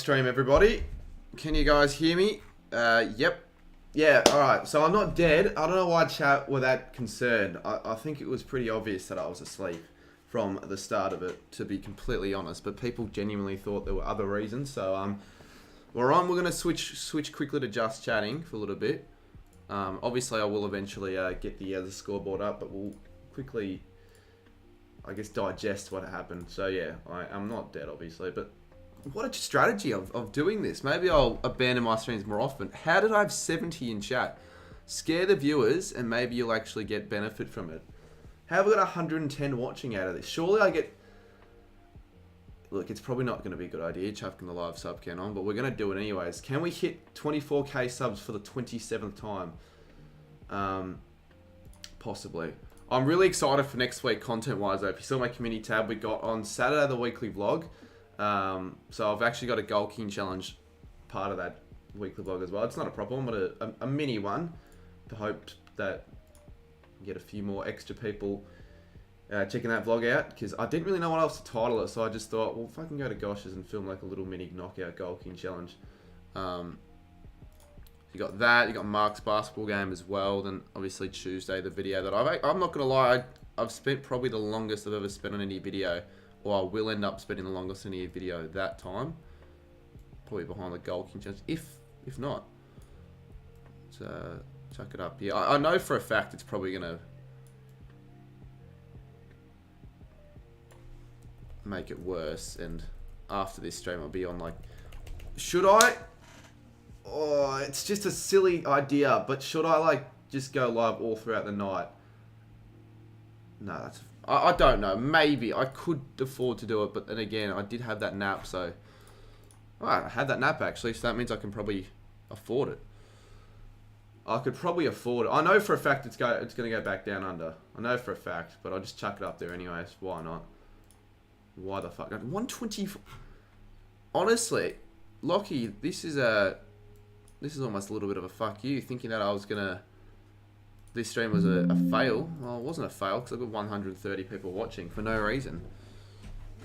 stream, everybody. Can you guys hear me? Yep. Yeah, alright. So I'm not dead. I don't know why chat were that concerned. I think it was pretty obvious that I was asleep from the start of it, to be completely honest. But people genuinely thought there were other reasons. So, we're going to switch quickly to just chatting for a little bit. Obviously, I will eventually get the scoreboard up, but we'll quickly, I guess, digest what happened. So, yeah, I'm not dead, obviously, but what a strategy of doing this. Maybe I'll abandon my streams more often. How did I have 70 in chat? Scare the viewers, and maybe you'll actually get benefit from it. How have I got 110 watching out of this? Surely I get... Look, it's probably not going to be a good idea chucking the live sub count on, but we're going to do it anyways. Can we hit 24k subs for the 27th time? Possibly. I'm really excited for next week content-wise, though. If you saw my community tab, we got on Saturday the weekly vlog. So I've actually got a goal king challenge part of that weekly vlog as well. It's not a problem, but a mini one to hope that we get a few more extra people checking that vlog out, because I didn't really know what else to title it, so I just thought, well, if I can go to Gosh's and film like a little mini knockout goal king challenge. You got that, you got Mark's basketball game as well, then obviously Tuesday the video that I'm not gonna lie, I've spent probably the longest I've ever spent on any video, or I will end up spending the longest on any video that time, probably behind the goal king challenge, if not. So chuck it up here. I know for a fact it's probably gonna make it worse, and after this stream I'll be on like, should I? Oh, it's just a silly idea, but should I like just go live all throughout the night? No, that's... I don't know. Maybe. I could afford to do it, but then again, I did have that nap, so... Oh, I had that nap, actually, so that means I can probably afford it. I could probably afford it. I know for a fact it's going to go back down under. I know for a fact, but I'll just chuck it up there anyways. Why not? Why the fuck? 124... Honestly, Lockie, this is almost a little bit of a fuck you, thinking that I was going to... This stream was a fail. Well, it wasn't a fail, because I've got 130 people watching for no reason.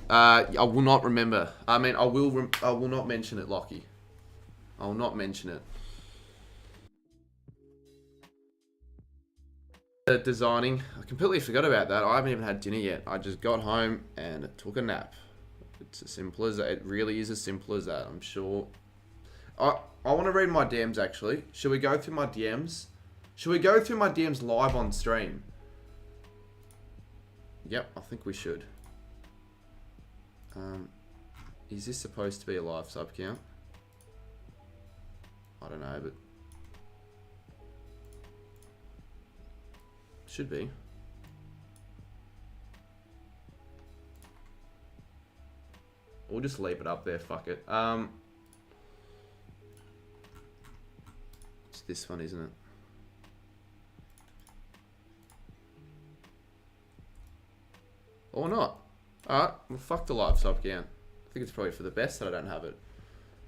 I will not remember. I mean, I will not mention it, Lockie. I will not mention it. Designing. I completely forgot about that. I haven't even had dinner yet. I just got home and took a nap. It's as simple as that. It really is as simple as that, I'm sure. I want to read my DMs, actually. Should we go through my DMs? Should we go through my DMs live on stream? Yep, I think we should. Is this supposed to be a live sub count? I don't know, but... Should be. We'll just leave it up there, fuck it. It's this one, isn't it? Or not. Alright, well, fuck the live sub count. I think it's probably for the best that I don't have it.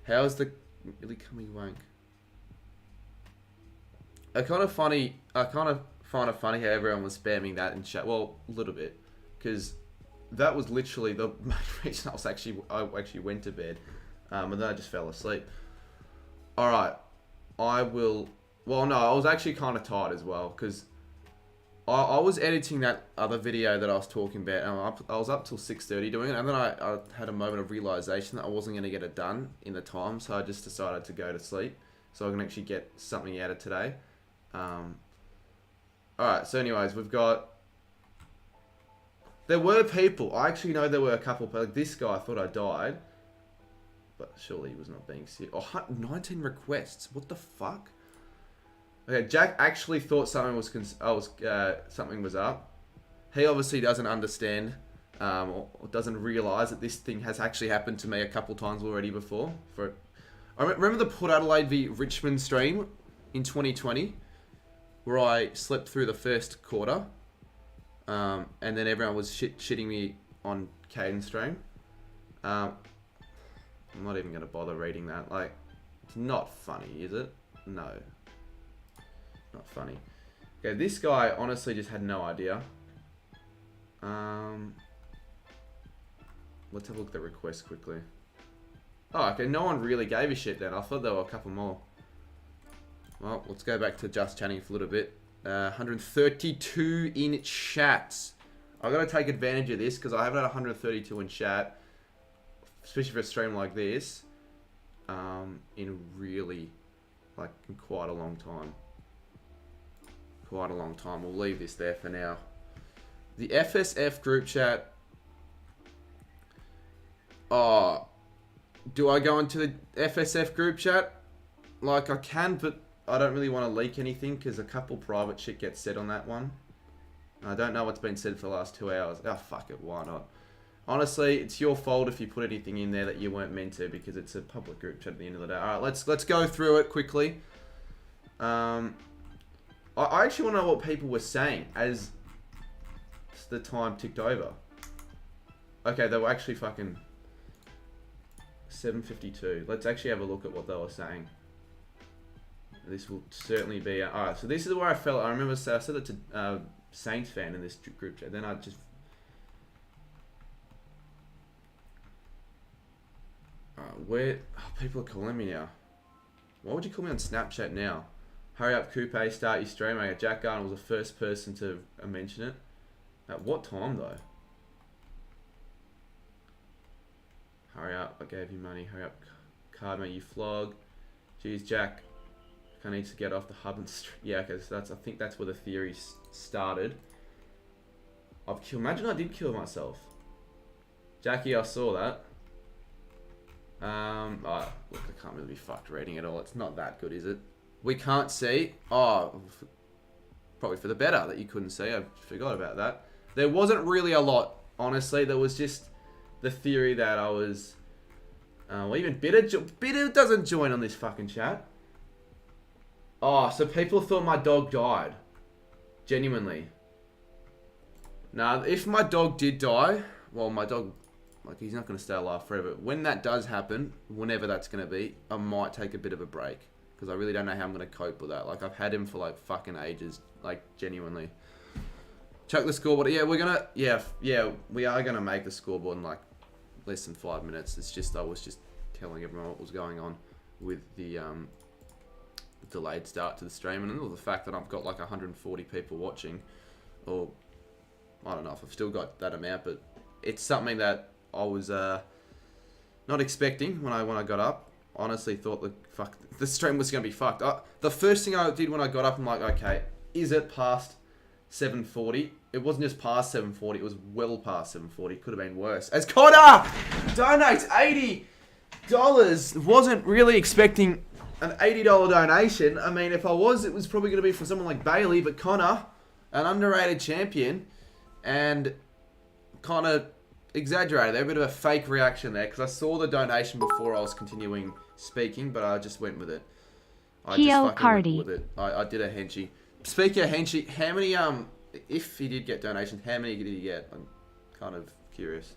How's the really coming wank? I kind of find it funny how everyone was spamming that in chat. Well, a little bit, because that was literally the main reason I actually went to bed, and then I just fell asleep. All right, I will. Well, no, I was actually kind of tired as well, because I was editing that other video that I was talking about, and I was up till 6:30 doing it, and then I had a moment of realization that I wasn't going to get it done in the time, so I just decided to go to sleep, so I can actually get something out of today. Alright, so anyways, we've got... There were people, I actually know there were a couple, like this guy thought I died, but surely he was not being serious. Oh, 19 requests, what the fuck? Okay, Jack actually thought something was up. He obviously doesn't understand, or doesn't realise that this thing has actually happened to me a couple times already before. I remember the Port Adelaide v Richmond stream in 2020, where I slept through the first quarter, and then everyone was shitting me on Caden's stream. I'm not even going to bother reading that. Like, it's not funny, is it? No. Not funny. Okay, this guy honestly just had no idea. Let's have a look at the request quickly. Oh, okay, no one really gave a shit then. I thought there were a couple more. Well, let's go back to just chatting for a little bit. 132 in chats. I've got to take advantage of this because I haven't had 132 in chat, especially for a stream like this, in really, like, in quite a long time. Quite a long time. We'll leave this there for now. The FSF group chat. Oh, do I go into the FSF group chat? Like, I can, but I don't really want to leak anything because a couple private shit gets said on that one. I don't know what's been said for the last 2 hours. Oh, fuck it, why not? Honestly, it's your fault if you put anything in there that you weren't meant to because it's a public group chat at the end of the day. Alright, let's go through it quickly. I actually want to know what people were saying as the time ticked over. Okay, they were actually fucking 7:52. Let's actually have a look at what they were saying. This will certainly be... Alright, so this is where I felt... I remember I said it to Saints fan in this group chat. Then I just... where... Oh, people are calling me now. Why would you call me on Snapchat now? Hurry up, Coupe, start your stream. Jack Garner was the first person to mention it. At what time, though? Hurry up, I gave you money. Hurry up, Cardmate, you flog. Jeez, Jack. I need to get off the hub and yeah, okay, so that's, I think that's where the theory started. I've killed, imagine I did kill myself. Jackie, I saw that. Oh, look, I can't really be fucked reading it all. It's not that good, is it? We can't see. Oh, probably for the better that you couldn't see. I forgot about that. There wasn't really a lot, honestly. There was just the theory that I was... well, even Bitter doesn't join on this fucking chat. Oh, so people thought my dog died. Genuinely. Now, if my dog did die, well, my dog, like, he's not going to stay alive forever. When that does happen, whenever that's going to be, I might take a bit of a break. Because I really don't know how I'm going to cope with that. Like, I've had him for, like, fucking ages. Like, genuinely. Chuck the scoreboard. Yeah, we're going to... Yeah, we are going to make the scoreboard in, like, less than 5 minutes. It's just, I was just telling everyone what was going on with the delayed start to the stream. And the fact that I've got, like, 140 people watching. Or, I don't know if I've still got that amount. But it's something that I was not expecting when I got up. Honestly thought the stream was going to be fucked. The first thing I did when I got up, I'm like, okay, is it past 7:40? It wasn't just past 7:40, it was well past 7:40. Could have been worse. As Connor donates $80. Wasn't really expecting an $80 donation. I mean, if I was, it was probably going to be from someone like Bailey, but Connor, an underrated champion, and Connor exaggerated there, a bit of a fake reaction there, because I saw the donation before I was continuing speaking, but I just went with it. I just fucking went with it. I did a henchie. Speaking of henchie, how many, if he did get donations, how many did he get? I'm kind of curious.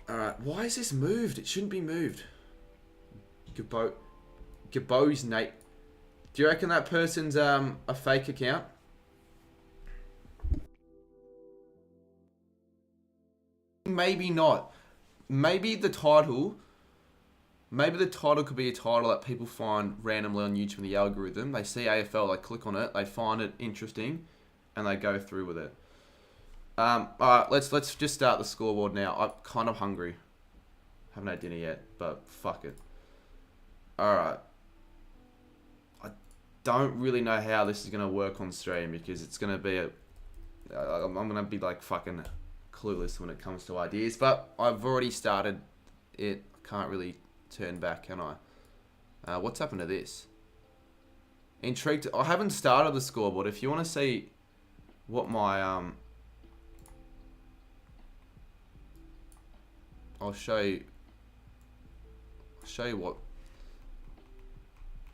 Alright, why is this moved? It shouldn't be moved. Gabbo's Nate. Do you reckon that person's a fake account? Maybe not. Maybe the title could be a title that people find randomly on YouTube in the algorithm. They see AFL, they click on it, they find it interesting, and they go through with it. Alright, let's just start the scoreboard now. I'm kind of hungry. Haven't had dinner yet, but fuck it. Alright. I don't really know how this is going to work on stream, because it's going to be I'm going to be like fucking clueless when it comes to ideas, but I've already started it. I can't really turn back, can I? What's happened to this? Intrigued. I haven't started the scoreboard. If you want to see what my I'll show you what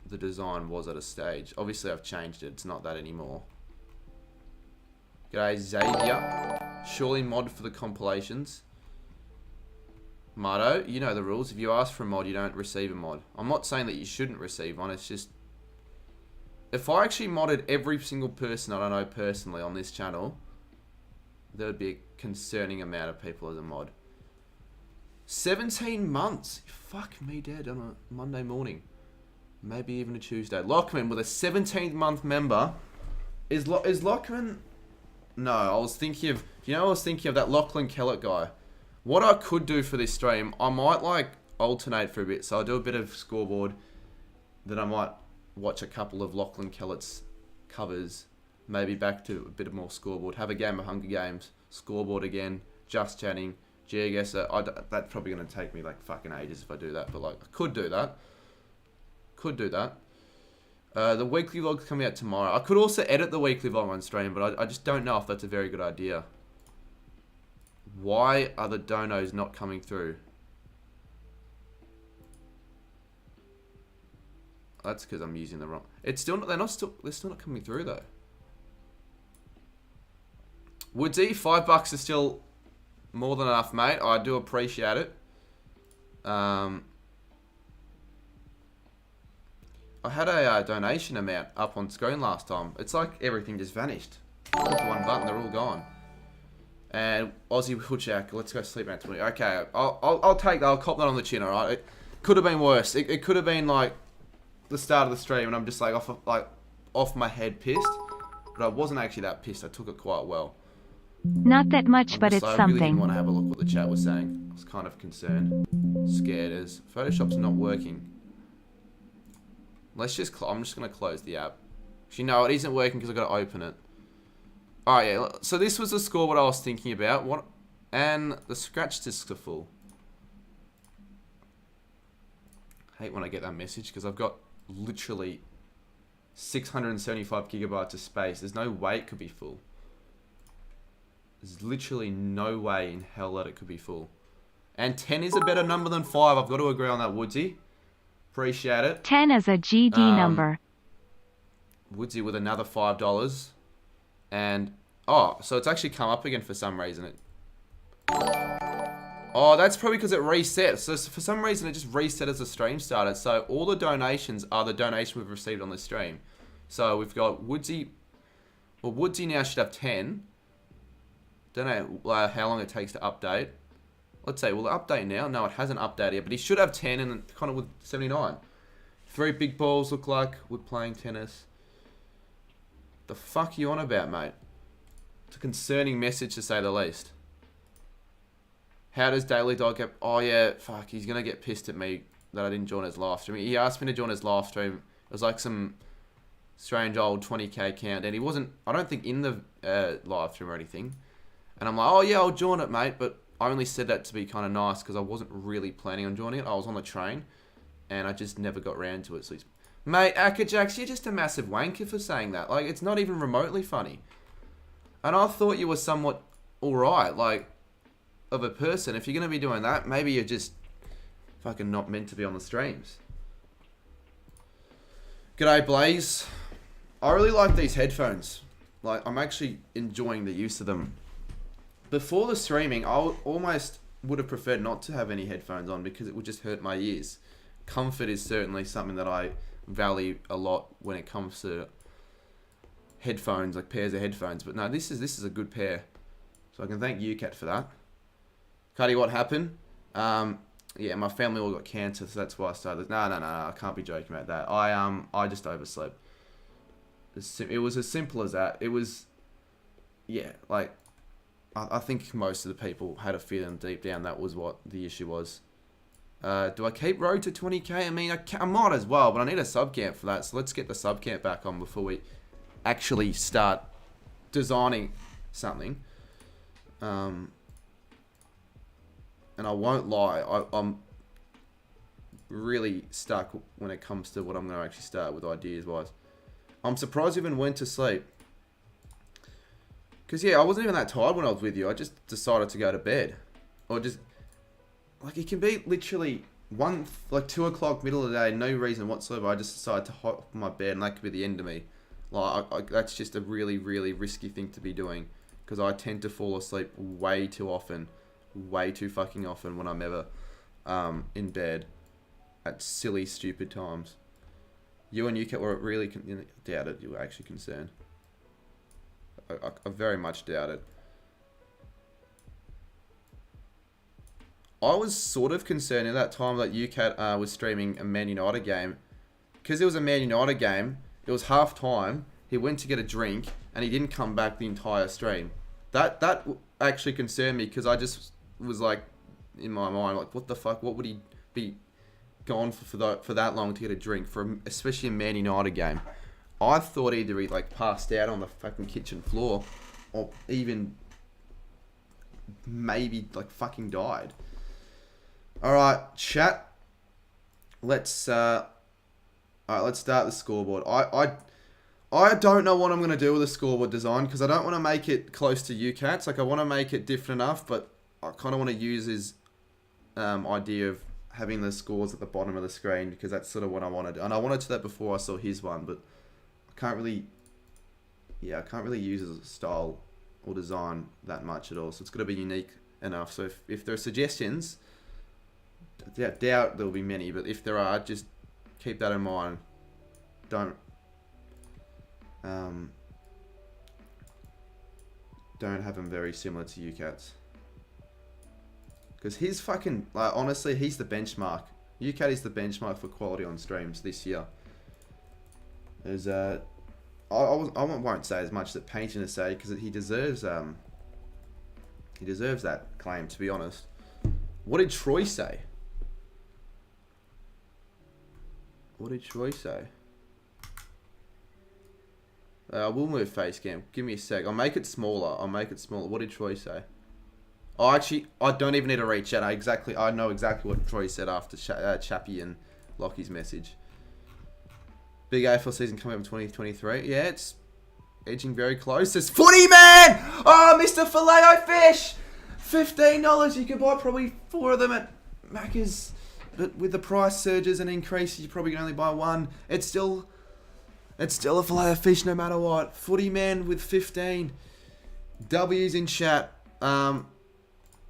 the design was at a stage. Obviously I've changed it. It's not that anymore. G'day Xavier. Surely mod for the compilations. Mardo, you know the rules. If you ask for a mod, you don't receive a mod. I'm not saying that you shouldn't receive one. It's just... if I actually modded every single person I know personally on this channel, there would be a concerning amount of people as a mod. 17 months. Fuck me dead on a Monday morning. Maybe even a Tuesday. Lochman with a 17th month member. Is Lochman... No, I was thinking of... You know, I was thinking of that Lachlan Kellett guy. What I could do for this stream, I might, like, alternate for a bit. So I'll do a bit of Scoreboard. Then I might watch a couple of Lachlan Kellett's covers. Maybe back to a bit of more Scoreboard. Have a game of Hunger Games. Scoreboard again. Just chatting. GeoGuessr. That's probably going to take me, like, fucking ages if I do that. But, like, I could do that. Could do that. The weekly vlog's coming out tomorrow. I could also edit the weekly vlog on stream, but I just don't know if that's a very good idea. Why are the donos not coming through? That's because I'm using the wrong... It's still not... They're still not coming through, though. Woodsy, $5 is still more than enough, mate. I do appreciate it. I had a donation amount up on screen last time. It's like everything just vanished. Click one button, they're all gone. And Aussie Woodjack, let's go sleep, Anthony. Okay, I'll take that. I'll cop that on the chin. All right. It could have been worse. It could have been like the start of the stream, and I'm just like off my head pissed. But I wasn't actually that pissed. I took it quite well. Not that much, but it's I something. really didn't want to have a look what the chat was saying. I was kind of concerned, scared as Photoshop's not working. Let's just... I'm just going to close the app. Actually, no, it isn't working because I've got to open it. Alright, yeah. So this was the score what I was thinking about. What? And the scratch discs are full. I hate when I get that message because I've got literally 675 gigabytes of space. There's no way it could be full. There's literally no way in hell that it could be full. And 10 is a better number than 5. I've got to agree on that, Woodsy. Appreciate it. 10 is a GD number. Woodsy with another $5. And, oh, so it's actually come up again for some reason. Oh, that's probably because it reset. So for some reason, it just reset as the stream started. So all the donations are the donation we've received on the stream. So we've got Woodsy. Well, Woodsy now should have 10. Don't know how long it takes to update. Let's say, will it update now? No, it hasn't updated yet, but he should have 10 and kind of with 79. 3 big balls look like we're playing tennis. The fuck are you on about, mate? It's a concerning message to say the least. How does Daily Dog get... Oh, yeah, fuck, he's going to get pissed at me that I didn't join his live stream. He asked me to join his live stream. It was like some strange old 20k count, and he wasn't, I don't think, in the live stream or anything. And I'm like, oh, yeah, I'll join it, mate, but... I only said that to be kind of nice because I wasn't really planning on joining it. I was on the train and I just never got round to it. So mate, Akajax, you're just a massive wanker for saying that. Like, it's not even remotely funny. And I thought you were somewhat alright, like, of a person. If you're going to be doing that, maybe you're just fucking not meant to be on the streams. G'day, Blaze. I really like these headphones. Like, I'm actually enjoying the use of them. Before the streaming, I almost would have preferred not to have any headphones on because it would just hurt my ears. Comfort is certainly something that I value a lot when it comes to headphones, like pairs of headphones. But no, this is a good pair. So I can thank UCAT for that. Cuddy, what happened? Yeah, my family all got cancer, so that's why I started. No, I can't be joking about that. I just overslept. It was as simple as that. It was, yeah, like... I think most of the people had a feeling deep down that was what the issue was. Do I keep road to 20k? I mean, I might as well, but I need a sub camp for that. So let's get the sub camp back on before we actually start designing something. And I won't lie, I'm really stuck when it comes to what I'm going to actually start with ideas-wise. I'm surprised I even went to sleep. Because, yeah, I wasn't even that tired when I was with you. I just decided to go to bed. Or just... Like, it can be literally 2 o'clock, middle of the day, no reason whatsoever. I just decided to hop on my bed, and that could be the end of me. Like, that's just a really, really risky thing to be doing. Because I tend to fall asleep way too often. Way too fucking often when I'm ever in bed. At silly, stupid times. You and UCAT were really... doubted you were actually concerned. I very much doubt it. I was sort of concerned at that time that UCAT was streaming a Man United game. Because it was a Man United game, it was half time, he went to get a drink, and he didn't come back the entire stream. That actually concerned me, because I just was like, in my mind, like, what the fuck, what would he be gone for that long to get a drink, especially a Man United game? I thought either he like passed out on the fucking kitchen floor, or even maybe like fucking died. Alright, chat. Let's start the scoreboard. I don't know what I'm going to do with the scoreboard design, because I don't want to make it close to UCAT's. Like, I want to make it different enough, but I kind of want to use his idea of having the scores at the bottom of the screen, because that's sort of what I wanted. And I wanted to do that before I saw his one, but I can't really use his style or design that much at all. So it's got to be unique enough. So if there are suggestions, doubt there'll be many, but if there are, just keep that in mind. Don't have them very similar to UCAT's. Because his fucking, like, honestly, he's the benchmark. UCAT is the benchmark for quality on streams this year. There's I won't say as much as Painting to say, because he deserves that claim, to be honest. What did Troy say? What did Troy say? We'll move face cam. Give me a sec. I'll make it smaller. What did Troy say? Oh, actually, I don't even need to read chat. I know exactly what Troy said after Chappie and Lockie's message. Big AFL season coming up in 2023. Yeah, it's edging very close. It's footy, man! Oh, Mr. Filet-O-Fish! $15. You could buy probably 4 of them at Macca's. But with the price surges and increases, you probably can only buy 1. It's still a Filet-O-Fish no matter what. Footy, man, with 15. W's in chat.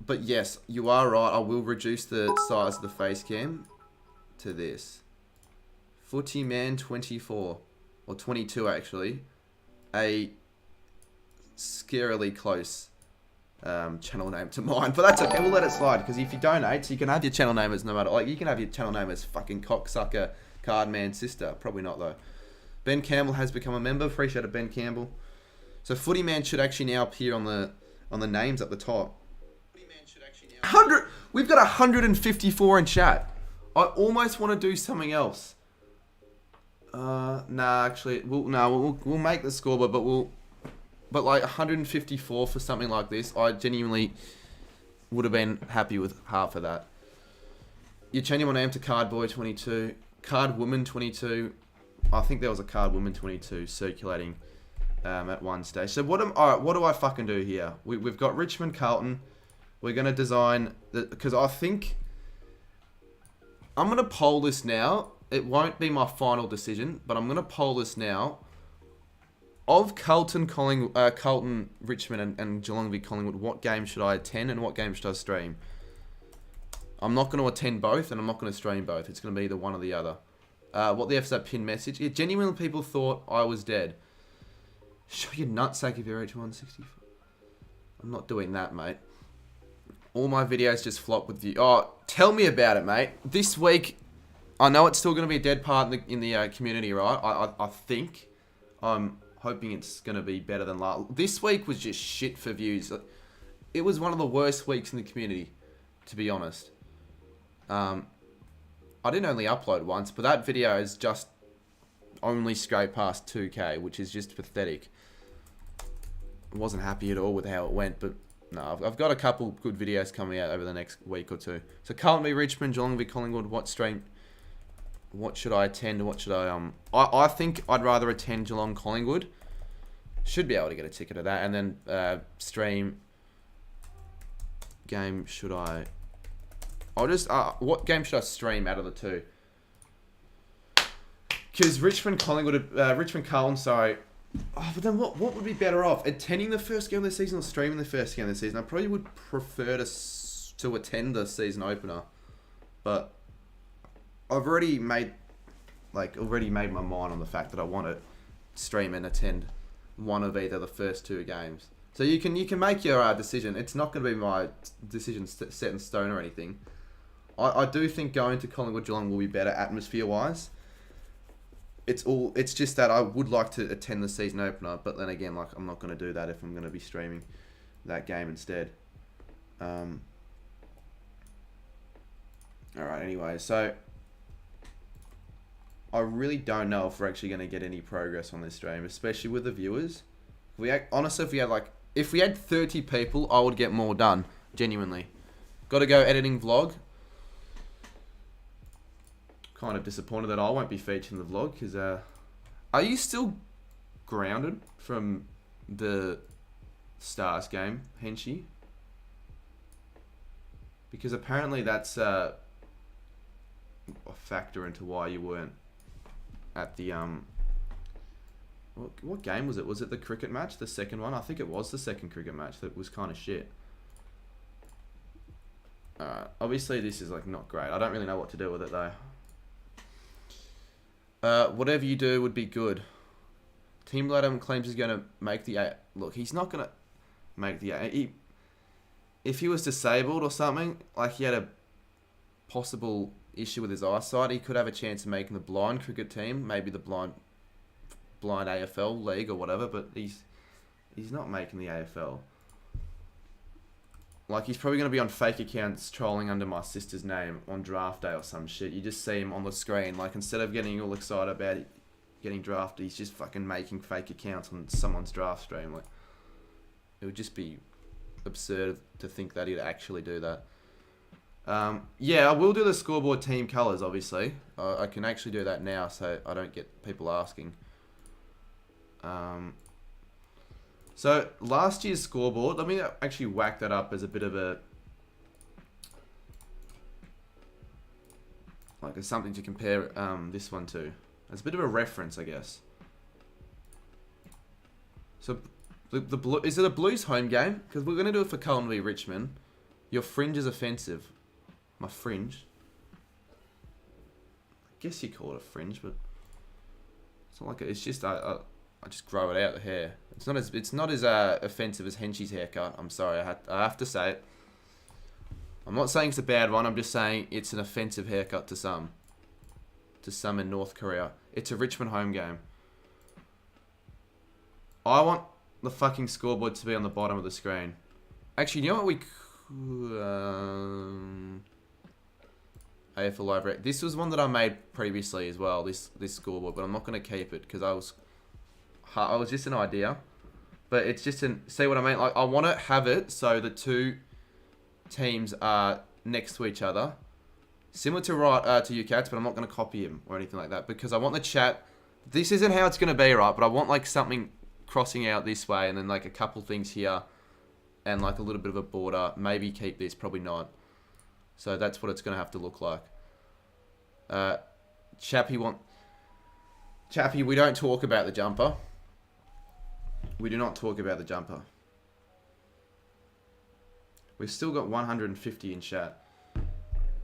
But yes, you are right. I will reduce the size of the face cam to this. Footy Man 24. Or 22, actually. A scarily close channel name to mine. But that's okay. We'll let it slide. Because if you donate, you can have your channel name as no matter... Like, you can have your channel name as fucking Cocksucker Cardman Sister. Probably not, though. Ben Campbell has become a member. Appreciate it, Ben Campbell. So Footy Man should actually now appear on the names at the top. 100. We've got 154 in chat. I almost want to do something else. Nah, actually, we'll make the scoreboard, but like 154 for something like this, I genuinely would have been happy with half of that. You're changing my name to Cardboy 22, Cardwoman 22. I think there was a Cardwoman 22 circulating at one stage. So what do I fucking do here? We've got Richmond Carlton. We're going to design... Because I think... I'm going to poll this now. It won't be my final decision, but I'm going to poll this now. Of Carlton, Richmond, and Geelong v Collingwood, what game should I attend and what game should I stream? I'm not going to attend both, and I'm not going to stream both. It's going to be either one or the other. What the F's that pin message? Yeah, genuinely people thought I was dead. Show your nutsack if you reach 164. I'm not doing that, mate. All my videos just flop with you. Oh, tell me about it, mate. This week, I know it's still going to be a dead part in the community, right? I think. I'm hoping it's going to be better than last. This week was just shit for views. It was one of the worst weeks in the community, to be honest. I didn't only upload once, but that video is just only scraped past 2K, which is just pathetic. I wasn't happy at all with how it went, but no, I've got a couple good videos coming out over the next week or two. So Carlton v Richmond, Geelong v Collingwood, what should I attend and what should I think I'd rather attend Geelong Collingwood. Should be able to get a ticket of that, and then stream game should I... what game should I stream out of the two? Because Richmond Carlton, sorry. Oh, but then what would be better off? Attending the first game of the season or streaming the first game of the season? I probably would prefer to attend the season opener. But I've already made my mind on the fact that I want to stream and attend one of either the first two games. So you can make your decision. It's not going to be my decision set in stone or anything. I do think going to Collingwood Geelong will be better atmosphere-wise. It's just that I would like to attend the season opener, but then again, like I'm not going to do that if I'm going to be streaming that game instead. All right. Anyway, so I really don't know if we're actually going to get any progress on this stream, especially with the viewers. Honestly, if we had 30 people, I would get more done. Genuinely, got to go editing vlog. Kind of disappointed that I won't be featured in the vlog because are you still grounded from the Stars game, Henshi? Because apparently that's a factor into why you weren't at the what game was it? Was it the cricket match, the second one? I think it was the second cricket match that was kind of shit. Obviously this is like not great. I don't really know what to do with it though. Whatever you do would be good. Team Ladham claims he's going to make the A. Look, he's not going to make the A. If he was disabled or something, like he had a possible issue with his eyesight, he could have a chance of making the blind cricket team, maybe the blind AFL league or whatever, but he's not making the AFL. Like, he's probably going to be on fake accounts trolling under my sister's name on draft day or some shit. You just see him on the screen. Like, instead of getting all excited about it, getting drafted, he's just fucking making fake accounts on someone's draft stream. Like, it would just be absurd to think that he'd actually do that. Yeah, I will do the scoreboard team colours, obviously. I can actually do that now, so I don't get people asking. So, last year's scoreboard, let me actually whack that up as a bit of a... like, as something to compare this one to. As a bit of a reference, I guess. So, the blue, is it a Blues home game? Because we're going to do it for Cullen v Richmond. Your fringe is offensive. My fringe? I guess you call it a fringe, but... it's not like it's just... I just grow it out the hair. It's not as offensive as Henshi's haircut. I'm sorry, I have to say it. I'm not saying it's a bad one. I'm just saying it's an offensive haircut to some. To some in North Korea. It's a Richmond home game. I want the fucking scoreboard to be on the bottom of the screen. Actually, you know what we AFL Live Rec. This was one that I made previously as well. This scoreboard, but I'm not going to keep it because I was just an idea, but it's just see what I mean? Like, I want to have it so the two teams are next to each other, similar to UCats, but I'm not going to copy him or anything like that because I want the chat. This isn't how it's going to be, right? But I want like something crossing out this way and then like a couple things here and like a little bit of a border. Maybe keep this, probably not. So that's what it's going to have to look like. Chappie, we don't talk about the jumper. We do not talk about the jumper. We've still got 150 in chat.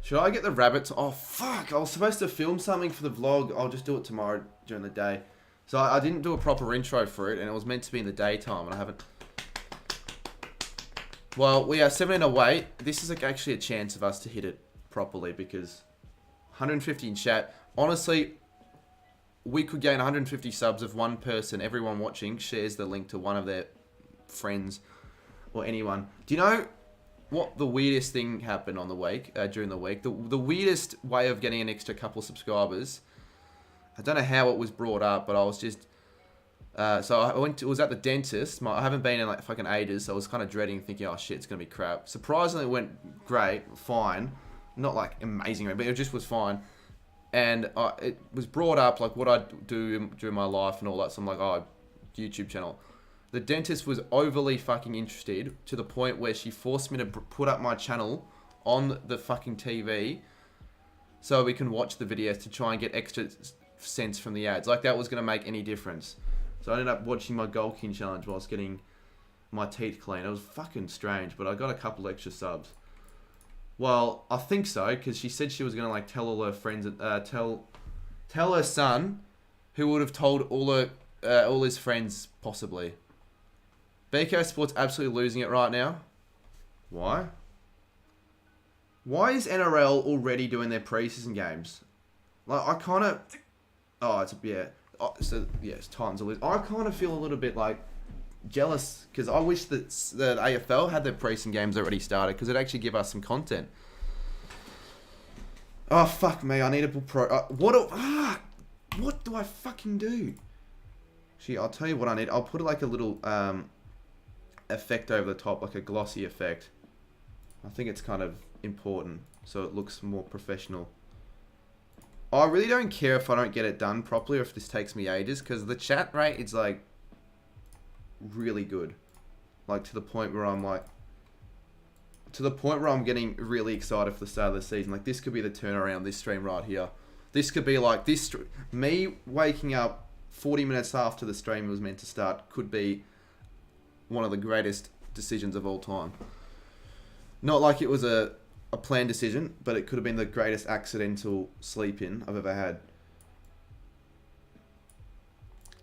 Should I get the rabbits? Oh, fuck. I was supposed to film something for the vlog. I'll just do it tomorrow during the day. So I didn't do a proper intro for it, and it was meant to be in the daytime, and I haven't... Well, we are 17 away. This is actually a chance of us to hit it properly, because 150 in chat. Honestly... we could gain 150 subs if one person, everyone watching, shares the link to one of their friends or anyone. Do you know what the weirdest thing happened on the week, during the week? The weirdest way of getting an extra couple subscribers, I don't know how it was brought up, but I was just... so I was at the dentist. I haven't been in like fucking ages, so I was kind of dreading, thinking, oh shit, it's going to be crap. Surprisingly, it went great, fine. Not like amazing, but it just was fine. And it was brought up, like, what I do during my life and all that. So I'm like, oh, YouTube channel. The dentist was overly fucking interested to the point where she forced me to put up my channel on the fucking TV so we can watch the videos to try and get extra cents from the ads. Like, that was going to make any difference. So I ended up watching my Golkin challenge whilst getting my teeth clean. It was fucking strange, but I got a couple extra subs. Well, I think so, because she said she was going to, like, tell all her friends, tell her son, who would have told all his friends, possibly. BK Sports absolutely losing it right now. Why? Why is NRL already doing their preseason games? Like, I kind of... Oh, it's... Yeah. Oh, so, yeah, it's Titans are losing. I kind of feel a little bit, like, jealous, because I wish that the AFL had their preseason games already started, because it'd actually give us some content. Oh, fuck me. I need a pro... what do I fucking do? Actually, I'll tell you what I need. I'll put, like, a little effect over the top, like a glossy effect. I think it's kind of important, so it looks more professional. I really don't care if I don't get it done properly or if this takes me ages, because the chat rate is, like, really good. Like, to the point where I'm, like... To the point where I'm getting really excited for the start of the season. Like, this could be the turnaround, this stream right here. This could be, like, me waking up 40 minutes after the stream was meant to start could be one of the greatest decisions of all time. Not like it was a planned decision, but it could have been the greatest accidental sleep-in I've ever had.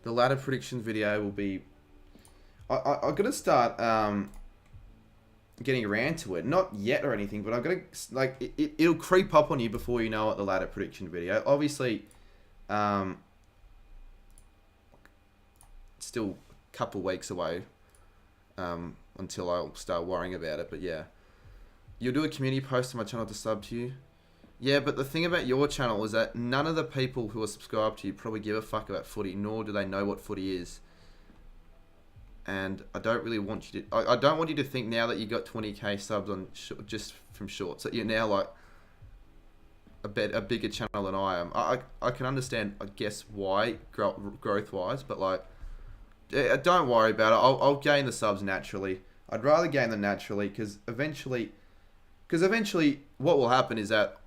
The ladder prediction video will be... I've got to start getting around to it. Not yet or anything, but I've got to... Like, it'll creep up on you before you know what the ladder prediction video. Obviously, still a couple weeks away until I'll start worrying about it, but yeah. You'll do a community post on my channel to sub to you. Yeah, but the thing about your channel is that none of the people who are subscribed to you probably give a fuck about footy, nor do they know what footy is. And I don't really want you to... I don't want you to think now that you got 20k subs on just from shorts, that you're now like a bigger channel than I am. I can understand, I guess, why, growth-wise, but like, don't worry about it. I'll gain the subs naturally. I'd rather gain them naturally, because eventually, what will happen is that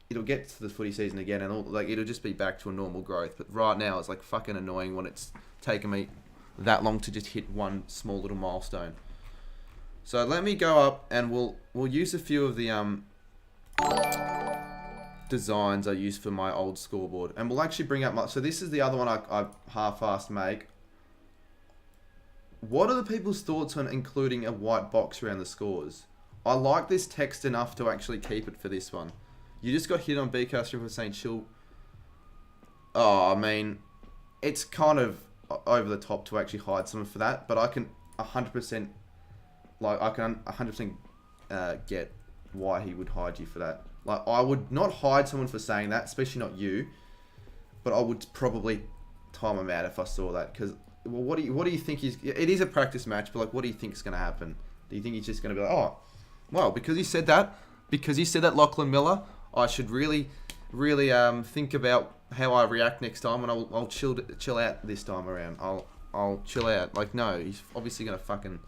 it'll get to the footy season again, and it'll just be back to a normal growth. But right now, it's like fucking annoying when it's taken me that long to just hit one small little milestone. So let me go up, and we'll use a few of the designs I used for my old scoreboard, and we'll actually bring up my... So this is the other one I half-assed make. What are the people's thoughts on including a white box around the scores? I like this text enough to actually keep it for this one. You just got hit on BK for saying chill. Oh, I mean, it's kind of over the top to actually hide someone for that, but I can 100%, like, I can 100% get why he would hide you for that. Like, I would not hide someone for saying that, especially not you, but I would probably time him out if I saw that, because... Well, what do you think he's... It is a practice match, but like, what do you think is going to happen? Do you think he's just going to be like, oh, well, because he said that, Lochlan Miller, I should really think about how I react next time, and I'll chill out this time around. I'll chill out. Like, no, he's obviously going to fucking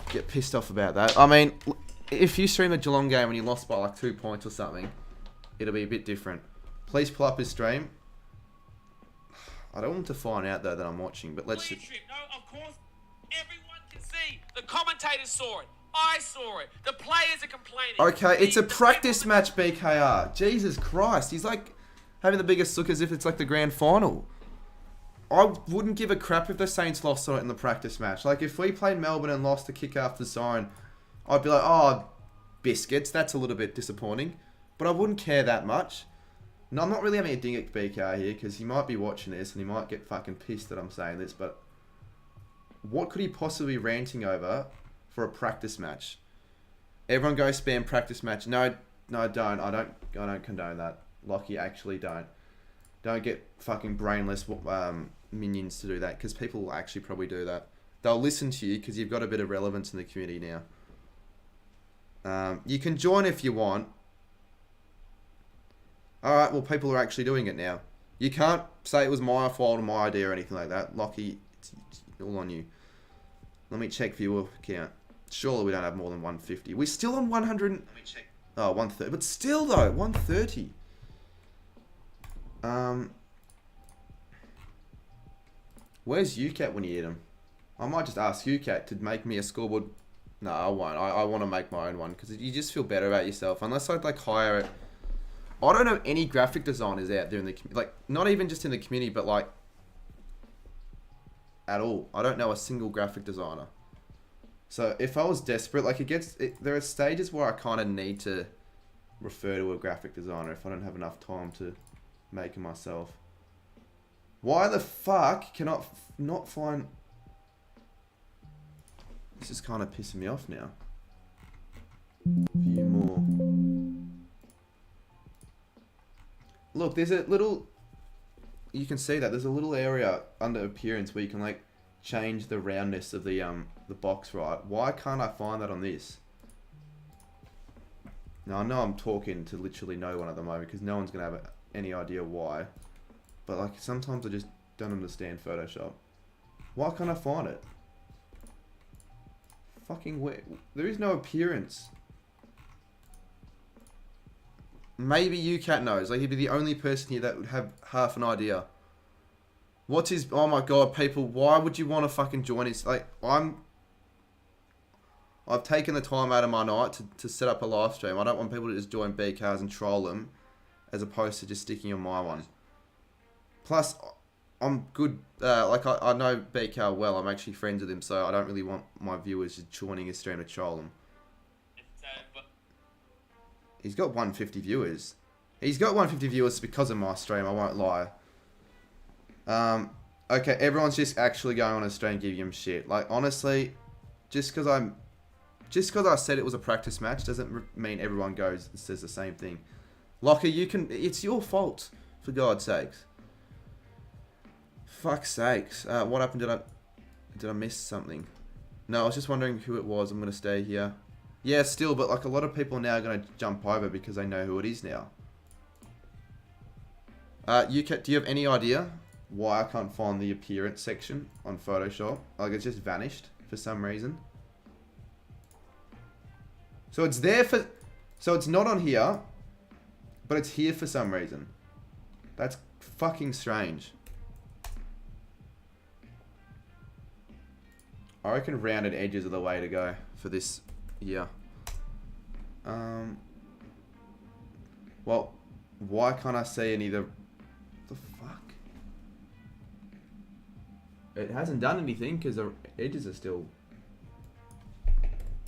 get pissed off about that. I mean, if you stream a Geelong game and you lost by like 2 points or something, it'll be a bit different. Please pull up his stream. I don't want to find out, though, that I'm watching, but let's just... No, of course, everyone can see. The commentators saw it. I saw it. The players are complaining. Okay, it's a practice match, BKR. Jesus Christ. He's, like, having the biggest look as if it's, like, the grand final. I wouldn't give a crap if the Saints lost on it in the practice match. Like, if we played Melbourne and lost the kick after the siren, I'd be like, oh, biscuits, that's a little bit disappointing. But I wouldn't care that much. No, I'm not really having a ding at BK here, because he might be watching this and he might get fucking pissed that I'm saying this, but what could he possibly be ranting over for a practice match? Everyone go spam practice match. No, don't. I don't condone that. Lockie, actually don't. Don't get fucking brainless minions to do that, because people will actually probably do that. They'll listen to you because you've got a bit of relevance in the community now. You can join if you want. Alright, well, people are actually doing it now. You can't say it was my fault or my idea or anything like that. Lockie, it's all on you. Let me check viewer count. Surely we don't have more than 150. We're still on 100... Let me check. Oh, 130. But still, though, 130. Where's UCAT when you hit him? I might just ask UCAT to make me a scoreboard. No, I won't. I want to make my own one, because you just feel better about yourself. Unless I'd, like, hire it... I don't know any graphic designers out there in the community, like, not even just in the community, but like, at all. I don't know a single graphic designer. So if I was desperate, like there are stages where I kind of need to refer to a graphic designer if I don't have enough time to make it myself. Why the fuck can I not find... This is kind of pissing me off now. View more. Look, there's a little... You can see that there's a little area under appearance where you can like change the roundness of the box, right? Why can't I find that on this? Now I know I'm talking to literally no one at the moment because no one's gonna have any idea why. But like sometimes I just don't understand Photoshop. Why can't I find it? Fucking where? There is no appearance. Maybe you cat knows. Like he'd be the only person here that would have half an idea. What's his... Oh my god, people, why would you want to fucking join his... Like, I've taken the time out of my night to set up a live stream. I don't want people to just join BKs and troll them, as opposed to just sticking on my one. Plus, I'm good... like, I know BK well. I'm actually friends with him, so I don't really want my viewers just joining his stream to troll him. He's got 150 viewers. He's got 150 viewers because of my stream, I won't lie. Okay, everyone's just actually going on a stream giving him shit. Like, honestly, just because I said it was a practice match doesn't mean everyone goes and says the same thing. Locker, it's your fault, for God's sakes. Fuck's sakes. What happened? Did I miss something? No, I was just wondering who it was. I'm going to stay here. Yeah, still, but like a lot of people now are going to jump over because they know who it is now. Do you have any idea why I can't find the appearance section on Photoshop? Like it's just vanished for some reason. So it's there for... So it's not on here, but it's here for some reason. That's fucking strange. I reckon rounded edges are the way to go for this... Yeah. Well, why can't I see any of the... What the fuck? It hasn't done anything because the edges are still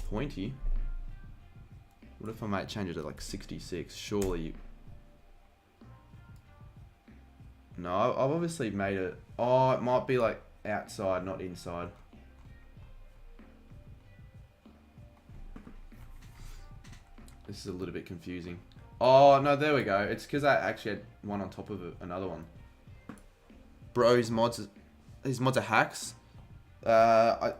pointy. What if I might change it to like 66? Surely... No, I've obviously made it... Oh, it might be like outside, not inside. This is a little bit confusing. Oh, no, there we go. It's because I actually had one on top of another one. Bro, his mods are hacks. I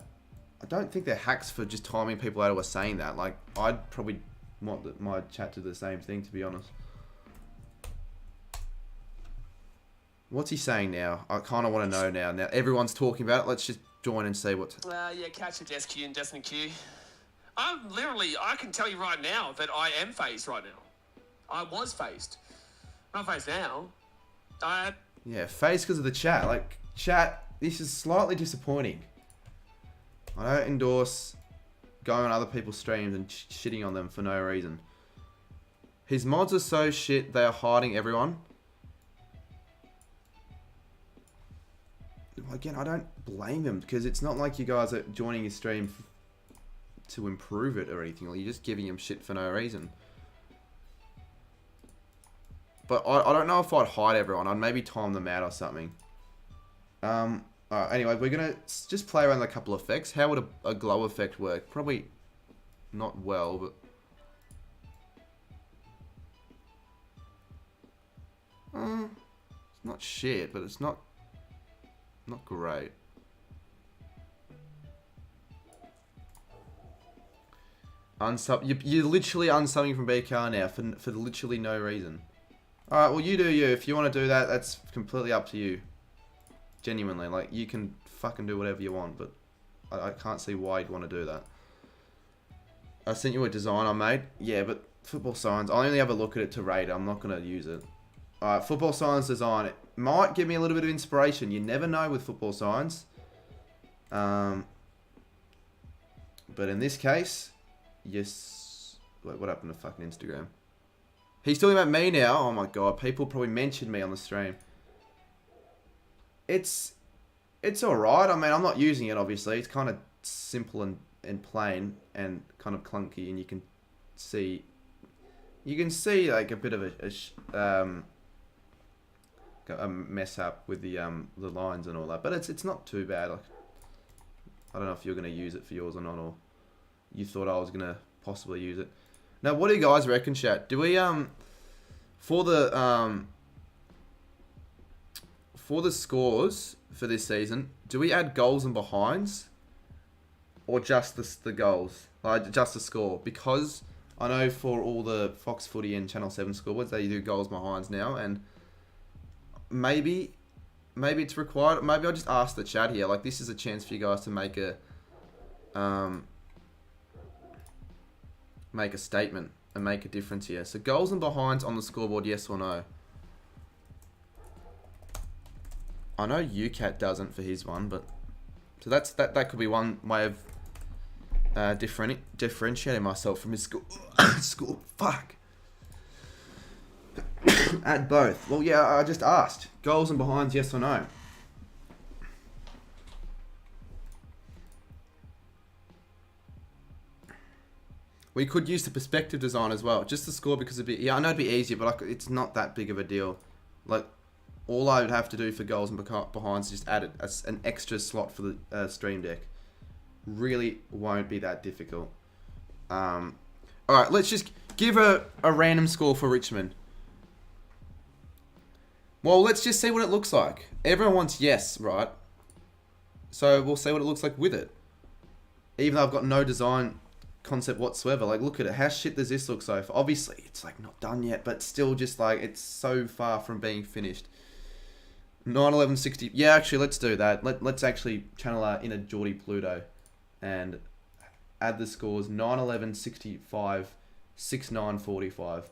don't think they're hacks for just timing people out who are saying that. Like, I'd probably want my chat to do the same thing, to be honest. What's he saying now? I kind of want to know now. Now, everyone's talking about it. Let's just join and see what's... Yeah, catch it, SQ and Destiny Q. I can tell you right now that I am phased right now. I was phased. I'm not phased now. Yeah, phased because of the chat. Like, chat, this is slightly disappointing. I don't endorse going on other people's streams and shitting on them for no reason. His mods are so shit, they are hiding everyone. Again, I don't blame him because it's not like you guys are joining his stream to improve it or anything. Like, you're just giving him shit for no reason. But I don't know if I'd hide everyone. I'd maybe time them out or something. Alright, anyway, we're going to just play around with a couple of effects. How would a glow effect work? Probably not well, but... it's not shit, but it's not great. You're literally unsubbing from BKR now for literally no reason. Alright, well you do you. If you want to do that, that's completely up to you. Genuinely, like, you can fucking do whatever you want, but I can't see why you'd want to do that. I sent you a design I made. Yeah, but football signs, I only have a look at it to rate it. I'm not going to use it. Alright, football signs design. It might give me a little bit of inspiration. You never know with football signs. But in this case... Yes. Wait, what happened to fucking Instagram? He's talking about me now. Oh my god, people probably mentioned me on the stream. It's It's alright. I mean, I'm not using it, obviously. It's kind of simple and plain and kind of clunky, and you can see like a bit of a mess up with the lines and all that, but it's not too bad. Like, I don't know if you're gonna use it for yours or not, or you thought I was gonna possibly use it. Now, what do you guys reckon, chat? Do we for the scores for this season, do we add goals and behinds, or just the goals, just the score? Because I know for all the Fox Footy and Channel 7 scoreboards, they do goals behinds now, and maybe it's required. Maybe I'll just ask the chat here. Like, this is a chance for you guys to make a statement and make a difference here. So goals and behinds on the scoreboard, yes or no? I know UCAT doesn't for his one, but so that could be one way of differentiating myself from his school. School, fuck. Add both. Well, yeah, I just asked. Goals and behinds, yes or no? We could use the perspective design as well. Just the score, because yeah, I know it'd be easier, but it's not that big of a deal. Like, all I would have to do for goals and behinds is just add an extra slot for the stream deck. Really won't be that difficult. Alright, let's just give a random score for Richmond. Well, let's just see what it looks like. Everyone wants yes, right? So we'll see what it looks like with it. Even though I've got no design concept whatsoever. Like, look at it. How shit does this look so far? Obviously, it's like not done yet, but still just like, it's so far from being finished. 9/11/60. Yeah, actually, let's do that. Let's actually channel our inner Geordie Pluto and add the scores 9/11/65, 6/9/45.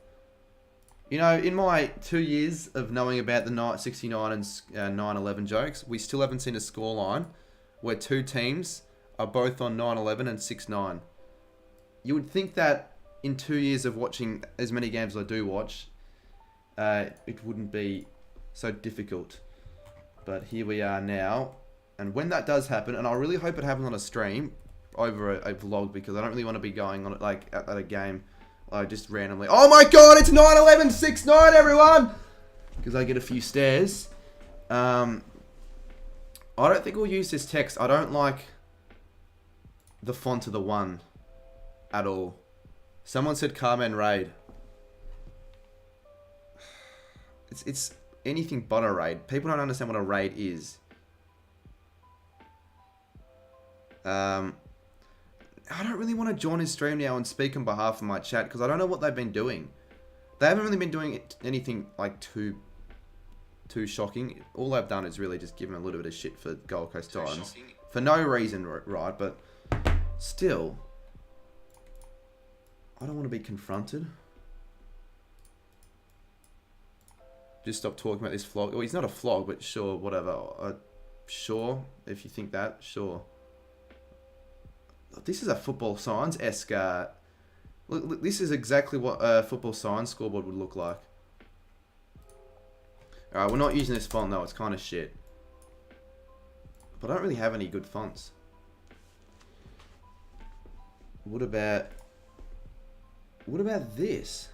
You know, in my 2 years of knowing about the 69 and 9/11 jokes, we still haven't seen a scoreline where two teams are both on 9/11 and 6/9. You would think that in 2 years of watching as many games as I do watch, it wouldn't be so difficult. But here we are now. And when that does happen, and I really hope it happens on a stream over a vlog, because I don't really want to be going on it like at a game, just randomly. Oh my god, it's 9/11/69, everyone! Because I get a few stares. I don't think we'll use this text. I don't like the font of the one at all. Someone said Carmen Raid. It's anything but a raid. People don't understand what a raid is. I don't really want to join his stream now and speak on behalf of my chat, because I don't know what they've been doing. They haven't really been doing anything like too shocking. All they've done is really just give him a little bit of shit for Gold Coast Titans. For no reason, right? But still, I don't want to be confronted. Just stop talking about this flog. Well, he's not a flog, but sure, whatever. Sure, if you think that, sure. This is a football science-esque. Look, this is exactly what a football science scoreboard would look like. Alright, we're not using this font though. It's kind of shit. But I don't really have any good fonts. What about this?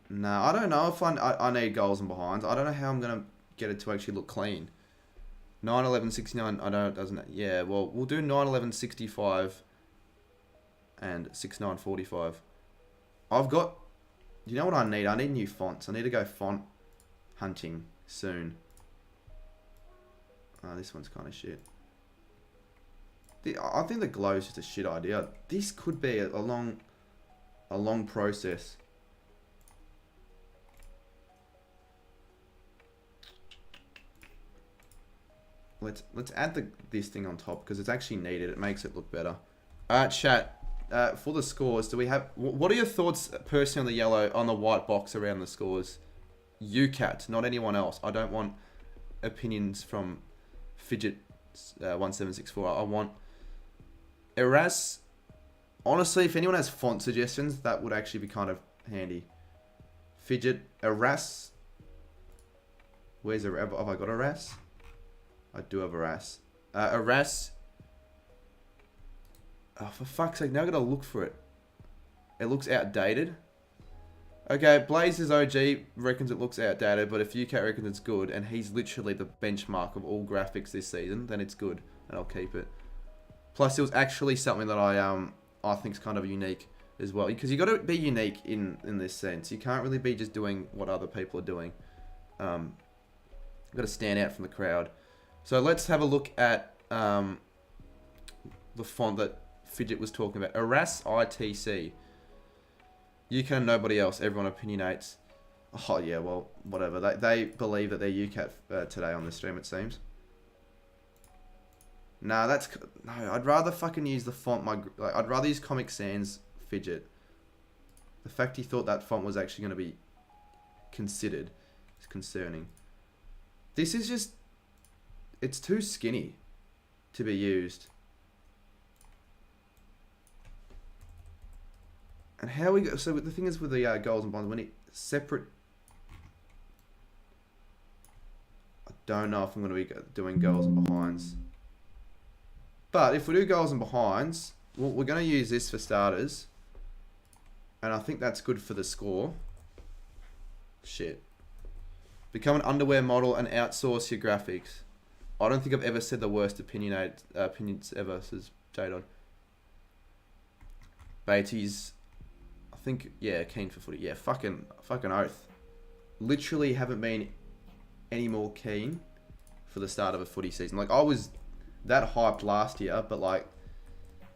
No, I don't know if I need goals and behinds. I don't know how I'm going to get it to actually look clean. 9/11/69, I know it doesn't. Yeah, well, we'll do 9/11/65 and 6/9/45. I've got, you know what I need? I need new fonts. I need to go font hunting soon. This one's kind of shit. I think the glow is just a shit idea. This could be a long process. Let's add this thing on top, because it's actually needed. It makes it look better. Chat. For the scores, do we have? What are your thoughts personally on the yellow, on the white box around the scores? UCAT, not anyone else. I don't want opinions from Fidget 1764. I want Eras. Honestly, if anyone has font suggestions, that would actually be kind of handy. Fidget, Eras. Where's a have I got Eras? I do have Eras. Eras. Oh, for fuck's sake! Now I gotta look for it. It looks outdated. Okay, Blazers OG reckons it looks outdated, but if UK reckons it's good, and he's literally the benchmark of all graphics this season, then it's good, and I'll keep it. Plus, it was actually something that I think is kind of unique as well, because you got to be unique in this sense. You can't really be just doing what other people are doing. You've got to stand out from the crowd. So let's have a look at the font that Fidget was talking about. Eras ITC. You can nobody else. Everyone opinionates. Oh yeah, well whatever. They believe that they're UCAT today on the stream. It seems. Nah, no. I'd rather fucking use the font. I'd rather use Comic Sans Fidget. The fact he thought that font was actually going to be considered is concerning. This is just. It's too skinny to be used. And how we go? So the thing is with the goals and bonds, we need separate. I don't know if I'm going to be doing goals and behinds. But if we do goals and behinds, well, we're going to use this for starters. And I think that's good for the score. Shit. Become an underwear model and outsource your graphics. I don't think I've ever said the worst opinions ever, says Jadon. Beatty's. I think, yeah, keen for footy. Yeah, fucking oath. Literally haven't been any more keen for the start of a footy season. Like, I was that hyped last year, but, like,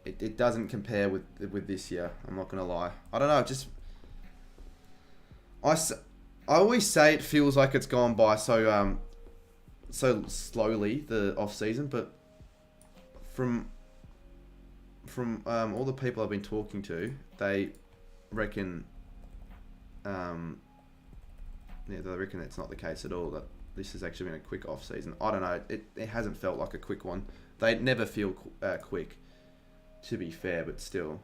it doesn't compare with this year. I'm not going to lie. I don't know, just... I always say it feels like it's gone by so slowly, the off-season, but from all the people I've been talking to, they... reckon they reckon it's not the case at all, that this has actually been a quick off season. I don't know, it hasn't felt like a quick one. They never feel quick, to be fair, but still.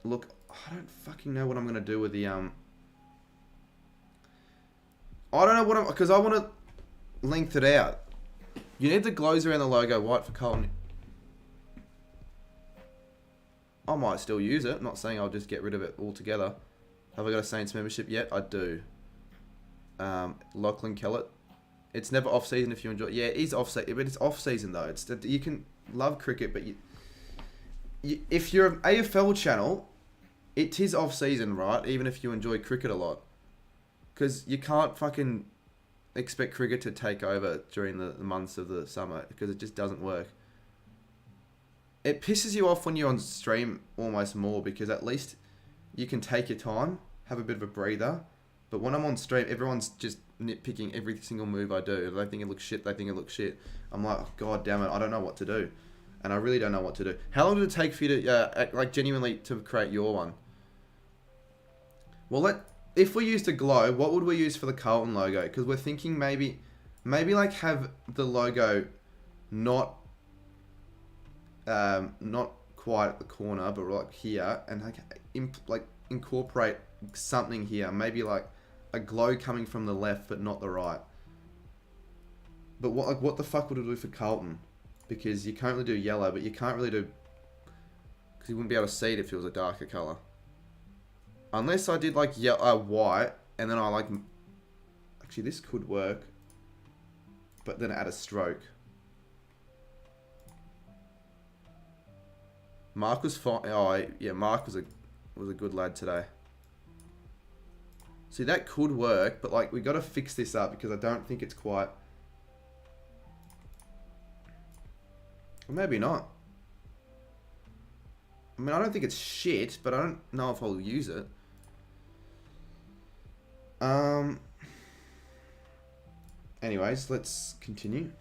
Look, I don't fucking know what I'm gonna do with the I don't know what I'm, because I want to length it out. You need the glows around the logo white for Colin. I might still use it. I'm not saying I'll just get rid of it altogether. Have I got a Saints membership yet? I do. Lachlan Kellett. It's never off season if you enjoy. Yeah, it is off season, but it's off season though. It's you can love cricket, but if you're an AFL channel, it is off season, right? Even if you enjoy cricket a lot, because you can't fucking expect cricket to take over during the months of the summer, because it just doesn't work. It pisses you off when you're on stream almost more, because at least you can take your time, have a bit of a breather. But when I'm on stream, everyone's just nitpicking every single move I do. If they think it looks shit, they think it looks shit. I'm like, oh, God damn it, I don't know what to do. And I really don't know what to do. How long did it take for you to, like, genuinely to create your one? Well, if we used a glow, what would we use for the Carlton logo? Because we're thinking maybe like have the logo not quite at the corner, but like here, and like incorporate something here. Maybe like a glow coming from the left, but not the right. But what the fuck would it do for Carlton? Because you can't really do yellow, but you can't really do, because you wouldn't be able to see it if it was a darker color. Unless I did like white, and then I like, actually this could work, but then add a stroke. Mark was fine. Oh yeah, Mark was a good lad today. See, that could work, but like we got to fix this up, because I don't think it's quite. Or maybe not. I mean, I don't think it's shit, but I don't know if I'll use it. Anyways, let's continue.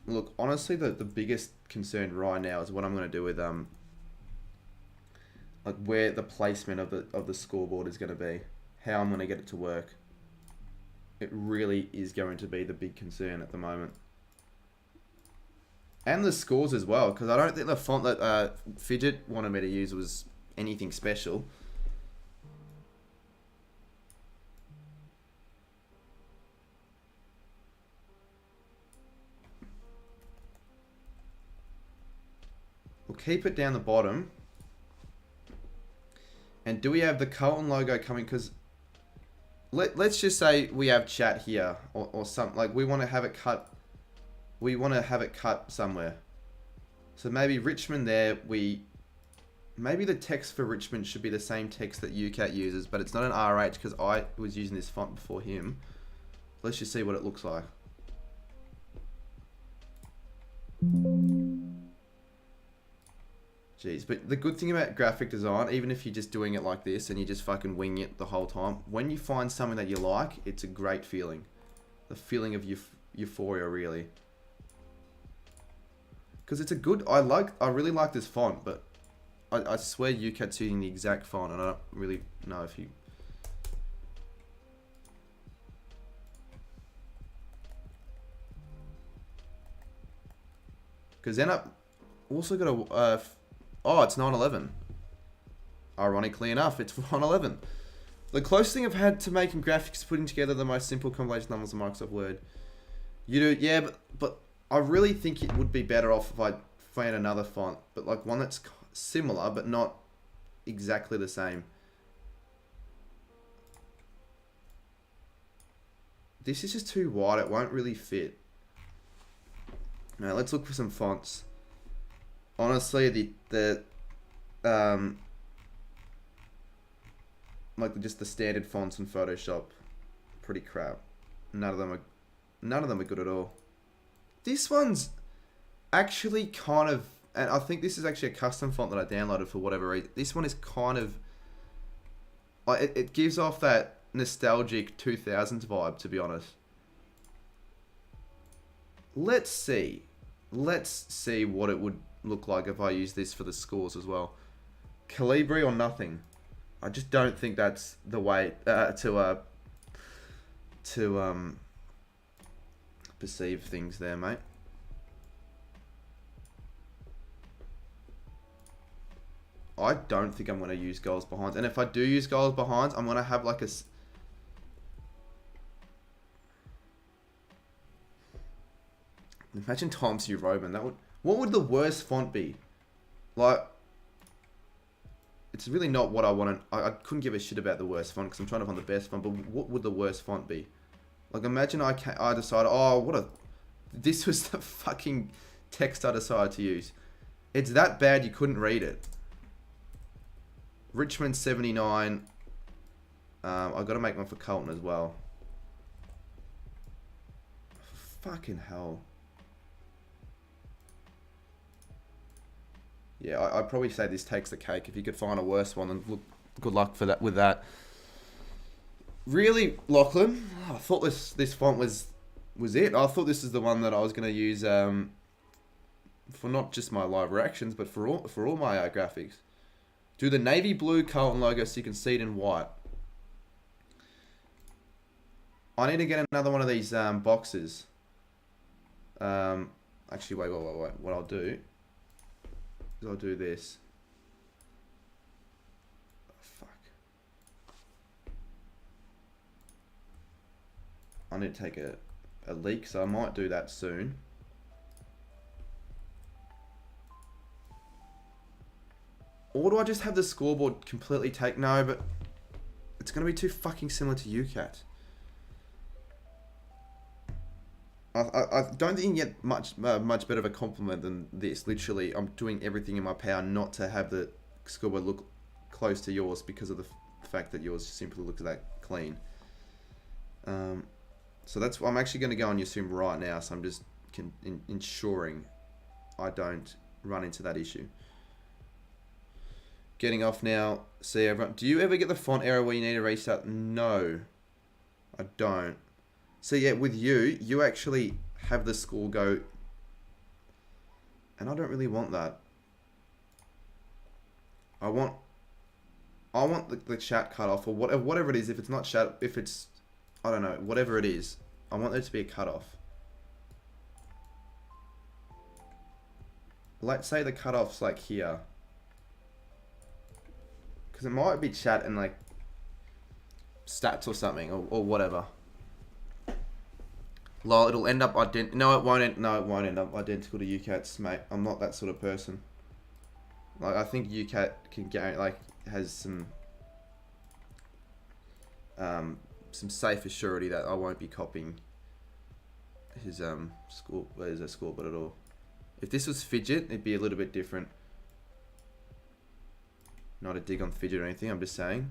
Look, honestly, the biggest concern right now is what I'm going to do with like where the placement of the scoreboard is going to be, how I'm going to get it to work. It really is going to be the big concern at the moment. And the scores as well, because I don't think the font that Fidget wanted me to use was anything special. We'll keep it down the bottom. And do we have the Carlton logo coming? Because let's just say we have chat here or something. Like we want to have it cut. We want to have it cut somewhere. So maybe Richmond there. Maybe the text for Richmond should be the same text that UCAT uses, but it's not an RH because I was using this font before him. Let's just see what it looks like. Jeez, but the good thing about graphic design, even if you're just doing it like this and you just fucking wing it the whole time, when you find something that you like, it's a great feeling. The feeling of euphoria, really. Because it's a good, I really like this font, but I swear UCAT's using the exact font, and I don't really know if you... Because then I've also got a... oh, it's 9/11. Ironically enough, it's 9/11. The closest thing I've had to making graphics is putting together the most simple compilation numbers in Microsoft Word. You do, yeah, but I really think it would be better off if I found another font, but like one that's similar, but not exactly the same. This is just too wide, it won't really fit. Now let's look for some fonts. Honestly, like just the standard fonts in Photoshop, pretty crap. None of them are good at all. This one's actually kind of, and I think this is actually a custom font that I downloaded for whatever reason. This one is kind of, like it gives off that nostalgic 2000s vibe, to be honest. Let's see what it would look like if I use this for the scores as well. Calibri or nothing. I just don't think that's the way to perceive things there, mate. I don't think I'm going to use goals behinds, and if I do use goals behinds, I'm going to have like a... Imagine Times New Roman. That would... What would the worst font be? Like, it's really not what I wanted. I couldn't give a shit about the worst font because I'm trying to find the best font. But what would the worst font be? Like, imagine I decided, oh, this was the fucking text I decided to use. It's that bad you couldn't read it. Richmond 79. I've got to make one for Carlton as well. Fucking hell. Yeah, I'd probably say this takes the cake. If you could find a worse one, then look, good luck for that. With that. Really, Lachlan? I thought this font was it. I thought this is the one that I was going to use for not just my live reactions, but for all my graphics. Do the navy blue Carlton logo so you can see it in white. I need to get another one of these boxes. Actually, wait. What I'll do is I'll do this. Oh, fuck. I need to take a leak, so I might do that soon. Or do I just have the scoreboard completely take? No, but it's going to be too fucking similar to UCAT. I don't think you can get much better of a compliment than this. Literally, I'm doing everything in my power not to have the scoreboard look close to yours because of the fact that yours simply looks that clean. So that's I'm actually going to go on your sim right now. So I'm just ensuring I don't run into that issue. Getting off now. See everyone. Do you ever get the font error where you need to restart? No, I don't. So yeah, with you actually have the score go, and I don't really want that. I want the chat cut off or whatever it is. If it's not chat, if it's, I don't know, whatever it is, I want there to be a cut off. Let's say the cut off's like here. Because it might be chat and like stats or something or whatever. Lol, it'll end up no, it won't end up identical to UCAT's, mate. I'm not that sort of person. Like, I think UCAT can has some safer surety that I won't be copying his scoreboard at all. If this was Fidget, it'd be a little bit different. Not a dig on Fidget or anything, I'm just saying.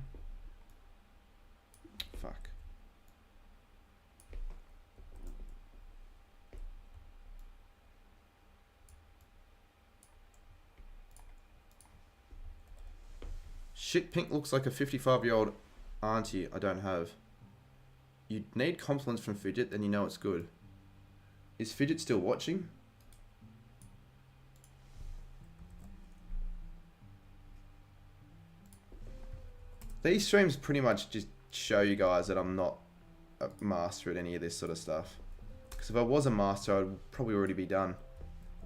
Fuck. Shit, Pink looks like a 55-year-old auntie I don't have. You need compliments from Fidget, then you know it's good. Is Fidget still watching? These streams pretty much just show you guys that I'm not a master at any of this sort of stuff. Because if I was a master, I'd probably already be done.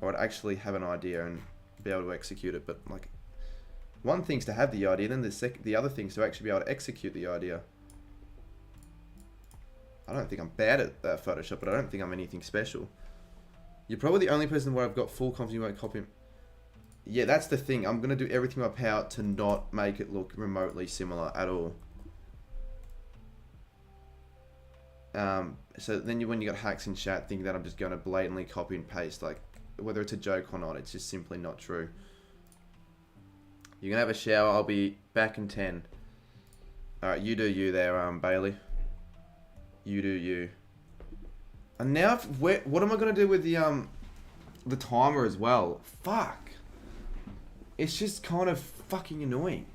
Or I'd actually have an idea and be able to execute it. But like, one thing's to have the idea, then the other thing's to actually be able to execute the idea. I don't think I'm bad at Photoshop, but I don't think I'm anything special. You're probably the only person where I've got full confidence you won't copy him. Yeah, that's the thing. I'm going to do everything in my power to not make it look remotely similar at all. So then when you got hacks in chat thinking that I'm just going to blatantly copy and paste, like, whether it's a joke or not, it's just simply not true. You're going to have a shower. I'll be back in 10. Alright, you do you there, Bailey. You do you. And now, what am I going to do with the timer as well? Fuck. It's just kind of fucking annoying.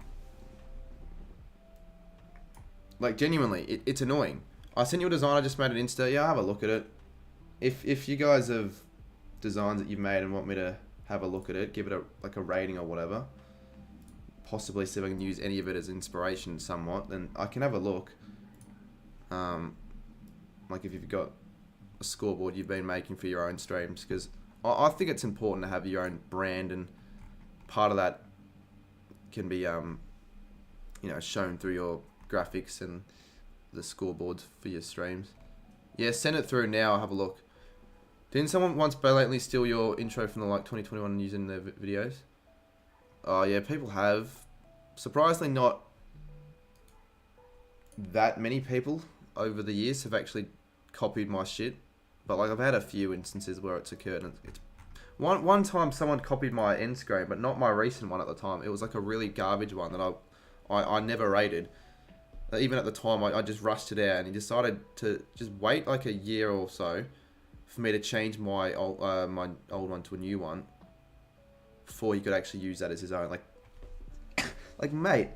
Like, genuinely, it's annoying. I sent you a design, I just made an Insta. Yeah, I'll have a look at it. If you guys have designs that you've made and want me to have a look at it, give it a rating or whatever, possibly see if I can use any of it as inspiration somewhat, then I can have a look. Like if you've got a scoreboard you've been making for your own streams, because I think it's important to have your own brand, and part of that can be shown through your graphics and the scoreboards for your streams. Yeah, send it through now. I'll have a look. Didn't someone once blatantly steal your intro from the 2021 and use it in their videos? Oh yeah, people have. Surprisingly, not that many people over the years have actually copied my shit, but like I've had a few instances where it's occurred, and it's one time someone copied my end screen, but not my recent one at the time. It was like a really garbage one that I never rated. Even at the time, I just rushed it out, and he decided to just wait like a year or so for me to change my old one to a new one before he could actually use that as his own. Like mate,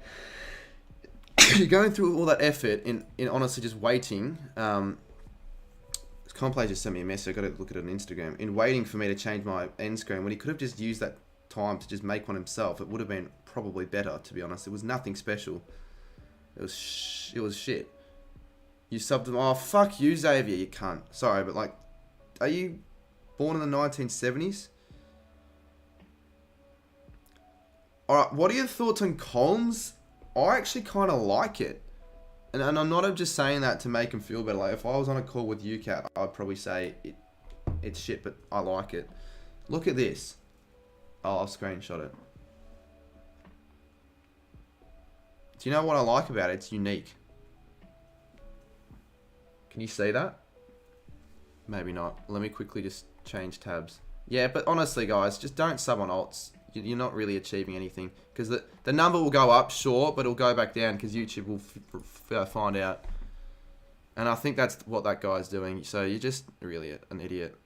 you're going through all that effort in honestly just waiting. Complay just sent me a message. I got to look at it on Instagram. In waiting for me to change my end screen, when he could have just used that time to just make one himself, it would have been probably better. To be honest, it was nothing special. It was shit. You subbed him. Oh fuck you, Xavier. You cunt. Sorry, but like, are you born in the 1970s? Alright, what are your thoughts on Colms? I actually kind of like it. And I'm not just saying that to make him feel better. Like, if I was on a call with UCAT, I'd probably say it's shit, but I like it. Look at this. Oh, I'll screenshot it. Do you know what I like about it? It's unique. Can you see that? Maybe not. Let me quickly just change tabs. Yeah, but honestly, guys, just don't sub on alts. You're not really achieving anything, because the number will go up, sure, but it'll go back down because YouTube will find out. And I think that's what that guy's doing. So you're just really an idiot.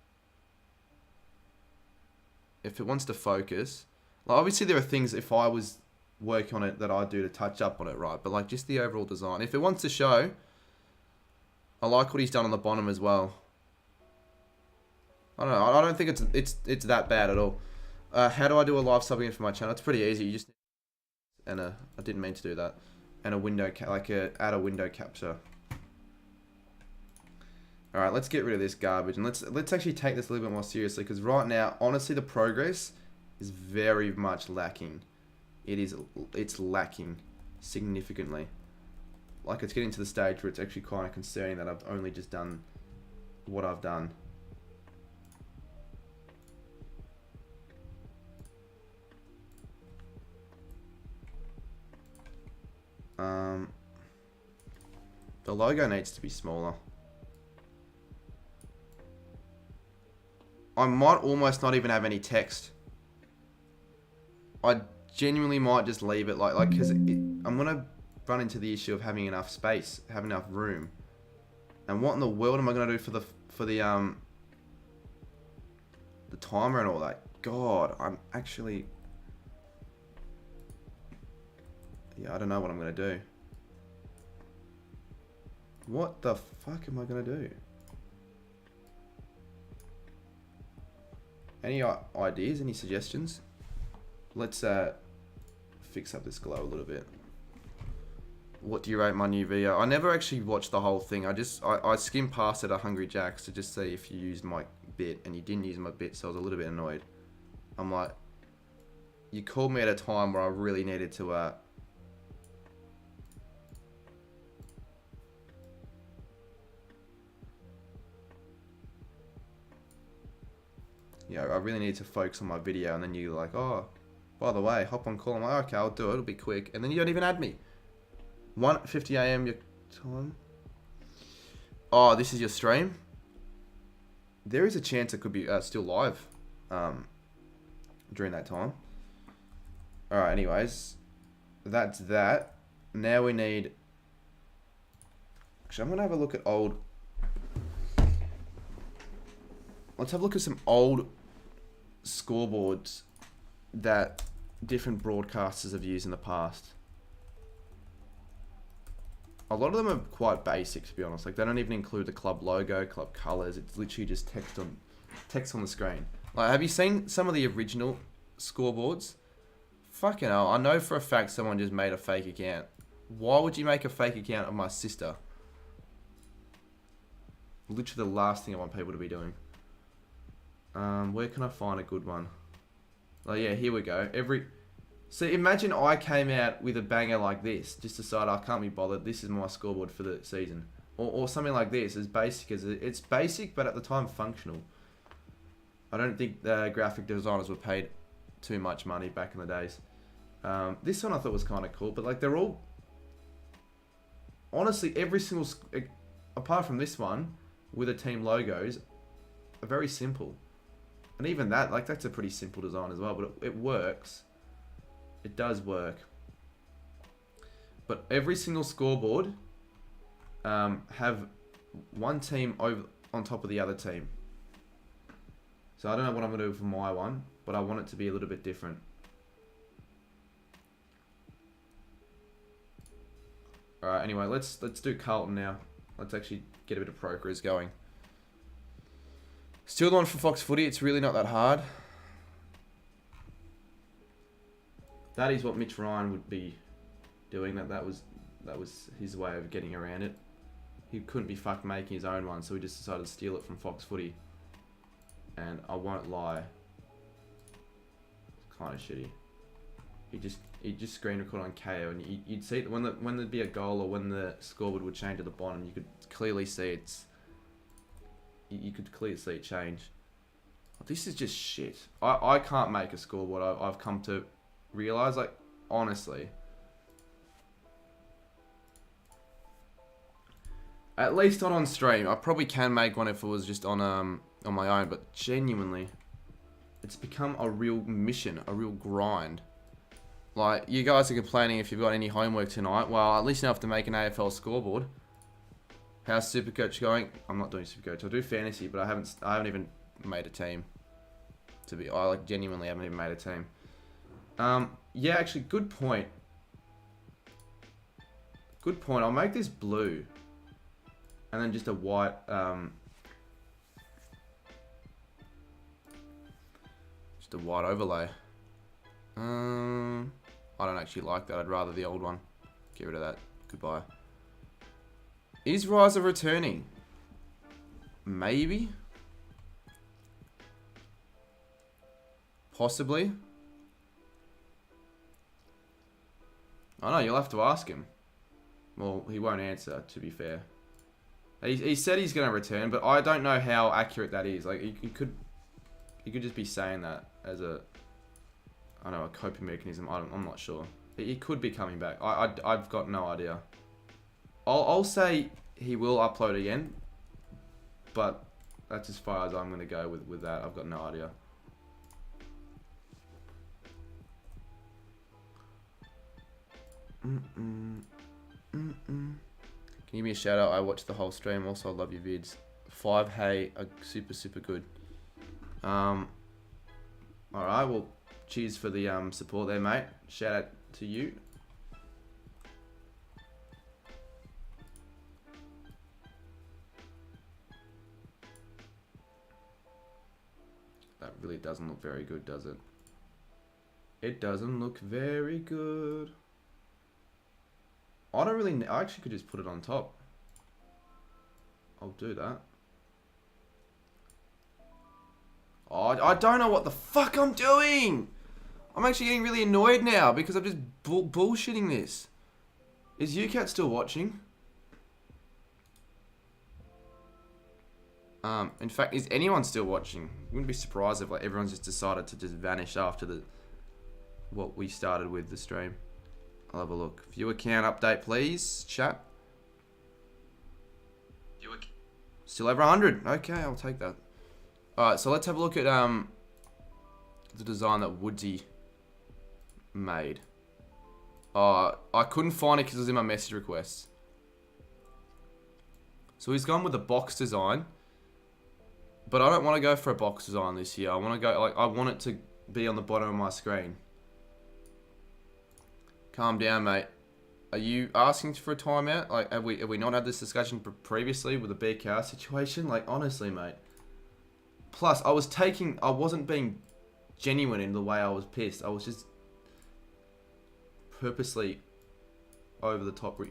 If it wants to focus, like obviously there are things if I was working on it that I'd do to touch up on it, right? But like just the overall design. If it wants to show, I like what he's done on the bottom as well. I don't know. I don't think it's that bad at all. How do I do a live subbing for my channel? It's pretty easy. You just I didn't mean to do that. And a window add a window capture. All right, let's get rid of this garbage and let's actually take this a little bit more seriously, because right now, honestly, the progress is very much lacking. It's lacking significantly. Like, it's getting to the stage where it's actually kind of concerning that I've only just done what I've done. The logo needs to be smaller. I might almost not even have any text. I genuinely might just leave it like because I'm gonna run into the issue of having enough space, having enough room. And what in the world am I gonna do for the timer and all that? God, I'm actually, yeah, I don't know what I'm gonna do. What the fuck am I gonna do? Any ideas? Any suggestions? Let's fix up this glow a little bit. What do you rate my new video? I never actually watched the whole thing. I skimmed past it at Hungry Jack's to just see if you used my bit, and you didn't use my bit, so I was a little bit annoyed. I'm like, you called me at a time where I really needed to yeah, I really need to focus on my video, and then you're like, oh, by the way, hop on call. I'm like, okay, I'll do it. It'll be quick. And then you don't even add me. 1:50 AM your time. Oh, this is your stream? There is a chance it could be still live during that time. Alright, anyways. That's that. Now we need... Actually, I'm going to have a look at old... Let's have a look at some old scoreboards that different broadcasters have used in the past. A lot of them are quite basic, to be honest. Like, they don't even include the club logo, club colours. It's literally just text on the screen. Like, have you seen some of the original scoreboards? Fucking hell, I know for a fact someone just made a fake account. Why would you make a fake account of my sister? Literally the last thing I want people to be doing. Where can I find a good one? Oh yeah, here we go. So imagine I came out with a banger like this. Just decided I can't be bothered. This is my scoreboard for the season. Or something like this. As basic as it's basic, but at the time functional. I don't think the graphic designers were paid too much money back in the days. This one I thought was kind of cool, but like they're all... Honestly, every single... Apart from this one, with the team logos, are very simple. And even that, like that's a pretty simple design as well, but it works. It does work. But every single scoreboard have one team over on top of the other team. So I don't know what I'm going to do for my one, but I want it to be a little bit different. Alright, anyway, let's do Carlton now. Let's actually get a bit of progress going. Still the one for Fox Footy. It's really not that hard. That is what Mitch Ryan would be doing. That was his way of getting around it. He couldn't be fucked making his own one, so he just decided to steal it from Fox Footy. And I won't lie, it's kind of shitty. He just screen record on KO, and you'd see it when there'd be a goal or when the scoreboard would change at the bottom. You could clearly see it's. You could clearly see it change. This is just shit. I can't make a scoreboard. I've come to realize, like, honestly. At least not on stream. I probably can make one if it was just on my own, but genuinely, it's become a real mission, a real grind. Like, you guys are complaining if you've got any homework tonight. Well, at least you don't have to make an AFL scoreboard. How's Supercoach going? I'm not doing Supercoach. I do fantasy, but I haven't even made a team. I like genuinely haven't even made a team. Yeah, actually, good point. Good point. I'll make this blue, and then just a white. Just a white overlay. I don't actually like that. I'd rather the old one. Get rid of that. Goodbye. Is Riser returning? Maybe? Possibly? I know, you'll have to ask him. Well, he won't answer, to be fair. He said he's going to return, but I don't know how accurate that is. Like, he could just be saying that as a, I don't know, a coping mechanism. I'm not sure. He could be coming back. I've got no idea. I'll say he will upload again, but that's as far as I'm going to go with that. I've got no idea. Can you give me a shout out? I watched the whole stream. Also, I love your vids. 5Hey are super good. Alright, well, cheers for the support there, mate. Shout out to you. That really doesn't look very good, does it? It doesn't look very good. I actually could just put it on top. I'll do that. Oh, I don't know what the fuck I'm doing. I'm actually getting really annoyed now because I'm just bullshitting this. Is UCAT still watching? In fact, is anyone still watching? Wouldn't be surprised if like everyone's just decided to just vanish after what we started with the stream. I'll have a look. Viewer count update, please. Chat. Still over 100. Okay, I'll take that. Alright, so let's have a look at the design that Woodsy made. I couldn't find it because it was in my message requests. So he's gone with the box design. But I don't want to go for a box design this year. I want to go, like, I want it to be on the bottom of my screen. Calm down, mate. Are you asking for a timeout? Like, have we not had this discussion previously with the BKR situation? Like, honestly, mate. Plus, I wasn't being genuine in the way I was pissed. I was just purposely over the top,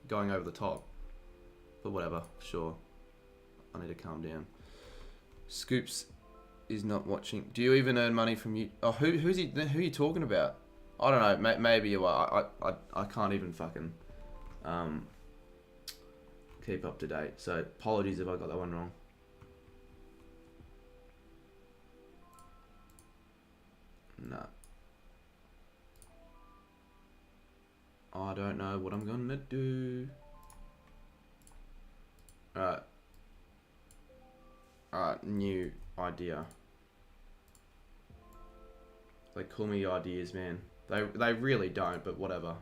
going over the top. But whatever, sure. I need to calm down. Scoops is not watching. Do you even earn money from you? Oh, who are you talking about? I don't know. Maybe you are. I can't even fucking keep up to date. So apologies if I got that one wrong. Nah. I don't know what I'm gonna do. Alright. Alright, new idea. They call me ideas, man. They really don't, but whatever.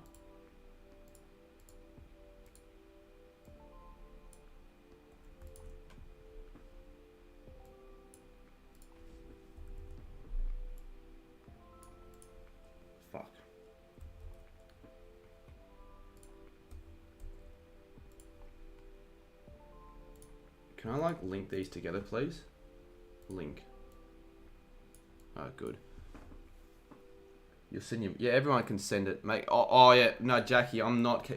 Fuck. Can I like link these together, please? Link. Oh, good. You'll send you. Yeah, everyone can send it, mate. Oh yeah. No, Jackie, I'm not.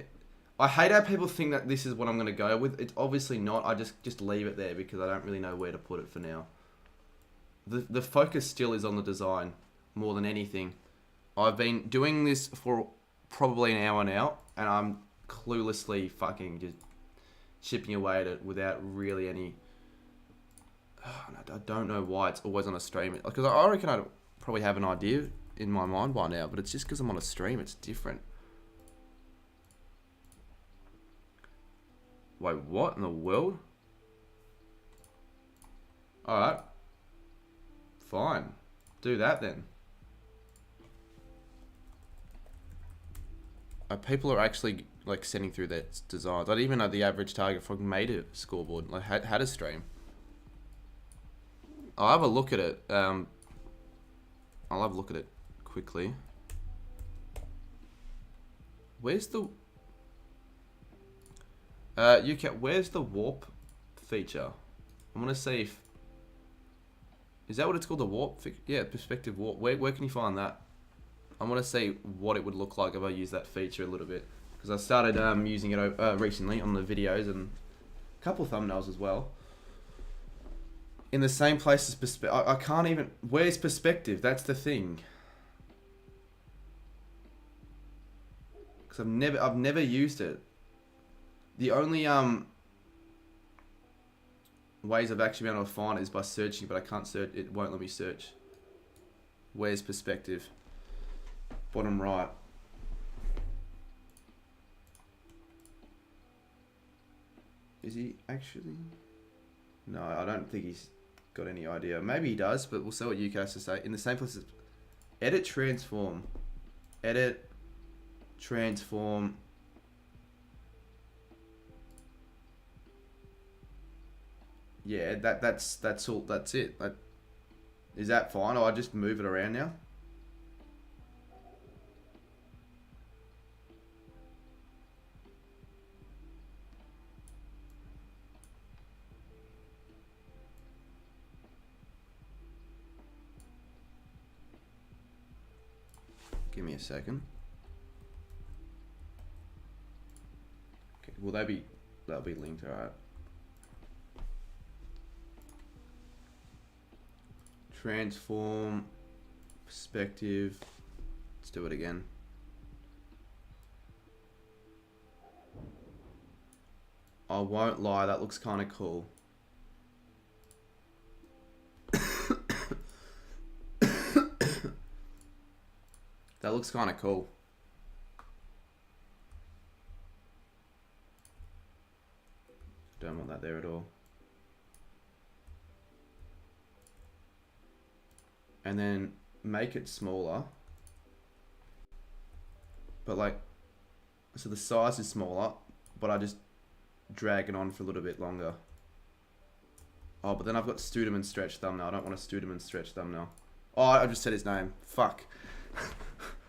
I hate how people think that this is what I'm gonna go with. It's obviously not. I just leave it there because I don't really know where to put it for now. The focus still is on the design more than anything. I've been doing this for probably an hour now, and I'm cluelessly fucking just chipping away at it without really any. I don't know why it's always on a stream because I reckon I probably have an idea in my mind by now, but it's just because I'm on a stream, it's different. Wait, what in the world? Alright. Fine. Do that then. People are actually like sending through their designs. I didn't even know the average target fucking made a scoreboard. Like had a stream. I'll have a look at it. I'll have a look at it quickly. Where's the where's the warp feature? I want to see if is that what it's called, the warp? Yeah, perspective warp. Where can you find that? I want to see what it would look like if I use that feature a little bit because I started using it recently on the videos and a couple of thumbnails as well. In the same place as perspective. I can't even. Where's perspective? That's the thing. Because I've never used it. The only ways I've actually been able to find it is by searching, but I can't search. It won't let me search. Where's perspective? Bottom right. Is he actually? No, I don't think he's got any idea. Maybe he does, but we'll see what UK has to say. In the same place as edit transform. Edit transform. Yeah, that's all. That's it. Is that fine? Or I just move it around now? Give me a second. Okay, will that'll be linked, alright. Transform, perspective. Let's do it again. I won't lie, that looks kind of cool. That looks kind of cool. Don't want that there at all. And then make it smaller. But like, so the size is smaller, but I just drag it on for a little bit longer. Oh, but then I've got Studeman stretch thumbnail. I don't want a Studeman stretch thumbnail. Oh, I just said his name. Fuck.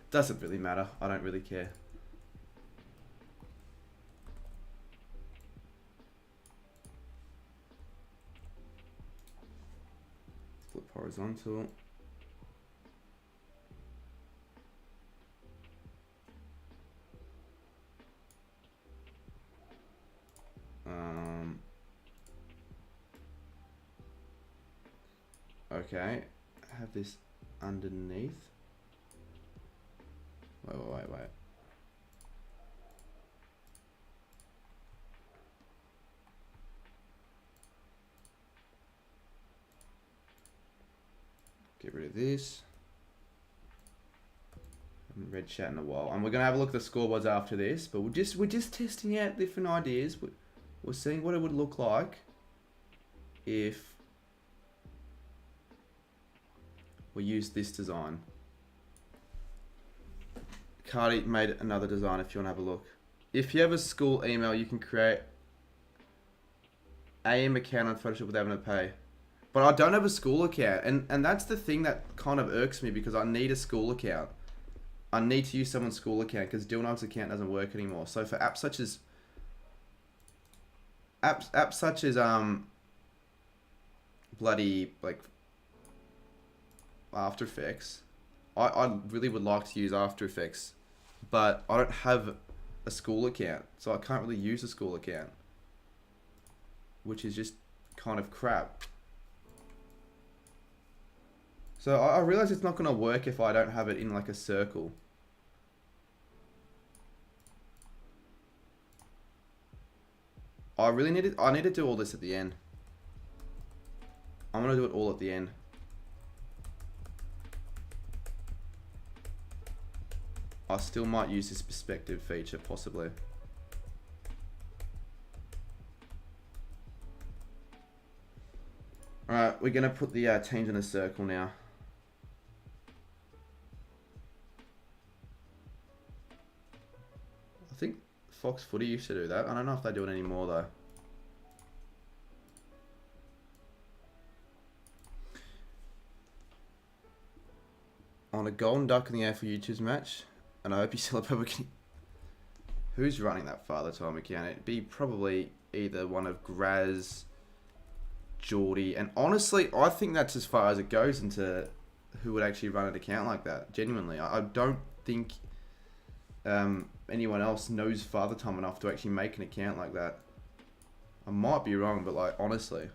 Doesn't really matter. I don't really care. Flip horizontal. Okay. Have this underneath. Wait. Get rid of this. Haven't read chat in a while, and we're gonna have a look at the scoreboards after this. But we're just testing out different ideas. We're seeing what it would look like if we use this design. Cardi made another design if you want to have a look. If you have a school email, you can create AM account on Photoshop without having to pay. But I don't have a school account, and that's the thing that kind of irks me, because I need a school account. I need to use someone's school account because Dillnog's account doesn't work anymore. So for apps such as bloody like After Effects, I really would like to use After Effects, but I don't have a school account, so I can't really use a school account, which is just kind of crap. So I realize it's not going to work if I don't have it in like a circle. I need to do all this at the end. I'm going to do it all at the end. I still might use this perspective feature, possibly. Alright, we're going to put the teams in a circle now. I think Fox Footy used to do that. I don't know if they do it anymore though. On a golden duck in the AFL YouTube's match, and I hope you celebrate. Who's running that Father Time account? It'd be probably either one of Graz, Geordie, and honestly, I think that's as far as it goes into who would actually run an account like that. Genuinely, I don't think anyone else knows Father Time enough to actually make an account like that. I might be wrong, but like honestly.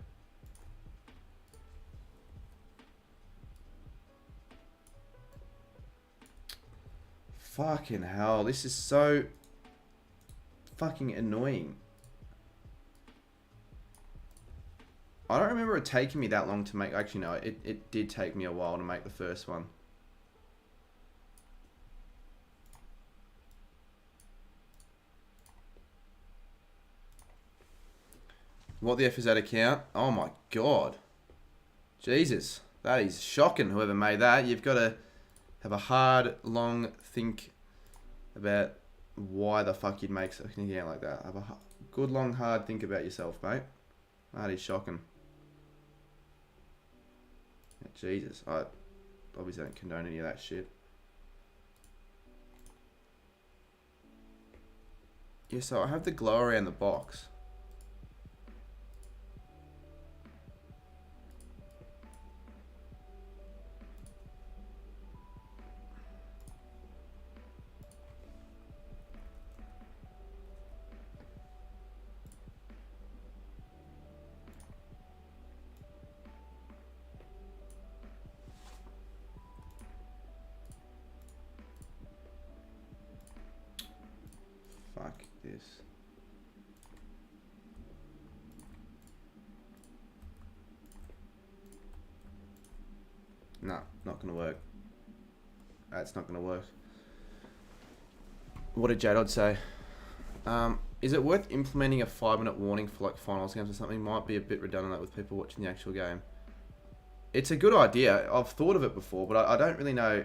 Fucking hell, this is so fucking annoying. I don't remember it taking me that long to make... Actually, no, it did take me a while to make the first one. What the F is that account? Oh my god. Jesus. That is shocking, whoever made that. You've got to have a hard, long think about why the fuck you'd make something account like that. Have a good, long, hard think about yourself, mate. That is shocking. Yeah, Jesus. I obviously don't condone any of that shit. Yeah, so I have the glow around the box. Fuck this. Nah, not gonna work. That's not gonna work. What did J-Dod say? Is it worth implementing a 5-minute warning for like finals games or something? Might be a bit redundant with people watching the actual game. It's a good idea. I've thought of it before, but I don't really know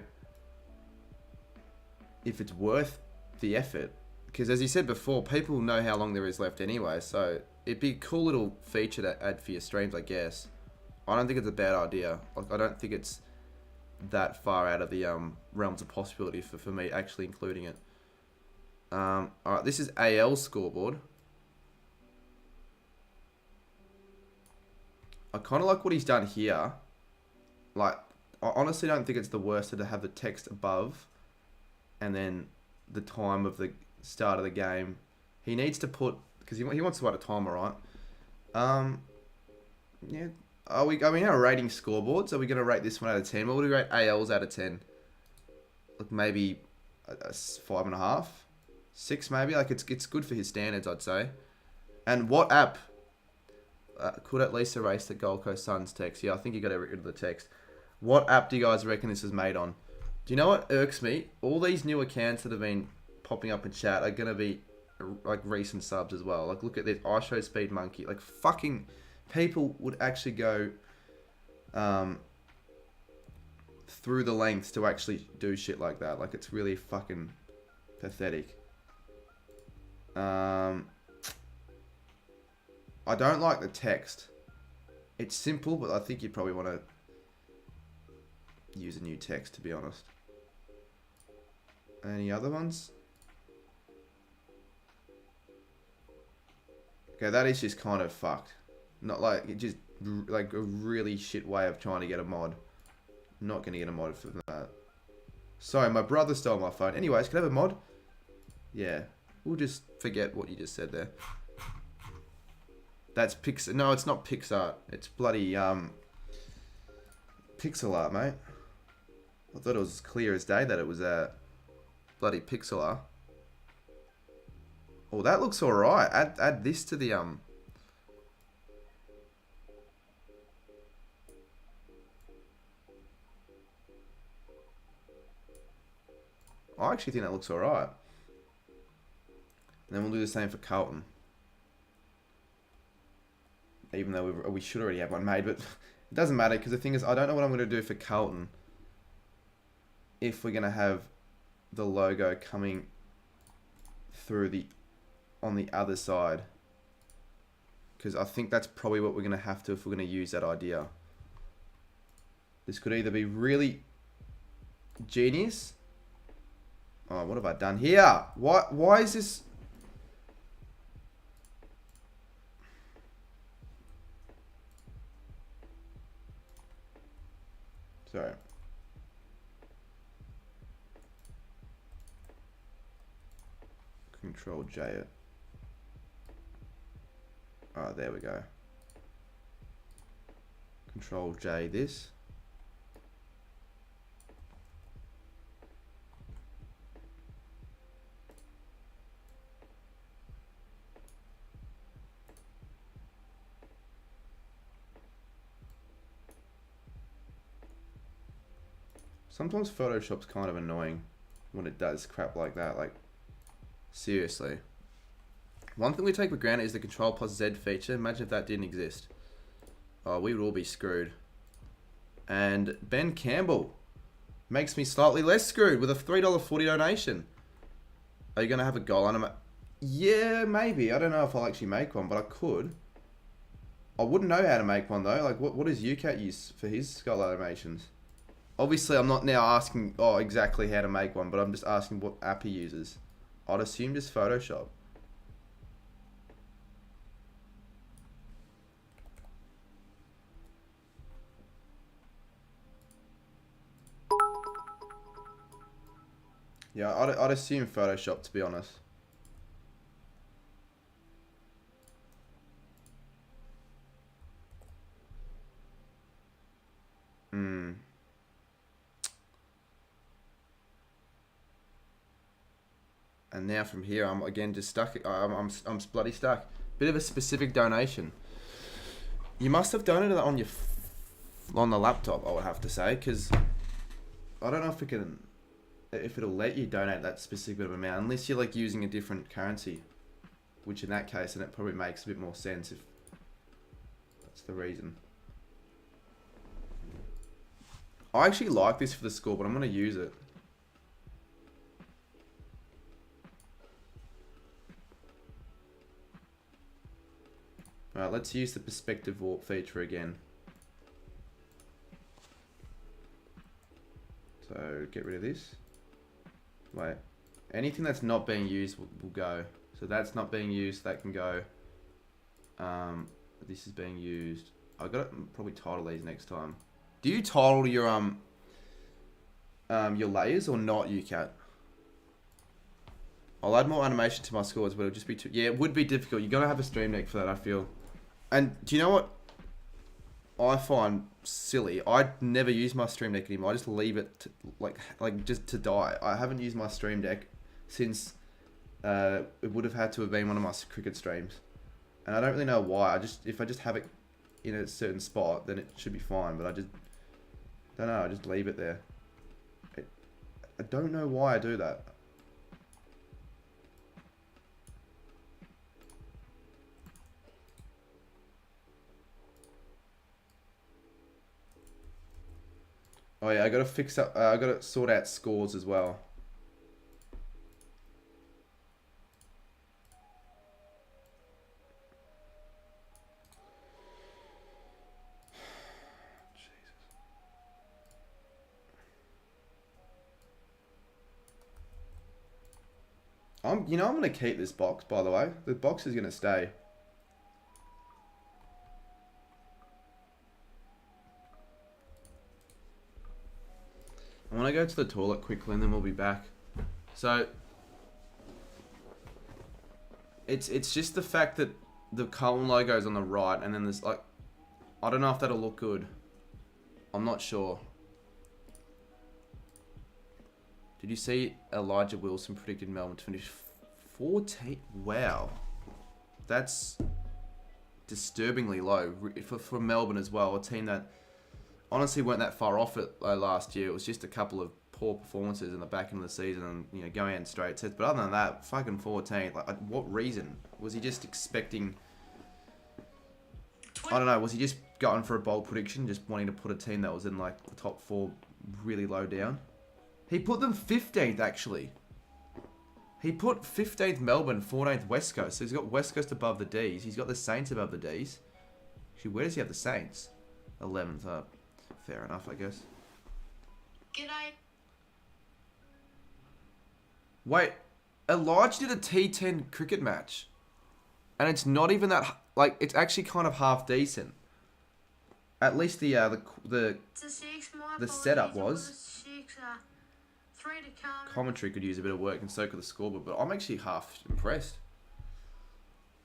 if it's worth the effort. Because as you said before, people know how long there is left anyway, so it'd be a cool little feature to add for your streams, I guess. I don't think it's a bad idea. Like, I don't think it's that far out of the realms of possibility for me actually including it. Alright, this is AL scoreboard. I kind of like what he's done here. Like, I honestly don't think it's the worst to have the text above and then the time of the start of the game. He needs to put, because he wants to write a timer, right? Yeah. Are we now rating scoreboards? Are we going to rate this one out of 10? What would we rate ALs out of 10? Like maybe a 5.5, 6 maybe. Like it's good for his standards, I'd say. And what app could at least erase the Gold Coast Suns text? Yeah, I think you got to get rid of the text. What app do you guys reckon this is made on? Do you know what irks me? All these new accounts that have been popping up in chat are going to be like recent subs as well. Like look at this, I Show Speed Monkey. Like fucking people would actually go through the lengths to actually do shit like that. Like it's really fucking pathetic. I don't like the text. It's simple, but I think you probably want to use a new text, to be honest. Any other ones? Okay, that is just kind of fucked. Not like, it just, like a really shit way of trying to get a mod. Not going to get a mod for that. Sorry, my brother stole my phone. Anyways, can I have a mod? Yeah. We'll just forget what you just said there. That's Pixar. No, it's not Pixar. It's bloody, pixel art, mate. I thought it was clear as day that it was, bloody pixel art. Oh, that looks alright. Add this to the, I actually think that looks alright. And then we'll do the same for Carlton. Even though we should already have one made, but it doesn't matter because the thing is, I don't know what I'm going to do for Carlton if we're going to have the logo coming through on the other side. Because I think that's probably what we're going to have to if we're going to use that idea. This could either be really genius. Oh, what have I done here? Why is this? Sorry. Control J it. Oh, there we go. Control J this. Sometimes Photoshop's kind of annoying when it does crap like that. Like, seriously. One thing we take for granted is the Control plus Z feature. Imagine if that didn't exist. Oh, we would all be screwed. And Ben Campbell makes me slightly less screwed with a $3.40 donation. Are you going to have a goal animation? Yeah, maybe. I don't know if I'll actually make one, but I could. I wouldn't know how to make one though. Like, what does UCAT use for his skull animations? Obviously, I'm not now asking exactly how to make one, but I'm just asking what app he uses. I'd assume just Photoshop. Yeah, I'd assume Photoshop, to be honest. And now from here, I'm again just stuck. I'm bloody stuck. Bit of a specific donation. You must have donated that on your on the laptop, I would have to say, because I don't know if it'll let you donate that specific amount unless you're like using a different currency, which in that case, then it probably makes a bit more sense if that's the reason. I actually like this for the score, but I'm going to use it. Alright, let's use the perspective warp feature again. So, get rid of this. Wait. Anything that's not being used will go. So that's not being used, that can go. This is being used. I've got to probably title these next time. Do you title your layers or not, UCAT? I'll add more animation to my scores, but it'll just be too... Yeah, it would be difficult. You're going to have a stream deck for that, I feel. And do you know what I find silly? I never use my stream deck anymore. I just leave it to, like just to die. I haven't used my stream deck since it would have had to have been one of my cricket streams. And I don't really know why. If I just have it in a certain spot, then it should be fine. But I just don't know. I just leave it there. I don't know why I do that. Oh yeah, I gotta fix up. I gotta sort out scores as well. I'm gonna keep this box. By the way, the box is gonna stay. I want to go to the toilet quickly and then we'll be back. So, it's just the fact that the Colin logo's on the right and then there's like, I don't know if that'll look good. I'm not sure. Did you see Elijah Wilson predicted Melbourne to finish 14? Wow. That's disturbingly low for Melbourne as well, a team that honestly weren't that far off it last year. It was just a couple of poor performances in the back end of the season and going out in straight sets. But other than that, fucking 14. Like, what reason? Was he just expecting... I don't know, was he just going for a bold prediction, just wanting to put a team that was in like the top 4 really low down? He put them 15th actually. He put 15th Melbourne, 14th West Coast. So he's got West Coast above the Ds. He's got the Saints above the Ds. Actually, where does he have the Saints? 11th up. Fair enough, I guess. G'day. Wait, Elijah did a T10 cricket match. And it's not even that... Like, it's actually kind of half decent. At least the setup was. Commentary could use a bit of work and so could the scoreboard, but I'm actually half impressed.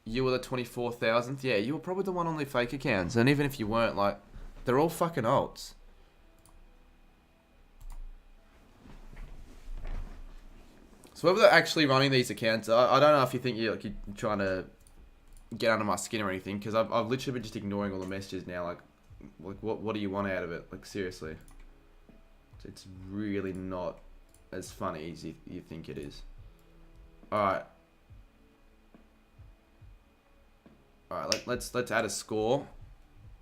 You were the 24,000th? Yeah, you were probably the one on the fake accounts. And even if you weren't, like... They're all fucking alts. So whether they're actually running these accounts, I don't know if you think you're trying to get under my skin or anything, because I've literally been just ignoring all the messages now. Like what do you want out of it? Like, seriously. It's really not as funny as you think it is. Alright. Alright, let's add a score.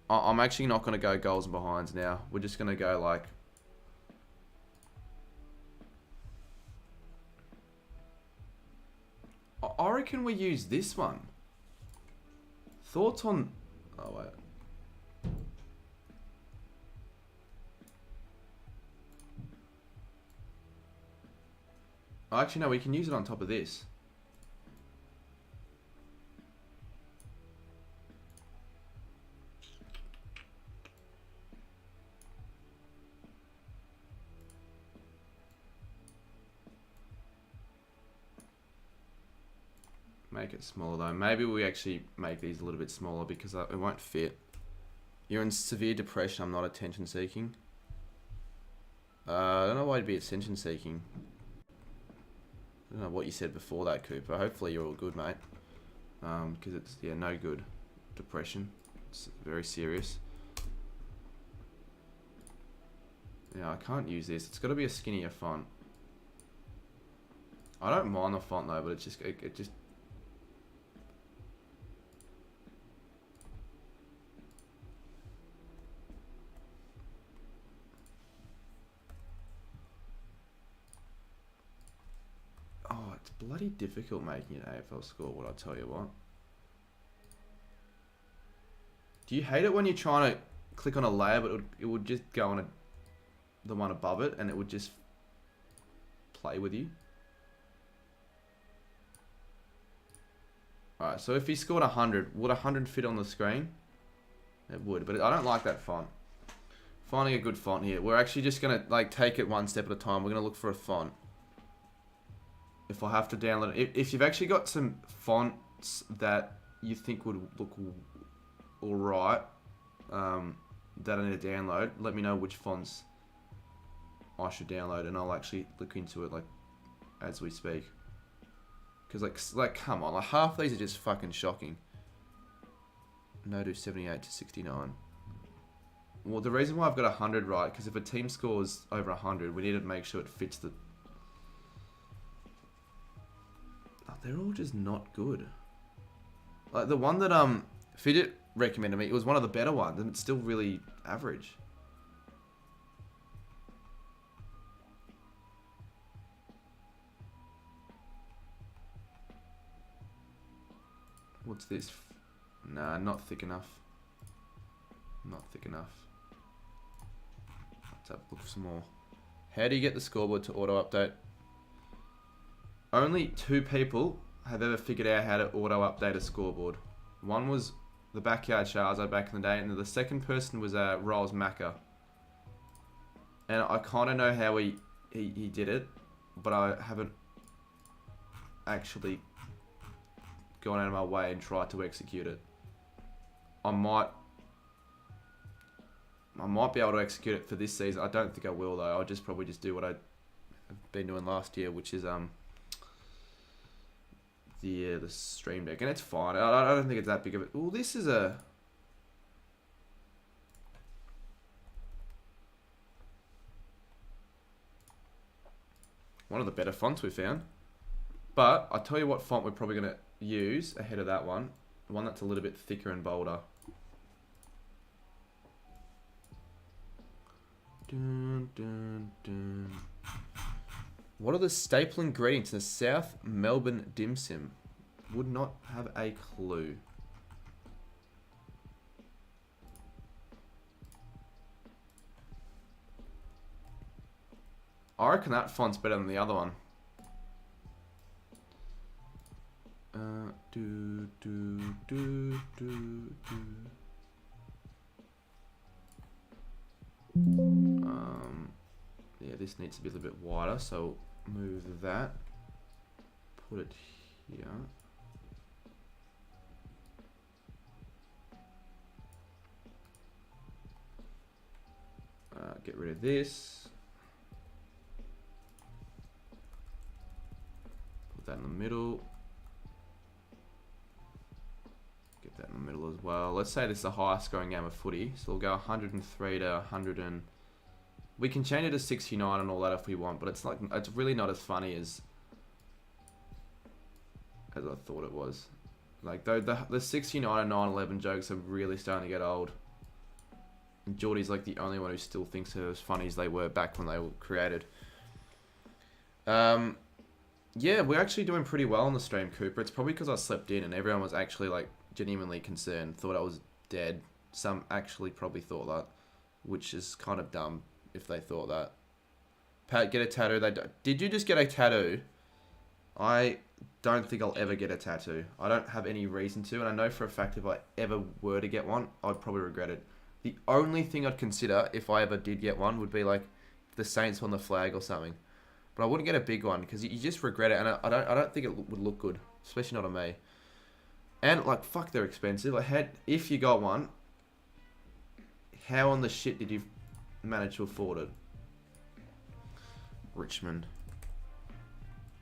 I'm actually not going to go goals and behinds now. We're just going to go like... I reckon we use this one. Thoughts on... Oh, wait. Actually, no, we can use it on top of this. Make it smaller though. Maybe we actually make these a little bit smaller because it won't fit. You're in severe depression. I'm not attention seeking. I don't know why you'd be attention seeking. I don't know what you said before that, Cooper. Hopefully you're all good, mate. Because it's, yeah, no good. Depression. It's very serious. Yeah, I can't use this. It's got to be a skinnier font. I don't mind the font though, but it just... Oh, it's bloody difficult making an AFL scoreboard, I'll tell you what. Do you hate it when you're trying to click on a layer, but it would just go on the one above it, and it would just play with you? Alright, so if he scored 100, would 100 fit on the screen? It would, but I don't like that font. Finding a good font here. We're actually just going to like take it one step at a time. We're going to look for a font. If I have to download it, if you've actually got some fonts that you think would look alright, that I need to download, let me know which fonts I should download, and I'll actually look into it like as we speak. Because like come on, like half these are just fucking shocking. No to 78 to 69. Well, the reason why I've got 100 right, because if a team scores over 100, we need to make sure it fits the... They're all just not good. Like the one that Fidget recommended me, it was one of the better ones, and it's still really average. What's this? Nah, not thick enough. Not thick enough. Let's have a look for some more. How do you get the scoreboard to auto update? Only 2 people have ever figured out how to auto-update a scoreboard. One was the Backyard Charizard back in the day, and the second person was Rolls Macca. And I kind of know how he did it, but I haven't actually gone out of my way and tried to execute it. I might be able to execute it for this season. I don't think I will though. I'll just probably just do what I've been doing last year, which is the stream deck, and it's fine. I don't think it's that big of a... Well, this is a... one of the better fonts we found. But I'll tell you what font we're probably going to use ahead of that one. One that's a little bit thicker and bolder. Dun, dun, dun. What are the staple ingredients in a South Melbourne dim sum? Would not have a clue. I reckon that font's better than the other one. Yeah, this needs to be a little bit wider, so move that. Put it here. Get rid of this. Put that in the middle. Get that in the middle as well. Let's say this is the highest scoring game of footy, so we'll go 103 to 101. We can change it to 69 and all that if we want, but it's really not as funny as I thought it was. Like, though the 69 and 911 jokes are really starting to get old. And Geordie's like the only one who still thinks they're as funny as they were back when they were created. Yeah, we're actually doing pretty well on the stream, Cooper. It's probably because I slept in and everyone was actually like genuinely concerned, thought I was dead. Some actually probably thought that, which is kind of dumb if they thought that. Pat, get a tattoo. Did you just get a tattoo? I don't think I'll ever get a tattoo. I don't have any reason to, and I know for a fact if I ever were to get one, I'd probably regret it. The only thing I'd consider if I ever did get one would be like the Saints on the flag or something. But I wouldn't get a big one because you just regret it, and I don't think it would look good, especially not on me. And like, fuck, they're expensive. If you got one, how on the shit did you manage to afford it? Richmond.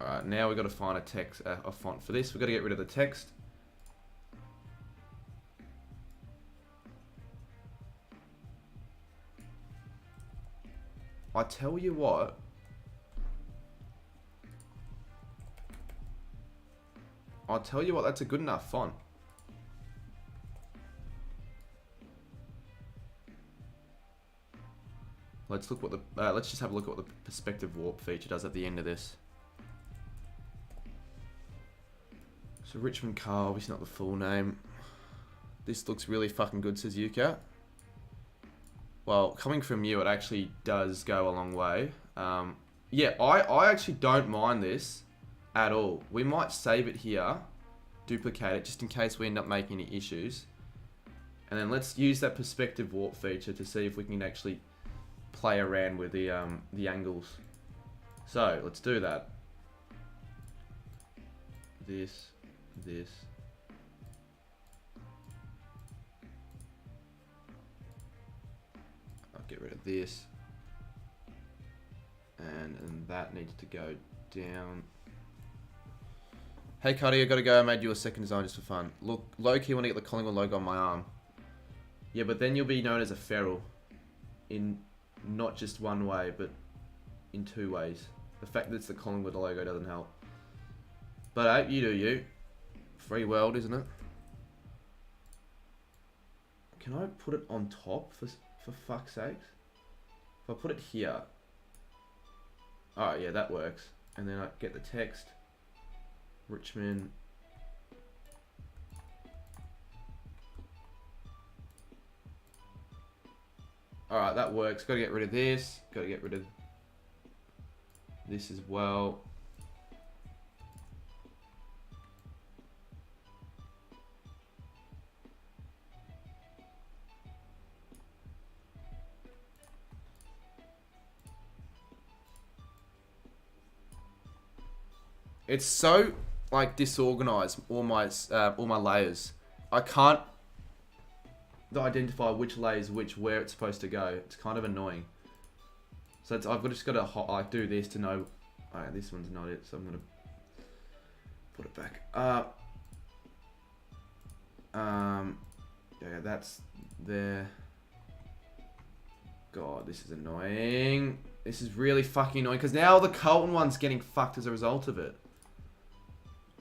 Alright, now we've got to find a font for this. We've got to get rid of the text. I tell you what. That's a good enough font. Let's just have a look at what the perspective warp feature does at the end of this. So Richmond Car, obviously not the full name. This looks really fucking good, says UCat. Well, coming from you, it actually does go a long way. Yeah, I actually don't mind this at all. We might save it here, duplicate it, just in case we end up making any issues. And then let's use that perspective warp feature to see if we can actually play around with the angles. So, let's do that. This. I'll get rid of this. And that needs to go down. Hey Cuddy, I gotta go. I made you a second design just for fun. Look, low-key want to get the Collingwood logo on my arm. Yeah, but then you'll be known as a feral. In not just one way, but in two ways. The fact that it's the Collingwood logo doesn't help. But hey, you do you. Free world, isn't it? Can I put it on top for fuck's sakes? If I put it here. Alright, yeah, that works. And then I get the text. Richmond. Alright, that works. Gotta get rid of this. Gotta get rid of this as well. It's so like disorganized, all my layers. I can't identify which layers where it's supposed to go. It's kind of annoying. So just got to do this to know. Alright, this one's not it, so I'm gonna put it back up. Yeah, that's there. God, this is annoying. This is really fucking annoying because now the Carlton one's getting fucked as a result of it.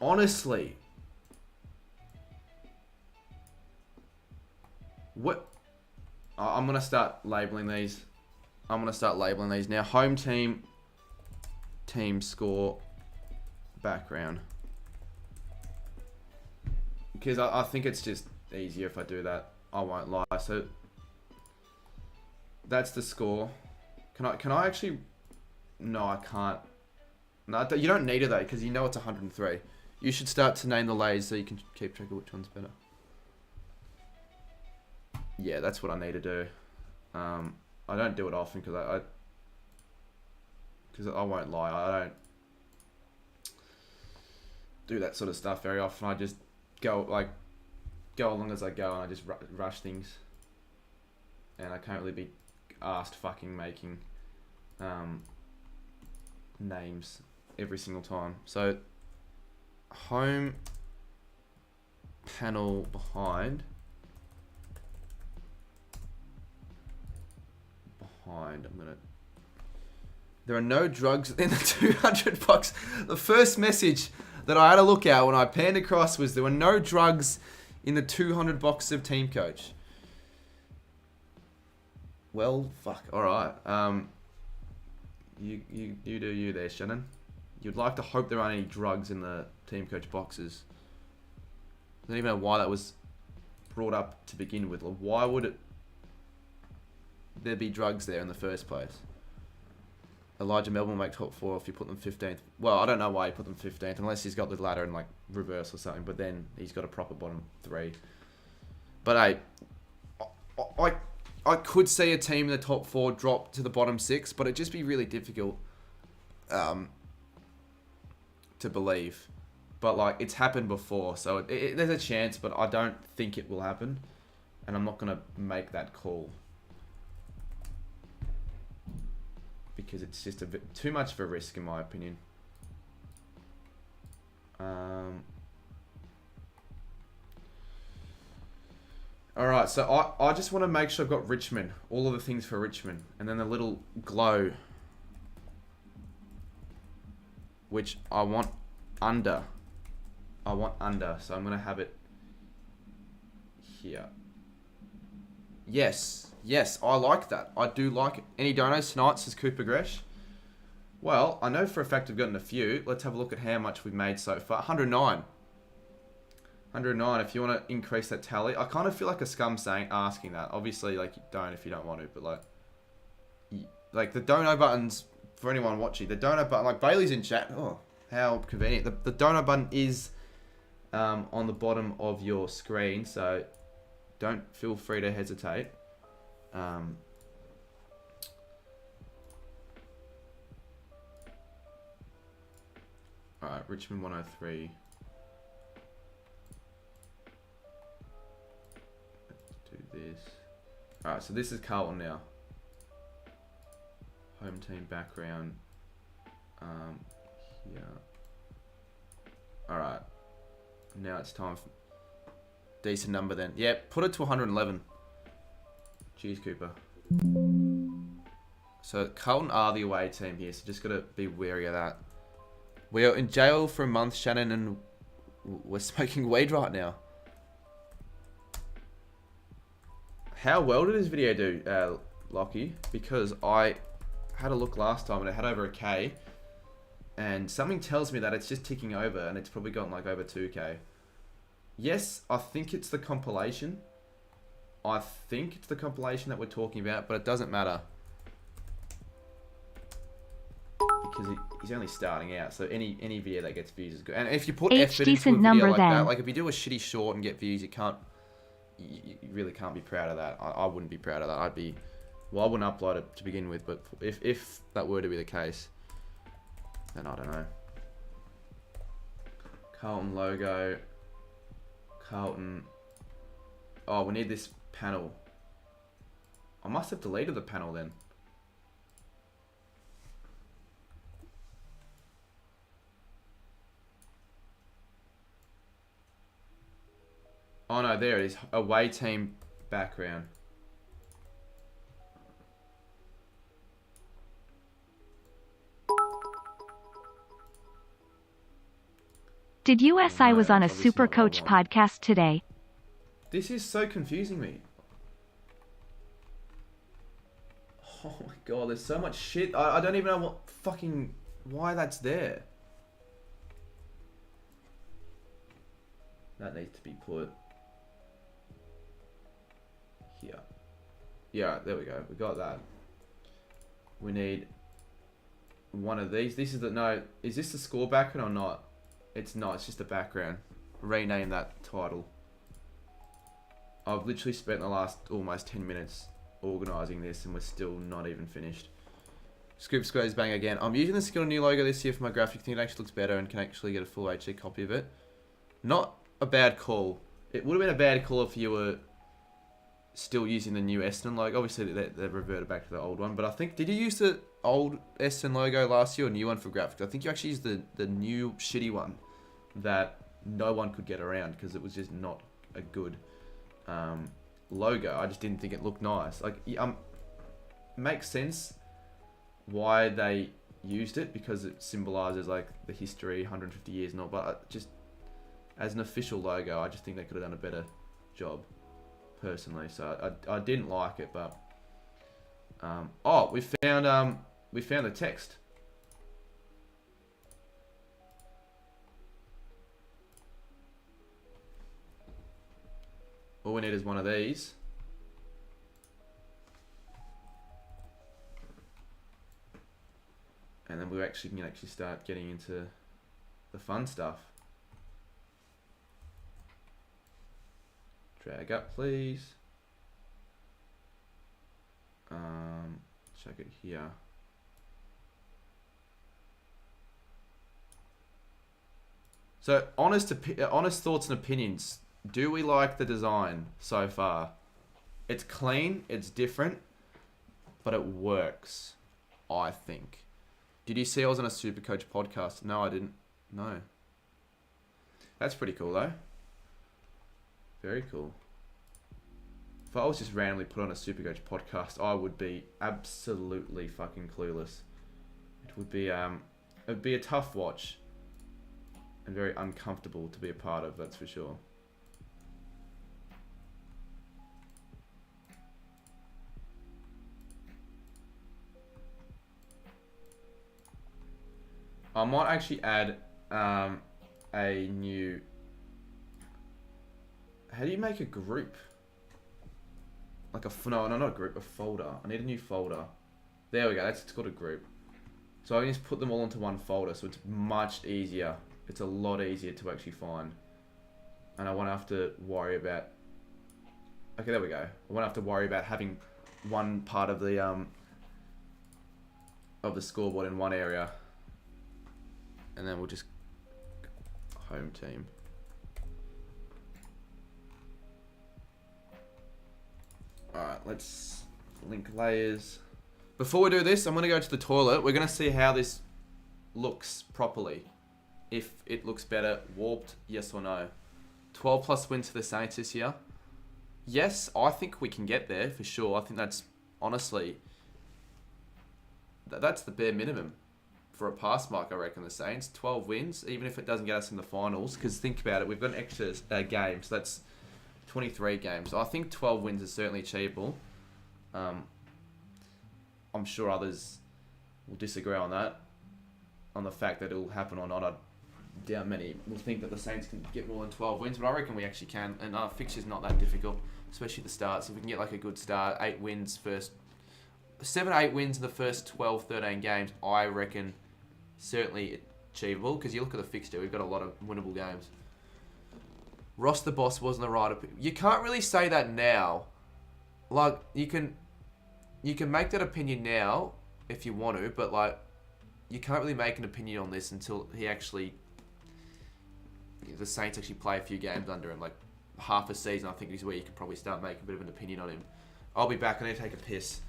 Honestly. What? I'm going to start labeling these. Now, home team, team score, background. Because I think it's just easier if I do that. I won't lie. So, that's the score. Can I actually... No, I can't. No, you don't need it though, because you know it's 103. You should start to name the layers so you can keep track of which one's better. Yeah, that's what I need to do. I don't do it often because I won't lie, I don't do that sort of stuff very often. I just go along as I go and I just rush things. And I can't really be asked fucking making names every single time. So home panel behind. I'm gonna There are no drugs in the 200 box. The first message that I had to look at when I panned across was there were no drugs in the 200 box of Team Coach. Well, fuck. All right. You do you there, Shannon. You'd like to hope there aren't any drugs in the Team Coach boxes. I don't even know why that was brought up to begin with. Like, why would there be drugs there in the first place? Elijah Melbourne will make top 4 if you put them 15th. Well, I don't know why he put them 15th, unless he's got the ladder in like reverse or something. But then he's got a proper bottom 3. But I could see a team in the top 4 drop to the bottom 6, but it'd just be really difficult to believe. But like, it's happened before, so there's a chance, but I don't think it will happen, and I'm not gonna make that call because it's just a bit too much of a risk, in my opinion. Alright, so I just want to make sure I've got Richmond. All of the things for Richmond. And then the little glow. Which I want under. I want under. So I'm going to have it here. Yes. Yes, I like that. I do like it. Any donos tonight, says Cooper Gresh? Well, I know for a fact I've gotten a few. Let's have a look at how much we've made so far. 109. 109, if you want to increase that tally. I kind of feel like a scum asking that. Obviously, like, you don't if you don't want to, but like the dono buttons, for anyone watching, the dono button, like Bailey's in chat. Oh, how convenient. The dono button is on the bottom of your screen, so don't feel free to hesitate. Alright, Richmond 103. This. Alright, so this is Carlton now. Home team background. Here. Alright. Now it's time for decent number then. Yeah, put it to 111. Cheers, Cooper. So Carlton are the away team here, so just gotta be wary of that. We are in jail for a month, Shannon, and we're smoking weed right now. How well did this video do, Lockie? Because I had a look last time and it had over a K. And something tells me that it's just ticking over and it's probably gotten like over 2K. Yes, I think it's the compilation. I think it's the compilation that we're talking about, but it doesn't matter. Because he's only starting out, so any video that gets views is good. And if you put effort into a video like that, like if you do a shitty short and get views, you really can't be proud of that. I wouldn't be proud of that. Well, I wouldn't upload it to begin with, but if that were to be the case, then I don't know. Carlton logo. Carlton. Oh, we need this panel. I must have deleted the panel then. Oh no, there it is. Away team background. Did USI was on a Super Coach podcast today? This is so confusing me. Oh my god, there's so much shit. I don't even know why that's there. That needs to be put here. Yeah, there we go. We got that. We need one of these. This is is this the score background or not? It's not, it's just a background. Rename that title. I've literally spent the last almost 10 minutes organising this and we're still not even finished. Scoop Squares bang again. I'm using the skill new logo this year for my graphic. I think it actually looks better and can actually get a full HD copy of it. Not a bad call. It would have been a bad call if you were still using the new Essendon logo. Obviously they reverted back to the old one, but I think, did you use the old Essendon logo last year or new one for graphics? I think you actually used the new shitty one that no one could get around because it was just not a good logo. I just didn't think it looked nice. Like, makes sense why they used it because it symbolizes like the history, 150 years and all. But just as an official logo, I just think they could have done a better job, personally. So I didn't like it, but oh, we found the text. All we need is one of these. And then we can actually start getting into the fun stuff. Drag up, please. Check it here. So, honest thoughts and opinions. Do we like the design so far? It's clean, it's different, but it works, I think. Did you see I was on a Supercoach podcast? No, I didn't. No. That's pretty cool, though. Very cool. If I was just randomly put on a Supercoach podcast, I would be absolutely fucking clueless. It'd be a tough watch and very uncomfortable to be a part of, that's for sure. I might actually add a new... How do you make a group? Like no, not a group, a folder. I need a new folder. There we go, it's called a group. So I can just put them all into one folder, so it's much easier. It's a lot easier to actually find. And I won't have to worry about... Okay, there we go. I won't have to worry about having one part of the scoreboard in one area. And then we'll just... Home team. Alright, let's link layers. Before we do this, I'm going to go to the toilet. We're going to see how this looks properly. If it looks better, warped, yes or no. 12 plus wins for the Saints this year. Yes, I think we can get there for sure. I think that's, honestly, that's the bare minimum for a pass mark, I reckon, the Saints. 12 wins, even if it doesn't get us in the finals. Because think about it, we've got an extra game, so that's 23 games. So I think 12 wins is certainly achievable. I'm sure others will disagree on that, on the fact that it will happen or not. I doubt many will think that the Saints can get more than 12 wins, but I reckon we actually can. And our fixture's not that difficult, especially the start. So if we can get like a good start, 8 wins first, 7 or 8 wins in the first 12, 13 games, I reckon certainly achievable. Because you look at the fixture, we've got a lot of winnable games. Ross the Boss wasn't the right opinion. You can't really say that now. Like, you can make that opinion now if you want to, but like, you can't really make an opinion on this until the Saints actually play a few games under him. Like, half a season, I think, is where you can probably start making a bit of an opinion on him. I'll be back. I need to take a piss.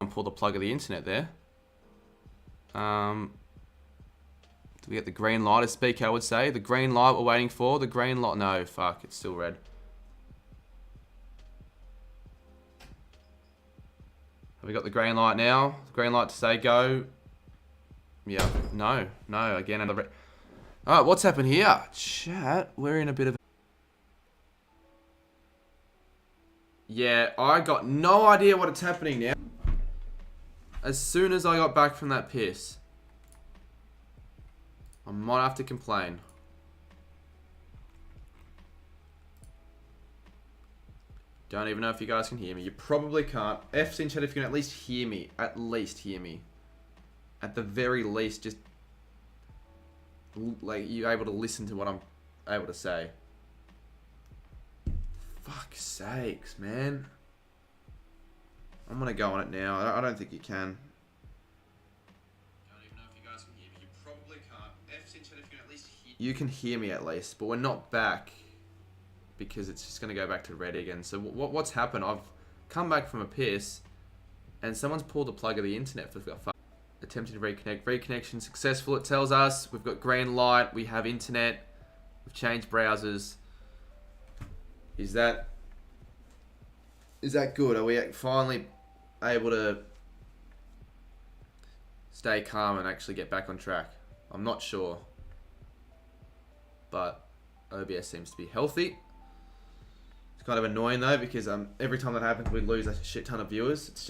Pull the plug of the internet there. Do we get the green light to speak, I would say? The green light we're waiting for. The green light. No, fuck. It's still red. Have we got the green light now? The green light to say go. Yeah. No. No. Again, another red. Alright, what's happened here? Chat. We're in a bit of... Yeah, I got no idea what it's happening now. As soon as I got back from that piss, I might have to complain. Don't even know if you guys can hear me. You probably can't. F's in chat if you can at least hear me. At least hear me. At the very least, just like you're able to listen to what I'm able to say. Fuck's sakes, man. I'm gonna go on it now. I don't think you can. Don't even know if you guys can hear me. You probably can't. F's in chat if you can at least hear. You can hear me at least, but we're not back because it's just gonna go back to red again. So what's happened? I've come back from a piss, and someone's pulled the plug of the internet for fuck. Attempting to reconnect. Reconnection successful, it tells us. We've got green light. We have internet. We've changed browsers. Is that good? Are we finally able to stay calm and actually get back on track? I'm not sure. But OBS seems to be healthy. It's kind of annoying though, because every time that happens we lose a shit ton of viewers. It's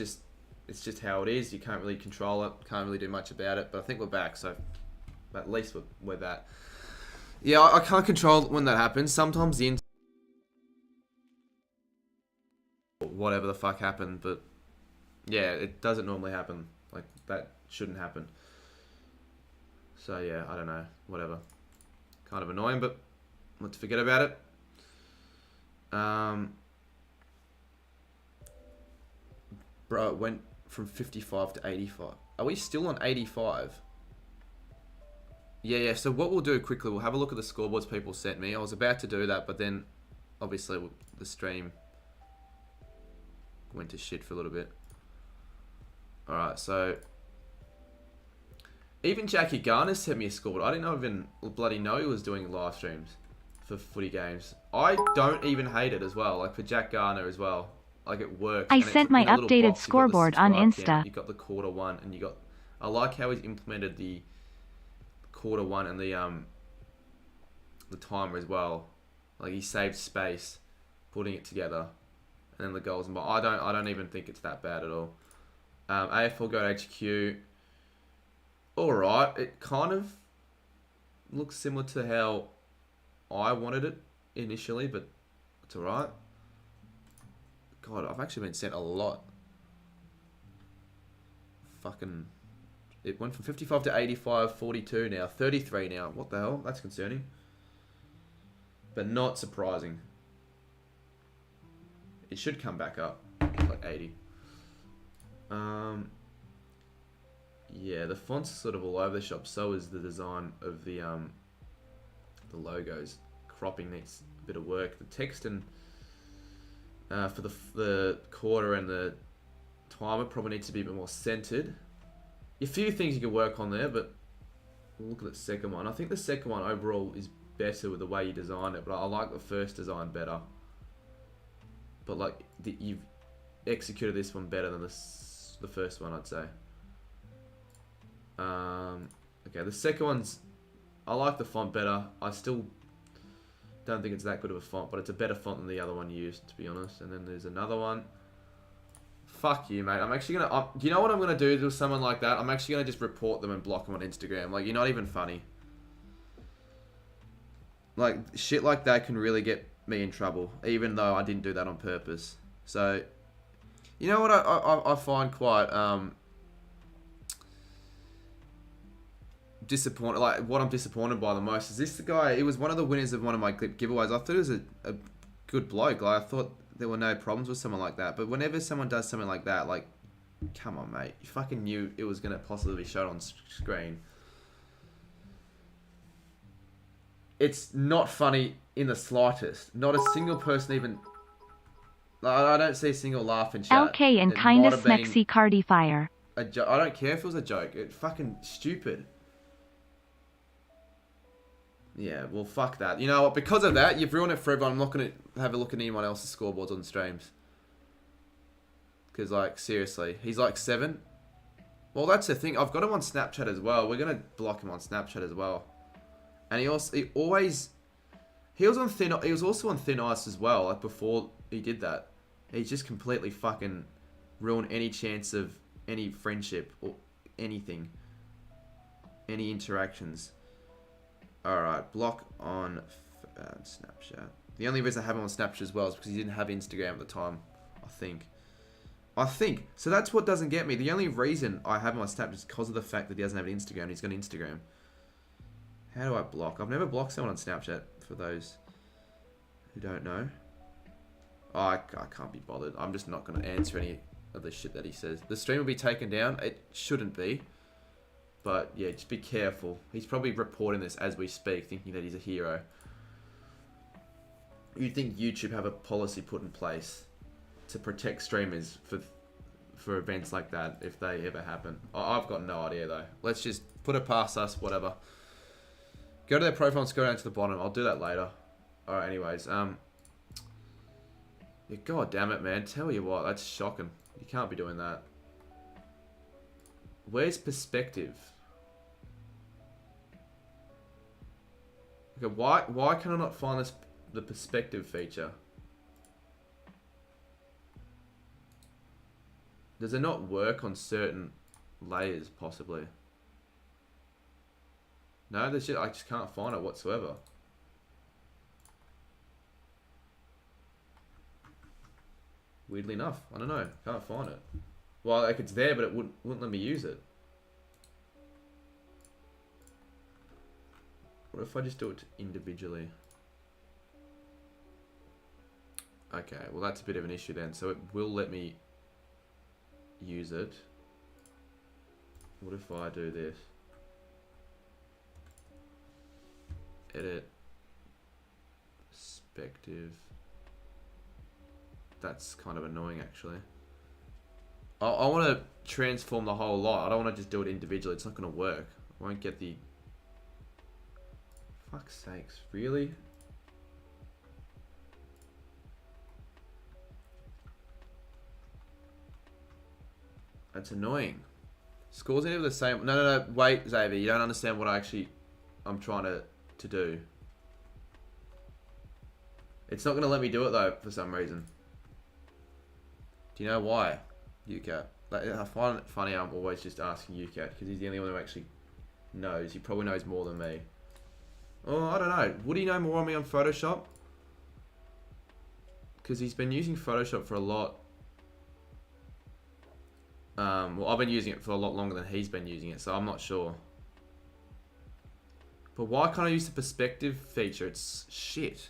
just how it is. You can't really control it. Can't really do much about it. But I think we're back, so at least we're that. Yeah, I can't control when that happens. Sometimes the whatever the fuck happened, but yeah, it doesn't normally happen. Like, that shouldn't happen. So yeah, I don't know. Whatever. Kind of annoying, but let's forget about it. Bro, it went from 55 to 85. Are we still on 85? Yeah, so what we'll do quickly, we'll have a look at the scoreboards people sent me. I was about to do that, but then obviously the stream went to shit for a little bit. Alright, so even Jackie Garner sent me a scoreboard. I didn't even bloody know he was doing live streams for footy games. I don't even hate it as well, like for Jack Garner as well. Like, it works. I sent my updated scoreboard on Insta. You got the quarter one, and you got. I like how he's implemented the quarter one and the timer as well. Like, he saved space, putting it together, and then the goals. But I don't even think it's that bad at all. AFL go to HQ. All right, it kind of looks similar to how I wanted it initially, but it's all right. God, I've actually been sent a lot. Fucking... It went from 55 to 85, 42 now, 33 now. What the hell? That's concerning. But not surprising. It should come back up. Like 80. Yeah, the font's sort of all over the shop. So is the design of the logos. Cropping needs a bit of work. The text and... for the quarter and the timer probably needs to be a bit more centered. A few things you can work on there, but we'll look at the second one. I think the second one overall is better with the way you design it, but I like the first design better. But like you've executed this one better than the first one, I'd say. Okay, the second one's... I like the font better. I still don't think it's that good of a font, but it's a better font than the other one used, to be honest. And then there's another one. Fuck you, mate. I'm actually gonna... you know what I'm gonna do to someone like that? I'm actually gonna just report them and block them on Instagram. Like, you're not even funny. Like, shit like that can really get me in trouble, even though I didn't do that on purpose. So, you know what I find quite disappointed, like what I'm disappointed by the most is this the guy. He was one of the winners of one of my clip giveaways. I thought he was a good bloke. Like, I thought there were no problems with someone like that. But whenever someone does something like that, like, come on, mate, you fucking knew it was gonna possibly be shown on screen. It's not funny in the slightest. Not a single person even... I don't see a single laugh in chat. LK and kinda smexy Cardi Fire. I don't care if it was a joke. It's fucking stupid. Yeah, well, fuck that. You know what? Because of that, you've ruined it for everyone. I'm not going to have a look at anyone else's scoreboards on streams. Because, like, seriously. He's like 7. Well, that's the thing. I've got him on Snapchat as well. We're going to block him on Snapchat as well. And he was also on thin ice as well, like before he did that. He just completely fucking ruined any chance of any friendship or anything. Any interactions. Alright, block on Snapchat. The only reason I have him on Snapchat as well is because he didn't have Instagram at the time, I think. So that's what doesn't get me. The only reason I have him on Snapchat is because of the fact that he doesn't have an Instagram. He's got an Instagram. How do I block? I've never blocked someone on Snapchat, for those who don't know. Oh, I can't be bothered. I'm just not going to answer any of the shit that he says. The stream will be taken down. It shouldn't be. But, yeah, just be careful. He's probably reporting this as we speak, thinking that he's a hero. You'd think YouTube have a policy put in place to protect streamers for events like that if they ever happen. I've got no idea though. Let's just put it past us, whatever. Go to their profile and scroll down to the bottom. I'll do that later. Alright, anyways. Yeah, God damn it, man. Tell you what, that's shocking. You can't be doing that. Where's perspective? Okay, why can I not find the perspective feature? Does it not work on certain layers, possibly? No, this shit, I just can't find it whatsoever. Weirdly enough, I don't know, can't find it. Well, like it's there, but it wouldn't let me use it. What if I just do it individually? Okay, well that's a bit of an issue then. So it will let me use it. What if I do this? Edit. Perspective. That's kind of annoying actually. I want to transform the whole lot. I don't want to just do it individually. It's not going to work. I won't get the... Fuck's sakes, really? That's annoying. Scores ain't even the same. No, wait, Xavier, you don't understand what I'm trying to do. It's not going to let me do it though, for some reason. Do you know why? UCAT. Like, I find it funny I'm always just asking UCAT, because he's the only one who actually knows. He probably knows more than me. Oh, I don't know. Would he know more on me on Photoshop? Because he's been using Photoshop for a lot. Well, I've been using it for a lot longer than he's been using it, so I'm not sure. But why can't I use the perspective feature? It's shit.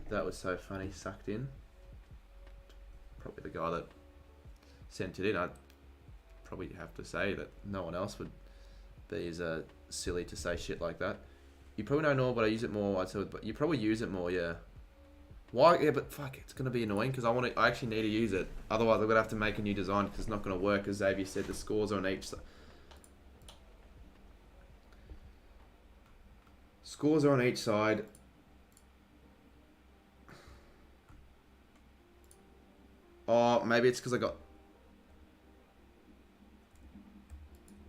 That was so funny. Sucked in. Probably the guy that sent it in. I'd probably have to say that no one else would be as silly to say shit like that. You probably don't know, but I use it more. I'd say, but you probably use it more, yeah. Why? Yeah, but fuck, it's gonna be annoying because I actually need to use it. Otherwise, I'm gonna have to make a new design because it's not gonna work. As Xavier said, the scores are on each side. Scores are on each side. Oh, maybe it's because I got...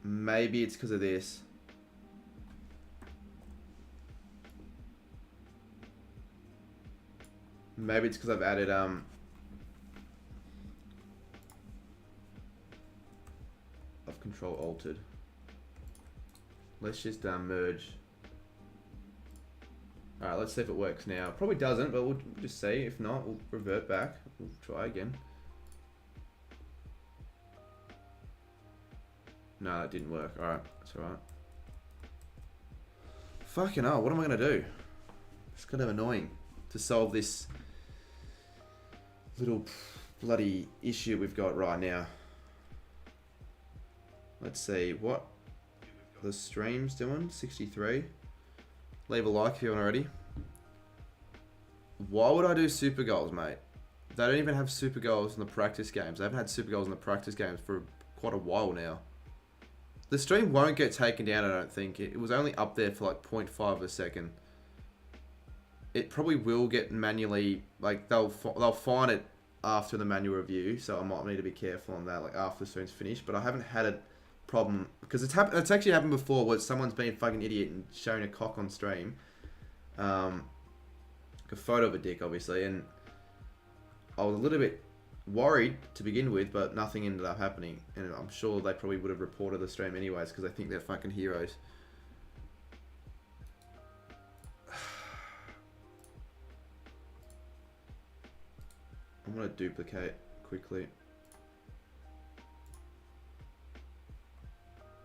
Maybe it's because of this. Maybe it's because I've added, I've control altered. Let's just merge. Alright, let's see if it works now. Probably doesn't, but we'll just see. If not, we'll revert back. We'll try again. No, that didn't work. Alright, that's alright. Fucking hell, what am I gonna do? It's kind of annoying to solve this little bloody issue we've got right now. Let's see, what the stream's doing? 63. Leave a like if you haven't already. Why would I do super goals, mate? They don't even have super goals in the practice games. They haven't had super goals in the practice games for quite a while now. The stream won't get taken down, I don't think. It was only up there for like 0.5 of a second. It probably will get manually, like they'll find it after the manual review, so I might need to be careful on that, like after the stream's finished. But I haven't had a problem because it's actually happened before where someone's been a fucking idiot and showing a cock on stream, a photo of a dick, obviously, and I was a little bit worried to begin with, but nothing ended up happening, and I'm sure they probably would have reported the stream anyways because they think they're fucking heroes. I'm gonna duplicate quickly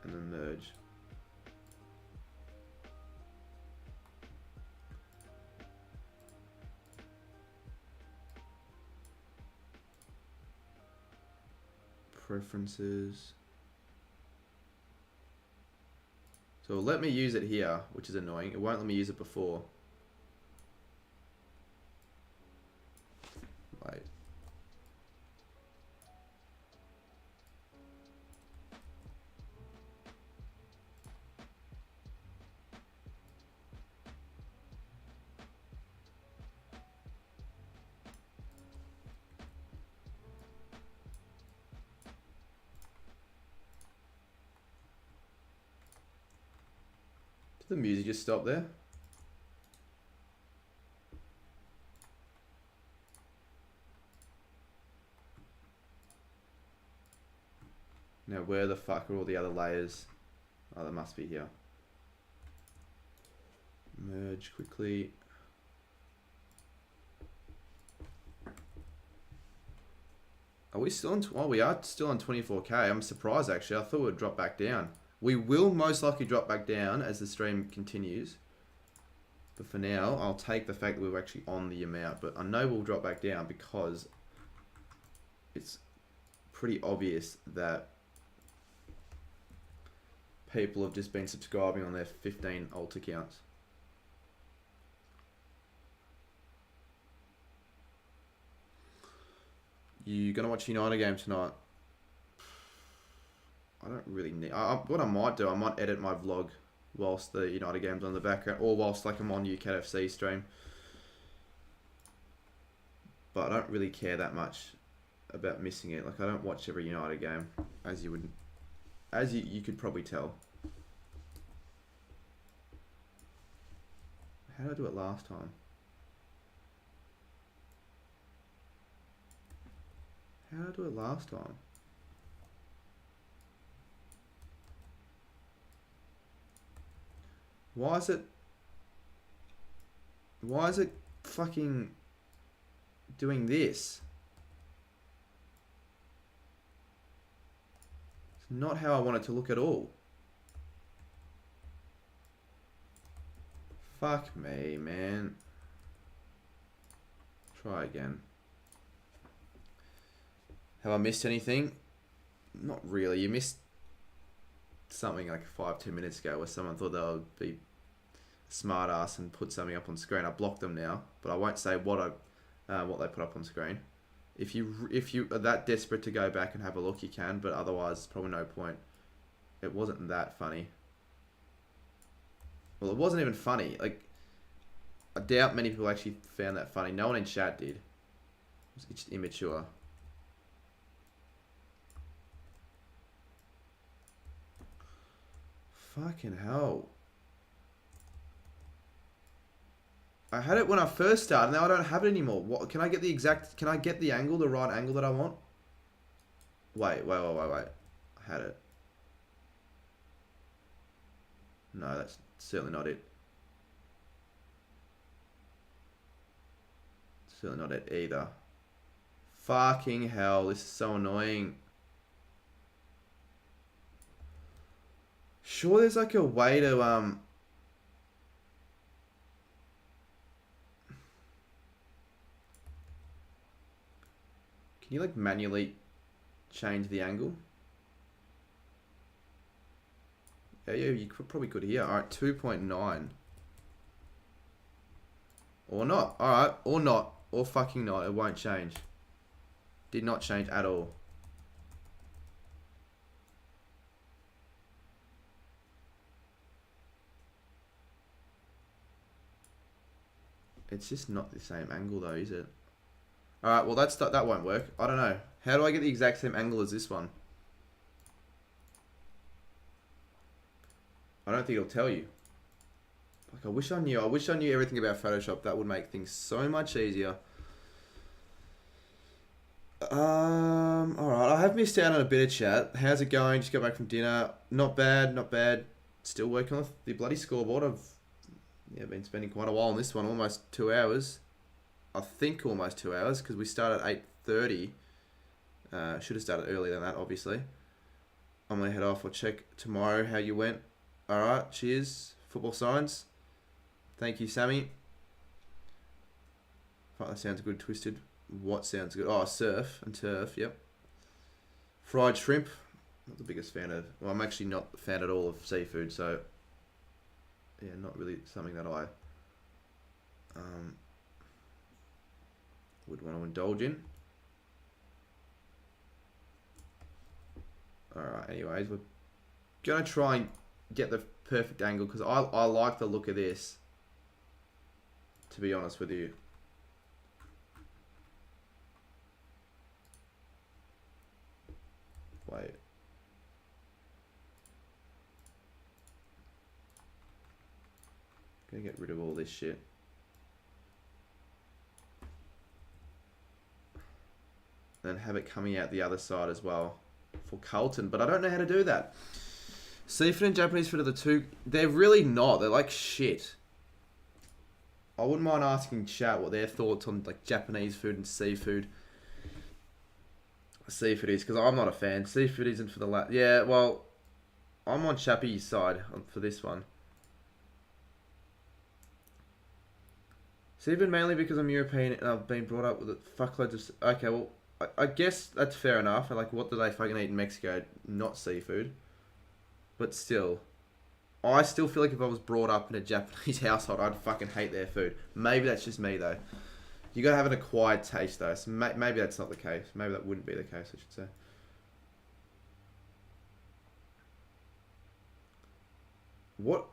and then merge. Preferences. So it'll let me use it here, which is annoying. It won't let me use it before. Wait. The music just stopped there. Now where the fuck are all the other layers? Oh, they must be here. Merge quickly. Are we still on? Oh, we are still on 24k. I'm surprised actually. I thought we'd drop back down. We will most likely drop back down as the stream continues. But for now, I'll take the fact that we were actually on the amount. But I know we'll drop back down because it's pretty obvious that people have just been subscribing on their 15 alt accounts. You gonna watch United game tonight? I don't really need. What I might do, I might edit my vlog whilst the United game's on the background, or whilst like I'm on UKFC stream. But I don't really care that much about missing it. Like I don't watch every United game, as you would, as you could probably tell. How did I do it last time? How did I do it last time? Why is it fucking doing this? It's not how I want it to look at all. Fuck me, man. Try again. Have I missed anything? Not really. You missed something like 5-10 minutes ago where someone thought they would be a smart ass and put something up on screen. I blocked them now, but I won't say what they put up on screen. If you are that desperate to go back and have a look, you can, but otherwise, probably no point. It wasn't that funny. Well, it wasn't even funny. Like, I doubt many people actually found that funny. No one in chat did. It's just immature. Fucking hell. I had it when I first started, now I don't have it anymore. What, can I get the angle, the right angle that I want? Wait. I had it. No, that's certainly not it. Certainly not it either. Fucking hell, this is so annoying. Sure, there's like a way to can you like manually change the angle? Yeah, you probably could here. All right, 2.9. Or not. All right, or not, or fucking not. It won't change. Did not change at all. It's just not the same angle though, is it? Alright, well that won't work. I don't know. How do I get the exact same angle as this one? I don't think it'll tell you. Like I wish I knew everything about Photoshop. That would make things so much easier. Alright, I have missed out on a bit of chat. How's it going? Just got back from dinner. Not bad, not bad. Still working on the bloody scoreboard. I've been spending quite a while on this one, almost 2 hours. I think almost 2 hours, because we started at 8:30. Should have started earlier than that, obviously. I'm going to head off. I'll check tomorrow how you went. Alright, cheers. Football Science. Thank you, Sammy. Fuck, that sounds good, Twisted. What sounds good? Oh, surf and turf, yep. Fried shrimp. Not the biggest fan of... Well, I'm actually not a fan at all of seafood, so... Yeah, not really something that I would want to indulge in. Alright, anyways, we're going to try and get the perfect angle because I like the look of this, to be honest with you. Wait. gonna get rid of all this shit. And have it coming out the other side as well for Carlton, but I don't know how to do that. Seafood and Japanese food are the two. They're really not. They're like shit. I wouldn't mind asking chat what their thoughts on like Japanese food and seafood. Seafood is, because I'm not a fan. Seafood isn't for the yeah, well, I'm on Chappie's side for this one. Seafood mainly because I'm European and I've been brought up with fuckloads of... Okay, well, I guess that's fair enough. Like, what do they fucking eat in Mexico? Not seafood. But still, I still feel like if I was brought up in a Japanese household, I'd fucking hate their food. Maybe that's just me, though. You gotta have an acquired taste, though. So maybe that's not the case. Maybe that wouldn't be the case, I should say. What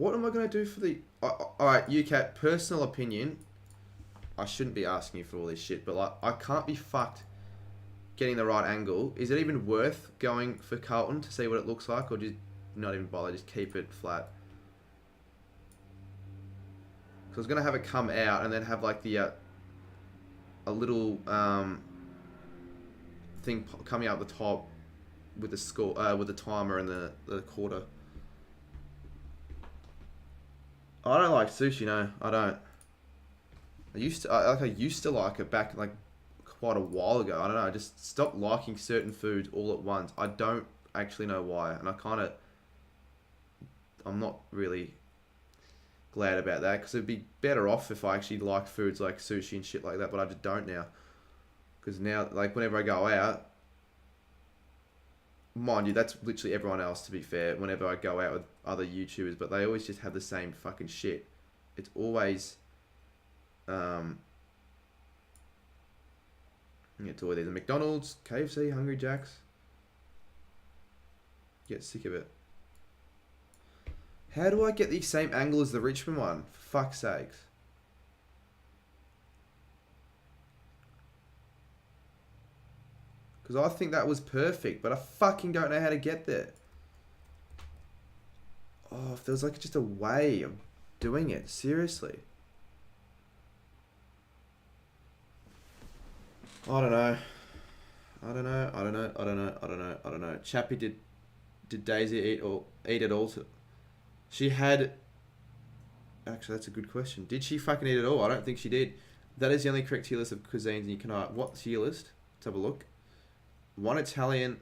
am I gonna do for the... Alright, UCAT, personal opinion. I shouldn't be asking you for all this shit, but like, I can't be fucked getting the right angle. Is it even worth going for Carlton to see what it looks like, or just not even bother, just keep it flat? So I was gonna have it come out and then have like the a little thing coming out the top with the score, with the timer and the quarter. I don't like sushi, no, I don't. I used to like it back like quite a while ago. I don't know, I just stopped liking certain foods all at once. I don't actually know why, and I'm not really glad about that, because it'd be better off if I actually like foods like sushi and shit like that, but I just don't now. Because now, like, whenever I go out, mind you, that's literally everyone else, to be fair, whenever I go out with other YouTubers, but they always just have the same fucking shit. It's always, it's always either McDonald's, KFC, Hungry Jack's. Get sick of it. How do I get the same angle as the Richmond one? For fuck's sakes. Because I think that was perfect, but I fucking don't know how to get there. Oh, if there was like just a way of doing it, seriously. I don't know. Chappie, did Daisy eat it all? She had... Actually, that's a good question. Did she fucking eat it all? I don't think she did. That is the only correct tier list of cuisines, and you can... What tier list? Let's have a look. One Italian...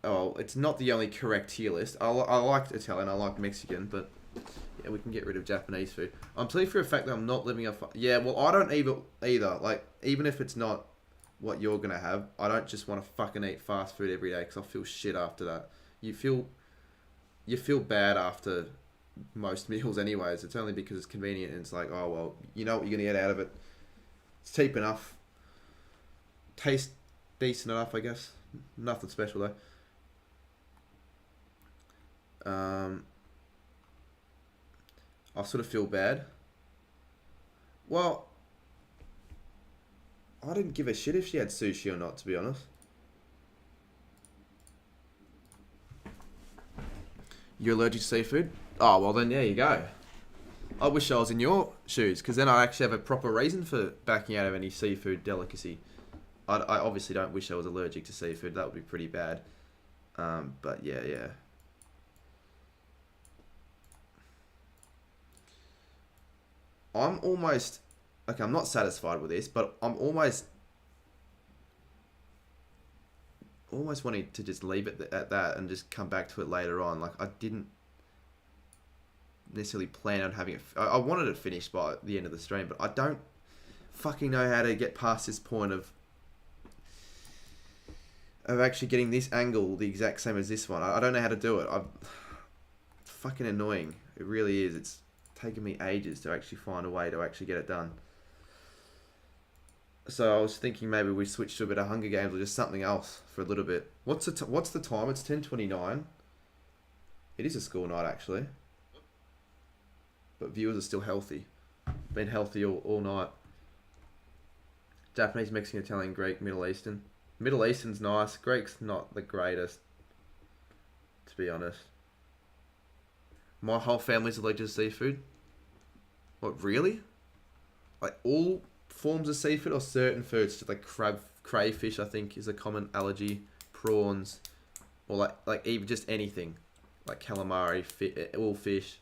Oh, it's not the only correct tier list. I like Italian, I like Mexican, but... Yeah, we can get rid of Japanese food. I'm telling you for a fact that I'm not living a... Yeah, well, I don't either. Like, even if it's not what you're going to have, I don't just want to fucking eat fast food every day, because I feel shit after that. You feel bad after most meals anyways. It's only because it's convenient and it's like, oh, well, you know what you're going to get out of it. It's cheap enough. Taste decent enough, I guess. Nothing special, though. I sort of feel bad. Well, I didn't give a shit if she had sushi or not, to be honest. You're allergic to seafood? Oh, well then, there you go. I wish I was in your shoes, because then I'd actually have a proper reason for backing out of any seafood delicacy. I obviously don't wish I was allergic to seafood. That would be pretty bad. But yeah. I'm almost... Okay, I'm not satisfied with this, but I'm almost wanting to just leave it at that and just come back to it later on. Like, I didn't necessarily plan on having it... I wanted it finished by the end of the stream, but I don't fucking know how to get past this point of actually getting this angle the exact same as this one. I don't know how to do it. It's fucking annoying. It really is. It's taken me ages to actually find a way to actually get it done. So I was thinking maybe we switch to a bit of Hunger Games or just something else for a little bit. What's the time? It's 10:29. It is a school night, actually. But viewers are still healthy. Been healthy all night. Japanese, Mexican, Italian, Greek, Middle Eastern. Middle Eastern's nice. Greek's not the greatest, to be honest. My whole family's allergic to seafood. What, really? Like all forms of seafood or certain foods? Just like crayfish, I think, is a common allergy. Prawns, or like even just anything, like calamari, all fish.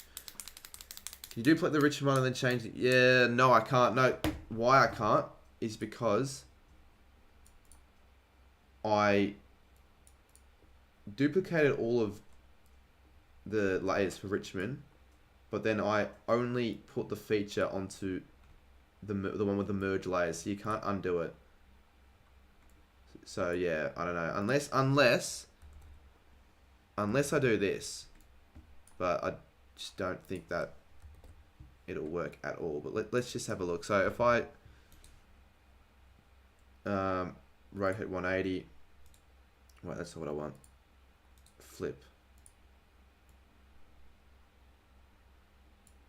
Can you duplicate the Richmond one and then change it? Yeah, no, I can't. No, why I can't is because I duplicated all of the layers for Richmond, but then I only put the feature onto the one with the merge layers, so you can't undo it. So yeah, I don't know. Unless I do this, but I just don't think that it'll work at all. But let's just have a look. So if I rotate 180, wait, that's not what I want. Flip.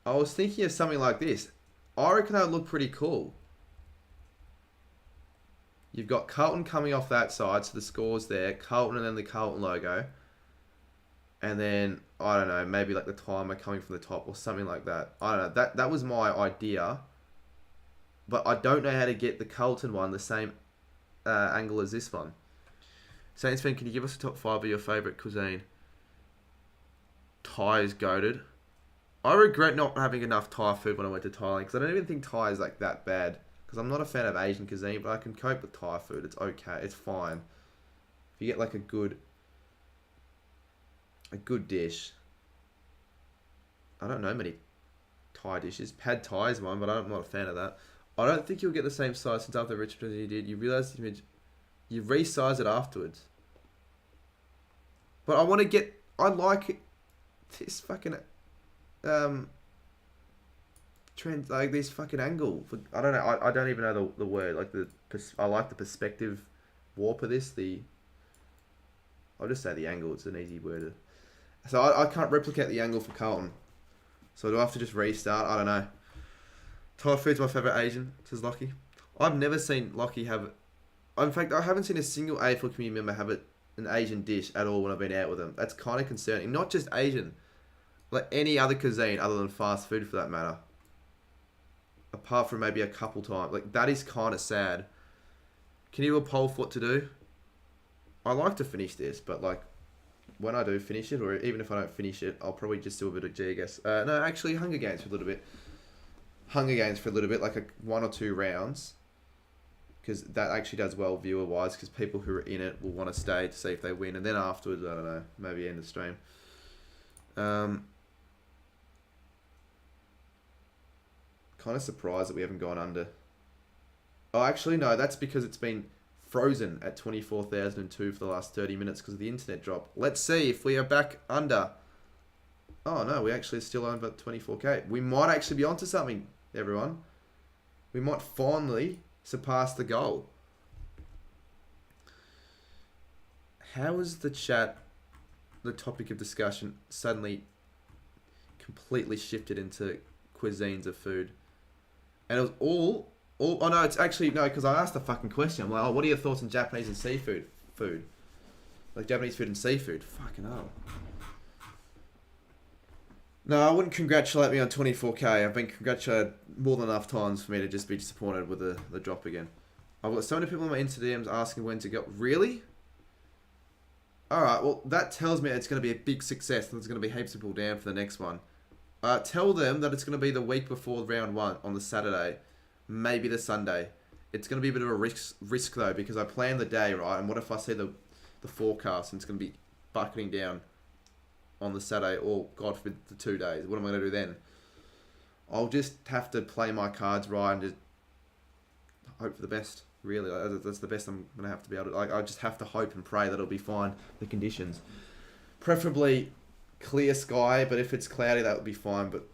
I was thinking of something like this. I reckon that would look pretty cool. You've got Carlton coming off that side, so the score's there. Carlton and then the Carlton logo. And then, I don't know, maybe like the timer coming from the top or something like that. I don't know. That was my idea. But I don't know how to get the Carlton one the same angle as this one. Saints fan, can you give us a top 5 of your favourite cuisine? Thai is goated. I regret not having enough Thai food when I went to Thailand, because I don't even think Thai is like that bad. Because I'm not a fan of Asian cuisine, but I can cope with Thai food. It's okay. It's fine. If you get like a good dish. I don't know many Thai dishes. Pad Thai is one, but I'm not a fan of that. I don't think you'll get the same size since after Richmond as you did. You realise you resize it afterwards. But I want to get. I like this fucking trend, like this fucking angle. I don't know. I don't even know the word. Like I like the perspective warp of this. I'll just say the angle. It's an easy word. So I can't replicate the angle for Carlton. So do I have to just restart? I don't know. Thai food's my favourite Asian, says Lockie. I've never seen Lockie have. In fact, I haven't seen a single AFL community member have an Asian dish at all when I've been out with them. That's kind of concerning. Not just Asian. Like any other cuisine other than fast food for that matter. Apart from maybe a couple times. Like, that is kind of sad. Can you do a poll for what to do? I like to finish this, but like, when I do finish it, or even if I don't finish it, I'll probably just do a bit of Geoguess. No, actually, Hunger Games for a little bit. Hunger Games for a little bit, like 1 or 2 rounds. Because that actually does well viewer-wise, because people who are in it will want to stay to see if they win. And then afterwards, I don't know, maybe end the stream. Kind of surprised that we haven't gone under. Oh, actually, no, that's because it's been frozen at 24,002 for the last 30 minutes because of the internet drop. Let's see if we are back under. Oh, no, we actually are still over 24k. We might actually be onto something, everyone. We might finally surpass the goal. How is the chat, the topic of discussion, suddenly completely shifted into cuisines of food? And it was all oh no, it's actually, no, because I asked the fucking question. I'm like, oh, what are your thoughts on Japanese and seafood? Like Japanese food and seafood. Fucking hell. No, I wouldn't congratulate me on 24k. I've been congratulated more than enough times for me to just be disappointed with the drop again. I've got so many people on my Instagrams asking when to go. Really? Alright, well, that tells me it's going to be a big success and there's going to be heaps of people down for the next one. Tell them that it's going to be the week before round 1 on the Saturday. Maybe the Sunday. It's going to be a bit of a risk though, because I plan the day, right? And what if I see the forecast and it's going to be bucketing down on the Saturday, or God forbid the 2 days? What am I going to do then? I'll just have to play my cards right and just hope for the best. Really, that's the best I'm going to have to be able to. Like, I just have to hope and pray that it'll be fine. The conditions, preferably clear sky, but if it's cloudy, that would be fine. But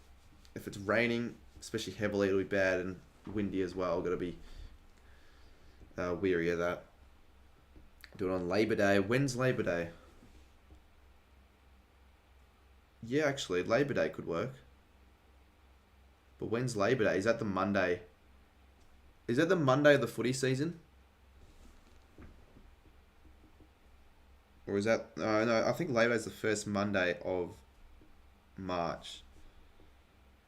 if it's raining, especially heavily, it'll be bad, and windy as well. Got to be weary of that. Do it on Labor Day. When's Labor Day? Yeah, actually, Labor Day could work. But when's Labor Day? Is that the Monday? Is that the Monday of the footy season? Or is that... no, I think Labor Day is the first Monday of March.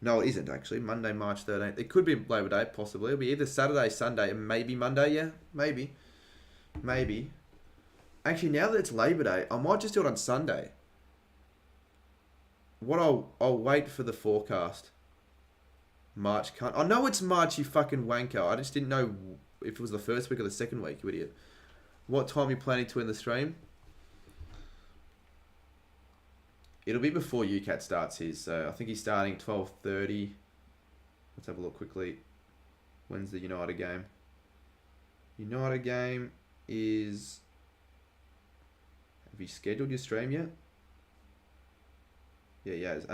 No, it isn't actually. Monday, March 13th. It could be Labor Day, possibly. It'll be either Saturday, Sunday, and maybe Monday. Yeah, maybe. Maybe. Actually, now that it's Labor Day, I might just do it on Sunday. I'll wait for the forecast. March can't. I know it's March, you fucking wanker. I just didn't know if it was the first week or the second week, you idiot. What time are you planning to end the stream? It'll be before UCAT starts his. So I think he's starting 12:30. Let's have a look quickly. When's the United game? United game is... Have you scheduled your stream yet? Yeah, he has.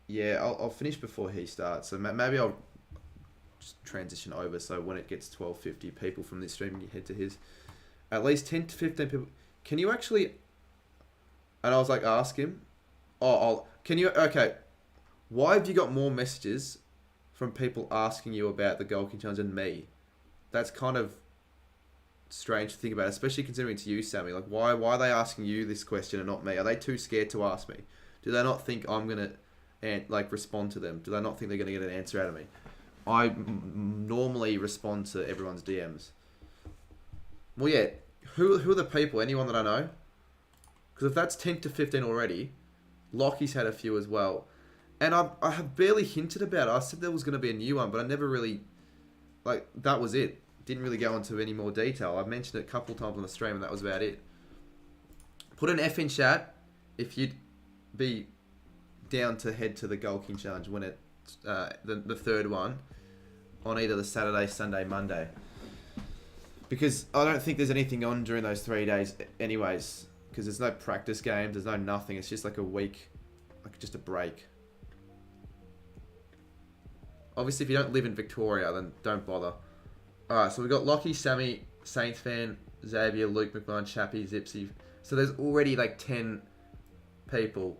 Yeah, I'll finish before he starts. So maybe I'll just transition over. So when it gets 12:50, people from this stream, you head to his. At least 10 to 15 people. Can you actually... And I was like, ask him. Can you... Okay. Why have you got more messages from people asking you about the Gold King Challenge than me? That's kind of strange to think about, especially considering it's you, Sammy. Like, why are they asking you this question and not me? Are they too scared to ask me? Do they not think I'm going to respond to them? Do they not think they're going to get an answer out of me? I normally respond to everyone's DMs. Well, yeah. Who are the people? Anyone that I know? Because if that's 10 to 15 already, Lockie's had a few as well. And I have barely hinted about it. I said there was going to be a new one, but I never really... Like, that was it. Didn't really go into any more detail. I mentioned it a couple times on the stream, and that was about it. Put an F in chat if you'd be down to head to the Gold King Challenge when it's the third one on either the Saturday, Sunday, Monday. Because I don't think there's anything on during those 3 days anyways. Because there's no practice games, there's no nothing. It's just like a week, like just a break. Obviously, if you don't live in Victoria, then don't bother. Alright, so we've got Lockie, Sammy, Saints fan, Xavier, Luke McMahon, Chappie, Zipsy. So there's already like 10 people.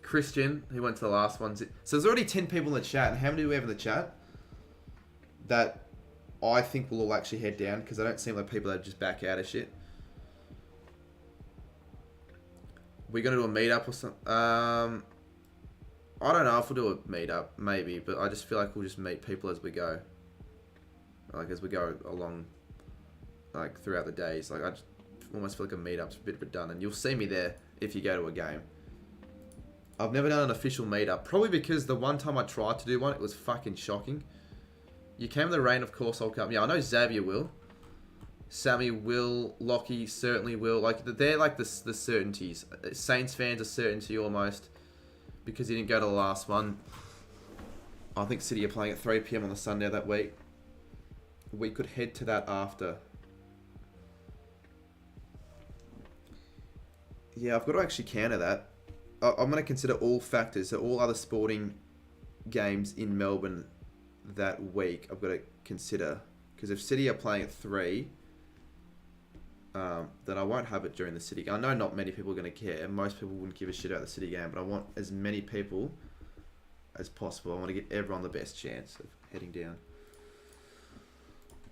Christian, who went to the last one. So there's already 10 people in the chat. And how many do we have in the chat? That I think will all actually head down, because I don't seem like people that just back out of shit. We're going to do a meetup or something. I don't know if we'll do a meetup, maybe, but I just feel like we'll just meet people as we go. Like, as we go along, like, throughout the days. Like, I just almost feel like a meetup's a bit redundant. You'll see me there if you go to a game. I've never done an official meetup, probably because the one time I tried to do one, it was fucking shocking. You came in the rain, of course I'll come. Yeah, I know Xavier will. Sammy will. Lockie certainly will. Like, they're like the certainties. Saints fans are certainty almost, because he didn't go to the last one. I think City are playing at 3 PM on the Sunday that week. We could head to that after. Yeah, I've got to actually counter that. I'm going to consider all factors, so all other sporting games in Melbourne that week I've got to consider. Because if City are playing at 3, then I won't have it during the City game. I know not many people are going to care. Most people wouldn't give a shit about the City game, but I want as many people as possible. I want to give everyone the best chance of heading down.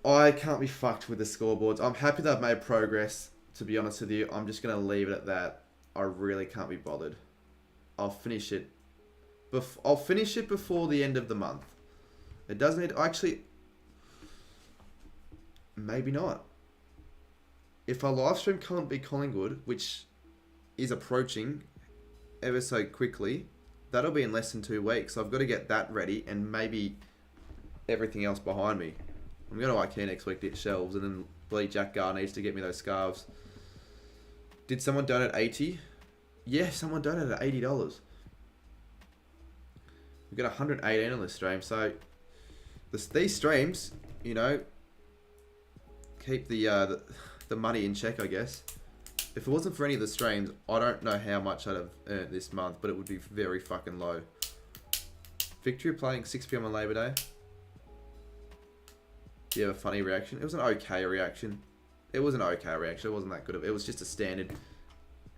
I can't be fucked with the scoreboards. I'm happy that I've made progress, to be honest with you. I'm just going to leave it at that. I really can't be bothered. I'll finish it. I'll finish it before the end of the month. It doesn't need... Actually, maybe not. If our live stream can't be Collingwood, which is approaching ever so quickly, that'll be in less than 2 weeks. So I've got to get that ready and maybe everything else behind me. I'm going to IKEA next week to get shelves, and then bloody Jack Gar needs to get me those scarves. Did someone donate 80? Yeah, someone donated $80. We've got 118 on this stream, so these streams, you know, keep the money in check, I guess. If it wasn't for any of the streams, I don't know how much I'd have earned this month, but it would be very fucking low. Victory playing 6 PM on Labor Day. Do you have a funny reaction? It was an okay reaction. It was an okay reaction. It wasn't that good of it. It was just a standard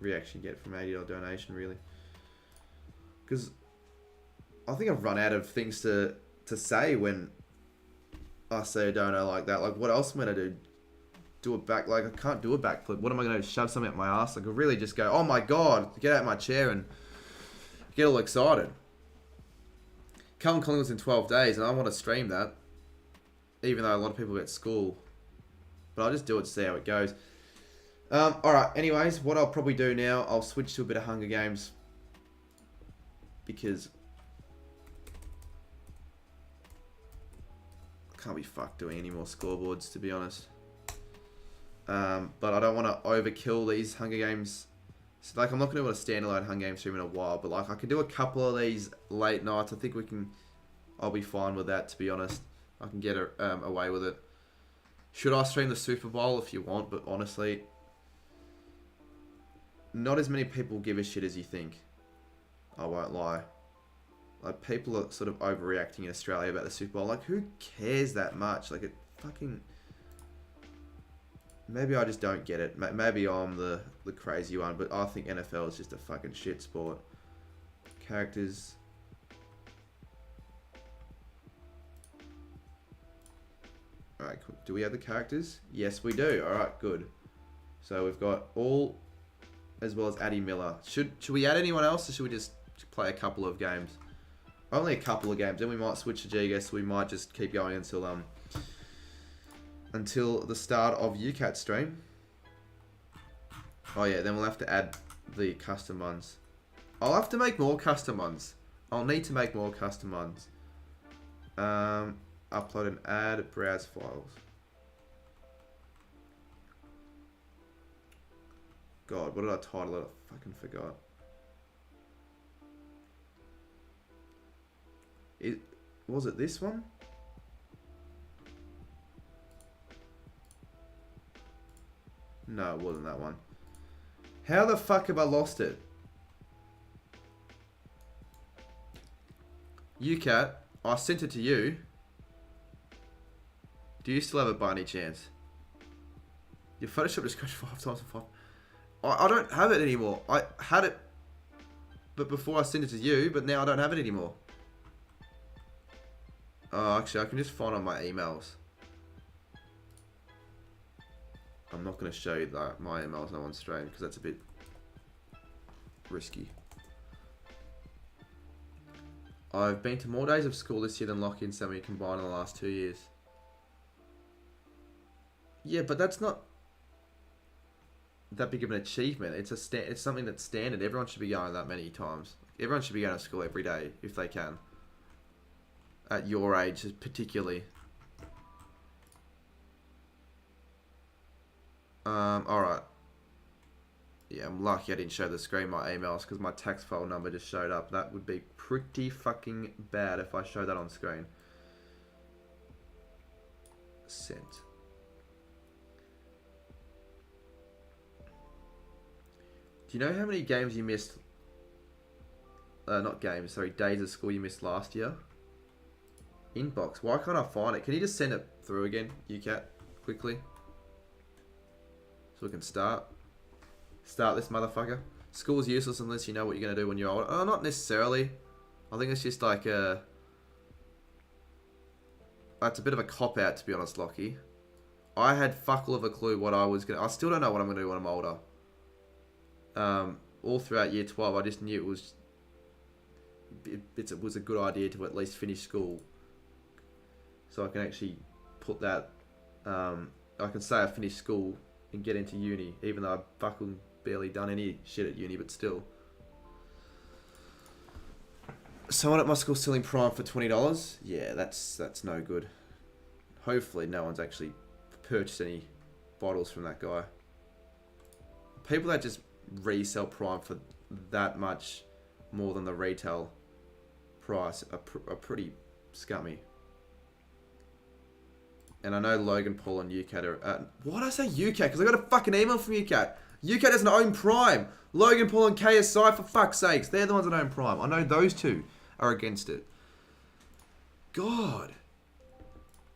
reaction you get from $80 donation, really. Because I think I've run out of things to say when I say a dono like that. Like, what else am I going to do? Do a back... Like, I can't do a backflip. What am I going to do? Shove something up my ass? I could really just go, oh my god, get out of my chair get all excited. Cullen Collingwood's in 12 days, and I want to stream that. Even though a lot of people get school. But I'll just do it to see how it goes. Alright, anyways, what I'll probably do now, I'll switch to a bit of Hunger Games. Because I can't be fucked doing any more scoreboards, to be honest. But I don't want to overkill these Hunger Games. So, like, I'm not going to do a standalone Hunger Games stream in a while. But, like, I could do a couple of these late nights. I think we can... I'll be fine with that, to be honest. I can get away with it. Should I stream the Super Bowl if you want? But, honestly... Not as many people give a shit as you think. I won't lie. Like, people are sort of overreacting in Australia about the Super Bowl. Like, who cares that much? Like, it fucking... Maybe I just don't get it. Maybe I'm the crazy one, but I think NFL is just a fucking shit sport. Characters. Alright, cool. Do we have the characters? Yes, we do. Alright, good. So we've got all, as well as Addie Miller. Should we add anyone else, or should we just play a couple of games? Only a couple of games. Then we might switch to G-Guess. We might just keep going until the start of UCAT stream. Oh yeah, then we'll have to add the custom ones. I'll have to make more custom ones. I'll need to make more custom ones. Upload and add, browse files. God, what did I title it? I fucking forgot. Was it this one? No, it wasn't that one. How the fuck have I lost it? UCAT, I sent it to you. Do you still have it by any chance? Your Photoshop just crashed 5 times and 5. I don't have it anymore. I had it, but before I sent it to you, but now I don't have it anymore. Oh, actually, I can just find on my emails. I'm not going to show you that my emails now on stream because that's a bit risky. I've been to more days of school this year than Lochie and Sammy combined in the last 2 years. Yeah, but that's not that big of an achievement. It's something that's standard. Everyone should be going that many times. Everyone should be going to school every day if they can. At your age, particularly. Alright. Yeah, I'm lucky I didn't show the screen my emails because my tax file number just showed up. That would be pretty fucking bad if I showed that on screen. Sent. Do you know how many games you missed? Not games, sorry, days of school you missed last year? Inbox. Why can't I find it? Can you just send it through again, UCAT, quickly? So we can start this motherfucker. School's useless unless you know what you're going to do when you're older. Oh, not necessarily. I think it's just like it's a bit of a cop-out, to be honest, Lockie. I had fuck all of a clue what I was going to... I still don't know what I'm going to do when I'm older. All throughout year 12, I just knew it was a good idea to at least finish school. So I can actually put that... I can say I finished school and get into uni, even though I've fucking barely done any shit at uni, but still. Someone at my school selling Prime for $20? Yeah, that's no good. Hopefully no one's actually purchased any bottles from that guy. People that just resell Prime for that much more than the retail price are pretty scummy. And I know Logan Paul and UCAT are... why did I say UCAT? Because I got a fucking email from UCAT. UCAT doesn't own Prime. Logan Paul and KSI, for fuck's sakes. They're the ones that own Prime. I know those two are against it. God.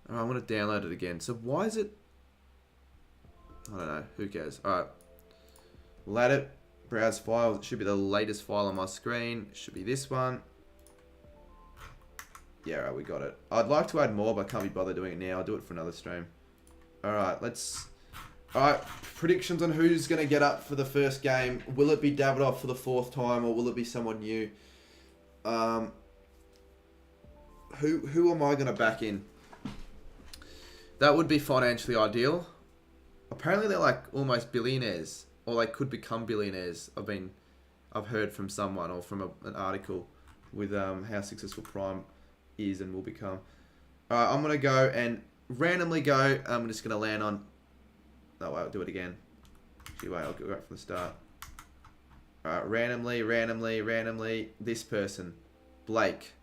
Alright, I'm going to download it again. So why is it... I don't know. Who cares? Alright. We'll add it. Browse files. It should be the latest file on my screen. It should be this one. Yeah, alright, we got it. I'd like to add more, but I can't be bothered doing it now. I'll do it for another stream. Alright, let's... Alright, predictions on who's going to get up for the first game. Will it be Davidoff for the 4th time, or will it be someone new? Who am I gonna back in? That would be financially ideal. Apparently they're like almost billionaires, or they could become billionaires. I've heard from someone or from an article with how successful Prime is and will become. Alright, I'm gonna go and randomly go. I'm just gonna land on. No, wait, I'll do it again. Actually, wait, I'll go right from the start. Alright, randomly. This person, Blake.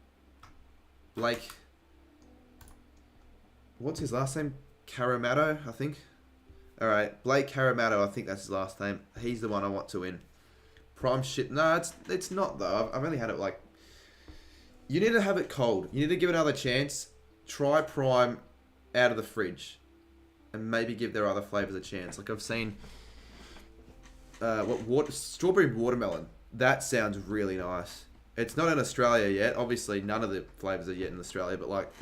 What's his last name? Caramato, I think. Alright, Blake Caramato, I think that's his last name. He's the one I want to win. Prime shit. No, it's not though. I've only had it like... You need to have it cold. You need to give it another chance. Try Prime out of the fridge. And maybe give their other flavours a chance. Like I've seen... strawberry watermelon. That sounds really nice. It's not in Australia yet. Obviously, none of the flavours are yet in Australia. But like...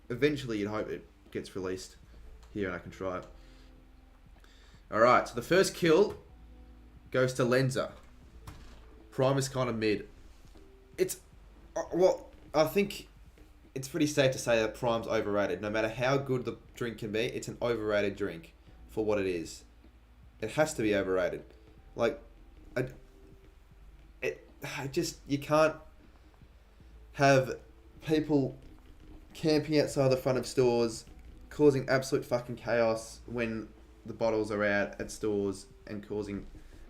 Eventually, you'd hope it gets released here and I can try it. Alright, so the first kill goes to Lenza. Prime is kind of mid. It's... Well, I think it's pretty safe to say that Prime's overrated. No matter how good the drink can be, it's an overrated drink for what it is. It has to be overrated. Like, you can't have people camping outside the front of stores, causing absolute fucking chaos when the bottles are out at stores and causing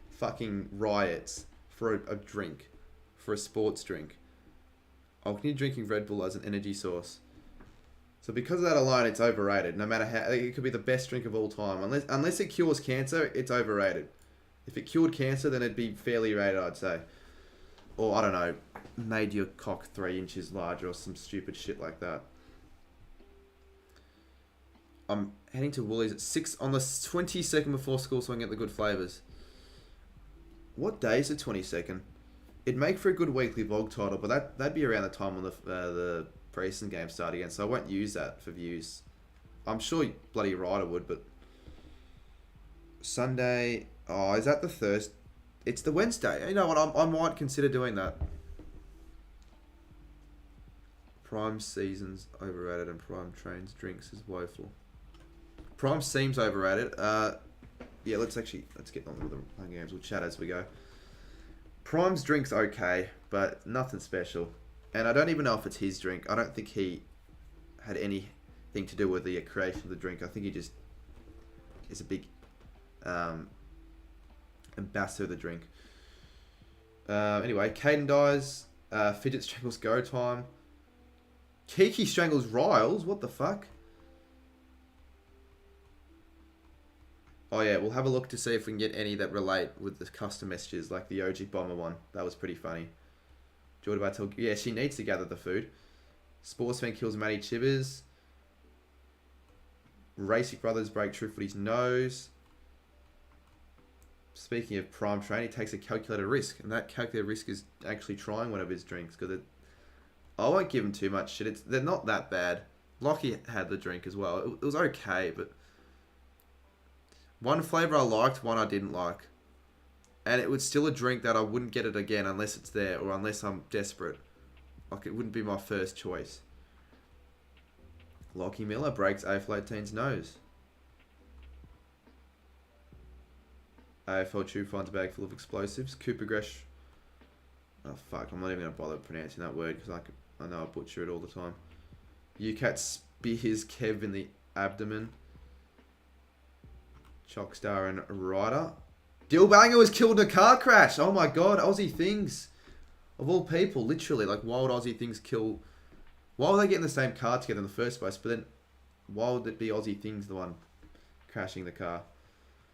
fucking riots for a drink, for a sports drink. I'll continue drinking Red Bull as an energy source. So because of that alone, it's overrated. No matter how, it could be the best drink of all time. Unless it cures cancer, it's overrated. If it cured cancer, then it'd be fairly rated, I'd say. Or, I don't know, made your cock 3 inches larger or some stupid shit like that. I'm heading to Woolies at 6 on the 22nd before school so I can get the good flavours. What day is the 22nd? It'd make for a good weekly vlog title, but that'd be around the time when the preseason games start again, so I won't use that for views. I'm sure bloody Ryder would, but... Sunday... Oh, is that the Thursday? It's the Wednesday. You know what? I might consider doing that. Prime seasons overrated and Prime trains drinks is woeful. Prime seems overrated. Yeah, let's get on with the playing games. We'll chat as we go. Prime's drink's okay, but nothing special. And I don't even know if it's his drink. I don't think he had anything to do with the creation of the drink. I think he just is a big ambassador of the drink. Anyway, Caden dies. Fidget strangles go time. Kiki strangles Riles. What the fuck? Oh yeah, we'll have a look to see if we can get any that relate with the custom messages, like the OG Bomber one. That was pretty funny. Jordan Bartel, yeah, she needs to gather the food. Sportsman kills Matty Chivers. Racing Brothers break True Footy's nose. Speaking of Prime Train, he takes a calculated risk, and that calculated risk is actually trying one of his drinks, because I won't give him too much shit. They're not that bad. Lockie had the drink as well. It was okay, but... One flavour I liked, one I didn't like. And it was still a drink that I wouldn't get it again unless it's there or unless I'm desperate. Like, it wouldn't be my first choice. Lockie Miller breaks AFL 18's nose. AFL Tube finds a bag full of explosives. Cooper Gresh... Oh, fuck. I'm not even going to bother pronouncing that word because I know I butcher it all the time. UCAT spears Kev in the abdomen. Chockstar and Ryder. Dillbanger was killed in a car crash. Oh my god, Aussie things. Of all people, literally, like wild Aussie things kill... Why would they get in the same car together in the first place? But then, why would it be Aussie things the one crashing the car?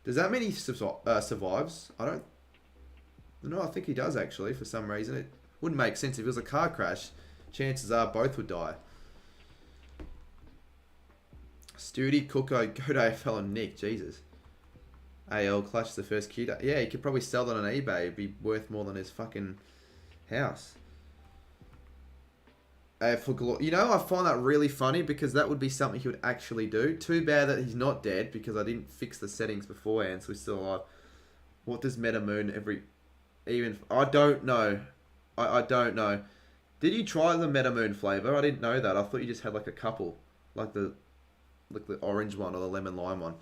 Does that mean he survives? I don't... No, I think he does actually, for some reason. It wouldn't make sense. If it was a car crash, chances are both would die. Studi, Cooko, go to AFL and Nick. Jesus. AL clutches the first key. Yeah, he could probably sell that on eBay. It'd be worth more than his fucking house. AFL galore. You know, I find that really funny because that would be something he would actually do. Too bad that he's not dead because I didn't fix the settings beforehand, so he's still alive. What does Meta Moon I don't know. I don't know. Did you try the Metamoon flavor? I didn't know that. I thought you just had like a couple, like the orange one or the lemon lime one.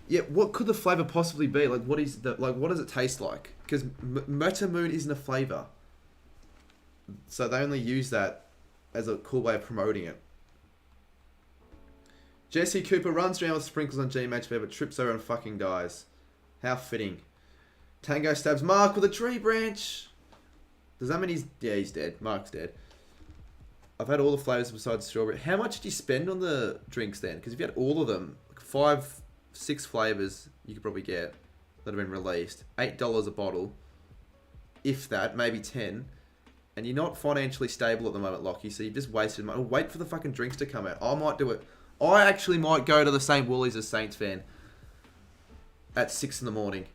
Yeah, what could the flavor possibly be? Like, what does it taste like? Because Metamoon isn't a flavor, so they only use that as a cool way of promoting it. Jesse Cooper runs around with sprinkles on GMHB but trips over and fucking dies. How fitting. Tango stabs Mark with a tree branch. Does that mean he's dead? Mark's dead. I've had all the flavors besides strawberry. How much did you spend on the drinks then? Because if you had all of them, like 5, 6 flavors you could probably get that have been released. $8 a bottle. If that, maybe 10. And you're not financially stable at the moment, Lockie, so you just wasted money. Wait for the fucking drinks to come out. I might do it. I actually might go to the same Woolies as Saints fan at 6 in the morning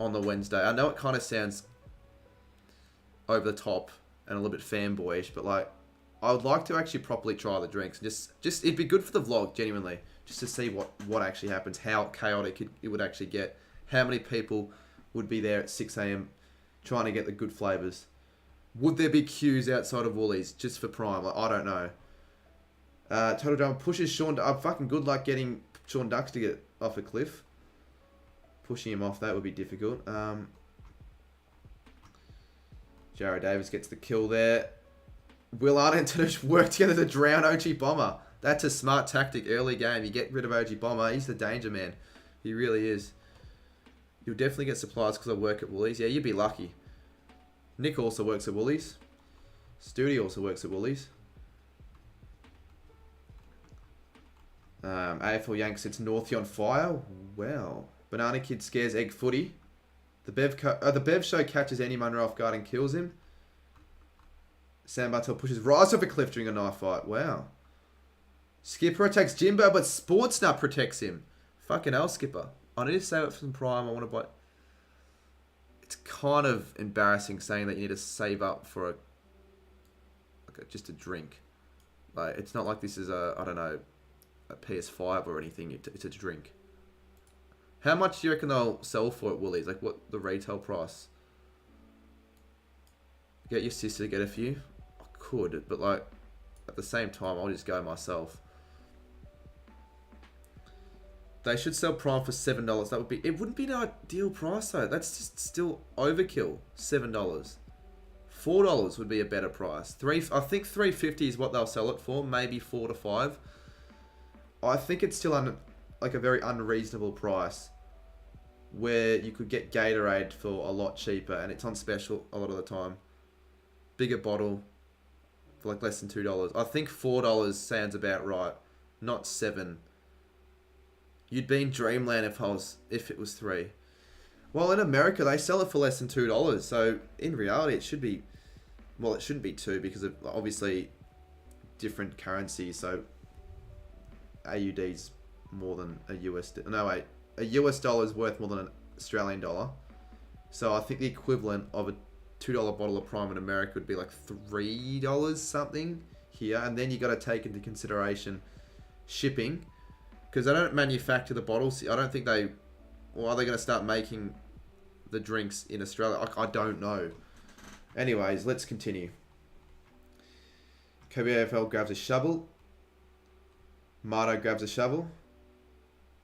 on the Wednesday. I know it kind of sounds over the top and a little bit fanboyish, but like, I would like to actually properly try the drinks. Just it'd be good for the vlog, genuinely, just to see what actually happens, how chaotic it would actually get, how many people would be there at 6 a.m. trying to get the good flavors. Would there be queues outside of Woolies just for Prime? Like, I don't know. Total Drama pushes Shaun. Fucking good luck getting Sean Ducks to get off a cliff. Pushing him off, that would be difficult. Jared Davis gets the kill there. Will Arden to work together to drown OG Bomber. That's a smart tactic early game. You get rid of OG Bomber. He's the danger man. He really is. You'll definitely get supplies because I work at Woolies. Yeah, you'd be lucky. Nick also works at Woolies. Studi also works at Woolies. AFL Yank sets Northy on fire. Wow. Banana Kid scares Egg Footy. The Bev Show catches Andy Munro off guard and kills him. Sam Bartel pushes Rise off a cliff during a knife fight. Wow. Skipper attacks Jimbo, but Sportsnut protects him. Fucking hell, Skipper. I need to save it for some Prime. I want to buy... It's kind of embarrassing saying that you need to save up for just a drink. Like, it's not like this is I don't know, a PS5 or anything. It's a drink. How much do you reckon they'll sell for at Woolies? Like, what the retail price? Get your sister to get a few? I could, but like, at the same time, I'll just go myself. They should sell Prime for $7. That would be... It wouldn't be an ideal price, though. That's just still overkill. $7. $4 would be a better price. I think $3.50 is what they'll sell it for. Maybe $4 to $5. I think it's still like a very unreasonable price, where you could get Gatorade for a lot cheaper, and it's on special a lot of the time. Bigger bottle for like less than $2. I think $4 sounds about right, not $7. You'd be in dreamland if it was $3. Well, in America they sell it for less than $2, so in reality it should be, well, it shouldn't be $2 because of obviously different currencies. So AUD's more than a US. No wait, a US dollar is worth more than an Australian dollar. So I think the equivalent of a $2 bottle of Prime in America would be like $3 something here, and then you got to take into consideration shipping, because they don't manufacture the bottles. I don't think they, or are they going to start making the drinks in Australia? I don't know. Anyways, let's continue. Kobe AFL grabs a shovel. Marto grabs a shovel.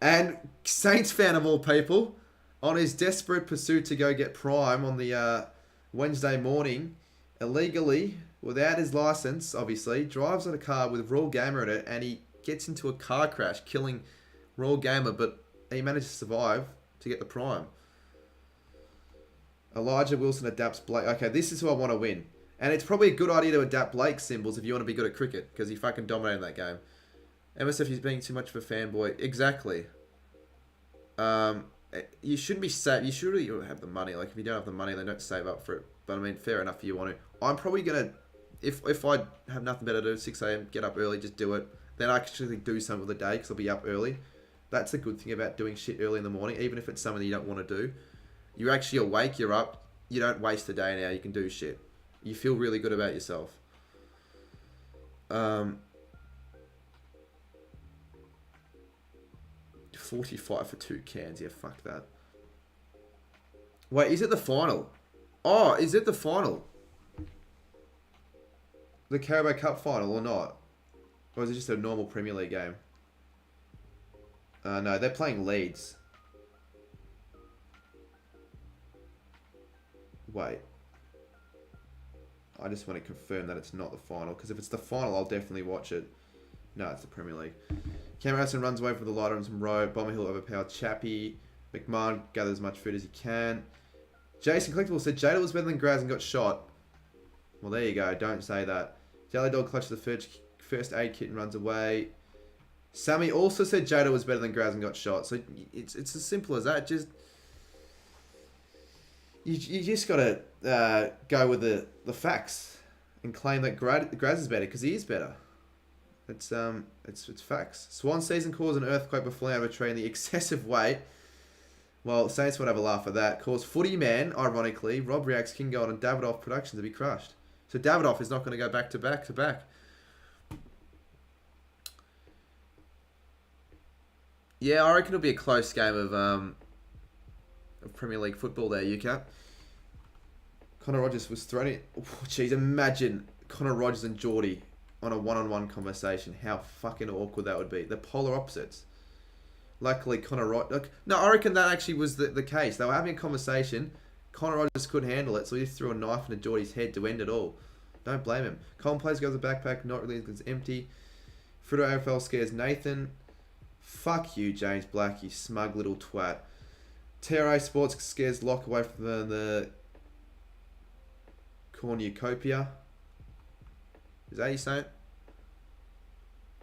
And Saints fan of all people, on his desperate pursuit to go get Prime on the Wednesday morning, illegally, without his license, obviously, drives on a car with Raw Gamer in it, and he gets into a car crash, killing Raw Gamer, but he managed to survive to get the Prime. Elijah Wilson adapts Blake. Okay, this is who I want to win. And it's probably a good idea to adapt Blake's symbols if you want to be good at cricket, because he fucking dominated that game. MSF, he's being too much of a fanboy. Exactly. You shouldn't be you should really have the money. Like, if you don't have the money, then don't save up for it. But I mean, fair enough if you want to. I'm probably gonna, if I have nothing better to do, 6 a.m, get up early, just do it. Then I actually do something with the day because I'll be up early. That's a good thing about doing shit early in the morning, even if it's something that you don't want to do. You're actually awake, you're up, you don't waste the day now, you can do shit. You feel really good about yourself. 45 for 2 cans. Yeah, fuck that. Wait, is it the final? Oh, is it the final? the Carabao Cup final or not? Or is it just a normal Premier League game? No, they're playing Leeds. Wait. I just want to confirm that it's not the final. Because if it's the final, I'll definitely watch it. No, it's the Premier League. Cameron Hudson runs away from the lighter on some road. Bomber Hill overpowered Chappie. McMahon gathers as much food as he can. Jason Collectible said Jada was better than Graz and got shot. Well, there you go. Don't say that. Jelly Dog clutches the first aid kit and runs away. Sammy also said Jada was better than Graz and got shot. So it's as simple as that. Just you just gotta go with the facts and claim that Graz is better because he is better. It's facts. Swan season caused an earthquake by falling out of a tree and the excessive weight. Well, Saints would have a laugh at that. Caused Footy Man, ironically, Rob Reacts, King Gold, and Davidoff Productions to be crushed. So Davidoff is not going to go back to back to back. Yeah, I reckon it'll be a close game of Premier League football there, UCAP. Connor Rogers was thrown in. Oh, jeez, imagine Connor Rogers and Geordie on a one-on-one conversation. How fucking awkward that would be. The polar opposites. Luckily, Connor Rogers... No, I reckon that actually was the case. They were having a conversation. Connor Rogers couldn't handle it, so he just threw a knife into Geordie's head to end it all. Don't blame him. Colin plays goes a backpack, not really because it's empty. Fruto AFL scares Nathan. Fuck you, James Black, you smug little twat. TRA Sports scares Lock away from the cornucopia. Is that how you say it?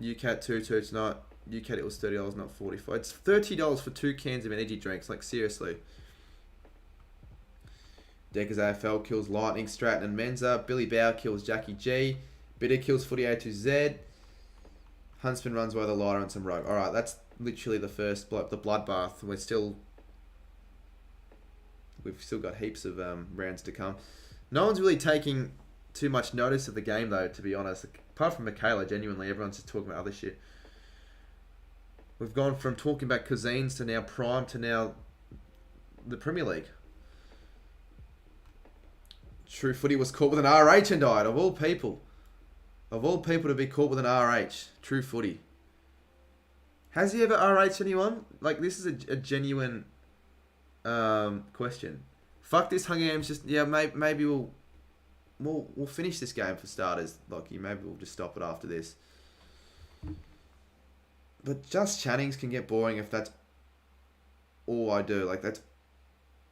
UCAT 2 tonight. UCAT it was $30, not $45. It's $30 for 2 cans of energy drinks. Like, seriously. Deckers AFL kills Lightning, Stratton and Menza. Billy Bow kills Jackie G. Bitter kills Footy A2Z. Huntsman runs away with a lighter and some rope. Alright, that's literally the first the bloodbath. We've still got heaps of rounds to come. No one's really taking too much notice of the game though, to be honest. Apart from Michaela, genuinely, everyone's just talking about other shit. We've gone from talking about cuisines to now Prime to now the Premier League. True Footy was caught with an RH and died, of all people. Of all people to be caught with an RH. True Footy. Has he ever RH anyone? Like, this is a genuine question. Fuck this Hunger Games. Just, yeah, maybe we'll finish this game for starters. Lockie, maybe we'll just stop it after this. But just Channings can get boring if that's all I do. Like, that's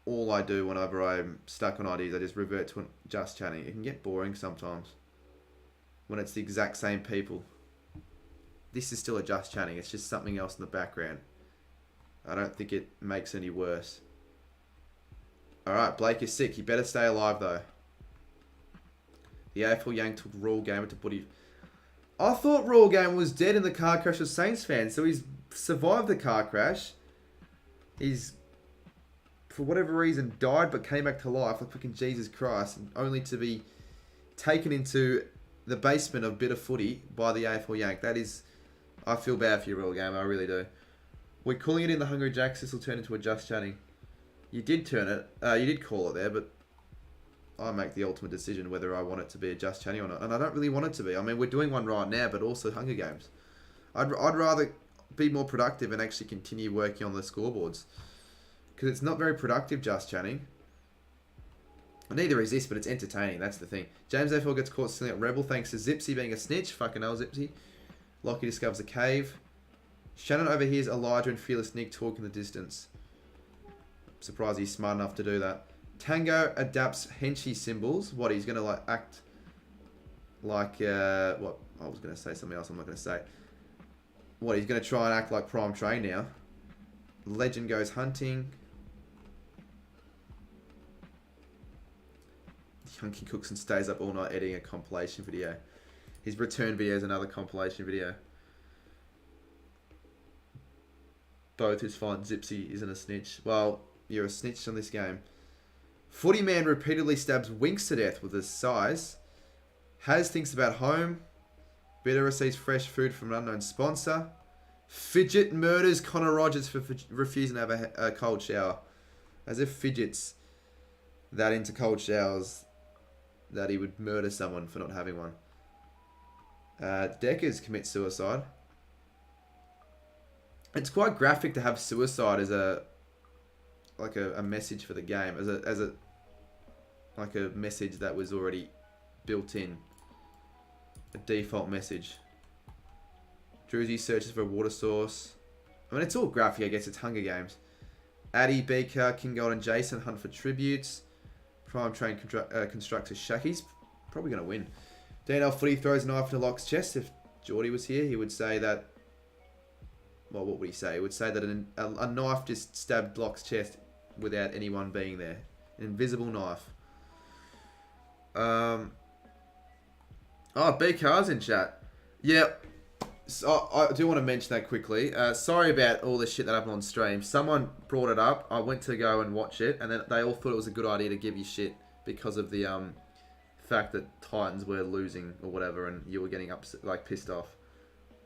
all I do whenever I'm stuck on ideas. I just revert to just Channing. It can get boring sometimes when it's the exact same people. This is still a just Channing. It's just something else in the background. I don't think it makes any worse. Alright, Blake is sick. He better stay alive, though. The AFL Yang took Raw Gamer to Buddy. I thought Raw Gamer was dead in the car crash of Saints fans, so he's survived the car crash. He's, for whatever reason, died but came back to life. Like fucking Jesus Christ. And only to be taken into the basement of Bitter Footy by the AFL Yank. That is... I feel bad for you, Raw Gamer. I really do. We're calling it in the Hungry Jacks. This will turn into a Just Chatting. You did turn it. You did call it there, but I make the ultimate decision whether I want it to be a Just Chatting or not. And I don't really want it to be. I mean, we're doing one right now, but also Hunger Games. I'd rather be more productive and actually continue working on the scoreboards. Because it's not very productive Just Chatting. Neither is this, but it's entertaining. That's the thing. James AFL gets caught stealing at Rebel thanks to Zipsy being a snitch. Fucking hell, Zipsy. Lockie discovers a cave. Shannon overhears Elijah and Fearless Nick talk in the distance. I'm surprised he's smart enough to do that. Tango adapts Henchy symbols. What, he's going to like act like... what? I was going to say something else I'm not going to say. What, he's going to try and act like Prime Train now. Legend goes hunting. Hunky cooks and stays up all night editing a compilation video. His return video is another compilation video. Both is fine. Zipsy isn't a snitch. Well, you're a snitch on this game. Footy Man repeatedly stabs Winks to death with his size. Has thinks about home. Bitter receives fresh food from an unknown sponsor. Fidget murders Connor Rogers for refusing to have a cold shower. As if Fidget's that into cold showers that he would murder someone for not having one. Deckers commit suicide. It's quite graphic to have suicide as a message for the game, as a message that was already built in, a default message. Druzy searches for a water source. I mean, it's all graphic, I guess. It's Hunger Games. Addy, Beaker, King Gold, and Jason hunt for tributes. Prime Train constructs a Shackies. Probably going to win. DNL Footy throws a knife into Locke's chest. If Geordie was here, he would say that... Well, what would he say? He would say that a knife just stabbed Locke's chest without anyone being there. An invisible knife. Oh, BK's in chat. Yeah. So I do want to mention that quickly. Sorry about all the shit that happened on stream. Someone brought it up. I went to go and watch it, and then they all thought it was a good idea to give you shit because of the fact that Titans were losing or whatever, and you were getting upset, like pissed off.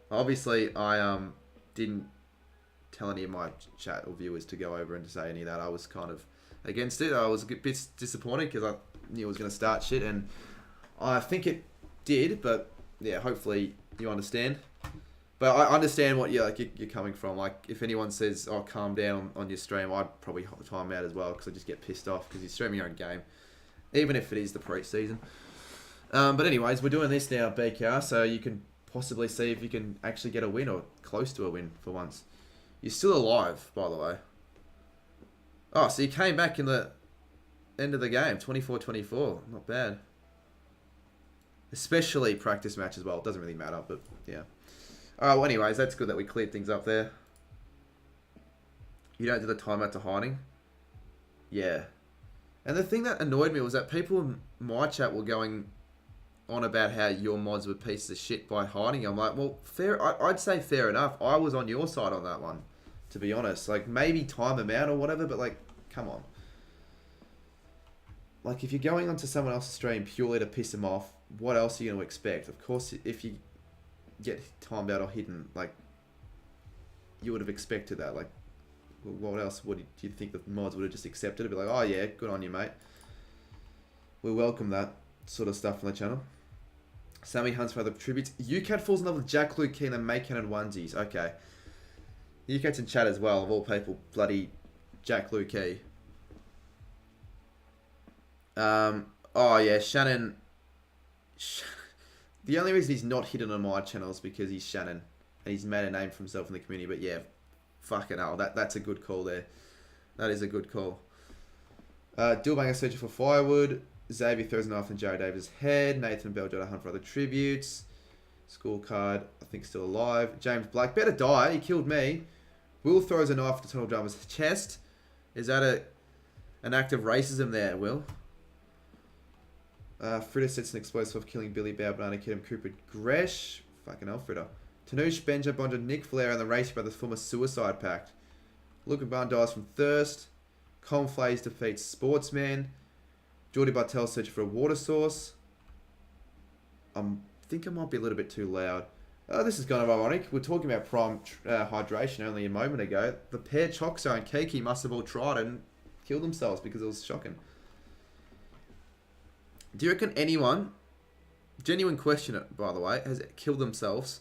Obviously, I didn't tell any of my chat or viewers to go over and to say any of that. I was kind of against it. I was a bit disappointed because I knew it was going to start shit, and I think it did. But yeah, hopefully you understand. But I understand what you're coming from. Like, if anyone says, "Oh, calm down" on your stream, I'd probably time out as well because I just get pissed off because you're streaming your own game, even if it is the pre-season. But anyways, we're doing this now, BKR, so you can possibly see if you can actually get a win or close to a win for once. You're still alive, by the way. Oh, so you came back in the end of the game, 24-24. Not bad. Especially practice match as well. It doesn't really matter, but yeah. Alright, well anyways, that's good that we cleared things up there. You don't do the timeout to hiding? Yeah. And the thing that annoyed me was that people in my chat were going on about how your mods were pieces of shit by hiding. I'm like, well, fair. I'd say fair enough. I was on your side on that one, to be honest. Like, maybe time them out or whatever, but like, come on. Like, if you're going onto someone else's stream purely to piss them off, what else are you going to expect? Of course, if you get timed out or hidden, like, you would have expected that. Like, well, what else do you think the mods would have just accepted? It'd be like, oh yeah, good on you, mate. We welcome that sort of stuff on the channel. Sammy hunts for other tributes. UCAT falls in love with Jack Luke Keen and Make Cannon onesies. Okay. UCAT's in chat as well, of all people. Bloody Jack Luke Key. Oh yeah, Shannon. The only reason he's not hidden on my channel is because he's Shannon. And he's made a name for himself in the community. But yeah, fucking hell. That's a good call there. That is a good call. Dillbanger searching for firewood. Xavier throws a knife in Jared Davis' head. Nathan Bell got a hunt for other tributes. Scorecard, I think, still alive. James Black, better die. He killed me. Will throws a knife to Tunnel Drummer's chest. Is that an act of racism there, Will? Fritter sets an explosive off killing Billy Bow, Banana Kid, and Cooper Gresh. Fucking hell, Fritter. Tanush, Benja, Bonja, Nick Flair, and the Race Brothers form a suicide pact. Luke and Barn dies from thirst. Colin Flays defeats Sportsman. Geordie Bartel search for a water source. I think I might be a little bit too loud. This is kind of ironic. We're talking about prime hydration only a moment ago. The pair Choxo and Kiki must have all tried and killed themselves because it was shocking. Do you reckon anyone, genuine question by the way, has killed themselves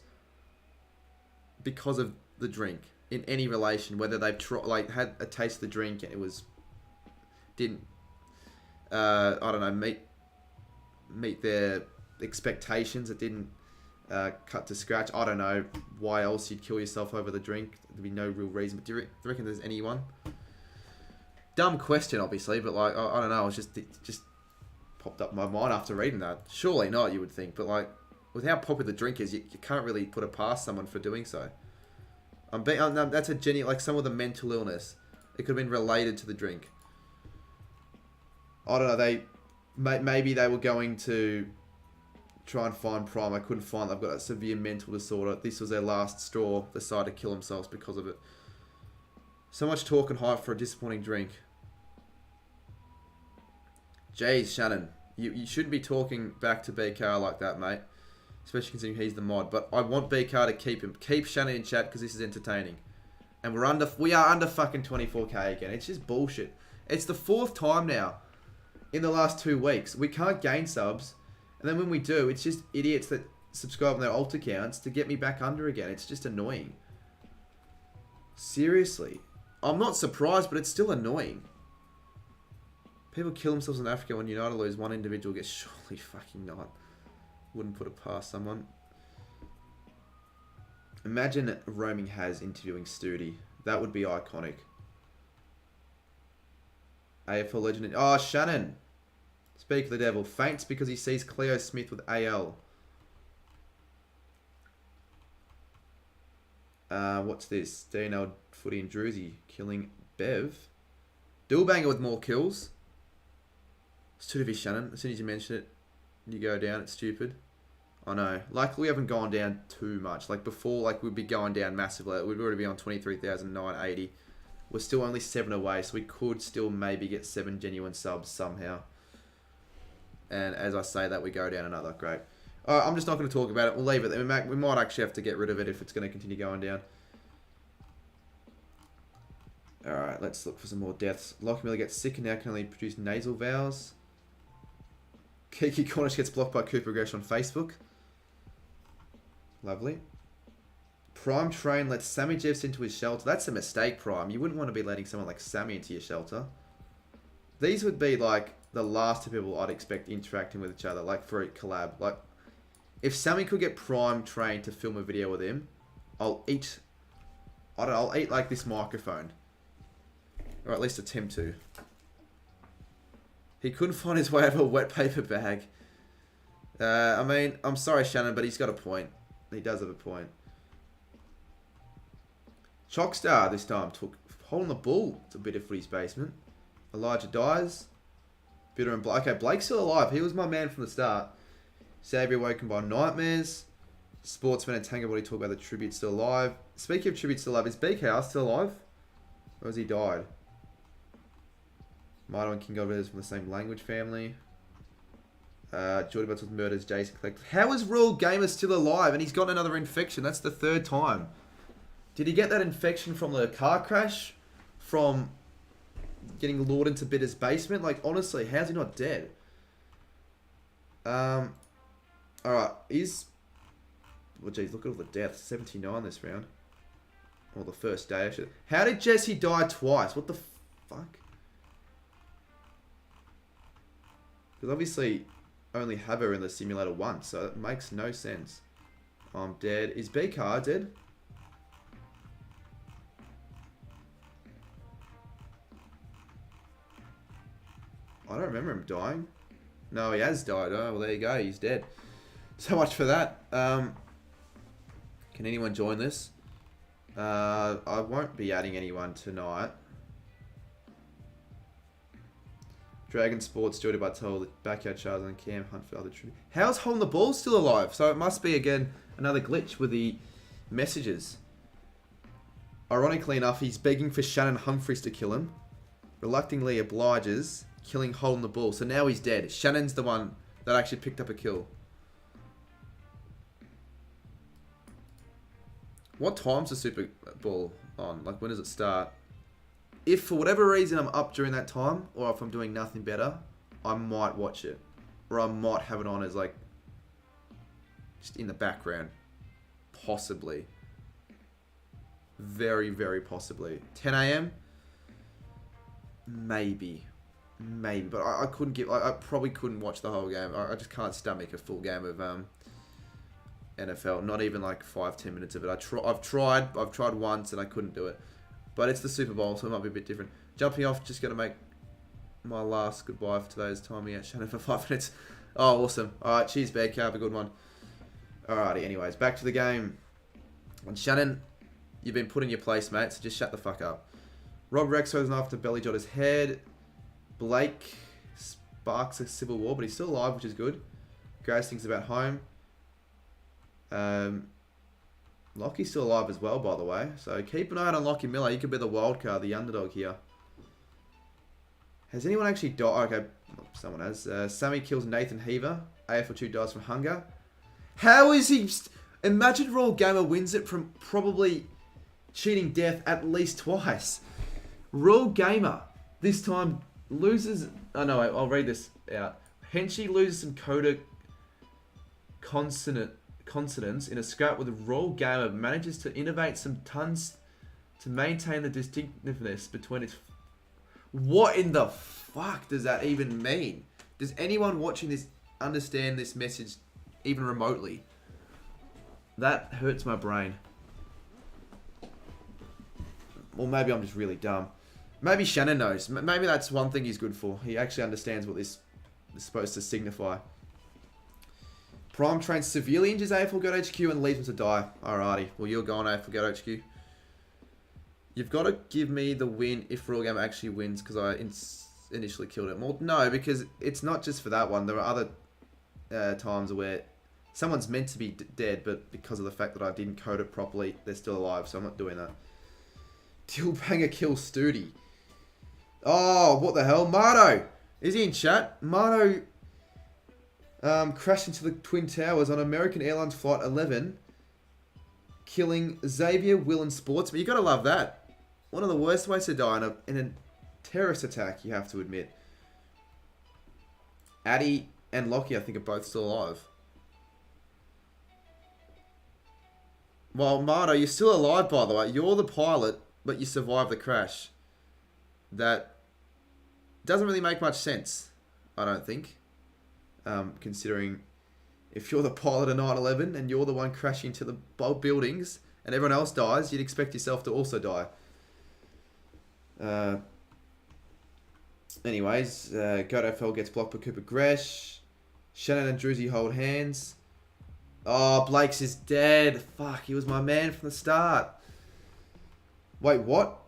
because of the drink in any relation? Whether they've had a taste of the drink and it didn't I don't know, meet their expectations. It didn't cut to scratch. I don't know why else you'd kill yourself over the drink. There'd be no real reason. But do you reckon there's anyone? Dumb question, obviously, but like I don't know. It just popped up in my mind after reading that. Surely not, you would think. But like with how popular the drink is, you can't really put it past someone for doing so. That's a genuine, like some of the mental illness. It could have been related to the drink. I don't know, maybe they were going to try and find Prime. I couldn't find them. They've got a severe mental disorder. This was their last straw. They decided to kill themselves because of it. So much talk and hype for a disappointing drink. Jeez, Shannon. You shouldn't be talking back to BKR like that, mate. Especially considering he's the mod. But I want BKR to keep him. Keep Shannon in chat because this is entertaining. And we are under fucking 24k again. It's just bullshit. It's the 4th time now in the last 2 weeks. We can't gain subs. And then when we do, it's just idiots that subscribe on their alt accounts to get me back under again. It's just annoying. Seriously. I'm not surprised, but it's still annoying. People kill themselves in Africa when United lose. One individual gets surely fucking not. Wouldn't put it past someone. Imagine Roaming Has interviewing Studi. That would be iconic. AFL legend. Oh, Shannon. Speak of the devil. Faints because he sees Cleo Smith with AL. What's this? DNL Footy and Druzy killing Bev. Dual banger with more kills. It's too heavy, Shannon. As soon as you mention it, you go down. It's stupid. I know. Like, we haven't gone down too much. Like, before, like, we'd be going down massively. We'd already be on 23,980. We're still only 7 away, so we could still maybe get 7 genuine subs somehow. And as I say that, we go down another. Great. Alright, I'm just not going to talk about it. We'll leave it there. We might actually have to get rid of it if it's going to continue going down. Alright, let's look for some more deaths. Lochman gets sick and now can only produce nasal vowels. Kiki Cornish gets blocked by Cooper Gresh on Facebook. Lovely. Prime Train lets Sammy Jeffs into his shelter. That's a mistake, Prime. You wouldn't want to be letting someone like Sammy into your shelter. These would be like the last two people I'd expect interacting with each other, like for a collab. Like, if Sammy could get Prime Train to film a video with him, I'll eat like this microphone. Or at least attempt to. He couldn't find his way out of a wet paper bag. I mean, I'm sorry, Shannon, but he's got a point. He does have a point. Chockstar this time took hole in the ball. It's a bit of footy's basement. Elijah dies. Bitter and Blake. Okay, Blake's still alive. He was my man from the start. Xavier woken by nightmares. Sportsman and Tango Body talk about the tribute still alive. Speaking of tribute still alive, is BKR still alive? Or has he died? Mito and King Godbreathers from the same language family. Jordy Butts with murders, Jason Collect. How is Royal Gamer still alive and he's got another infection? That's the 3rd time. Did he get that infection from the car crash? From getting lured into Bitter's basement? Like, honestly, how's he not dead? Alright, well, geez, look at all the deaths. 79 this round. Or the first day, actually. How did Jesse die twice? What the fuck? Because obviously, only have her in the simulator once, so it makes no sense. I'm dead. Is BKR dead? I don't remember him dying. No, he has died. Oh, well, there you go. He's dead. So much for that. Can anyone join this? I won't be adding anyone tonight. Dragon Sports, Jordy Bartol, the Backyard Charles and Cam Hunt for other tribute. How's Holding the Ball still alive? So it must be, again, another glitch with the messages. Ironically enough, he's begging for Shannon Humphries to kill him. Reluctantly obliges, killing Holding the Ball. So now he's dead. Shannon's the one that actually picked up a kill. What time's the Super Bowl on? Like, when does it start? If for whatever reason I'm up during that time, or if I'm doing nothing better, I might watch it. Or I might have it on as, like, just in the background. Possibly. Very, very possibly. 10 AM? Maybe. Maybe. But I couldn't give... I probably couldn't watch the whole game. I just can't stomach a full game of NFL. Not even, like, 5-10 minutes of it. I've tried once and I couldn't do it. But it's the Super Bowl, so it might be a bit different. Jumping off, just going to make my last goodbye for today's time. Yeah, Shannon for 5 minutes. Oh, awesome. Alright, cheers, Beck. Have a good one. Alrighty, anyways, back to the game. And Shannon, you've been put in your place, mate, so just shut the fuck up. Rob Rex goes after Belly Jot his head. Blake sparks a civil war, but he's still alive, which is good. Grace thinks about home. Lockie's still alive as well, by the way. So keep an eye out on Lockie Miller. He could be the wild card, the underdog here. Has anyone actually died? Okay, someone has. Sammy kills Nathan Heaver. AFL2 dies from hunger. How is he... Imagine Royal Gamer wins it from probably cheating death at least twice. Royal Gamer, this time, loses... Oh, no, wait, I'll read this out. Henchy loses some coda consonant... consonants in a scrap with a Royal Gamer manages to innovate some tons to maintain the distinctiveness between its... What in the fuck does that even mean? Does anyone watching this understand this message even remotely? That hurts my brain. Or maybe I'm just really dumb. Maybe Shannon knows. Maybe that's one thing he's good for. He actually understands what this is supposed to signify. Prime trains severely injures AFL Goat HQ and leaves him to die. Alrighty. Well, you're going AFL Goat HQ. You've got to give me the win if Royal Game actually wins because I initially killed it. Well, no, because it's not just for that one. There are other times where someone's meant to be dead, but because of the fact that I didn't code it properly, they're still alive, so I'm not doing that. Dillbanger kills Studi. Oh, what the hell? Mardo! Is he in chat? Mardo crashed into the Twin Towers on American Airlines Flight 11, killing Xavier, Will, and Sportsman. You gotta love that. One of the worst ways to die in a terrorist attack, you have to admit. Addy and Lockie, I think, are both still alive. Well, Mardo, you're still alive, by the way. You're the pilot, but you survived the crash. That doesn't really make much sense, I don't think. Considering if you're the pilot of 9/11 and you're the one crashing into the buildings and everyone else dies, you'd expect yourself to also die. Anyways, Goat FL gets blocked by Cooper Gresh. Shannon and Druzy hold hands. Oh, Blake's is dead. Fuck, he was my man from the start. Wait, what?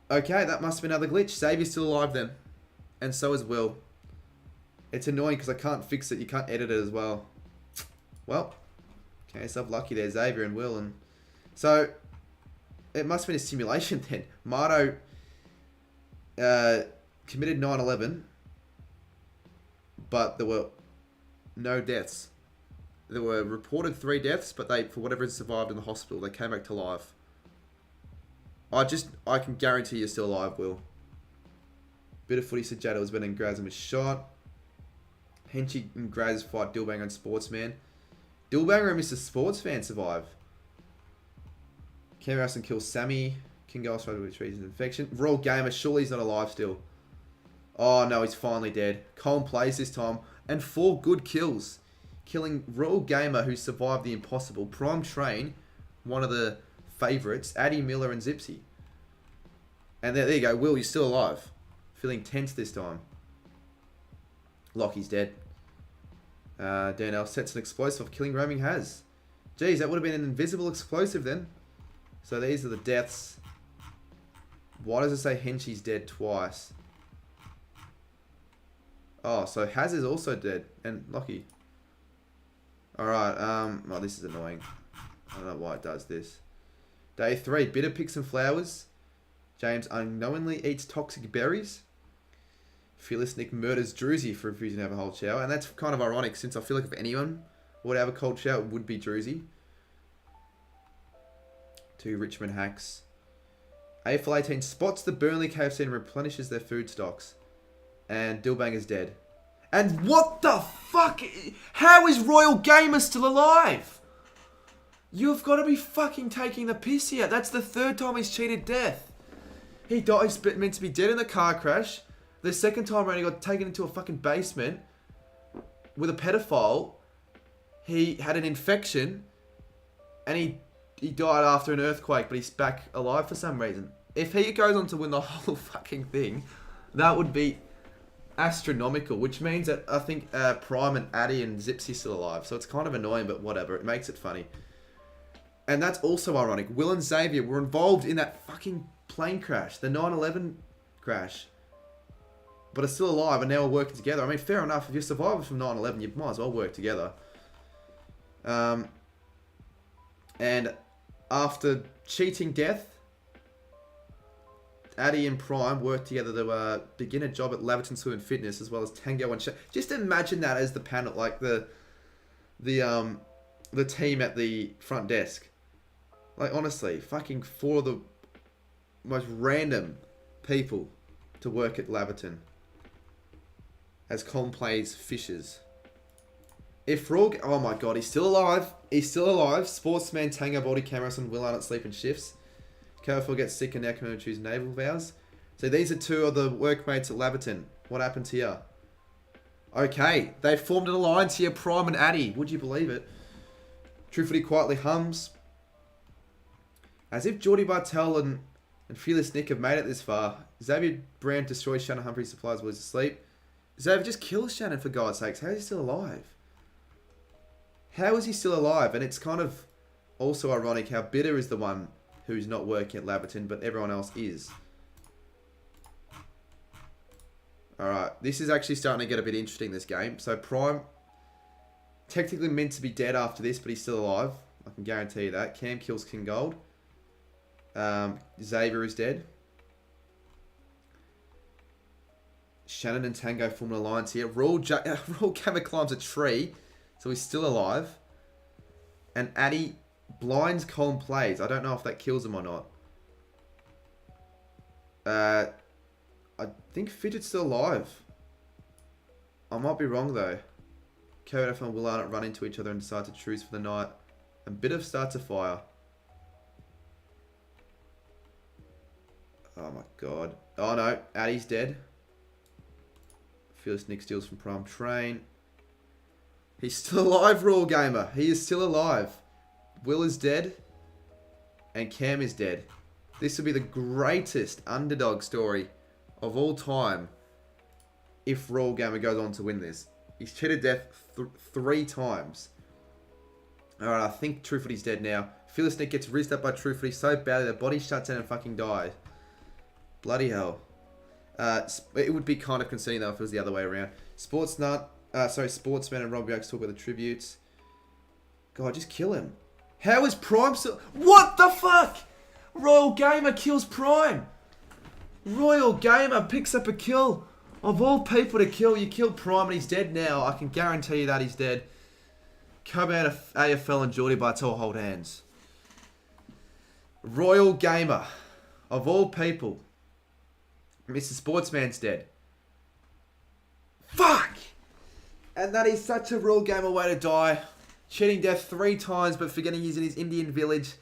Okay, that must have been another glitch. Xavier's still alive then. And so is Will. It's annoying because I can't fix it. You can't edit it as well. Well, okay, so I'm lucky there, Xavier and Will. And so, it must have been a simulation then. Mardo committed 9/11, but there were no deaths. There were reported 3 deaths, but they, for whatever reason, survived in the hospital. They came back to life. I can guarantee you're still alive, Will. Bit of footy said Jada was better than Graz and was shot. Henchy and Graz fight Dillbanger and Sportsman. Dillbanger and Mr. Sportsfan survive. Cam Harrison kills Sammy. King goes for with trees and infection. Royal Gamer, surely he's not alive still. Oh no, he's finally dead. Colin plays this time. And 4 good kills. Killing Royal Gamer, who survived the impossible. Prime Train, one of the favourites. Addy, Miller, and Zipsy. And there you go. Will, you're still alive. Feeling tense this time. Lockie's dead. Darnell sets an explosive off, killing Roaming Has. Geez, that would have been an invisible explosive then. So these are the deaths. Why does it say Henchy's dead twice? Oh, so Has is also dead. And Lockie. Alright, oh, this is annoying. I don't know why it does this. Day 3, Bitter picks some flowers. James unknowingly eats toxic berries. Fearless Nick murders Druzy for refusing to have a cold shower. And that's kind of ironic since I feel like if anyone would have a cold shower, it would be Druzy. 2 Richmond hacks. AFL 18 spots the Burnley KFC and replenishes their food stocks. And Dillbanger's dead. And what the fuck? How is Royal Gamer still alive? You've got to be fucking taking the piss here. That's the 3rd time he's cheated death. He died, he's meant to be dead in the car crash. The 2nd time around he got taken into a fucking basement with a pedophile. He had an infection. And he died after an earthquake, but he's back alive for some reason. If he goes on to win the whole fucking thing, that would be astronomical, which means that I think Prime and Addy and Zipsy still alive. So it's kind of annoying, but whatever. It makes it funny. And that's also ironic. Will and Xavier were involved in that fucking plane crash, the 9/11 crash, but are still alive and now are working together. I mean, fair enough. If you're survivors from 9/11, you might as well work together. And after cheating death, Addy and Prime worked together to begin a job at Laverton Swim and Fitness, as well as Tango and Just imagine that as the panel, like the team at the front desk. Like, honestly, fucking 4 of the most random people to work at Laverton as Colin plays Fishers. If Raw... Oh my god, he's still alive. He's still alive. Sportsman, Tango, Body, Cameron, Will aren't sleeping shifts. Careful gets sick and now can choose naval vows. So these are two of the workmates at Laverton. What happened here? Okay, they formed an alliance here, Prime and Addy. Would you believe it? Truthfully quietly hums. As if Geordie Bartel and Fearless Nick have made it this far. Xavier Brand destroys Shannon Humphrey's supplies while he's asleep. Xavier just kills Shannon for God's sakes. How is he still alive? How is he still alive? And it's kind of also ironic how Bitter is the one who's not working at Laverton, but everyone else is. Alright, this is actually starting to get a bit interesting, this game. So Prime, technically meant to be dead after this, but he's still alive. I can guarantee you that. Cam kills King Gold. Xavier is dead. Shannon and Tango form an alliance here. Raw Gamma climbs a tree, so he's still alive. And Addy blinds Colin plays. I don't know if that kills him or not. I think Fidget's still alive. I might be wrong though. KOF and Will Arnott run into each other and decide to truce for the night. And Bitter starts a fire. Oh my god. Oh no, Addy's dead. Fearless Nick steals from Prime Train. He's still alive, Raw Gamer. He is still alive. Will is dead. And Cam is dead. This would be the greatest underdog story of all time if Raw Gamer goes on to win this. He's cheated death 3 times. Alright, I think Truthfully's dead now. Fearless Nick gets rizzed up by Truthfully so badly that body shuts down and fucking dies. Bloody hell. It would be kind of concerning though if it was the other way around. Sportsman and Rob Reacts talk about the tributes. God, just kill him. How is Prime still... What the fuck? Royal Gamer kills Prime. Royal Gamer picks up a kill. Of all people to kill, you killed Prime and he's dead now. I can guarantee you that he's dead. Come out of AFL and Geordie Bartel hold hands. Royal Gamer. Of all people. Mr. Sportsman's dead. Fuck! And that is such a Royal Gamer way to die. Cheating death 3 times, but forgetting he's in his Indian village.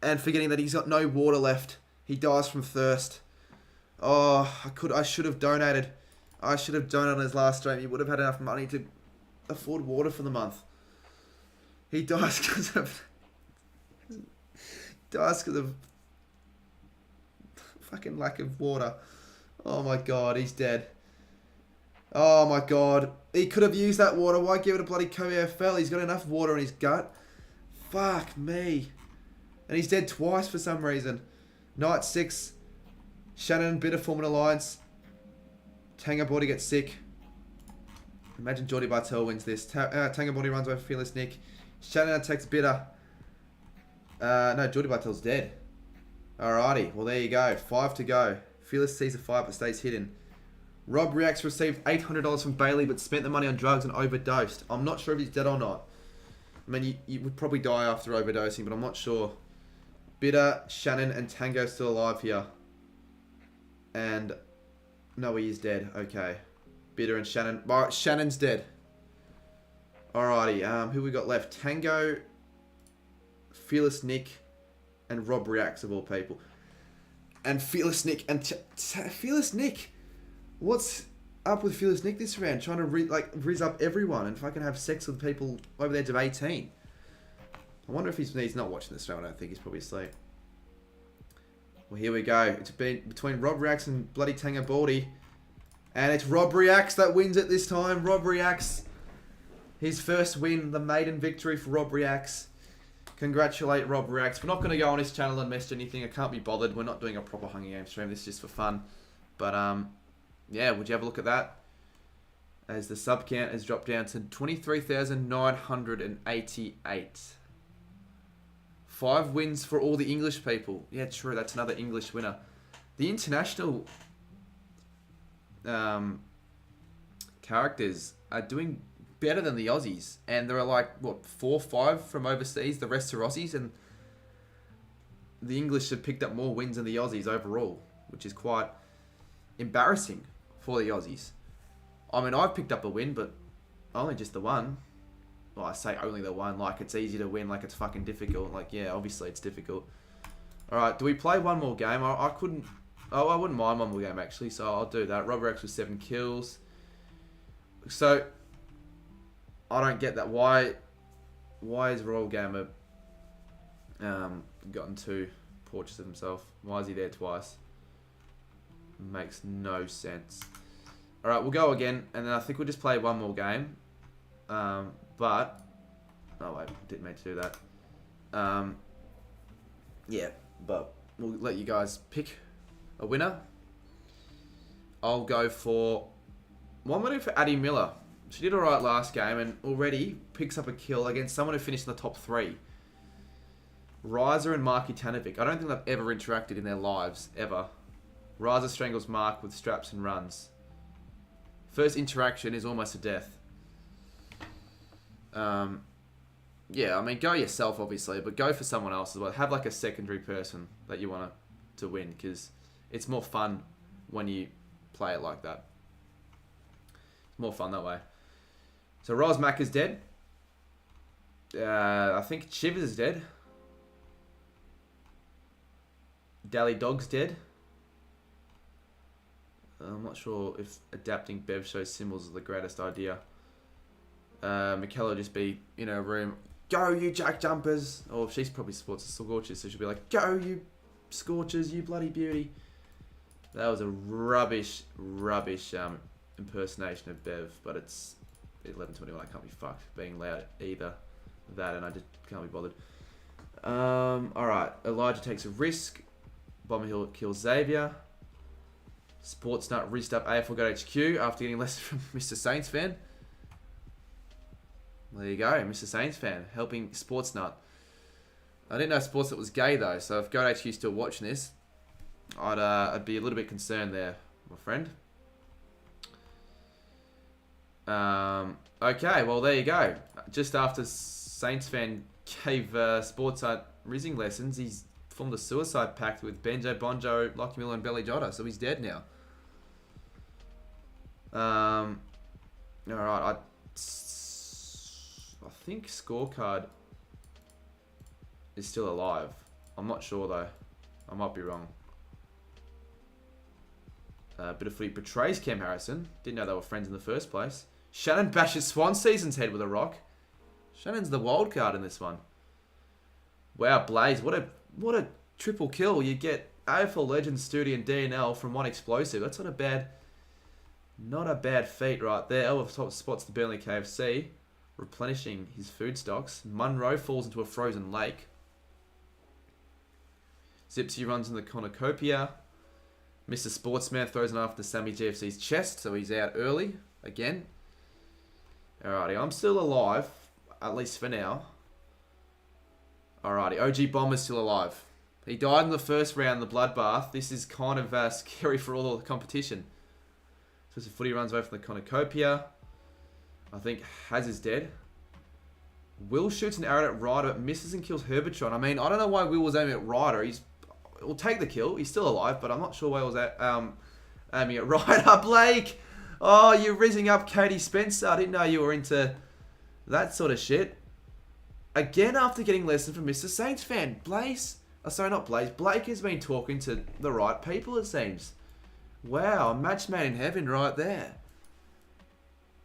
And forgetting that he's got no water left. He dies from thirst. Oh, I should have donated. I should have donated on his last stream. He would have had enough money to afford water for the month. He dies because of... fucking lack of water. Oh my god, he's dead. Oh my god. He could have used that water. Why give it a bloody KFL? He's got enough water in his gut. Fuck me. And he's dead twice for some reason. Night 6. Shannon and Bitter form an alliance. Tango Body gets sick. Imagine Geordie Bartel wins this. Tango Body runs away from Fearless Nick. Shannon attacks Bitter. No, Geordie Bartel's dead. Alrighty, well there you go. 5 to go. Fearless sees a fight but stays hidden. Rob Reacts received $800 from Bailey but spent the money on drugs and overdosed. I'm not sure if he's dead or not. I mean, you would probably die after overdosing, but I'm not sure. Bitter, Shannon, and Tango still alive here. And... no, he is dead. Okay. Bitter and Shannon. Alright, Shannon's dead. Alrighty, who we got left? Tango, Fearless Nick, and Rob Reacts of all people. And Fearless Nick and Fearless Nick. What's up with Fearless Nick this round? Trying to rizz up everyone and fucking have sex with people over the age of 18. I wonder if he's not watching this show. I don't think he's probably asleep. Well, here we go. It's been between Rob Reacts and bloody Tango Baldy. And it's Rob Reacts that wins it this time. Rob Reacts. His first win, the maiden victory for Rob Reacts. Congratulate Rob Reacts. We're not going to go on his channel and message anything. I can't be bothered. We're not doing a proper Hunger Games stream. This is just for fun. But, yeah, would you have a look at that? As the sub count has dropped down to 23,988. 5 wins for all the English people. Yeah, true. That's another English winner. The international characters are doing better than the Aussies. And there are like, what, 4 or 5 from overseas. The rest are Aussies. And the English have picked up more wins than the Aussies overall. Which is quite embarrassing for the Aussies. I mean, I've picked up a win, but only just the one. well, I say only the one, like it's easy to win, like it's fucking difficult. Like, yeah, obviously it's difficult. Alright, do we play one more game? I couldn't... Oh, I wouldn't mind one more game, actually, so I'll do that. Robber X with 7 kills. So, I don't get that. Why is Royal Gamer gotten 2 portraits of himself? Why is he there twice? Makes no sense. Alright, we'll go again, and then I think we'll just play one more game. But... Oh, wait, didn't mean to do that. Yeah, but we'll let you guys pick a winner. I'll go for... Well, I'm going to go for Addie Miller. She did alright last game and already picks up a kill against someone who finished in the top 3. Riser and Marky Tanovic. I don't think they've ever interacted in their lives, ever. Riser strangles Mark with straps and runs. First interaction is almost a death. Yeah, I mean, go yourself, obviously, but go for someone else as well. Have like a secondary person that you want to win, because it's more fun when you play it like that. It's more fun that way. So Rosmack is dead. I think Shivers is dead. Dally Dog's dead. I'm not sure if adapting Bev shows symbols is the greatest idea. Michaela will just be in her room. Go, you jack jumpers! Or she's probably supports the Scorchers, so she'll be like, go, you Scorchers, you bloody beauty. That was a rubbish impersonation of Bev, but it's 11:21. I can't be fucked being loud either. That, and I just can't be bothered. Alright, Elijah takes a risk. Bomber Hill kills Xavier. Sportsnut rizzed up AFL Go HQ after getting lessons from Mr. Saints fan. There you go, Mr. Saints fan, helping Sportsnut. I didn't know Sportsnut was gay though, so if Go HQ still watching this, I'd be a little bit concerned there, my friend. Okay, well there you go. Just after Saints fan gave Sportsnut rizzing lessons, he's formed a suicide pact with Benjo, Bonjo, Lochman Gaming and Belly Jotta, so he's dead now. Alright, I think Scorecard is still alive. I'm not sure though. I might be wrong. Bit of footy betrays Cam Harrison. Didn't know they were friends in the first place. Shannon bashes Swan Season's head with a rock. Shannon's the wild card in this one. Wow, Blaze, what a triple kill. You get AFL Legends, Studi and DNL from one explosive. That's not a bad feat right there. Elf top spots the Burnley KFC, replenishing his food stocks. Munro falls into a frozen lake. Zipsy runs in the cornucopia. Mr. Sportsman throws it after Sammy GFC's chest, so he's out early again. Alrighty, I'm still alive, at least for now. Alrighty, OG Bomber's still alive. He died in the first round, the bloodbath. This is kind of scary for all the competition. So the footy runs away from the cornucopia. I think Haz is dead. Will shoots an arrow at Ryder, but misses and kills Herbertron. I mean, I don't know why Will was aiming at Ryder. He'll take the kill. He's still alive, but I'm not sure why he was aiming at Ryder. Blake! Oh, you're rizzing up Katie Spencer. I didn't know you were into that sort of shit. Again, after getting lessons from Mr. Saints fan. Blaze... Oh, sorry, not Blaze. Blake has been talking to the right people, it seems. Wow, a match made in heaven right there.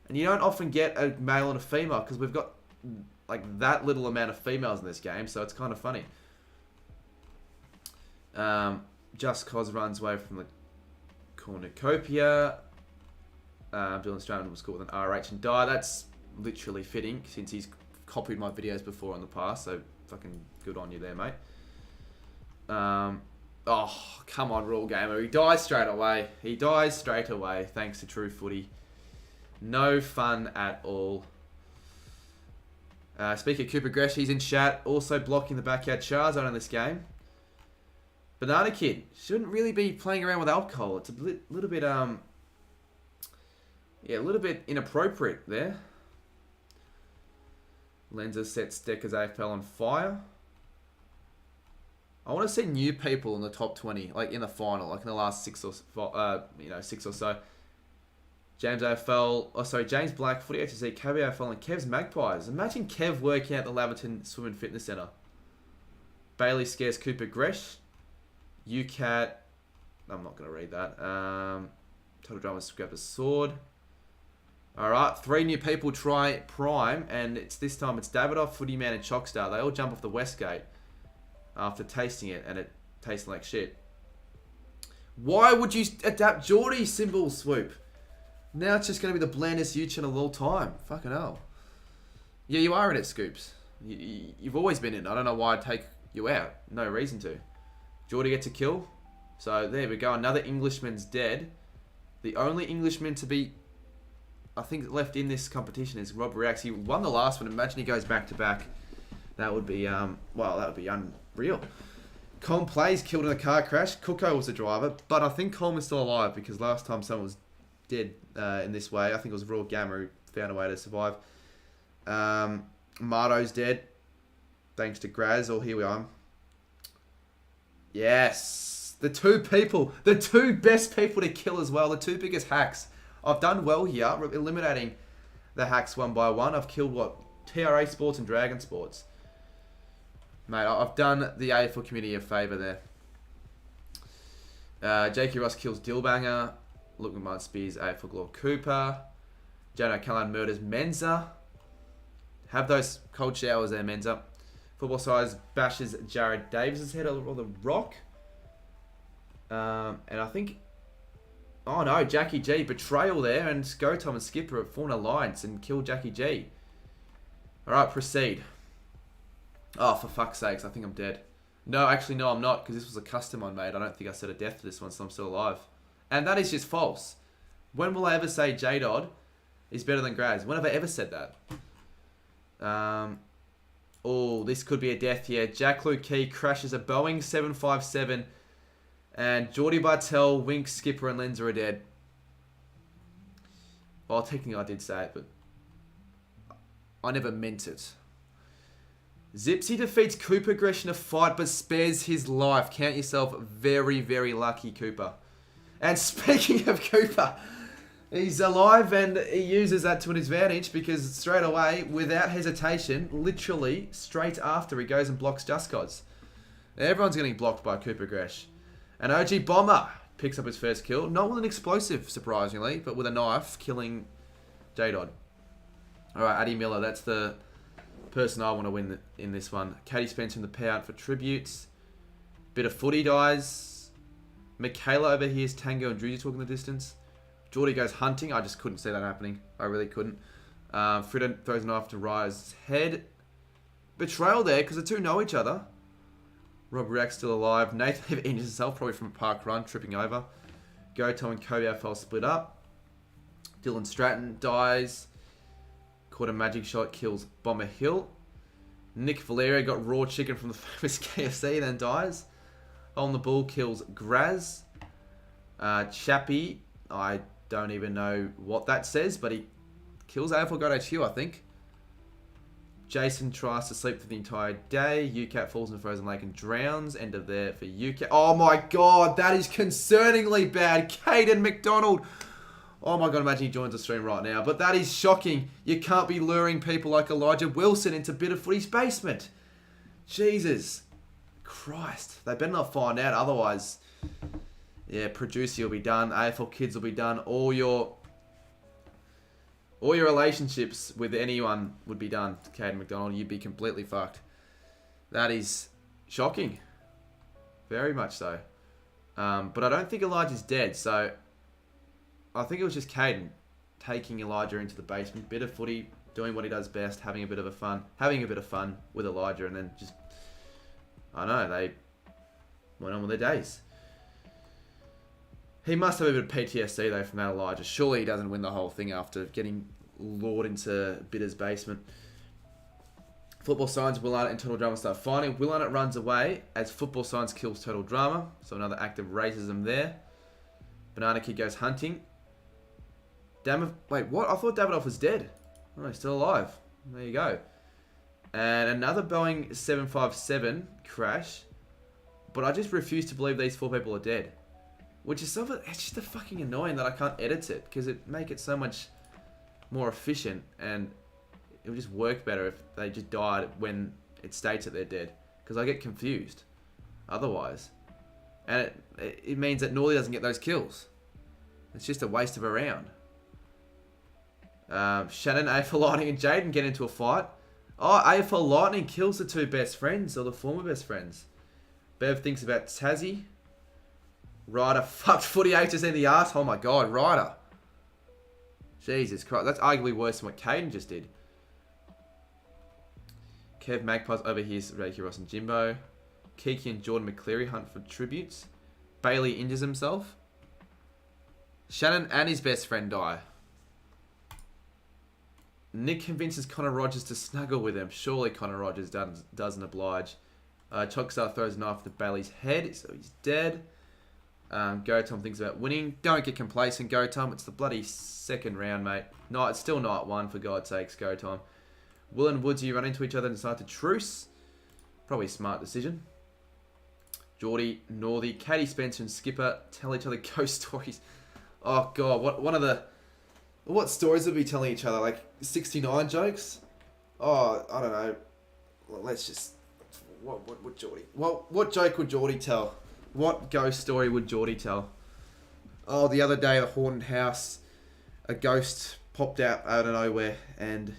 And you don't often get a male and a female, because we've got like that little amount of females in this game, so it's kind of funny. Just Cause runs away from the cornucopia. Dylan Stratton was caught with an RH and died. That's literally fitting, since he's copied my videos before in the past, so fucking good on you there, mate. Oh, come on, Rule Gamer. He dies straight away. He dies straight away, thanks to True Footy. No fun at all. Speaker Cooper Gresh, he's in chat. Also blocking the backyard Charizard in this game. Banana Kid shouldn't really be playing around with alcohol. It's a little bit, yeah, a little bit inappropriate there. Lenza sets Decker's AFL on fire. I want to see new people in the top 20, like in the final, like in the last 6 or 5, 6 or so. James AFL, oh sorry, James Black, Footy HSC, Kev AFL, and Kev's Magpies. Imagine Kev working at the Laverton Swim and Fitness Centre. Bailey scares Cooper Gresh. UCAT, I'm not going to read that. Total Drama Scrap a Sword. Alright, 3 new people try Prime, and this time it's Davidoff, Footy Man, and Chockstar. They all jump off the Westgate after tasting it, and it tastes like shit. Why would you adapt Geordie symbol swoop? Now it's just going to be the blandest U channel of all time. Fucking hell. Yeah, you are in it, Scoops. You've always been in it. I don't know why I'd take you out. No reason to. Geordie gets a kill. So there we go. Another Englishman's dead. The only Englishman to be, I think, left in this competition is Rob Rex. He won the last one. Imagine he goes back to back. That would be, well, that would be unreal. Colm Plays killed in a car crash. Cooko was the driver, but I think Colm is still alive because last time someone was dead in this way, I think it was Raw Gamma who found a way to survive. Marto's dead, thanks to Graz. Or here we are. Yes, the two best people to kill as well. The 2 biggest hacks. I've done well here, eliminating the hacks one by one. I've killed what? TRA Sports and Dragon Sports. Mate, I've done the AFL community a favour there. J.K. Ross kills Dillbanger. Lochman Spears AFL Glor Cooper. Jano Callan murders Menza. Have those cold showers there, Menza. Football Size bashes Jared Davis' head on the rock. And I think... Oh no, Jackie G. Betrayal there. And Go Tom and Skipper have formed an alliance and killed Jackie G. Alright, proceed. Oh, for fuck's sakes, I think I'm dead. No, actually, no, I'm not, because this was a custom I made. I don't think I said a death to this one, so I'm still alive. And that is just false. When will I ever say J-Dodd is better than Graz? When have I ever said that? Oh, this could be a death here. Jack Luke Key crashes a Boeing 757, and Geordie Bartel, Wink, Skipper, and Lenza are dead. Well, technically I did say it, but I never meant it. Zipsy defeats Cooper Gresh in a fight, but spares his life. Count yourself very, very lucky, Cooper. And speaking of Cooper, he's alive and he uses that to his advantage because straight away, without hesitation, literally straight after, he goes and blocks Just Cause. Everyone's getting blocked by Cooper Gresh. And OG Bomber picks up his first kill. Not with an explosive, surprisingly, but with a knife, killing J-Dodd. Alright, Addy Miller, that's the person I want to win in this one. Katie Spencer in the payout for tributes. Bit of footy dies. Michaela overhears Tango and Druzy talking the distance. Geordie goes hunting. I just couldn't see that happening. I really couldn't. Frida throws a knife to Raya's head. Betrayal there because the two know each other. Rob Rex still alive. Nathan injures himself probably from a park run, tripping over. Goto and Kobe fell split up. Dylan Stratton dies. Caught a magic shot, kills Bomber Hill. Nick Valerio got raw chicken from the famous KFC, then dies. On the Bull kills Graz. Chappie, I don't even know what that says, but he kills AFL God HQ, I think. Jason tries to sleep for the entire day. UCAT falls in a frozen lake and drowns. End of there for UCAT. Oh my god, that is concerningly bad. Caden McDonald. Oh my god, imagine he joins the stream right now. But that is shocking. You can't be luring people like Elijah Wilson into Bit of Footy's basement. Jesus Christ. They better not find out. Otherwise, yeah, Producer will be done. AFL Kids will be done. All your relationships with anyone would be done. Caden McDonald, you'd be completely fucked. That is shocking. Very much so. But I don't think Elijah's dead, so I think it was just Caden taking Elijah into the basement. Bit of footy, doing what he does best, having a bit of fun with Elijah, and then just, I don't know, they went on with their days. He must have a bit of PTSD though from that Elijah. Surely he doesn't win the whole thing after getting lured into Bitter's basement. Football Science, Will Arnott and Total Drama start fighting. Will Arnott runs away as Football Science kills Total Drama. So another act of racism there. Banana Kid goes hunting. Wait, what? I thought Davidoff was dead. Oh, he's still alive. There you go. And another Boeing 757 crash. But I just refuse to believe these 4 people are dead. Which is it's just fucking annoying that I can't edit it, because it make it so much more efficient, and it would just work better if they just died when it states that they're dead, because I get confused otherwise, and it means that Northy doesn't get those kills. It's just a waste of a round. Shannon, AFL Lightning, and Jaden get into a fight. Oh, AFL Lightning kills the two best friends, or the former best friends. Bev thinks about Tassie. Ryder fucked footy haters in the ass. Oh my god, Ryder. Jesus Christ, that's arguably worse than what Caden just did. Kev Magpies overhears Reiki Ross and Jimbo. Kiki and Jordan McCleary hunt for tributes. Bailey injures himself. Shannon and his best friend die. Nick convinces Connor Rogers to snuggle with him. Surely Connor Rogers doesn't oblige. Chockstar throws a knife to Bailey's head, so he's dead. Go Tom thinks about winning. Don't get complacent, Go Tom. It's the bloody second round, mate. No, it's still night one, for God's sakes, Go Tom. Will and Woodsy run into each other and decide to truce. Probably a smart decision. Geordie, Northy, Katie Spencer and Skipper tell each other ghost stories. Oh god, what stories would we be telling each other? Like 69 jokes? Oh, I don't know. Well, let's just... What would Geordie... What joke would Geordie tell? What ghost story would Geordie tell? Oh, the other day, the haunted house, a ghost popped out of nowhere, and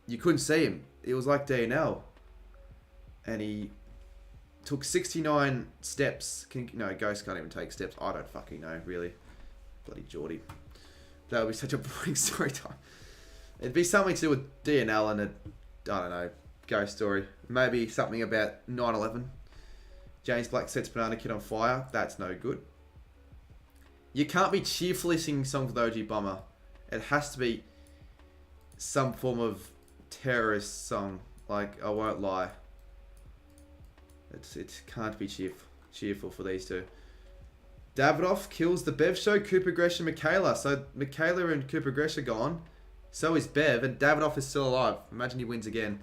you couldn't see him. It was like DNL. And he took 69 steps. No, ghosts can't even take steps. I don't fucking know, really. Bloody Geordie. That would be such a boring story time. It'd be something to do with DNL and I don't know, ghost story. Maybe something about 9/11. James Black sets Banana Kid on fire. That's no good. You can't be cheerfully singing songs with OG Bomber. It has to be some form of terrorist song. Like, I Won't Lie. It can't be cheerful for these two. Davidoff kills the Bev show, Cooper Gresh and Michaela. So Michaela and Cooper Gresh are gone. So is Bev, and Davidoff is still alive. Imagine he wins again.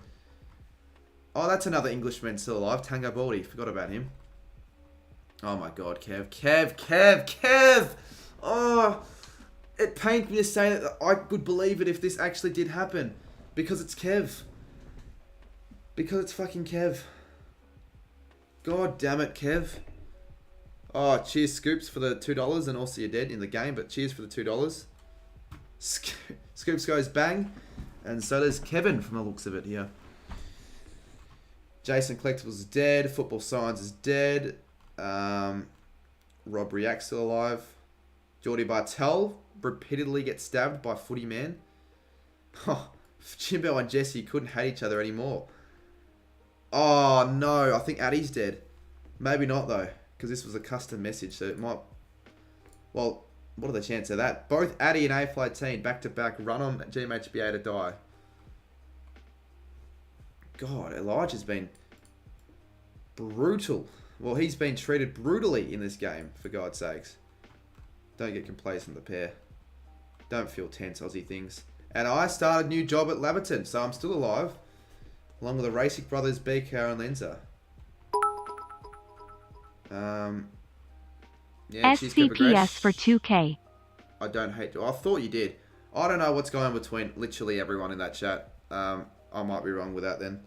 Oh, that's another Englishman still alive. Tango Baldy. Forgot about him. Oh my god, Kev. Oh, it pains me to say that I would believe it if this actually did happen. Because it's Kev. Because it's fucking Kev. God damn it, Kev. Oh, cheers, Scoops, for the $2. And also you're dead in the game, but cheers for the $2. Scoops goes bang. And so does Kevin from the looks of it here. Jason Collectibles is dead. Football Science is dead. Rob React's still alive. Geordie Bartel repeatedly gets stabbed by Footy Man. Oh, Jimbo and Jesse couldn't hate each other anymore. Oh no, I think Addie's dead. Maybe not though, because this was a custom message, so it might... Well, what are the chances of that? Both Addie and A-Flight back to back run on GMHBA to die. God, Elijah's been brutal. Well, he's been treated brutally in this game, for God's sakes. Don't get complacent, the pair. Don't feel tense, Aussie things. And I started a new job at Laverton, so I'm still alive. Along with the Racing Brothers, BK and Lenza. Yeah, SCPS for 2K. I don't hate you. I thought you did. I don't know what's going on between literally everyone in that chat. I might be wrong with that then.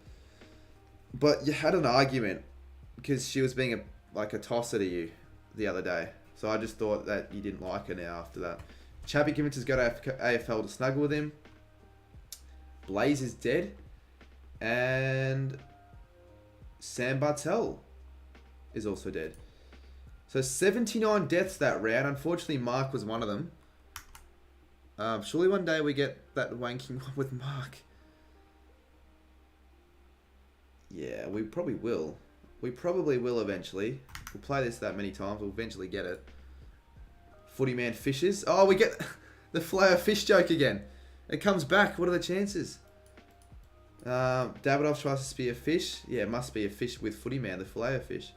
But you had an argument because she was being a tosser to you the other day. So I just thought that you didn't like her now after that. Chappie convinces go to AFL to snuggle with him. Blaze is dead. And Sam Bartel is also dead. So 79 deaths that round. Unfortunately, Mark was one of them. Surely one day we get that wanking one with Mark. Yeah, we probably will. We probably will eventually. We'll play this that many times. We'll eventually get it. Footy Man fishes. Oh, we get the Flair fish joke again. It comes back. What are the chances? Davidoff tries to spear a fish. Yeah, it must be a fish with Footy Man, the Filet fish.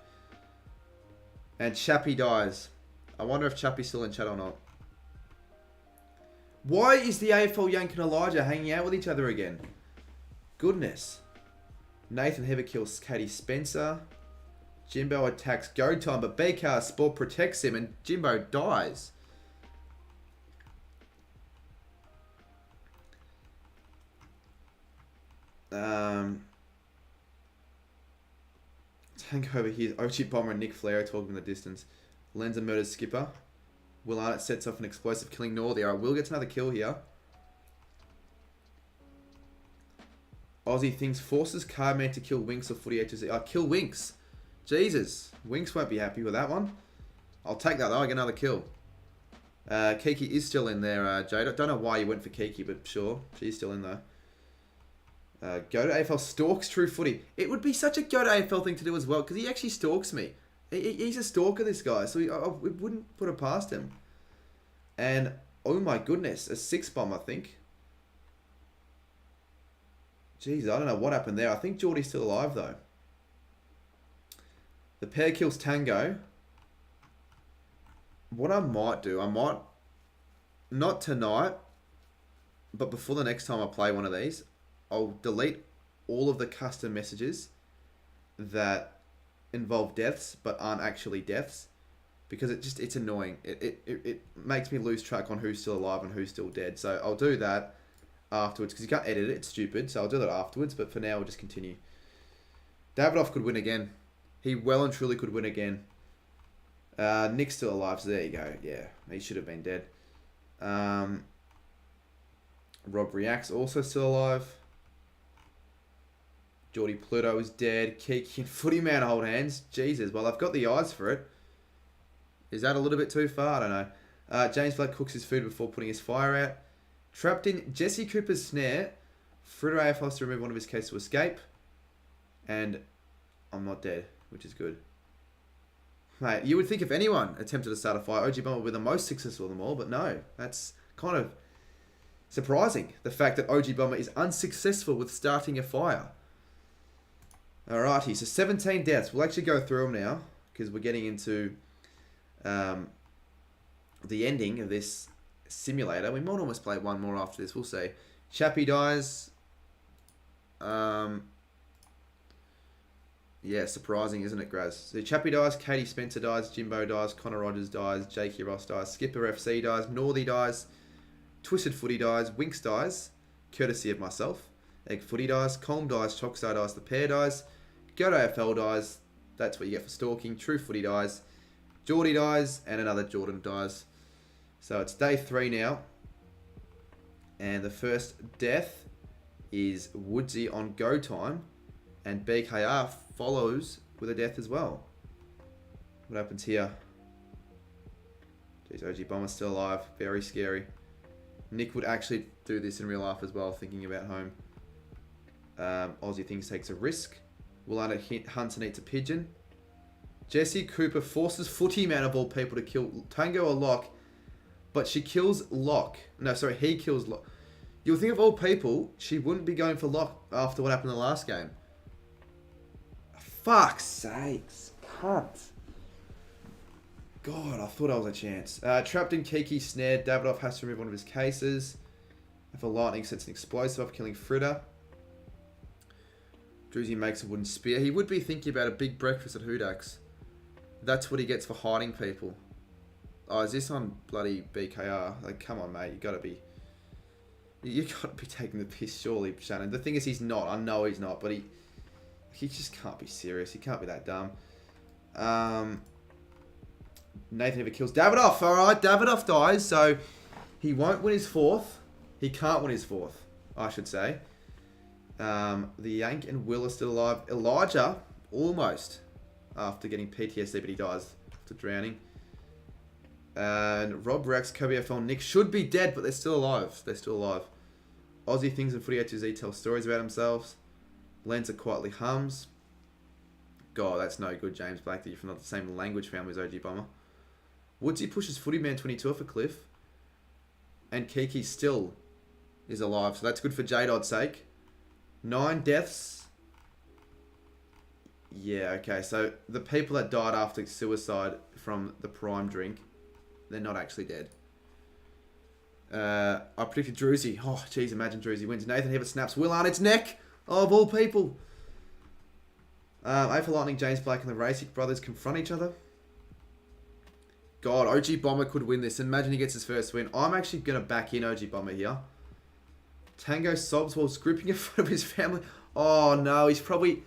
And Chappie dies. I wonder if Chappie's still in chat or not. Why is the AFL Yank and Elijah hanging out with each other again? Goodness. Nathan Heber kills Katie Spencer. Jimbo attacks go time, but BK Sport protects him and Jimbo dies. Tank over here. OG Bomber and Nick Flair talking in the distance. Lenza murders Skipper. Will Arnott sets off an explosive, killing Northy. Alright, Will gets another kill here. Aussie thinks forces Cardman to kill Winks or Footy HZ. Kill Winks. Jesus. Winks won't be happy with that one. I'll take that though. I get another kill. Kiki is still in there, Jade. I don't know why you went for Kiki, but sure. She's still in there. Go to AFL stalks True Footy. It would be such a go to AFL thing to do as well, because he actually stalks me. He's a stalker, this guy, so we wouldn't put it past him. And, oh my goodness, a 6 bomb, I think. Jeez, I don't know what happened there. I think Geordie's still alive, though. The pair kills Tango. What I might do, not tonight, but before the next time I play one of these, I'll delete all of the custom messages that involve deaths but aren't actually deaths, because it's annoying. It makes me lose track on who's still alive and who's still dead. So I'll do that afterwards, because you can't edit it. It's stupid. So I'll do that afterwards. But for now, we'll just continue. Davidoff could win again. He well and truly could win again. Nick's still alive, so there you go. Yeah, he should have been dead. Rob Reacts also still alive. Geordie Pluto is dead. Kiki and Footy Man hold hands. Jesus, well, I've got the eyes for it. Is that a little bit too far? I don't know. James Black cooks his food before putting his fire out. Trapped in Jesse Cooper's snare. Fritter AF has to remove one of his cases to escape. And I'm not dead, which is good. Mate, you would think if anyone attempted to start a fire, OG Bomber would be the most successful of them all, but no. That's kind of surprising, the fact that OG Bomber is unsuccessful with starting a fire. Alrighty, so 17 deaths. We'll actually go through them now, because we're getting into the ending of this simulator. We might almost play one more after this, we'll see. Chappie dies. Yeah, surprising, isn't it, Graz? So Chappie dies, Katie Spencer dies, Jimbo dies, Connor Rogers dies, Jakey Ross dies, Skipper FC dies, Northy dies, Twisted Footy dies, Winks dies, courtesy of myself. Egg Footy dies, Colm dies, Chockstar dies, The Pair dies, Go to AFL dies, that's what you get for stalking, True Footy dies, Geordie dies, and another Jordan dies. So it's day 3 now. And the first death is Woodsy on go time, and BKR follows with a death as well. What happens here? Jeez, OG Bomber's still alive. Very scary. Nick would actually do this in real life as well, thinking about home. Aussie Things takes a risk. Willana hunts and eats a pigeon. Jesse Cooper forces Footy Man of all people to kill Tango or Locke, but she kills Locke. No, sorry, he kills Locke. You'll think of all people, she wouldn't be going for Locke after what happened in the last game. Fuck's sakes. Cunt. God, I thought I was a chance. Trapped in Kiki's snare, Davidoff has to remove one of his cases. If a lightning sets an explosive up, killing Fritter. Druzy makes a wooden spear. He would be thinking about a big breakfast at Hoodax. That's what he gets for hiding people. Oh, is this on bloody BKR? Like, come on, mate. You gotta be taking the piss, surely, Shannon. The thing is, he's not. I know he's not, but he just can't be serious. He can't be that dumb. Nathan never kills Davidoff. Alright, Davidoff dies, so he won't win his 4th. He can't win his 4th, I should say. The Yank and Will are still alive. Elijah, almost, after getting PTSD, but he dies after drowning. And Rob Rex, Kobe FL, Nick should be dead, but they're still alive. They're still alive. Aussie Things and Footy HZ tell stories about themselves. Lenza quietly hums. God, that's no good, James Black, that you're from not the same language family as OG Bomber. Woodsy pushes Footy Man 22 off a cliff. And Kiki still is alive, so that's good for J-Dod's sake. 9 deaths. Yeah, okay, so the people that died after suicide from the prime drink, they're not actually dead. I predicted Druzy. Oh, jeez, imagine Druzy wins. Nathan Hibbert snaps Will Arnott's neck. Oh, of all people. A for Lightning, James Black and the Racing brothers confront each other. God, OG Bomber could win this. Imagine he gets his first win. I'm actually going to back in OG Bomber here. Tango sobs while gripping a photo of his family. Oh, no. He's probably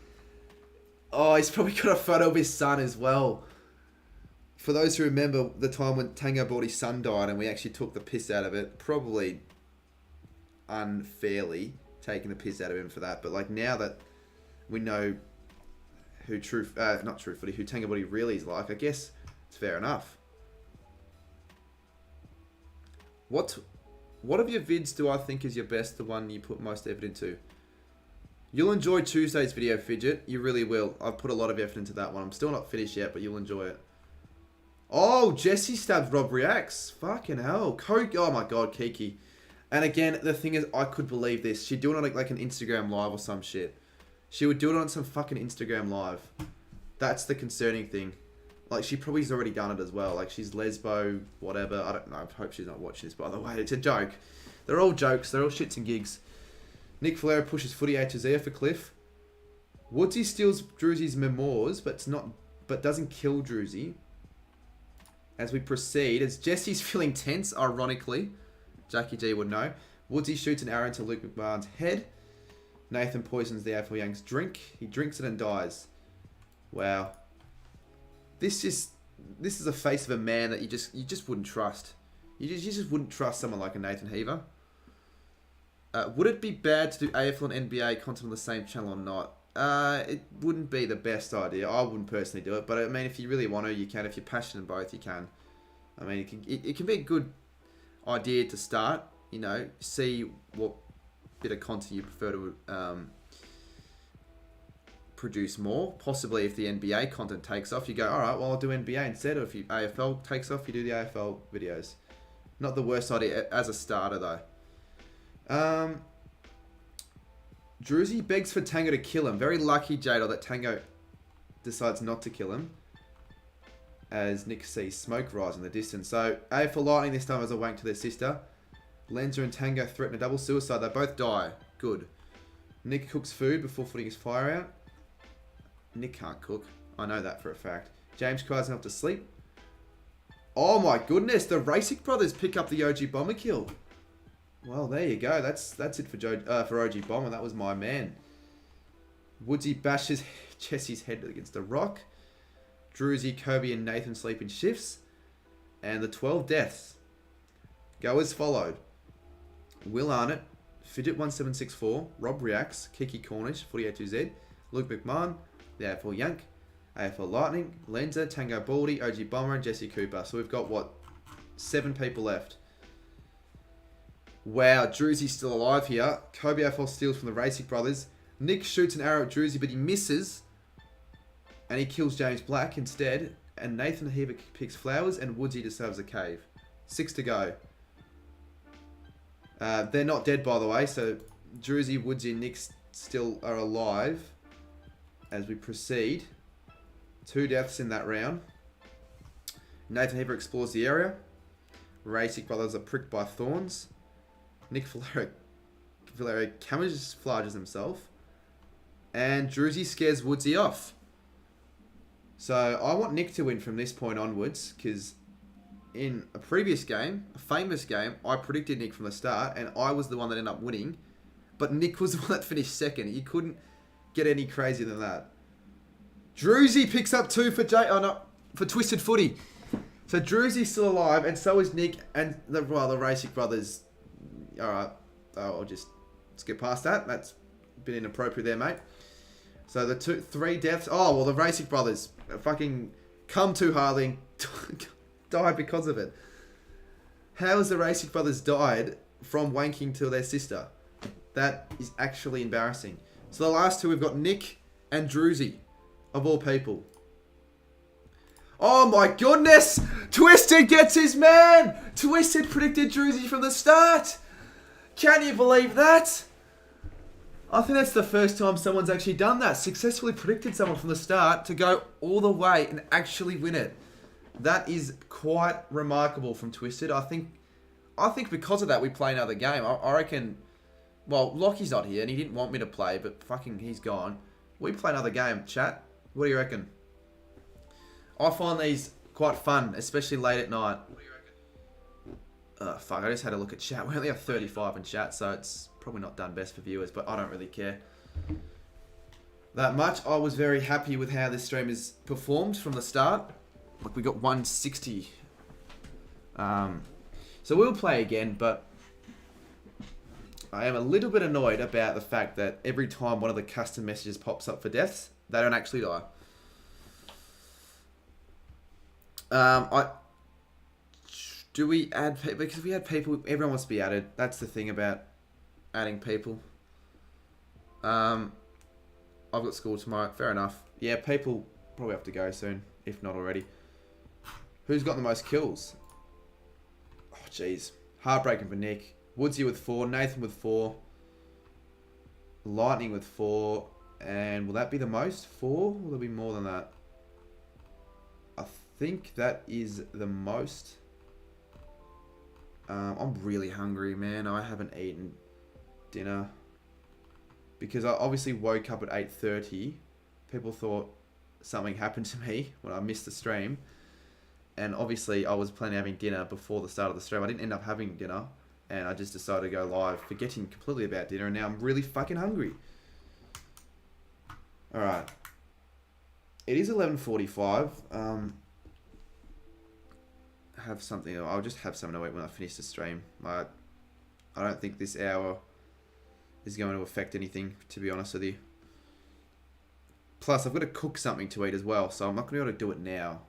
got a photo of his son as well. For those who remember the time when Tango Baldy's son died and we actually took the piss out of it, probably unfairly taking the piss out of him for that. But like now that we know who who Tango Baldy really is like, I guess it's fair enough. What of your vids do I think is your best, the one you put most effort into? You'll enjoy Tuesday's video, Fidget. You really will. I've put a lot of effort into that one. I'm still not finished yet, but you'll enjoy it. Oh, Jesse stabs Rob Reacts. Fucking hell. Oh my god, Kiki. And again, the thing is, I could believe this. She'd do it on like an Instagram live or some shit. She would do it on some fucking Instagram live. That's the concerning thing. Like, she probably's already done it as well. Like, she's lesbo, whatever. I don't know. I hope she's not watching this, by the way. It's a joke. They're all jokes. They're all shits and gigs. Nick Valera pushes footy out to Xavier for Cliff. Woodsy steals Drewsy's memoirs, but doesn't kill Drewsy. As we proceed, as Jesse's feeling tense, ironically, Jackie G would know. Woodsy shoots an arrow into Luke McMahon's head. Nathan poisons the AFL Young's drink. He drinks it and dies. Wow. This is a face of a man that you just wouldn't trust. You just wouldn't trust someone like a Nathan Heaver. Would it be bad to do AFL and NBA content on the same channel or not? It wouldn't be the best idea. I wouldn't personally do it, but I mean, if you really want to, you can. If you're passionate in both, you can. I mean, it can be a good idea to start. You know, see what bit of content you prefer to produce more. Possibly if the NBA content takes off, you go, all right, well, I'll do NBA instead. Or if AFL takes off, you do the AFL videos. Not the worst idea as a starter, though. Drewsy begs for Tango to kill him. Very lucky, Jadal, that Tango decides not to kill him. As Nick sees smoke rise in the distance. So, AFL Lightning this time as a wank to their sister. Lenza and Tango threaten a double suicide. They both die. Good. Nick cooks food before putting his fire out. Nick can't cook. I know that for a fact. James cries enough to sleep. Oh my goodness, the Racing brothers pick up the OG Bomber kill. Well, there you go. That's it for OG Bomber. That was my man. Woodsy bashes Jesse's head against a rock. Drewsy, Kobe, and Nathan sleep in shifts. And the 12 deaths go as followed. Will Arnott, Fidget1764, Rob Reacts, Kiki Cornish, 482Z, Luke McMahon, the AFL Yank, AFL Lightning, Lenza, Tango Baldy, OG Bomber, and Jesse Cooper. So we've got, what, 7 people left. Wow, Drewsy's still alive here. Kobe AFL steals from the Racing brothers. Nick shoots an arrow at Drewsy, but he misses. And he kills James Black instead. And Nathan Heaver picks flowers, and Woodsy discovers a cave. 6 to go. They're not dead, by the way. So Drewsy, Woodsy, and Nick still are alive as we proceed. 2 deaths in that round. Nathan Heaver explores the area. Racing brothers are pricked by thorns. Nick Valera camouflages himself. And Drewsy scares Woodsy off. So I want Nick to win from this point onwards, because in a previous game, a famous game, I predicted Nick from the start, and I was the one that ended up winning. But Nick was the one that finished second. You couldn't get any crazier than that. Drewsy picks up 2 for Twisted Footy. So Drewsy's still alive, and so is Nick and the Racing brothers. All right, I'll just skip past that. That's a bit inappropriate there, mate. So the 3 deaths. Oh, well, the Racing brothers fucking come too hard and died because of it. How has the Racing brothers died from wanking to their sister? That is actually embarrassing. So the last 2, we've got Nick and Drewsy, of all people. Oh my goodness! Twisted gets his man! Twisted predicted Drewsy from the start! Can you believe that? I think that's the first time someone's actually done that. Successfully predicted someone from the start to go all the way and actually win it. That is quite remarkable from Twisted. I think because of that we play another game. I reckon, well, Lockie's not here and he didn't want me to play, but fucking he's gone. We play another game, chat. What do you reckon? I find these quite fun, especially late at night. What do you reckon? Fuck, I just had a look at chat. We only have 35 in chat, so it's probably not done best for viewers, but I don't really care that much. I was very happy with how this stream is performed from the start. Like, we got 160. So we'll play again, but I am a little bit annoyed about the fact that every time one of the custom messages pops up for deaths, they don't actually die. Do we add people? Because if we add people, everyone wants to be added. That's the thing about adding people. I've got school tomorrow. Fair enough. Yeah, people probably have to go soon, if not already. Who's got the most kills? Oh, jeez. Heartbreaking for Nick. Woodsy with 4. Nathan with 4. Lightning with 4. And will that be the most? 4? Will there be more than that? I think that is the most. I'm really hungry, man. I haven't eaten dinner. Because I obviously woke up at 8:30. People thought something happened to me when I missed the stream. And obviously I was planning on having dinner before the start of the stream. I didn't end up having dinner. And I just decided to go live, forgetting completely about dinner. And now I'm really fucking hungry. Alright. It is 11:45. Have something. I'll just have something to eat when I finish the stream. I don't think this hour is going to affect anything, to be honest with you. Plus, I've got to cook something to eat as well, so I'm not going to be able to do it now.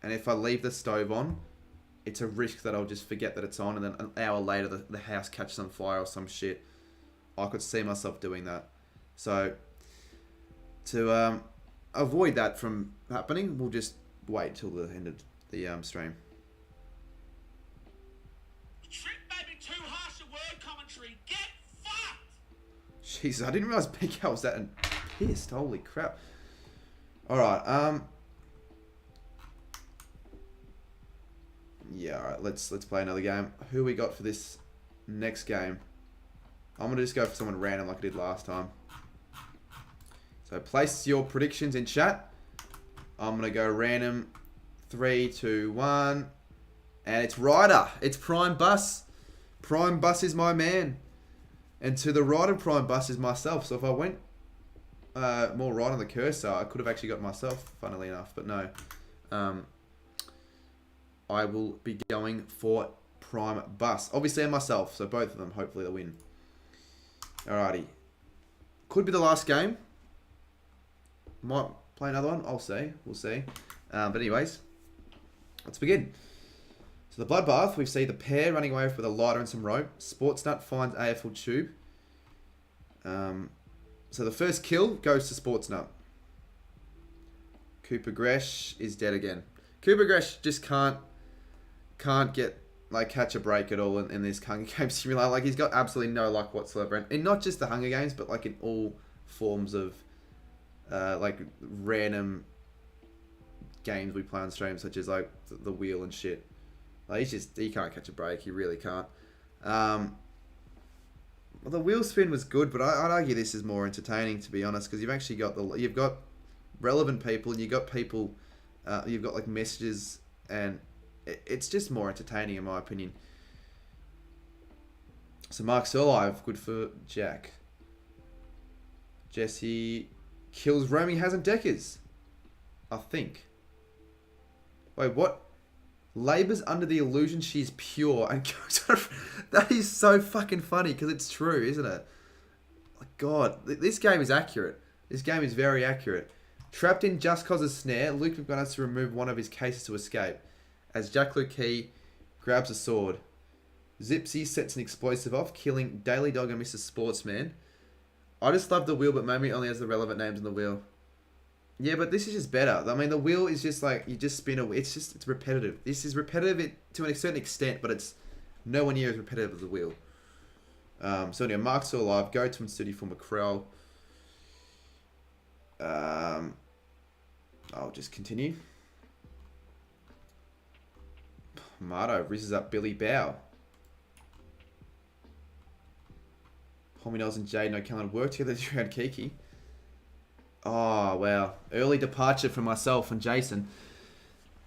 And if I leave the stove on, it's a risk that I'll just forget that it's on, and then an hour later the house catches on fire or some shit. I could see myself doing that. So, to avoid that from happening, we'll just wait till the end of the stream. Trip, baby, too harsh a word commentary. Get fucked! Jesus, I didn't realise Big Al was that pissed. Holy crap. Alright, yeah, alright, let's play another game. Who we got for this next game? I'm gonna just go for someone random like I did last time. So place your predictions in chat. I'm gonna go random. 3, 2, 1. And it's Ryder. It's Prime Bus. Prime Bus is my man. And to the right of Prime Bus is myself. So if I went more right on the cursor, I could have actually got myself, funnily enough. But no. I will be going for Prime Bus. Obviously, and myself. So both of them. Hopefully they'll win. Alrighty. Could be the last game. Might play another one. I'll see. We'll see. But anyways, let's begin. So the bloodbath, we see the pair running away with a lighter and some rope. Sportsnut finds AFL tube. So the first kill goes to Sportsnut. Cooper Gresh is dead again. Cooper Gresh just can't get like catch a break at all in this Hunger Games simulator. Like, he's got absolutely no luck whatsoever, and not just the Hunger Games, but like in all forms of like random games we play on stream, such as like the wheel and shit. Like, he can't catch a break. He really can't. Well, the wheel spin was good, but I'd argue this is more entertaining, to be honest, because you've actually got you've got relevant people, and you've got people, you've got like messages, and it's just more entertaining in my opinion. So Mark Surlive, good for Jack. Jesse kills roaming Hasn't Deckers, I think. Wait, what? Labours under the illusion she's pure and goes on. That is so fucking funny, because it's true, isn't it? God, this game is accurate. This game is very accurate. Trapped in Just Cause's snare, Luke McGonagall has to remove one of his cases to escape. As Jack Lukey grabs a sword. Zipsy sets an explosive off, killing Daily Dog and Mr. Sportsman. I just love the wheel, but Mommy only has the relevant names on the wheel. Yeah, but this is just better. I mean, the wheel is just like, you just spin a wheel. It's repetitive. This is repetitive to a certain extent, but it's nowhere near as repetitive as the wheel. So anyway, Mark's still alive. Go to and study for McCrell. I'll just continue. Marto rizzes up Billy Bow. Homie Nels and Jade and O'Callaghan work together around Kiki. Oh, wow. Early departure for myself and Jason.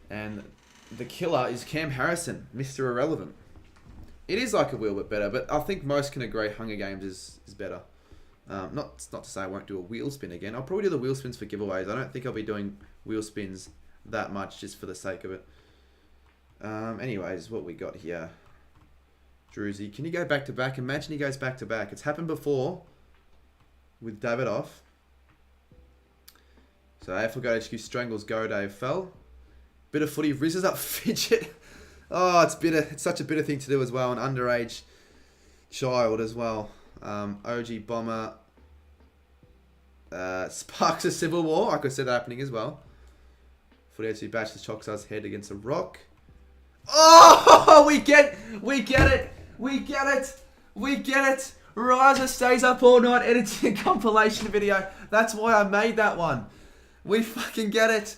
And the killer is Cam Harrison, Mr. Irrelevant. It is like a wheel bit better, but I think most can agree Hunger Games is better. Not to say I won't do a wheel spin again. I'll probably do the wheel spins for giveaways. I don't think I'll be doing wheel spins that much just for the sake of it. Anyways, what we got here. Druzy, can you go back to back? Imagine he goes back to back. It's happened before with Davidoff. So AFL Go HQ strangles Go Dave fell. Bit of footy, rizzes up Fidget. Oh, it's bitter. It's such a bitter thing to do as well. An underage child as well. OG Bomber. Sparks a civil war. I could see that happening as well. Footy actually bashes Choxar's head against a rock. Oh, we get it. We get it. We get it. Riser stays up all night editing a compilation video. That's why I made that one. We fucking get it.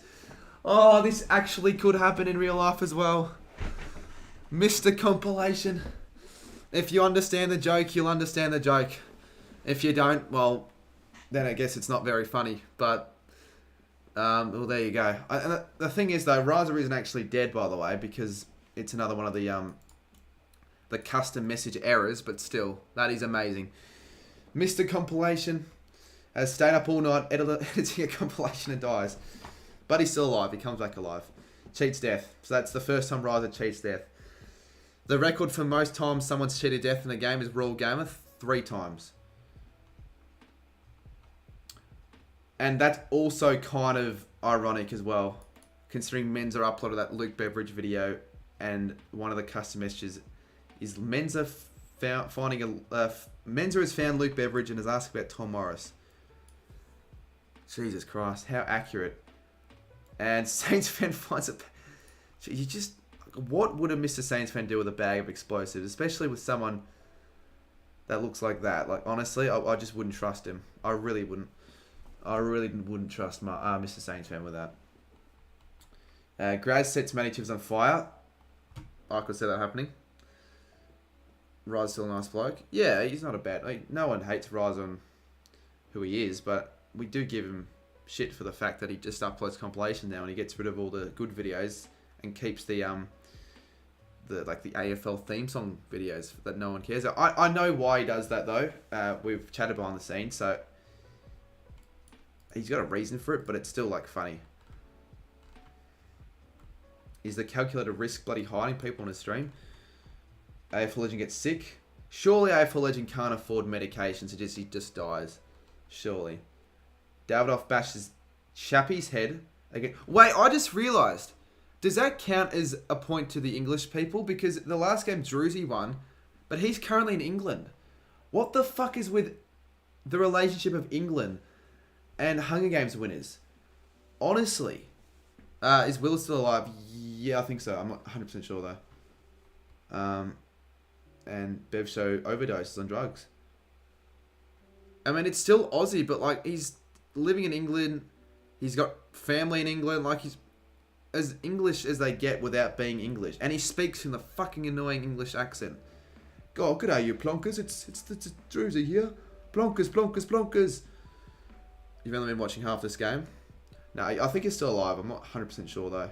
Oh, this actually could happen in real life as well. Mr. Compilation. If you understand the joke, you'll understand the joke. If you don't, well, then I guess it's not very funny. But, well, there you go. And the thing is, though, Riser isn't actually dead, by the way, because it's another one of the custom message errors. But still, that is amazing. Mr. Compilation has stayed up all night editing a compilation and dies. But he's still alive. He comes back alive. Cheats death. So that's the first time Riser cheats death. The record for most times someone's cheated death in a game is Royal Gamer, 3 times. And that's also kind of ironic as well, considering Menza uploaded that Luke Beveridge video, and one of the custom messages is Menza Menza has found Luke Beveridge and has asked about Tom Morris. Jesus Christ, how accurate. And Saints fan finds it. You just, what would a Mr. Saints fan do with a bag of explosives, especially with someone that looks like that? Like, honestly, I just wouldn't trust him. I really wouldn't. I really wouldn't trust my Mr. Saints fan with that. Graz sets Matty Chips on fire. I could see that happening. Rise still a nice bloke. Yeah, he's not a bad. Like, no one hates Rise on who he is, but we do give him shit for the fact that he just uploads compilations now and he gets rid of all the good videos and keeps the AFL theme song videos that no one cares. I know why he does that though. We've chatted behind the scenes, so he's got a reason for it, but it's still like funny. Is the calculated risk bloody hiding people on his stream? AFL Legend gets sick. Surely AFL Legend can't afford medication, so he just dies. Surely. Davidoff bashes Shappy's head again. Wait, I just realised. Does that count as a point to the English people? Because the last game Druzy won, but he's currently in England. What the fuck is with the relationship of England and Hunger Games winners? Honestly. Is Will still alive? Yeah, I think so. I'm not 100% sure though. And Bev Show overdoses on drugs. I mean, it's still Aussie, but like, he's living in England. He's got family in England. Like, he's as English as they get without being English. And he speaks in the fucking annoying English accent. God, good day, you plonkers. It's Druzy here. Plonkers, plonkers, plonkers. You've only been watching half this game. No, I think he's still alive. I'm not 100% sure though.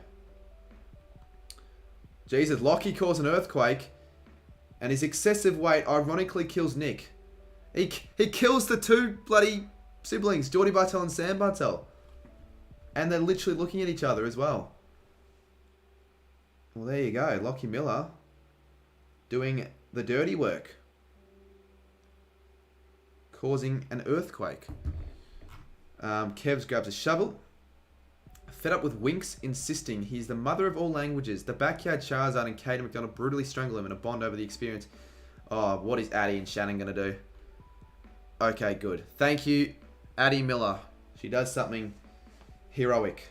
Jesus, Lockie caused an earthquake. And his excessive weight ironically kills Nick. He kills the 2 bloody siblings, Geordie Bartel and Sam Bartel. And they're literally looking at each other as well. Well, there you go. Lockie Miller doing the dirty work. Causing an earthquake. Kevs grabs a shovel. Fed up with Winks insisting he's the mother of all languages, the backyard Charizard and Caden McDonald brutally strangle him in a bond over the experience. Oh, what is Addie and Shannon going to do? Okay, good. Thank you, Addie Miller. She does something heroic.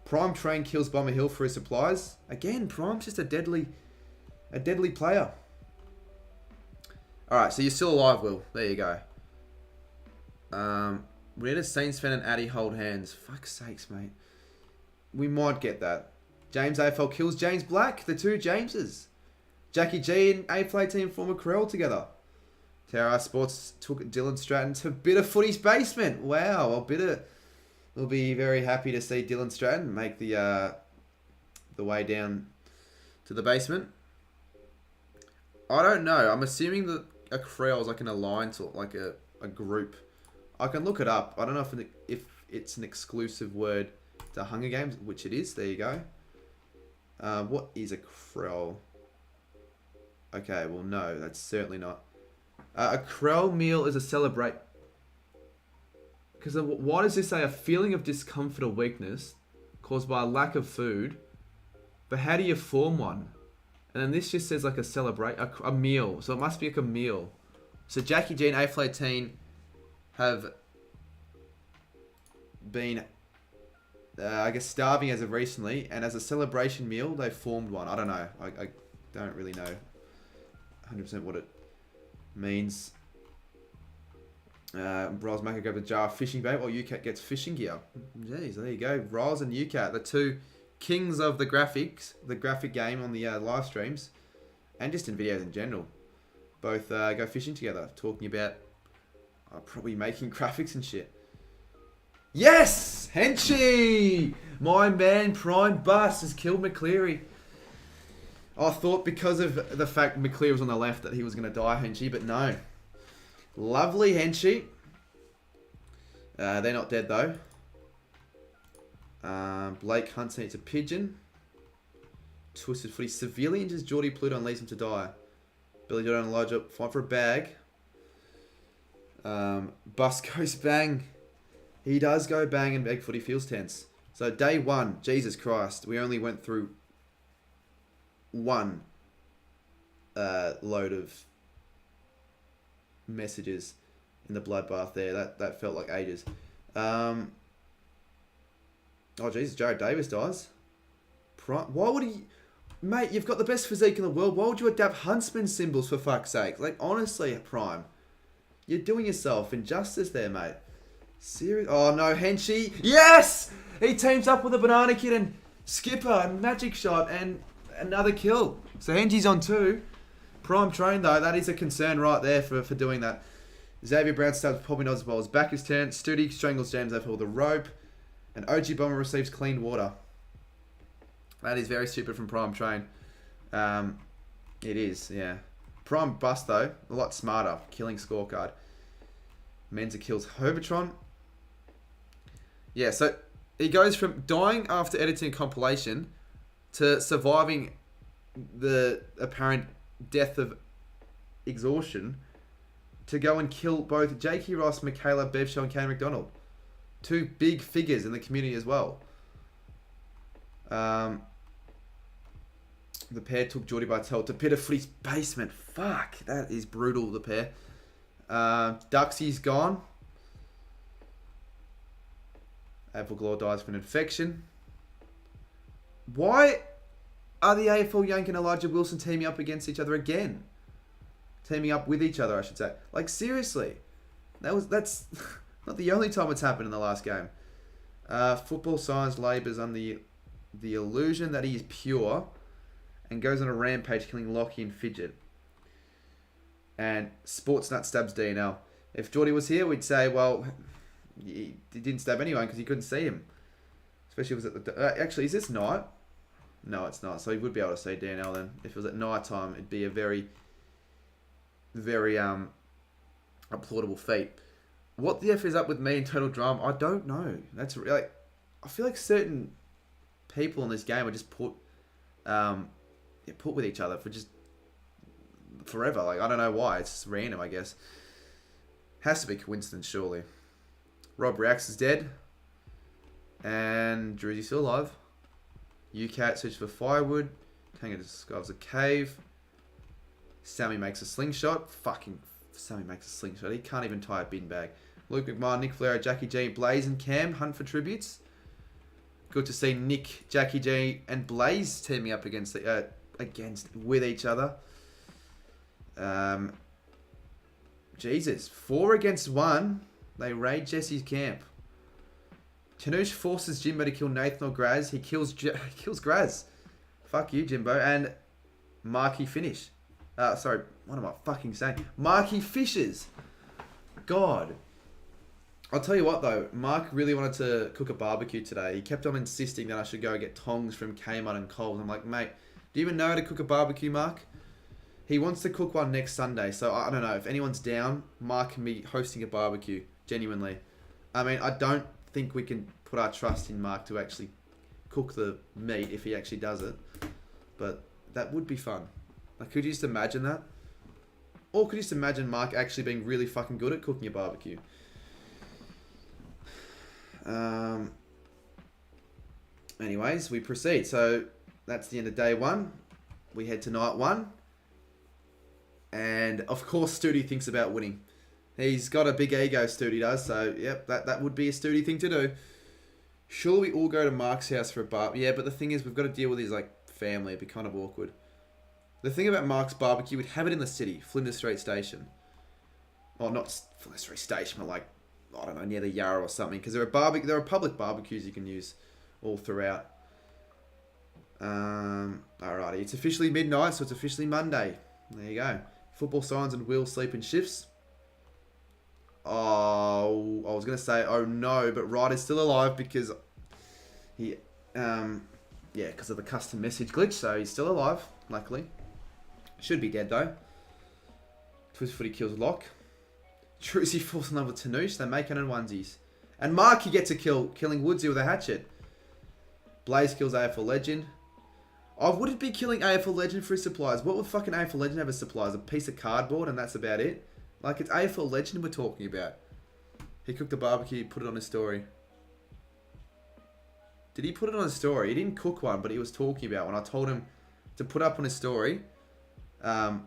Prime Train kills Bomber Hill for his supplies. Again, Prime's just a deadly player. Alright, so you're still alive, Will. There you go. Where does Saints fan and Addie hold hands? Fuck's sakes, mate. We might get that. James AFL kills James Black. The 2 Jameses. Jackie G and AFL team former Corel together. Terra Sports took Dylan Stratton to Bitter Footy's basement. Wow, well, Bitter we'll be very happy to see Dylan Stratton make the way down to the basement. I don't know. I'm assuming that a Krell is like an alliance or like a group. I can look it up. I don't know if it's an exclusive word to Hunger Games, which it is. There you go. What is a Krell? Okay, well, no, that's certainly not. A Krell meal is a celebrate. Because why does this say a feeling of discomfort or weakness caused by a lack of food? But how do you form one? And then this just says like a celebrate, a meal. So it must be like a meal. So Jackie G and A18 have been, I guess, starving as of recently. And as a celebration meal, they formed one. I don't know. I don't really know 100% what it means. Riles Maka grabs a jar of fishing bait while UCAT gets fishing gear. Jeez, there you go. Riles and UCAT, the two kings of the graphics, the graphic game on the live streams, and just in videos in general. Both go fishing together, talking about probably making graphics and shit. Yes! Henchy! My man Prime Bus has killed McCleary. I thought because of the fact McCleary was on the left that he was going to die, Henchy, but no. Lovely Henchy. They're not dead though. Blake Hunt needs a pigeon. Twisted Footy severely injures Geordie Pluto and leaves him to die. Billy Jordan and Elijah fight for a bag. Bus goes bang. He does go bang and Egg Footy feels tense. So day one, Jesus Christ, we only went through one load of messages in the bloodbath there. That felt like ages. Oh Jesus, Jared Davis dies. Why would he... Mate, you've got the best physique in the world. Why would you adapt Huntsman symbols for fuck's sake? Like, honestly, Prime. You're doing yourself injustice there, mate. Serious? Oh, no, Henchy. Yes! He teams up with a Banana Kid and Skipper and Magic Shot and another kill. So Henchy's on 2. Prime train, though. That is a concern right there for doing that. Xavier Brown stabs Poppy Nods bowls. Back is turned. Studi strangles James over with a rope. And OG Bomber receives clean water. That is very stupid from Prime Train. It is, yeah. Prime Bus, though, a lot smarter. Killing scorecard. Menza kills Hobertron. Yeah, so he goes from dying after editing a compilation to surviving the apparent death of exhaustion to go and kill both Jakey Ross, Michaela, Bev Shaw, and Kane McDonald. 2 big figures in the community as well. The pair took Geordie Bartel to Peter Footy's basement. Fuck, that is brutal, the pair. Duxie's gone. Appleglaw dies from an infection. Why are the AFL Yank and Elijah Wilson teaming up against each other again? Teaming up with each other, I should say. Like, seriously. That's not the only time it's happened in the last game. Football Science labours on the illusion that he is pure and goes on a rampage killing Lockie and Fidget. And Sportsnut stabs DNL. If Geordie was here, we'd say, well, he didn't stab anyone because he couldn't see him. Especially if it was at the... actually, is this night? No, it's not. So he would be able to see DNL then. If it was at night time, it'd be a very, very applaudable feat. What the F is up with me in Total Drama? I don't know. That's like... I feel like certain people in this game are just put with each other for just forever. Like, I don't know why. It's just random, I guess. Has to be coincidence, surely. Rob Reacts is dead. And Druzy's still alive. UCAT searches for firewood. Tanga discovers a cave. Sammy makes a slingshot. Fucking Sammy makes a slingshot. He can't even tie a bin bag. Luke McMahon, Nick Flair, Jackie G, Blaze and Cam hunt for tributes. Good to see Nick, Jackie G and Blaze teaming up with each other. Jesus, 4 against 1. They raid Jesse's camp. Chanoosh forces Jimbo to kill Nathan or Graz. He kills Graz. Fuck you, Jimbo. And Marky finish. Sorry, what am I fucking saying? Marky fishes. God. I'll tell you what though, Mark really wanted to cook a barbecue today. He kept on insisting that I should go get tongs from Kmart and Coles. I'm like, mate, do you even know how to cook a barbecue, Mark? He wants to cook one next Sunday, so I don't know. If anyone's down, Mark can be hosting a barbecue, genuinely. I mean, I don't think we can put our trust in Mark to actually cook the meat if he actually does it. But that would be fun. Like, could you just imagine that? Or could you just imagine Mark actually being really fucking good at cooking a barbecue? Anyways, we proceed. So that's the end of day 1. We head to night 1. And of course, Studi thinks about winning. He's got a big ego, Studi does. So yep, that would be a Studi thing to do. Sure, we all go to Mark's house for a bar. Yeah, but the thing is, we've got to deal with his like family. It'd be kind of awkward. The thing about Mark's barbecue, we'd have it in the city, Flinders Street Station. Well, not Flinders Street Station, but like, I don't know, near the Yarra or something. Because there are public barbecues you can use all throughout. Alrighty, it's officially midnight, so it's officially Monday. There you go. Football Sirens and Will sleep in shifts. Oh, I was going to say, oh no, but Ryder's still alive because he, because of the custom message glitch, so he's still alive, luckily. Should be dead though. Twist Footy kills Lock. Trucy falls in love with Tanoosh. They make it in onesies. And Mark, he gets a kill, killing Woodsy with a hatchet. Blaze kills AFL Legend. Oh, would it be killing AFL Legend for his supplies? What would fucking AFL Legend have as supplies? A piece of cardboard and that's about it? Like, it's AFL Legend we're talking about. He cooked a barbecue, put it on his story. Did he put it on his story? He didn't cook one, but he was talking about one. I told him to put up on his story, to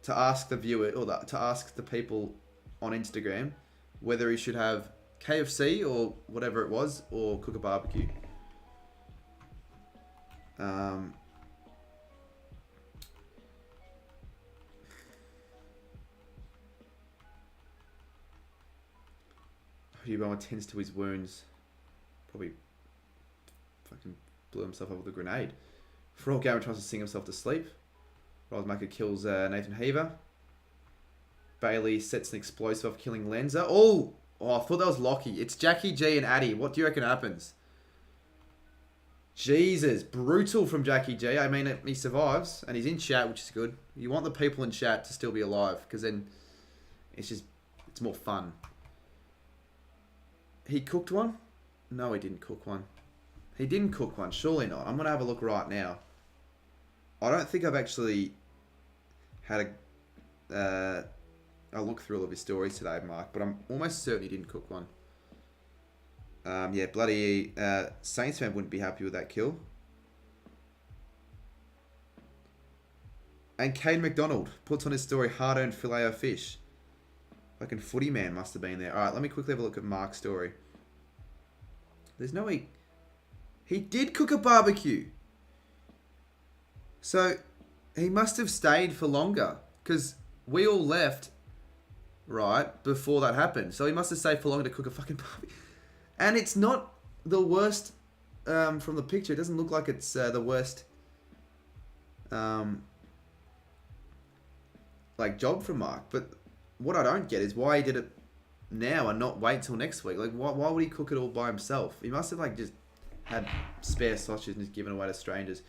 ask the viewer, or to ask the people on Instagram whether he should have KFC or whatever it was, or cook a barbecue. Hubama tends to his wounds. Probably fucking blew himself up with a grenade. Frog Gamer tries to sing himself to sleep. Rosemaker kills Nathan Heaver. Bailey sets an explosive off killing Lenza. Oh, I thought that was Lockie. It's Jackie G and Addy. What do you reckon happens? Jesus, brutal from Jackie G. I mean, he survives and he's in chat, which is good. You want the people in chat to still be alive because then it's more fun. He cooked one? No, he didn't cook one. He didn't cook one. Surely not. I'm going to have a look right now. I don't think I've actually had a look through all of his stories today, Mark, but I'm almost certain he didn't cook one. Yeah, bloody Saints fan wouldn't be happy with that kill. And Kane McDonald puts on his story hard-earned filet of fish. Fucking footy man must have been there. Alright, let me quickly have a look at Mark's story. There's no way... He did cook a barbecue. So, he must have stayed for longer. Because we all left, right, before that happened. So he must have stayed for longer to cook a fucking barbecue. And it's not the worst from the picture. It doesn't look like it's the worst like job from Mark. But what I don't get is why he did it now and not wait till next week. Like, why would he cook it all by himself? He must have like just had spare sausages and just given away to strangers.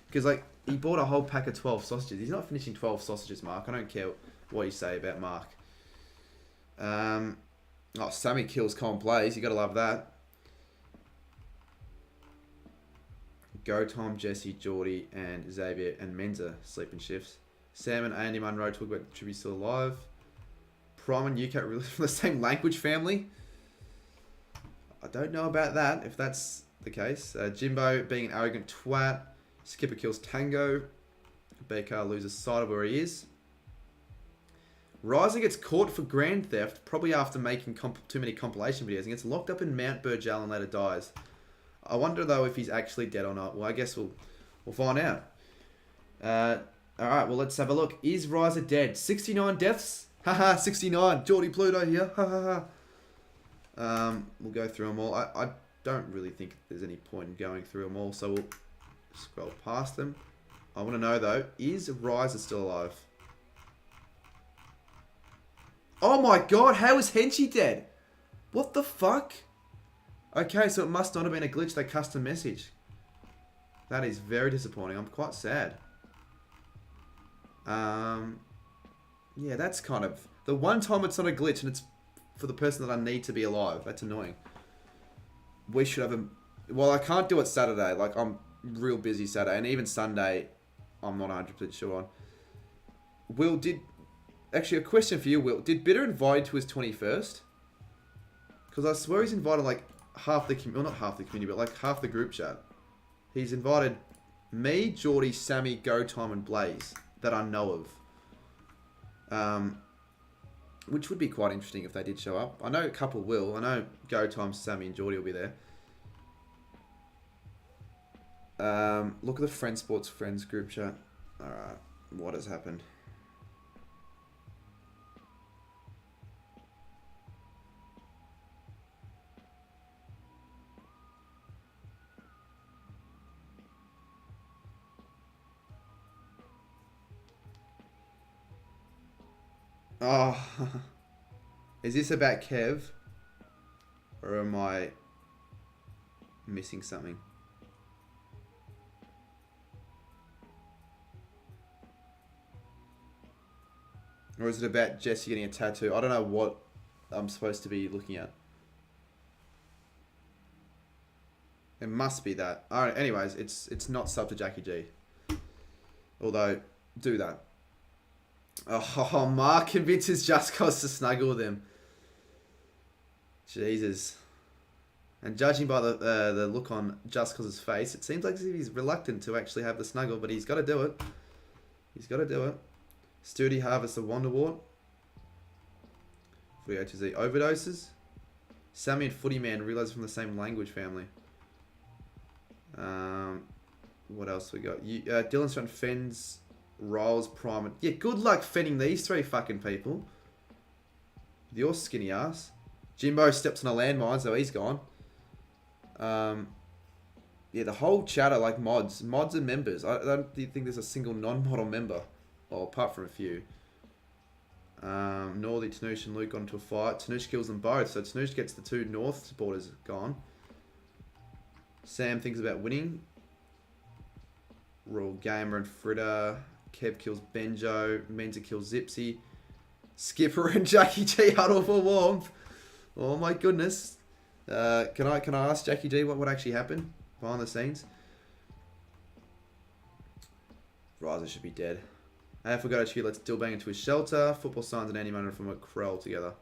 Because like he bought a whole pack of 12 sausages. He's not finishing 12 sausages, Mark. I don't care what you say about Mark. Oh, Sammy kills Colin Plays. You gotta love that. Go Tom, Jesse, Geordie, and Xavier and Menza sleeping shifts. Sam and Andy Munro talk about should be still alive. Prime and UCAT really from the same language family. I don't know about that, if that's the case. Jimbo being an arrogant twat. Skipper kills Tango. Baker loses sight of where he is. Riser gets caught for grand theft, probably after making too many compilation videos, and gets locked up in Mount Burgell and later dies. I wonder though if he's actually dead or not. Well, I guess we'll find out. Alright, well let's have a look. Is Riser dead? 69 deaths? Haha, 69. Geordie Pluto here. Ha ha ha. We'll go through them all. I don't really think there's any point in going through them all, so we'll scroll past them. I want to know though, is Riser still alive? Oh my god, how is Henchy dead? What the fuck? Okay, so it must not have been a glitch, they custom message. That is very disappointing. I'm quite sad. Yeah, that's kind of... The one time it's not a glitch and it's for the person that I need to be alive. That's annoying. We should have a... Well, I can't do it Saturday. Like, I'm real busy Saturday. And even Sunday, I'm not 100% sure on. Will, did... Actually, a question for you, Will. Did Bitter invite to his 21st? Because I swear he's invited, like, half the... Well, not half the community, but, like, half the group chat. He's invited me, Geordie, Sammy, Go Time, and Blaze that I know of. Which would be quite interesting if they did show up. I know a couple will. I know Go Time, Sammy, and Geordie will be there. Look at the Friend Sports Friends group chat. Alright, what has happened? Oh, is this about Kev? Or am I missing something? Or is it about Jesse getting a tattoo? I don't know what I'm supposed to be looking at. It must be that. Alright, anyways, it's not sub to Jackie G. Although, do that. Oh, Mark convinces Just Cause to snuggle with him. Jesus. And judging by the look on Just Cause's face, it seems like he's reluctant to actually have the snuggle, but he's got to do it. He's got to do it. Sturdy Harvest of Wonder Wart. Footy HZ overdoses. Sammy and Footy Man realize from the same language family. What else we got? Dylan's trying to fends. Rolls, Prime. Yeah, good luck fending these three fucking people. With your skinny ass. Jimbo steps on a landmine, so he's gone. Yeah, the whole chatter, like mods. Mods and members. I don't think there's a single non-model member. Well, apart from a few. Northy, Tanoosh, and Luke got into a fight. Tanoosh kills them both, so Tanoosh gets the two North supporters gone. Sam thinks about winning. Royal Gamer and Fritter. Kev kills Benjo. Menza kills Zipsy. Skipper and Jackie G huddle for warmth. Oh my goodness. Can I ask Jackie G what actually happened behind the scenes? Riser should be dead. If we go to let's still bang into his shelter. Football Signs and Andy Manor from a Krell together.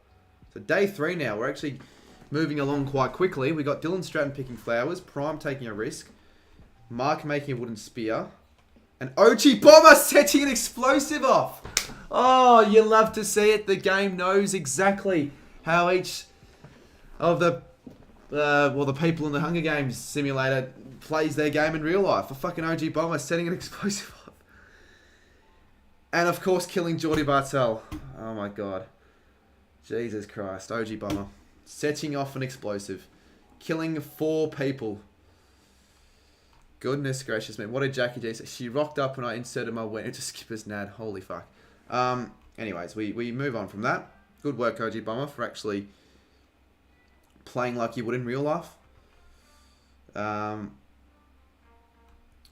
So day 3 now. We're actually moving along quite quickly. We got Dylan Stratton picking flowers. Prime taking a risk. Mark making a wooden spear. And OG Bomber setting an explosive off. Oh, you love to see it. The game knows exactly how each of the the people in the Hunger Games simulator plays their game in real life. A fucking OG Bomber setting an explosive off. And of course killing Geordie Bartel. Oh my god. Jesus Christ. OG Bomber. Setting off an explosive. Killing 4 people. Goodness gracious me. What did Jackie G say? She rocked up and I inserted my went into Skipper's nad. Holy fuck. Anyways, we move on from that. Good work, OG Bomber, for actually playing like you would in real life.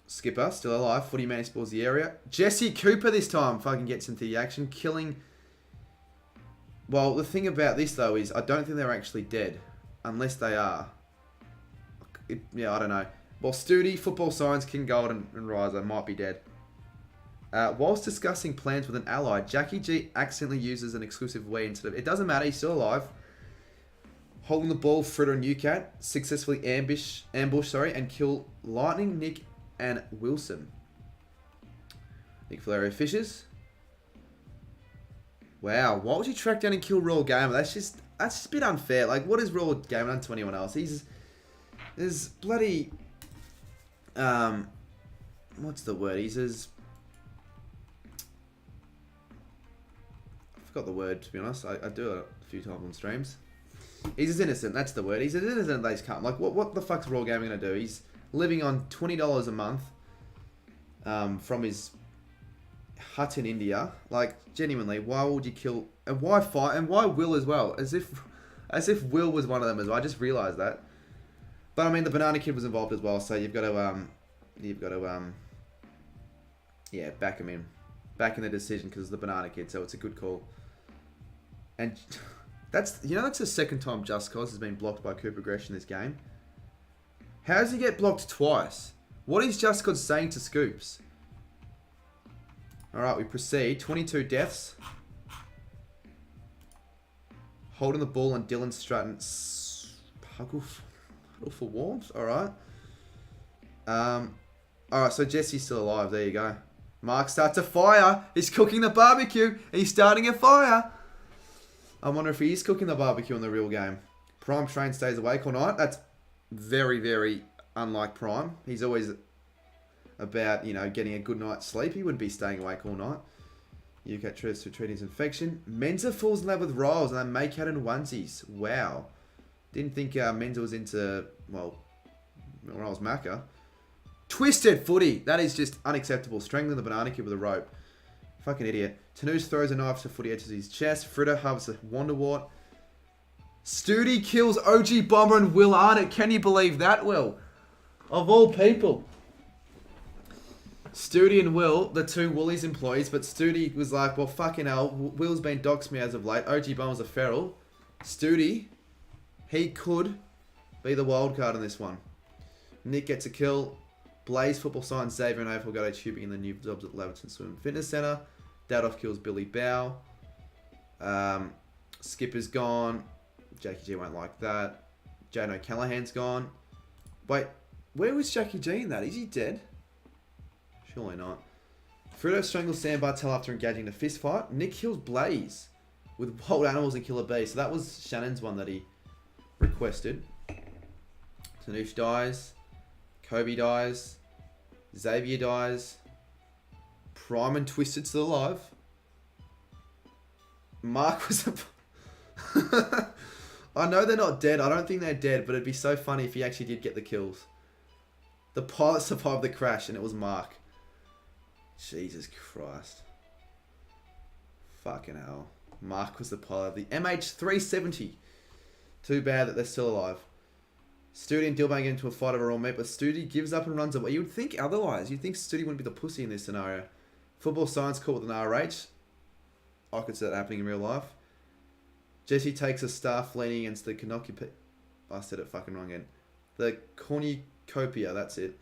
Skipper, still alive. Footy Man explores the area. Jesse Cooper this time fucking gets into the action, killing... Well, the thing about this, though, is I don't think they're actually dead. Unless they are. Yeah, I don't know. Well, Studi, Football Science, King Gold, and Riser might be dead. Whilst discussing plans with an ally, Jackie G accidentally uses an exclusive way instead of... It doesn't matter, he's still alive. Holding the ball, Fritter and Newcat successfully ambush, and kill Lightning, Nick, and Wilson. Nick Valerio fishes. Wow, why would you track down and kill Royal Gamer? That's just a bit unfair. Like, what has Royal Gamer done to anyone else? There's bloody... what's the word? He's as... I forgot the word, to be honest. I do it a few times on streams. He's as innocent, that's the word. He's as innocent as they come. Like, what the fuck's Royal Gaming gonna do? He's living on $20 a month from his hut in India. Like, genuinely, why would you kill... And why fight? And why Will as well? As if As if Will was one of them as well. I just realised that. But I mean, the Banana Kid was involved as well, so you've got to yeah, back him in. Back in the decision because it's the Banana Kid, so it's a good call. And that's the second time Just Cause has been blocked by Cooper Gresh in this game. How does he get blocked twice? What is Just Cause saying to Scoops? Alright, we proceed. 22 deaths. Holding the ball and Dylan Stratton. Huddle for warmth. Alright. Alright, so Jesse's still alive. There you go. Mark starts a fire. He's cooking the barbecue. He's starting a fire. I wonder if he is cooking the barbecue in the real game. Prime Train stays awake all night. That's very, very unlike Prime. He's always about, getting a good night's sleep. He wouldn't be staying awake all night. UK tries to treat his infection. Menza falls in love with Riles and they make out in onesies. Wow. Didn't think Menza was into, Riles Macca. Twisted footy. That is just unacceptable. Strangling the Banana Kid with a rope. Fucking idiot. Tanush throws a knife to footy edges his chest. Fritter harvests a Wonderwart. Studi kills OG Bomber and Will Arnott. Can you believe that, Will? Of all people. Studi and Will, the two Woolies employees, but Studi was like, well, fucking hell, Will's been doxed me as of late. OG Bomber's a feral. Studi, he could be the wild card in this one. Nick gets a kill. Blaze football signs Xavier and AFL go to tubing in the new jobs at Leverton Swim and Fitness Centre. Dadoff kills Billy Bow. Skipper's gone. Jackie G won't like that. Jane O'Callahan's gone. Wait, where was Jackie G in that? Is he dead? Surely not. Fruto strangles Sam Bartel after engaging in a fist fight. Nick kills Blaze with wild animals and Killer Bee. So that was Shannon's one that he requested. Tanush dies. Kobe dies. Xavier dies. Prime and Twisted still alive. Mark was a... I know they're not dead. I don't think they're dead, but it'd be so funny if he actually did get the kills. The pilot survived the crash and it was Mark. Jesus Christ. Fucking hell. Mark was the pilot of the MH370. Too bad that they're still alive. Studi and Dilbang get into a fight over all meat, but Studi gives up and runs away. You would think otherwise. You'd think Studi wouldn't be the pussy in this scenario. Football science caught with an RH. I could see that happening in real life. Jesse takes a staff leaning against the Kanoki... I said it fucking wrong again. The cornucopia, that's it.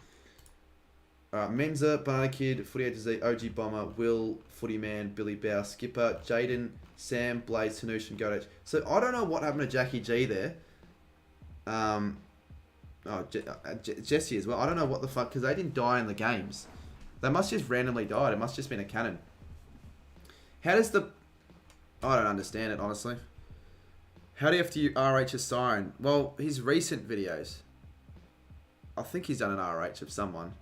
Alright, Menza, Banana Kid, Footy HZ, OG Bomber, Will, Footy Man, Billy Bow, Skipper, Jaden, Sam, Blaze, Tanush, and Godech. So I don't know what happened to Jackie G there. Jesse as well. I don't know what the fuck, because they didn't die in the games. They must just randomly died. It must just been a cannon. How does the... I don't understand it, honestly. How do you have to RH a Siren? Well, his recent videos. I think he's done an RH of someone.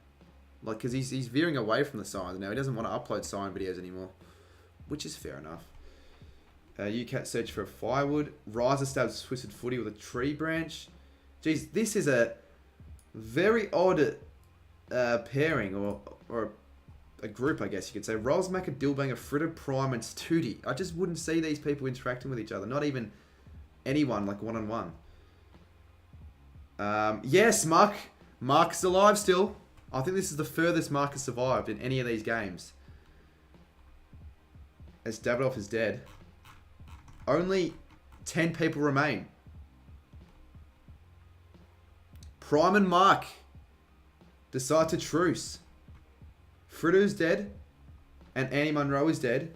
Like, because he's veering away from the Sirens now. He doesn't want to upload Siren videos anymore. Which is fair enough. UCAT search for a firewood. Riser stabs Twisted Footy with a tree branch. Jeez, this is a very odd pairing, or a group, I guess you could say. Rosmacker, Dilbanger, Fritter, Prime, and Studi. I just wouldn't see these people interacting with each other. Not even anyone, like one-on-one. Yes, Mark. Mark's alive still. I think this is the furthest Mark has survived in any of these games. As Davidoff is dead. Only 10 people remain. Prime and Mark decide to truce. Fritter's dead. And Annie Munro is dead.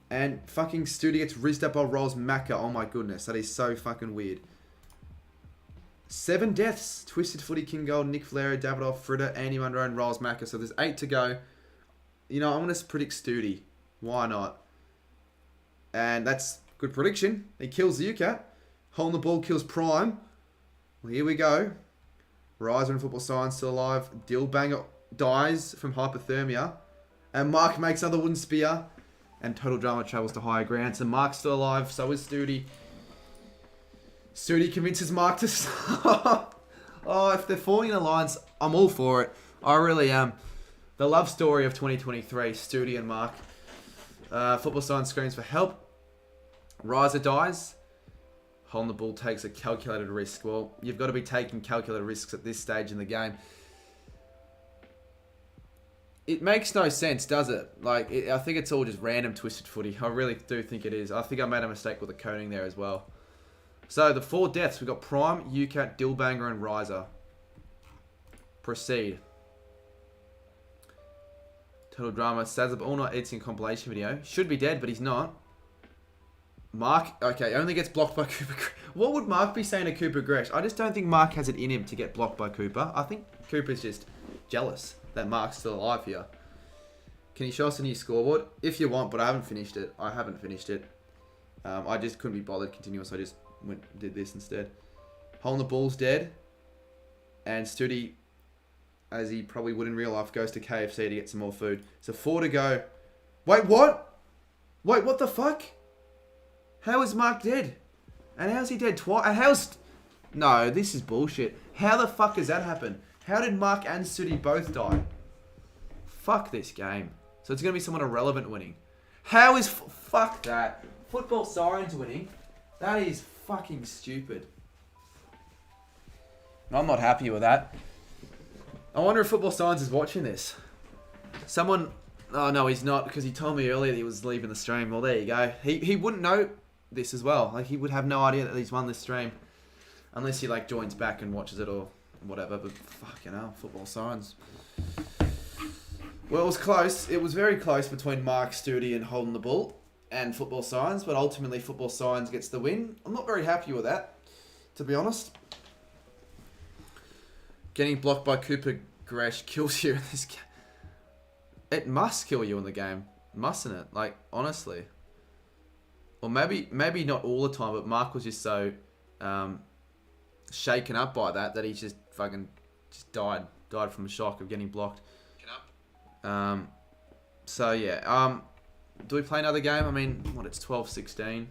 And fucking Studi gets rizzed up by Rolls Macca. Oh my goodness. That is so fucking weird. 7 deaths. Twisted Footy, King Gold, Nick Valero, Davidoff, Fritter, Andy Munro, and Rolls Macca. So there's 8 to go. You know, I'm going to predict Studi. Why not? And that's good prediction. He kills the UCAT. Hole in the ball kills Prime. Well, here we go. Riser and Football Science still alive. Dilbanger dies from hypothermia. And Mark makes another wooden spear. And Total Drama travels to higher ground. So Mark's still alive. So is Studi. Studi convinces Mark to stop. Oh, if they're falling in alliance, I'm all for it. I really am. The love story of 2023. Studi and Mark. Football Science screams for help. Riser dies. Holding the ball takes a calculated risk. Well, you've got to be taking calculated risks at this stage in the game. It makes no sense, does it? Like, I think it's all just random twisted footy. I really do think it is. I think I made a mistake with the coding there as well. So, the 4 deaths. We've got Prime, UCAT, Dillbanger, and Riser. Proceed. Total Drama. Stazza all night eating compilation video. Should be dead, but he's not. Mark, okay, only gets blocked by Cooper. What would Mark be saying to Cooper Gresh? I just don't think Mark has it in him to get blocked by Cooper. I think Cooper's just jealous that Mark's still alive here. Can you show us a new scoreboard? If you want, but I haven't finished it. I just couldn't be bothered continuing, so I just did this instead. Holding the ball's dead. And Studi, as he probably would in real life, goes to KFC to get some more food. So 4 to go. Wait, what? Wait, what the fuck? How is Mark dead? And how's he dead twice? And how's... No, this is bullshit. How the fuck has that happened? How did Mark and Studi both die? Fuck this game. So it's going to be someone irrelevant winning. How is... Fuck that. Football Sirens winning? That is fucking stupid. I'm not happy with that. I wonder if Football Science is watching this. Someone... Oh, no, he's not, because he told me earlier that he was leaving the stream. Well, there you go. He wouldn't know this as well. Like, he would have no idea that he's won this stream. Unless he, like, joins back and watches it or whatever. But, fucking hell, Football Science. Well, it was close. It was very close between Mark Studi and Holding the Ball and Football Science. But ultimately, Football Science gets the win. I'm not very happy with that, to be honest. Getting blocked by Cooper Gresh kills you in this game. It must kill you in the game, mustn't it? Like, honestly. Or maybe not all the time, but Mark was just so shaken up by that he just fucking died from the shock of getting blocked. So yeah. Do we play another game? I mean, what? It's 12:16.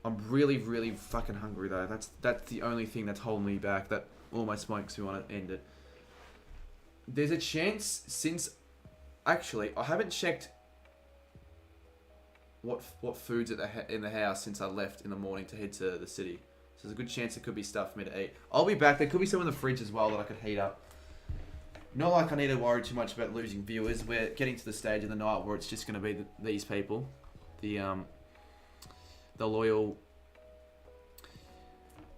I'm really, really fucking hungry though. That's the only thing that's holding me back. That almost makes me want to end it. There's a chance since... Actually, I haven't checked what food's in the house since I left in the morning to head to the city. So there's a good chance there could be stuff for me to eat. I'll be back. There could be some in the fridge as well that I could heat up. Not like I need to worry too much about losing viewers. We're getting to the stage of the night where it's just going to be these people. The loyal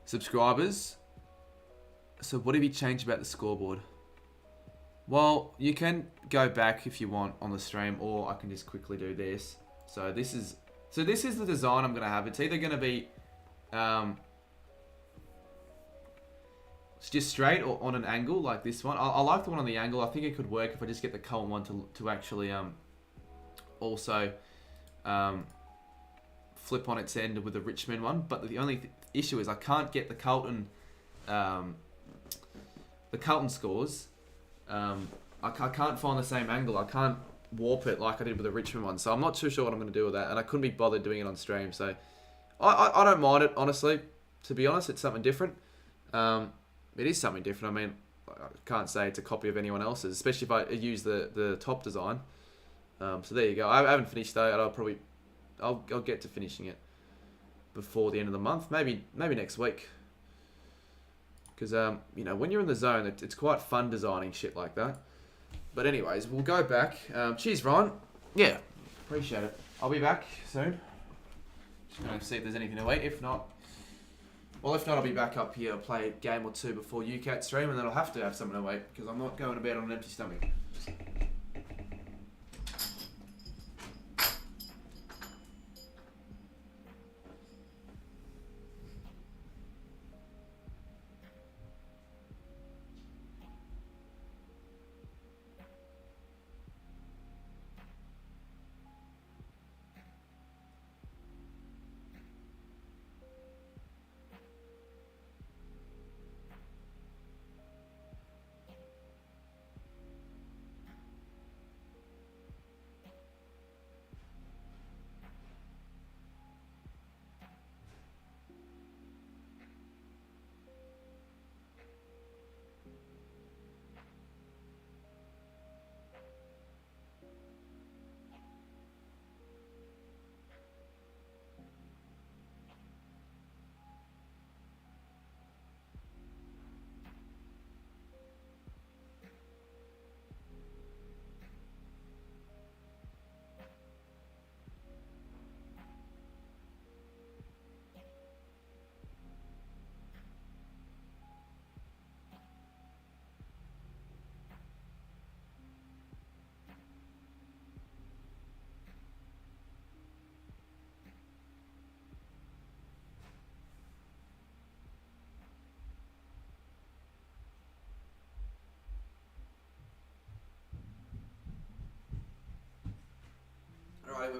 subscribers. So what have you changed about the scoreboard? Well, you can go back if you want on the stream, or I can just quickly do this. So this is the design I'm going to have. It's either going to be it's just straight or on an angle like this one. I like the one on the angle. I think it could work if I just get the Colton one to actually also flip on its end with the Richmond one. But the only issue is I can't get the Colton scores. I can't find the same angle. I can't warp it like I did with the Richmond one. So I'm not too sure what I'm going to do with that. And I couldn't be bothered doing it on stream. So I don't mind it, honestly. To be honest, it's something different. It is something different. I mean, I can't say it's a copy of anyone else's, especially if I use the top design. So there you go. I haven't finished though. And I'll get to finishing it before the end of the month. Maybe next week. Because, when you're in the zone, it's quite fun designing shit like that. But anyways, we'll go back. Cheers, Ryan. Yeah, appreciate it. I'll be back soon. Just going to see if there's anything to eat. If not, I'll be back up here, play a game or two before UCAT stream, and then I'll have to have something to eat, because I'm not going to bed on an empty stomach.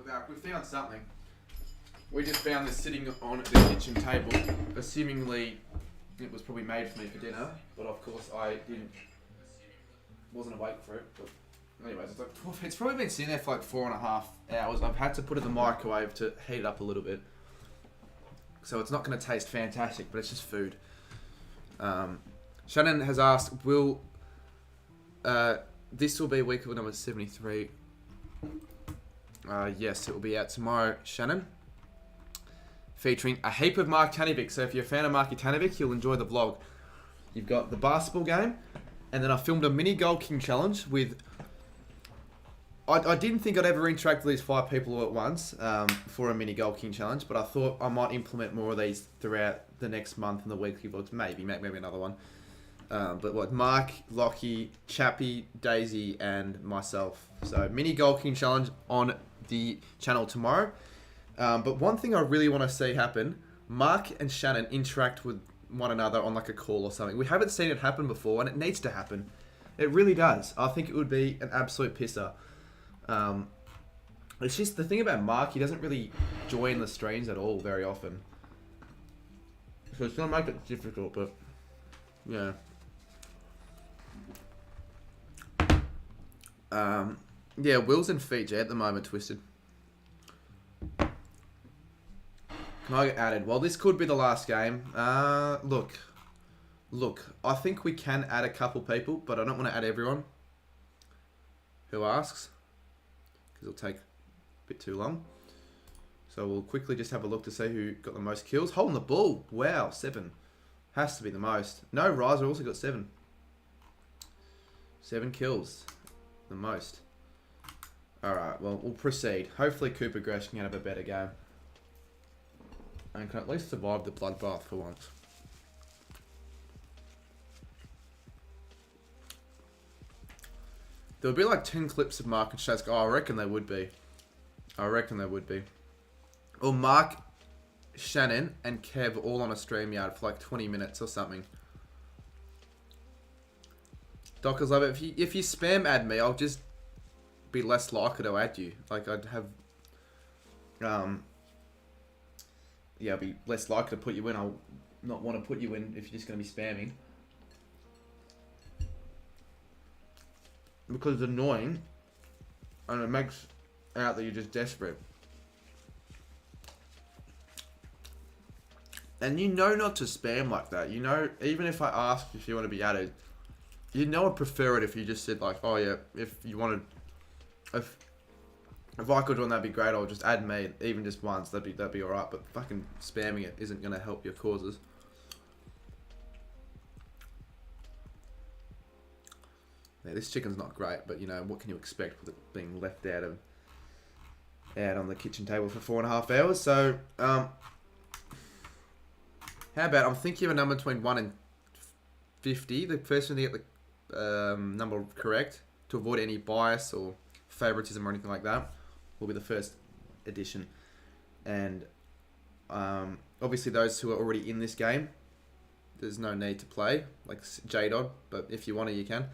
back. We found something. We just found this sitting on the kitchen table. Assumingly, it was probably made for me for dinner, but of course I wasn't awake for it. But anyways, it's probably been sitting there for like 4.5 hours. I've had to put it in the microwave to heat it up a little bit. So it's not going to taste fantastic, but it's just food. Shannon has asked, will this will be week number 73? Yes, it will be out tomorrow, Shannon. Featuring a heap of Mark Tanovic. So if you're a fan of Marky Tanovic, you'll enjoy the vlog. You've got the basketball game, and then I filmed a mini Gold King challenge with... I didn't think I'd ever interact with these 5 people all at once for a mini Gold King challenge, but I thought I might implement more of these throughout the next month and the weekly vlogs. Maybe another one. But what, Mark, Lockie, Chappie, Daisy, and myself. So mini Gold King challenge on the channel tomorrow. But one thing I really want to see happen, Mark and Shannon interact with one another on like a call or something. We haven't seen it happen before, and it needs to happen. It really does. I think it would be an absolute pisser. It's just the thing about Mark, he doesn't really join the streams at all very often. So it's going to make it difficult, but yeah. Yeah, Will's in Fiji at the moment, Twisted. Can I get added? Well, this could be the last game. Look. I think we can add a couple people, but I don't want to add everyone who asks, because it'll take a bit too long. So we'll quickly just have a look to see who got the most kills. Holding the ball. Wow, 7. Has to be the most. No, Riser also got 7. 7 kills. The most. Alright, well, we'll proceed. Hopefully Cooper Gresh can have a better game. And can at least survive the bloodbath for once. There would be like 10 clips of Mark and Shazko. Oh, I reckon they would be. Or Mark, Shannon, and Kev all on a StreamYard for like 20 minutes or something. Dockers love it. If you spam add me, I'll just be less likely to add you. Like I'd have... yeah, I'll be less likely to put you in. I'll not want to put you in if you're just going to be spamming. Because it's annoying. And it makes out that you're just desperate. And you know not to spam like that. You know, even if I ask if you want to be added, you know I'd prefer it if you just said like, oh yeah, if you wanted... If I could run, that'd be great. I'll just add me, even just once. That'd be alright. But fucking spamming it isn't gonna help your causes. Yeah, this chicken's not great, but you know what can you expect with it being left out on the kitchen table for 4.5 hours? So, how about I'm thinking of a number between 1 and 50. The person to get the number correct to avoid any bias or favoritism or anything like that will be the first edition. And obviously those who are already in this game, there's no need to play, like J-Dod, but if you want to, you can.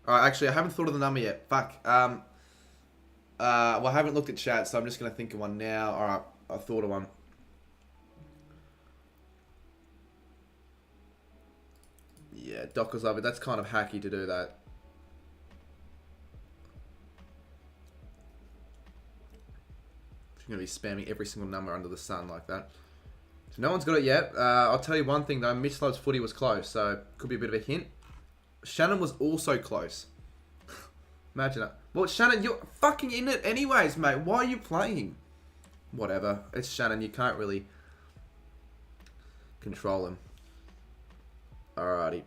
Alright, actually, I haven't thought of the number yet. Fuck. Well, I haven't looked at chat, so I'm just going to think of one now. Alright, I thought of one. Yeah, Dockers love it. That's kind of hacky to do that. Going to be spamming every single number under the sun like that. So no one's got it yet. I'll tell you one thing though, Mitch Love's footy was close, so could be a bit of a hint. Shannon was also close. Imagine that. Well, Shannon, you're fucking in it anyways, mate. Why are you playing? Whatever. It's Shannon. You can't really control him. Alrighty.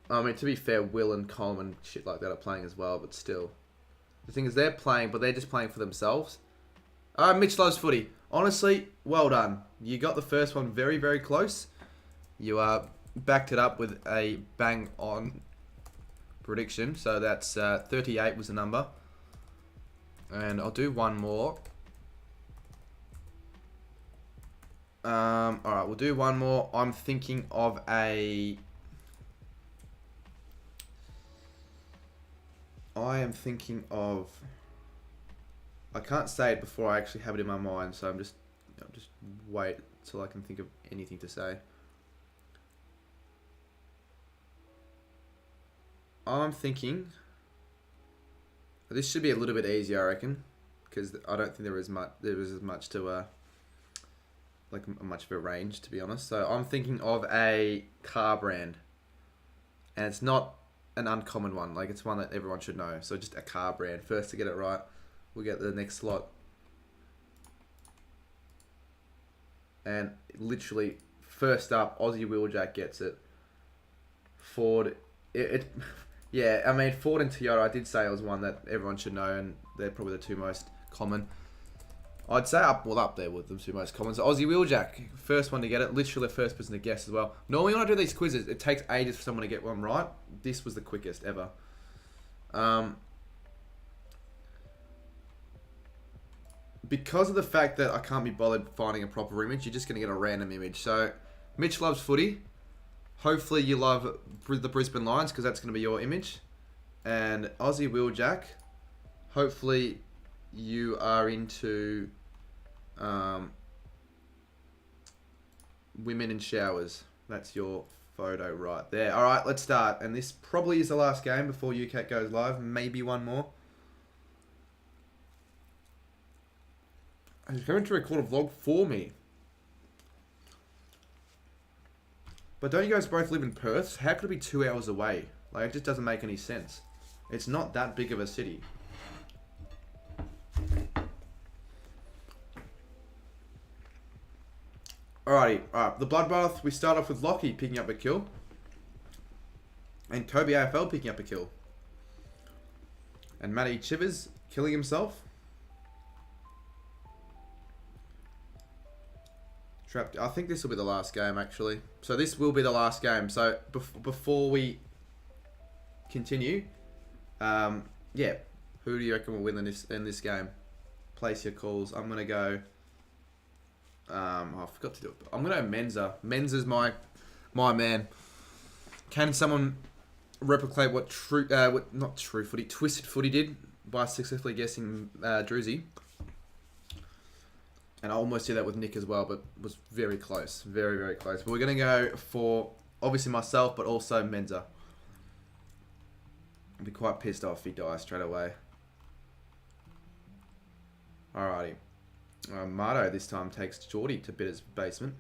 I mean, to be fair, Will and Coleman, shit like that are playing as well, but still. The thing is, they're playing, but they're just playing for themselves. Alright, Mitch loves footy. Honestly, well done. You got the first one very, very close. You backed it up with a bang-on prediction. So that's 38 was the number. And I'll do one more. Alright, we'll do one more. I'm thinking of a... I am thinking of I can't say it before I actually have it in my mind, so I'll just wait till I can think of anything to say. I'm thinking this should be a little bit easier, I reckon, because I don't think there was as much to much of a range, to be honest. So I'm thinking of a car brand, and it's not an uncommon one. Like, it's one that everyone should know. So just a car brand. First to get it right, we'll get the next slot. And literally, first up, Aussie Wheeljack gets it. Ford, yeah, I mean, Ford and Toyota, I did say it was one that everyone should know, and they're probably the two most common. I'd say up there with the two most common. So Aussie Wheeljack, first one to get it, literally the first person to guess as well. Normally when I do these quizzes, it takes ages for someone to get one right. This was the quickest ever. Because of the fact that I can't be bothered finding a proper image, you're just going to get a random image. So, Mitch loves footy. Hopefully you love the Brisbane Lions, because that's going to be your image. And Aussie Wheeljack, hopefully you are into women in showers. That's your photo right there. All right, let's start. And this probably is the last game before UCAT goes live. Maybe one more. He's going to record a vlog for me. But don't you guys both live in Perth? How could it be 2 hours away? Like, it just doesn't make any sense. It's not that big of a city. Alrighty, alright. The Bloodbath, we start off with Lockie picking up a kill. And Kobe AFL picking up a kill. And Matty Chivers killing himself. Trapped. I think this will be the last game, actually. So this will be the last game. So before we continue, yeah, who do you reckon will win in this game? Place your calls. I'm gonna go. I forgot to do it. I'm gonna go Menza. Menza's my man. Can someone replicate what Twisted Footy did by successfully guessing Druzy? And I almost did that with Nick as well, but was very close. Very, very close. But we're going to go for, obviously, myself, but also Menza. I'd be quite pissed off if he dies straight away. Alrighty. Marto this time takes Geordie to Bitter's basement.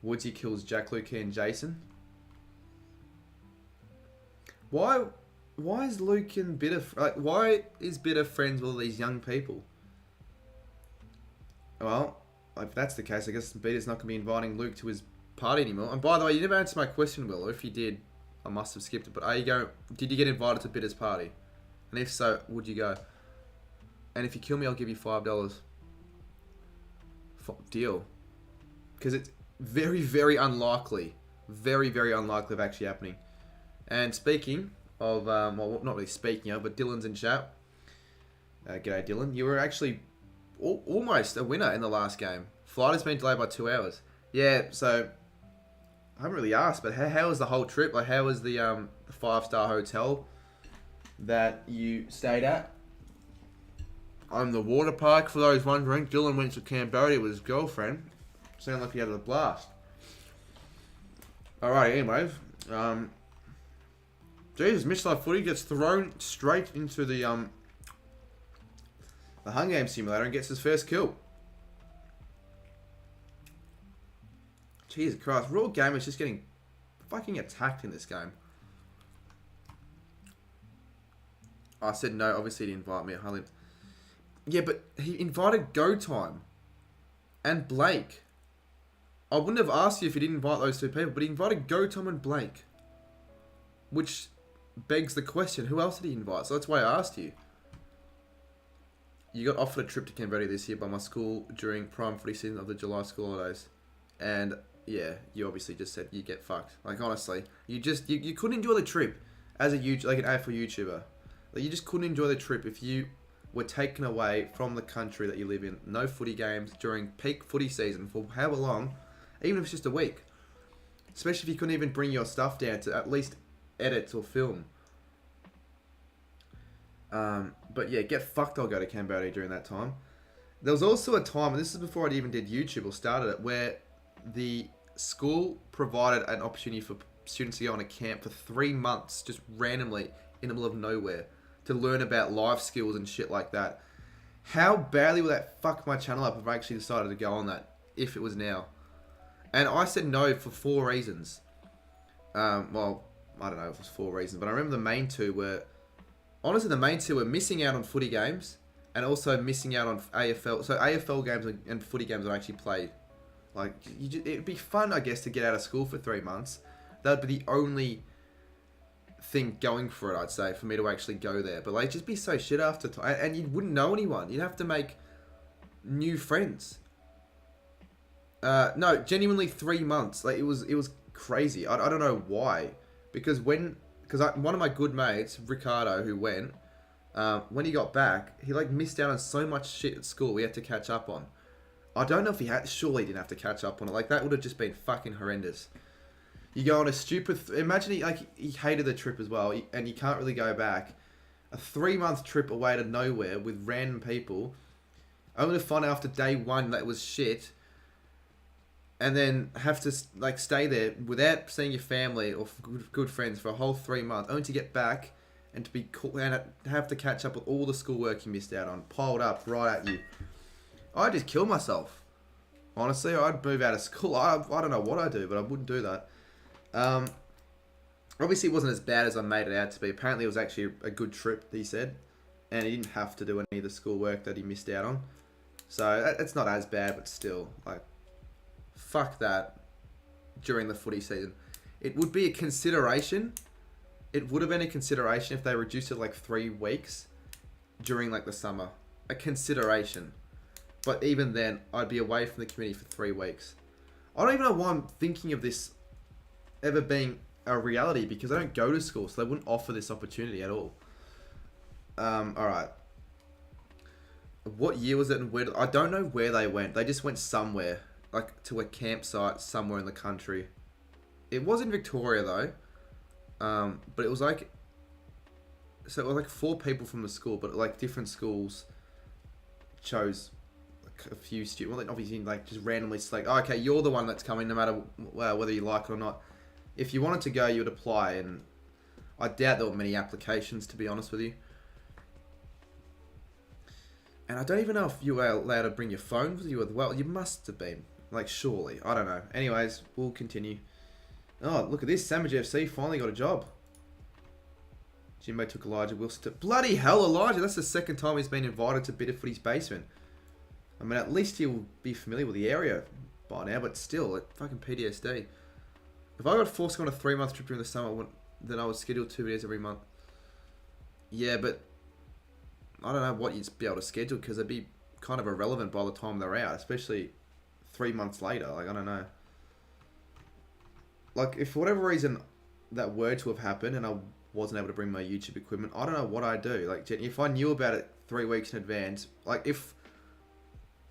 Woodsy kills Jack, Lukey, and Jason. Why is Luke and Bitter... why is Bitter friends with all these young people? Well, if that's the case, I guess Bitter's not going to be inviting Luke to his party anymore. And by the way, you never answered my question, Will. Or if you did, I must have skipped it. But did you get invited to Bitter's party? And if so, would you go? And if you kill me, I'll give you $5. Deal. Because it's very, very unlikely. Very, very unlikely of actually happening. And speaking of, well, not really speaking of, but Dylan's in chat. G'day, Dylan. You were actually almost a winner in the last game. Flight has been delayed by 2 hours. Yeah, so I haven't really asked, but how was the whole trip? Like, how was the 5-star hotel that you stayed at? The water park, for those wondering. Dylan went to Cambodia with his girlfriend. Sounded like he had a blast. Alright, anyways. Jesus, Mitch Love Footy gets thrown straight into the Hunger Games simulator and gets his first kill. Jesus Christ, Raw Gamer's just getting fucking attacked in this game. I said no, obviously he didn't invite me. Yeah, but he invited Go Time and Blake. I wouldn't have asked you if he didn't invite those two people, but he invited Go Time and Blake. Which begs the question, who else did he invite? So that's why I asked you. You got offered a trip to Cambodia this year by my school during prime footy season of the July school holidays. And yeah, you obviously just said you get fucked. Like, honestly, you couldn't enjoy the trip as an AFL YouTuber. Like, you just couldn't enjoy the trip if you were taken away from the country that you live in. No footy games during peak footy season for however long, even if it's just a week. Especially if you couldn't even bring your stuff down to at least edit or film. But yeah, get fucked, I'll go to Cambodia during that time. There was also a time, and this is before I even did YouTube or started it, where the school provided an opportunity for students to go on a camp for 3 months, just randomly, in the middle of nowhere, to learn about life skills and shit like that. How badly would that fuck my channel up if I actually decided to go on that, if it was now? And I said no for 4 reasons. Well, I don't know if it was 4 reasons, but I remember the main two were... Honestly, the main two were missing out on footy games and also missing out on AFL. So AFL games and footy games I actually play. Like, it'd be fun, I guess, to get out of school for 3 months. That would be the only thing going for it, I'd say, for me to actually go there. But, like, just be so shit after time. And you wouldn't know anyone. You'd have to make new friends. No, genuinely 3 months. Like, it was crazy. I don't know why. Because one of my good mates, Ricardo, who went, when he got back, he like missed out on so much shit at school we had to catch up on. I don't know if he had, surely he didn't have to catch up on it. Like, that would have just been fucking horrendous. You go on a stupid, imagine he hated the trip as well, and you can't really go back. A 3-month trip away to nowhere with random people, only to find out after day 1 that it was shit, and then have to like stay there without seeing your family or good friends for a whole 3 months, only to get back and to be cool and have to catch up with all the schoolwork you missed out on, piled up right at you. I'd just kill myself. Honestly, I'd move out of school. I don't know what I'd do, but I wouldn't do that. Obviously, it wasn't as bad as I made it out to be. Apparently, it was actually a good trip, he said, and he didn't have to do any of the schoolwork that he missed out on. So it's not as bad, but still, like, fuck that during the footy season. It would be a consideration. It would have been a consideration if they reduced it like 3 weeks during like the summer. A consideration. But even then, I'd be away from the community for 3 weeks. I don't even know why I'm thinking of this ever being a reality, because I don't go to school, so they wouldn't offer this opportunity at all. Alright. What year was it and where? I don't know where they went. They just went somewhere. Like, to a campsite somewhere in the country. It was in Victoria, though. But it was like... So it was like 4 people from the school, but like different schools chose like a few students. Well, obviously, like, just randomly select, oh, okay, you're the one that's coming no matter whether you like it or not. If you wanted to go, you would apply, and I doubt there were many applications, to be honest with you. And I don't even know if you were allowed to bring your phone with you as well. You must have been. Like, surely. I don't know. Anyways, we'll continue. Oh, look at this. Sammy FC finally got a job. Jimbo took Elijah Wilson to... Bloody hell, Elijah! That's the 2nd time he's been invited to Bitterfooty's basement. I mean, at least he'll be familiar with the area by now, but still, like, fucking PTSD. If I got forced to go on a 3-month trip during the summer, then I would schedule 2 videos every month. Yeah, but... I don't know what you'd be able to schedule, because it'd be kind of irrelevant by the time they're out, especially 3 months later. Like, I don't know. Like, if for whatever reason that were to have happened and I wasn't able to bring my YouTube equipment, I don't know what I'd do. Like, if I knew about it 3 weeks in advance, like, if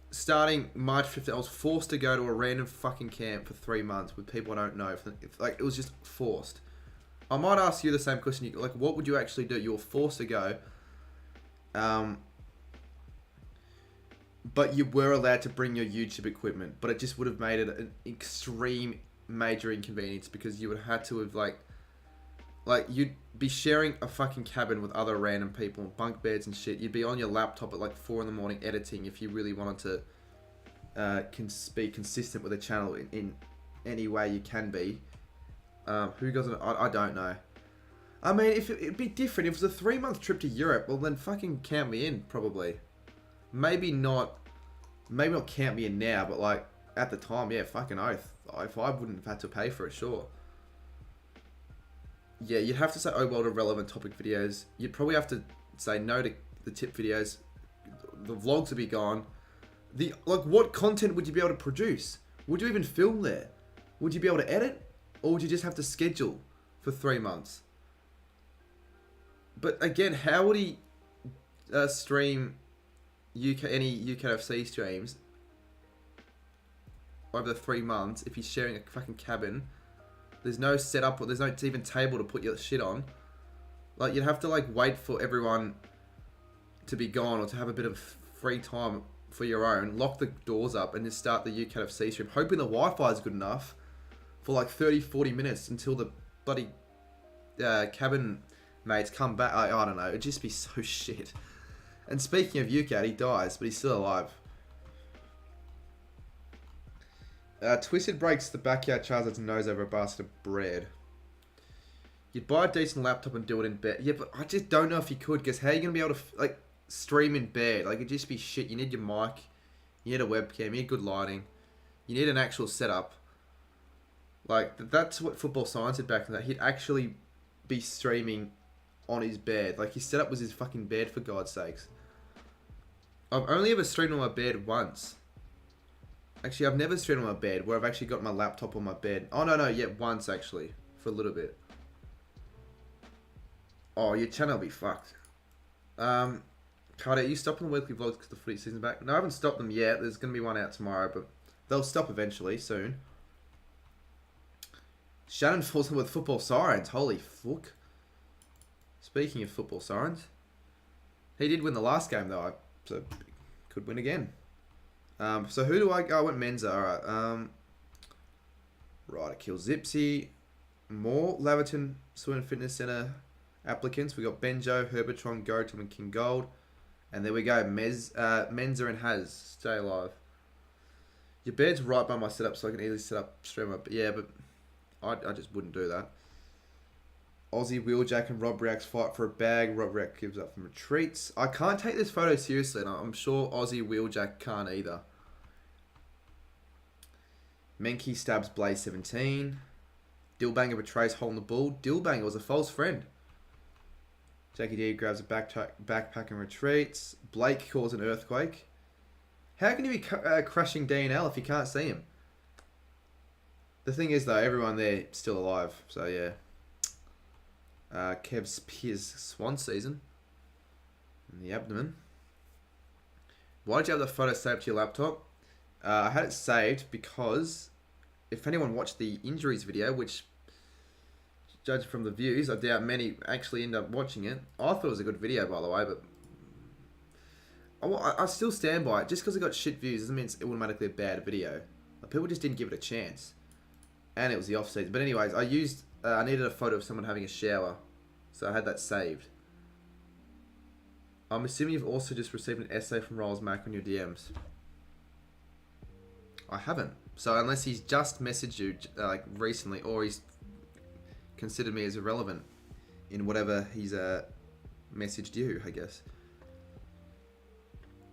starting March 15th, I was forced to go to a random fucking camp for 3 months with people I don't know, if like, it was just forced. I might ask you the same question. Like, what would you actually do? You were forced to go. But you were allowed to bring your YouTube equipment, but it just would have made it an extreme major inconvenience, because you would have had to have like you'd be sharing a fucking cabin with other random people, bunk beds and shit. You'd be on your laptop at like 4 in the morning editing if you really wanted to be consistent with the channel in any way you can be. Who doesn't? I don't know. I mean, if it'd be different. If it was a 3-month trip to Europe, well then fucking count me in, probably. Maybe not count me in now, but like, at the time, yeah, fucking oath. If I wouldn't have had to pay for it, sure. Yeah, you'd have to say oh well to relevant topic videos. You'd probably have to say no to the tip videos. The vlogs would be gone. Like, what content would you be able to produce? Would you even film there? Would you be able to edit? Or would you just have to schedule for 3 months? But again, how would he stream any UKFC streams over the 3 months if he's sharing a fucking cabin? There's no setup, or there's no even table to put your shit on. Like, you'd have to like wait for everyone to be gone or to have a bit of free time for your own, lock the doors up and just start the UKFC stream, hoping the Wi-Fi is good enough for like 30-40 minutes until the bloody cabin mates come back. I don't know, it'd just be so shit. And speaking of UKAT, he dies, but he's still alive. Twisted breaks the backyard Charizard's nose over a basket of bread. You'd buy a decent laptop and do it in bed. Yeah, but I just don't know if you could, because how are you going to be able to, like, stream in bed? Like, it'd just be shit. You need your mic, you need a webcam, you need good lighting, you need an actual setup. Like, that's what Football Science did back in that. He'd actually be streaming on his bed. Like, his setup was his fucking bed, for God's sakes. I've only ever streamed on my bed once. Actually, I've never streamed on my bed where I've actually got my laptop on my bed. Oh, no, yeah, once, actually. For a little bit. Oh, your channel will be fucked. Carter, are you stopping the weekly vlogs because the footy season's back? No, I haven't stopped them yet. There's going to be one out tomorrow, but they'll stop eventually, soon. Shannon falls in with Football Sirens. Holy fuck. Speaking of Football Sirens, he did win the last game, though, so could win again. So who do I go? I went Menza. Alright. Right, I kill Zipsy. More Laverton Swim Fitness Center applicants. We got Benjo, Herbertron, Gotum, and King Gold. And there we go. Menza and Haz. Stay alive. Your bed's right by my setup, so I can easily set up streamer. But yeah, but I just wouldn't do that. Aussie Wheeljack and Rob Reacts fight for a bag. Rob React gives up from retreats. I can't take this photo seriously, and I'm sure Aussie Wheeljack can't either. Menke stabs Blaze 17. Dillbanger betrays Hole in the Bull. Dillbanger was a false friend. Jackie D grabs a backpack and retreats. Blake calls an earthquake. How can you be crushing DNL if you can't see him? The thing is, though, everyone there still alive. So, yeah. Kev's Piers Swan season. In the abdomen. Why did you have the photo saved to your laptop? I had it saved because if anyone watched the injuries video, which, judging from the views, I doubt many actually end up watching it. I thought it was a good video, by the way, but I still stand by it. Just because it got shit views doesn't mean it's automatically a bad video. Like, people just didn't give it a chance. And it was the off-season. But anyways, I needed a photo of someone having a shower. So I had that saved. I'm assuming you've also just received an essay from Rolls Mac on your DMs. I haven't. So unless he's just messaged you like recently, or he's considered me as irrelevant in whatever he's messaged you, I guess.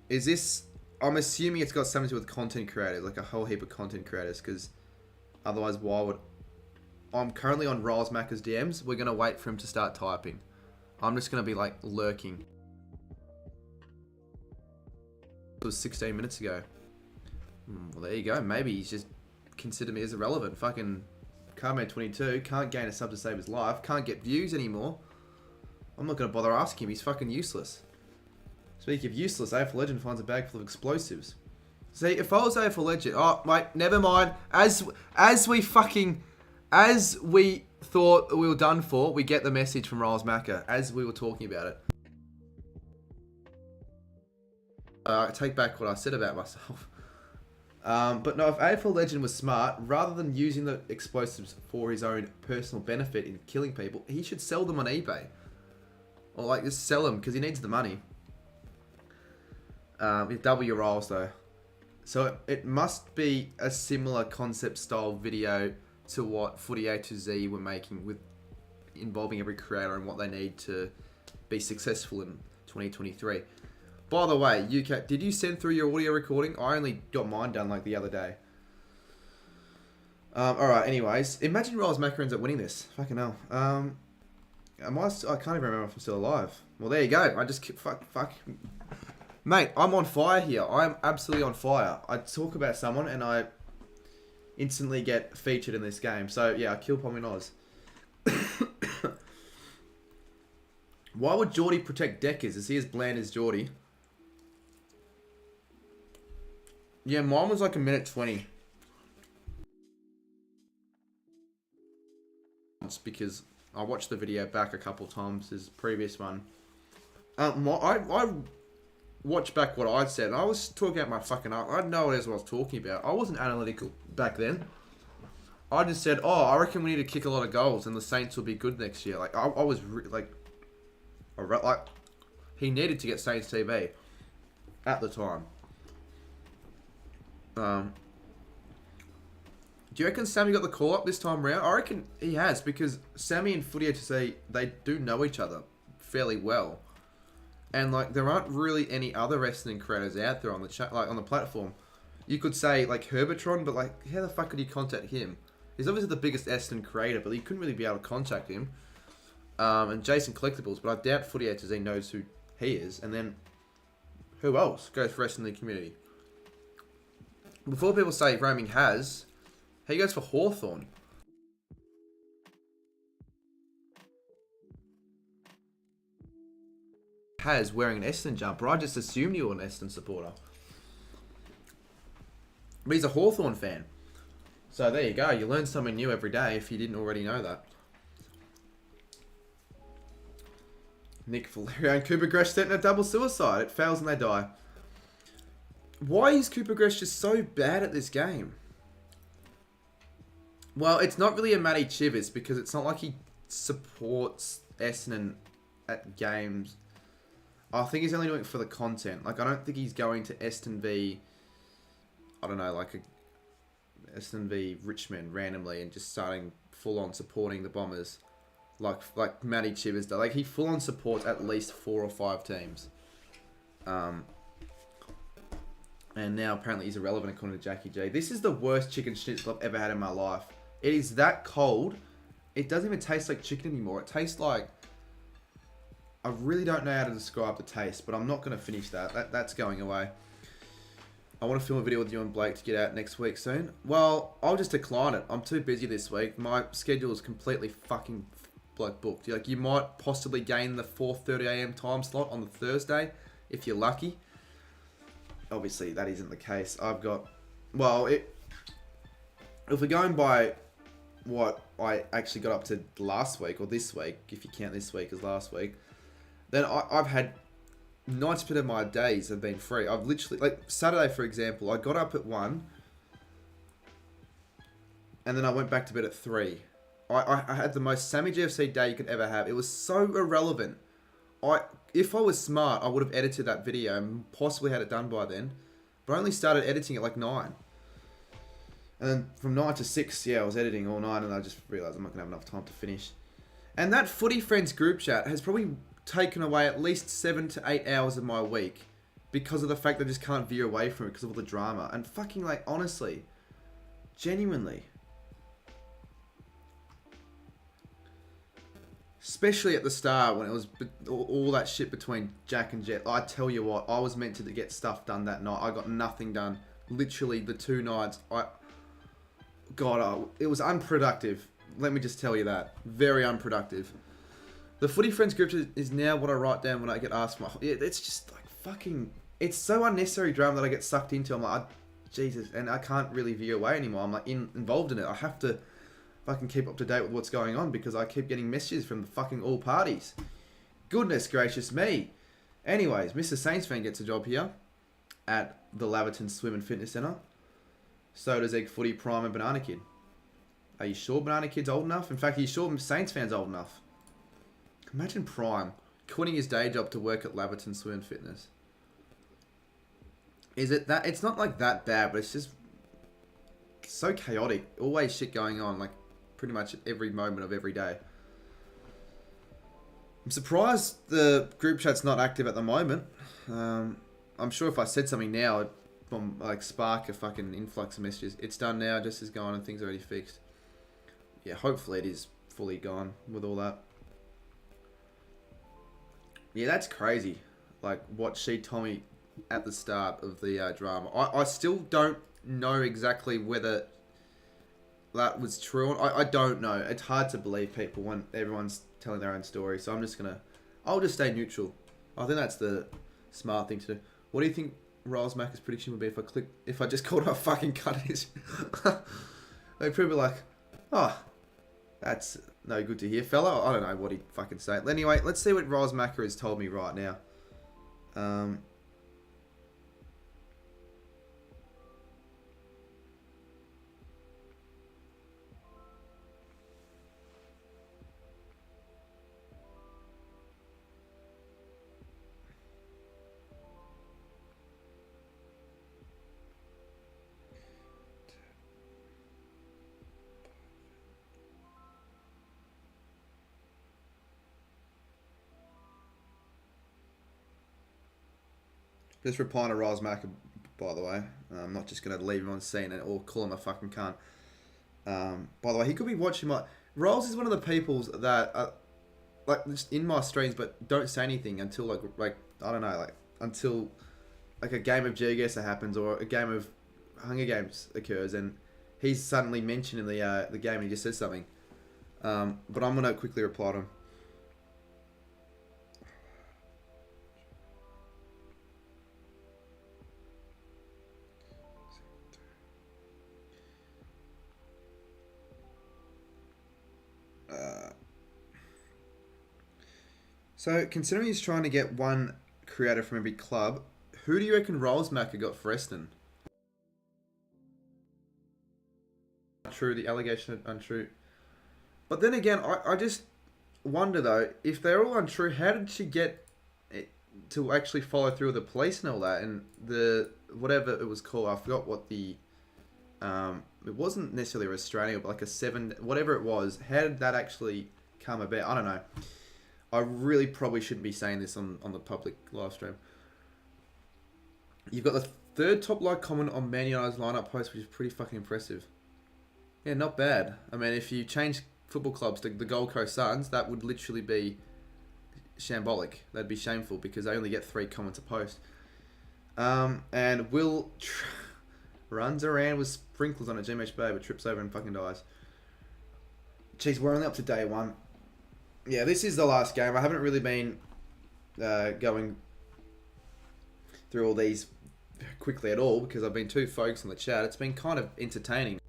Is this... I'm assuming it's got something to do with content creators, like a whole heap of content creators, because otherwise why would... I'm currently on Rolls Macca's DMs. We're going to wait for him to start typing. I'm just going to be like lurking. It was 16 minutes ago. Well, there you go. Maybe he's just considered me as irrelevant. Fucking Carmade22 can't gain a sub to save his life. Can't get views anymore. I'm not going to bother asking him. He's fucking useless. Speaking of useless, AFL Legend finds a bag full of explosives. See, if I was AFL Legend... Oh, mate, never mind. As we thought we were done for, we get the message from Rolls Macca as we were talking about it. I take back what I said about myself. But no, if AFL Legend was smart, rather than using the explosives for his own personal benefit in killing people, he should sell them on eBay. Or like just sell them because he needs the money. Double your rolls though. So it must be a similar concept style video to what Footy A to Z were making, with involving every creator and what they need to be successful in 2023. By the way, UK, did you send through your audio recording? I only got mine done like the other day. Alright, anyways. Imagine Rolls Macca ends up winning this. Fucking hell. I can't even remember if I'm still alive. Well, there you go. I just... Fuck. Mate, I'm on fire here. I'm absolutely on fire. I talk about someone and I instantly get featured in this game. So, yeah, I kill Pommy Oz. Why would Geordie protect Deckers? Is he as bland as Geordie? Yeah, mine was like a minute 20. It's because I watched the video back a couple times, his previous one. I watch back what I said. I was talking about my fucking... I had no idea what I was talking about. I wasn't analytical back then. I just said, oh, I reckon we need to kick a lot of goals and the Saints will be good next year. Like, I was he needed to get Saints TV at the time. Do you reckon Sammy got the call up this time round? I reckon he has, because Sammy and Footy HC, they do know each other fairly well. And, like, there aren't really any other wrestling creators out there on the chat, like, on the platform. You could say, like, Herbertron, but, like, how the fuck could you contact him? He's obviously the biggest Essendon creator, but you couldn't really be able to contact him. And Jason Collectibles, but I doubt Footy HC knows who he is. And then, who else goes for wrestling community? Before people say Roaming has, he goes for Hawthorn. Has wearing an Essendon jumper. I just assumed you were an Essendon supporter. But he's a Hawthorn fan. So there you go. You learn something new every day if you didn't already know that. Nick Valerio and Cooper Gresh setting a double suicide. It fails and they die. Why is Cooper Gresh just so bad at this game? Well, it's not really a Matty Chivers because it's not like he supports Essendon at games. I think he's only doing it for the content. Like, I don't think he's going to Essendon v... I don't know, like a Essendon v Richmond randomly and just starting full-on supporting the Bombers. Like Matty Chivers does. Like, he full-on supports at least 4 or 5 teams. And now apparently he's irrelevant according to Jackie G. This is the worst chicken schnitzel I've ever had in my life. It is that cold. It doesn't even taste like chicken anymore. It tastes like... I really don't know how to describe the taste, but I'm not going to finish that. That's going away. I want to film a video with you and Blake to get out next week soon. Well, I'll just decline it. I'm too busy this week. My schedule is completely fucking booked. Like, you might possibly gain the 4:30 AM time slot on the Thursday if you're lucky. Obviously, that isn't the case. I've got... Well, if we're going by what I actually got up to last week, or this week, if you count this week as last week, then I've had 90% of my days have been free. I've literally... Like, Saturday, for example, I got up at 1, and then I went back to bed at 3. I had the most Sammy GFC day you could ever have. It was so irrelevant. If I was smart, I would have edited that video and possibly had it done by then. But I only started editing at like 9. And then from 9 to 6, yeah, I was editing all night, and I just realised I'm not going to have enough time to finish. And that Footy Friends group chat has probably taken away at least 7 to 8 hours of my week because of the fact that I just can't veer away from it because of all the drama. And fucking, like, honestly, genuinely, especially at the start when it was all that shit between Jack and Jet. I tell you what, I was meant to get stuff done that night. I got nothing done. Literally the 2 nights. It was unproductive. Let me just tell you that. Very unproductive. The Footy Friends group is now what I write down when I get asked it's just like fucking... It's so unnecessary drama that I get sucked into. I'm like, Jesus, and I can't really veer away anymore. I'm like involved in it. I have to fucking keep up to date with what's going on because I keep getting messages from the fucking all parties. Goodness gracious me. Anyways, Mr. Saints fan gets a job here at the Laverton Swim and Fitness Centre. So does Egg Footy, Prime and Banana Kid. Are you sure Banana Kid's old enough? In fact, are you sure Saints fan's old enough? Imagine Prime quitting his day job to work at Laverton Swim and Fitness. Is it that? It's not like that bad, but it's just so chaotic. Always shit going on, like pretty much at every moment of every day. I'm surprised the group chat's not active at the moment. I'm sure if I said something now, it'd like spark a fucking influx of messages. It's done now, just is gone, and things are already fixed. Yeah, hopefully it is fully gone with all that. Yeah, that's crazy. Like what she told me at the start of the drama. I still don't know exactly whether that was true. I don't know. It's hard to believe people when everyone's telling their own story. So I'm just I'll just stay neutral. I think that's the smart thing to do. What do you think Riles Macca's prediction would be if I just called her a fucking cunt? They'd probably be like, oh, that's no good to hear, fella. I don't know what he'd fucking say. Anyway, let's see what Riles Macca has told me right now. Just replying to Riles Macker, by the way. I'm not just going to leave him on scene or call him a fucking cunt. By the way, he could be watching my... Riles is one of the peoples that like just in my streams, but don't say anything until like I don't know, like until like a game of GeoGuessr happens or a game of Hunger Games occurs, and he's suddenly mentioned in the game and he just says something. But I'm gonna quickly reply to him. So, considering he's trying to get one creator from every club, who do you reckon Rolesmacker got for Eston? True, the allegation untrue. But then again, I just wonder though, if they're all untrue, how did she get it to actually follow through with the police and all that? And the, whatever it was called, I forgot what the, it wasn't necessarily a restraining, but like a 7, whatever it was, how did that actually come about? I don't know. I really probably shouldn't be saying this on the public live stream. You've got the third top like comment on Man United's lineup post, which is pretty fucking impressive. Yeah, not bad. I mean, if you change football clubs to the Gold Coast Suns, that would literally be shambolic. That'd be shameful because they only get 3 comments a post. And Will runs around with sprinkles on a GMH Bay but trips over and fucking dies. Jeez, we're only up to day 1. Yeah, this is the last game. I haven't really been going through all these quickly at all because I've been too focused on the chat. It's been kind of entertaining.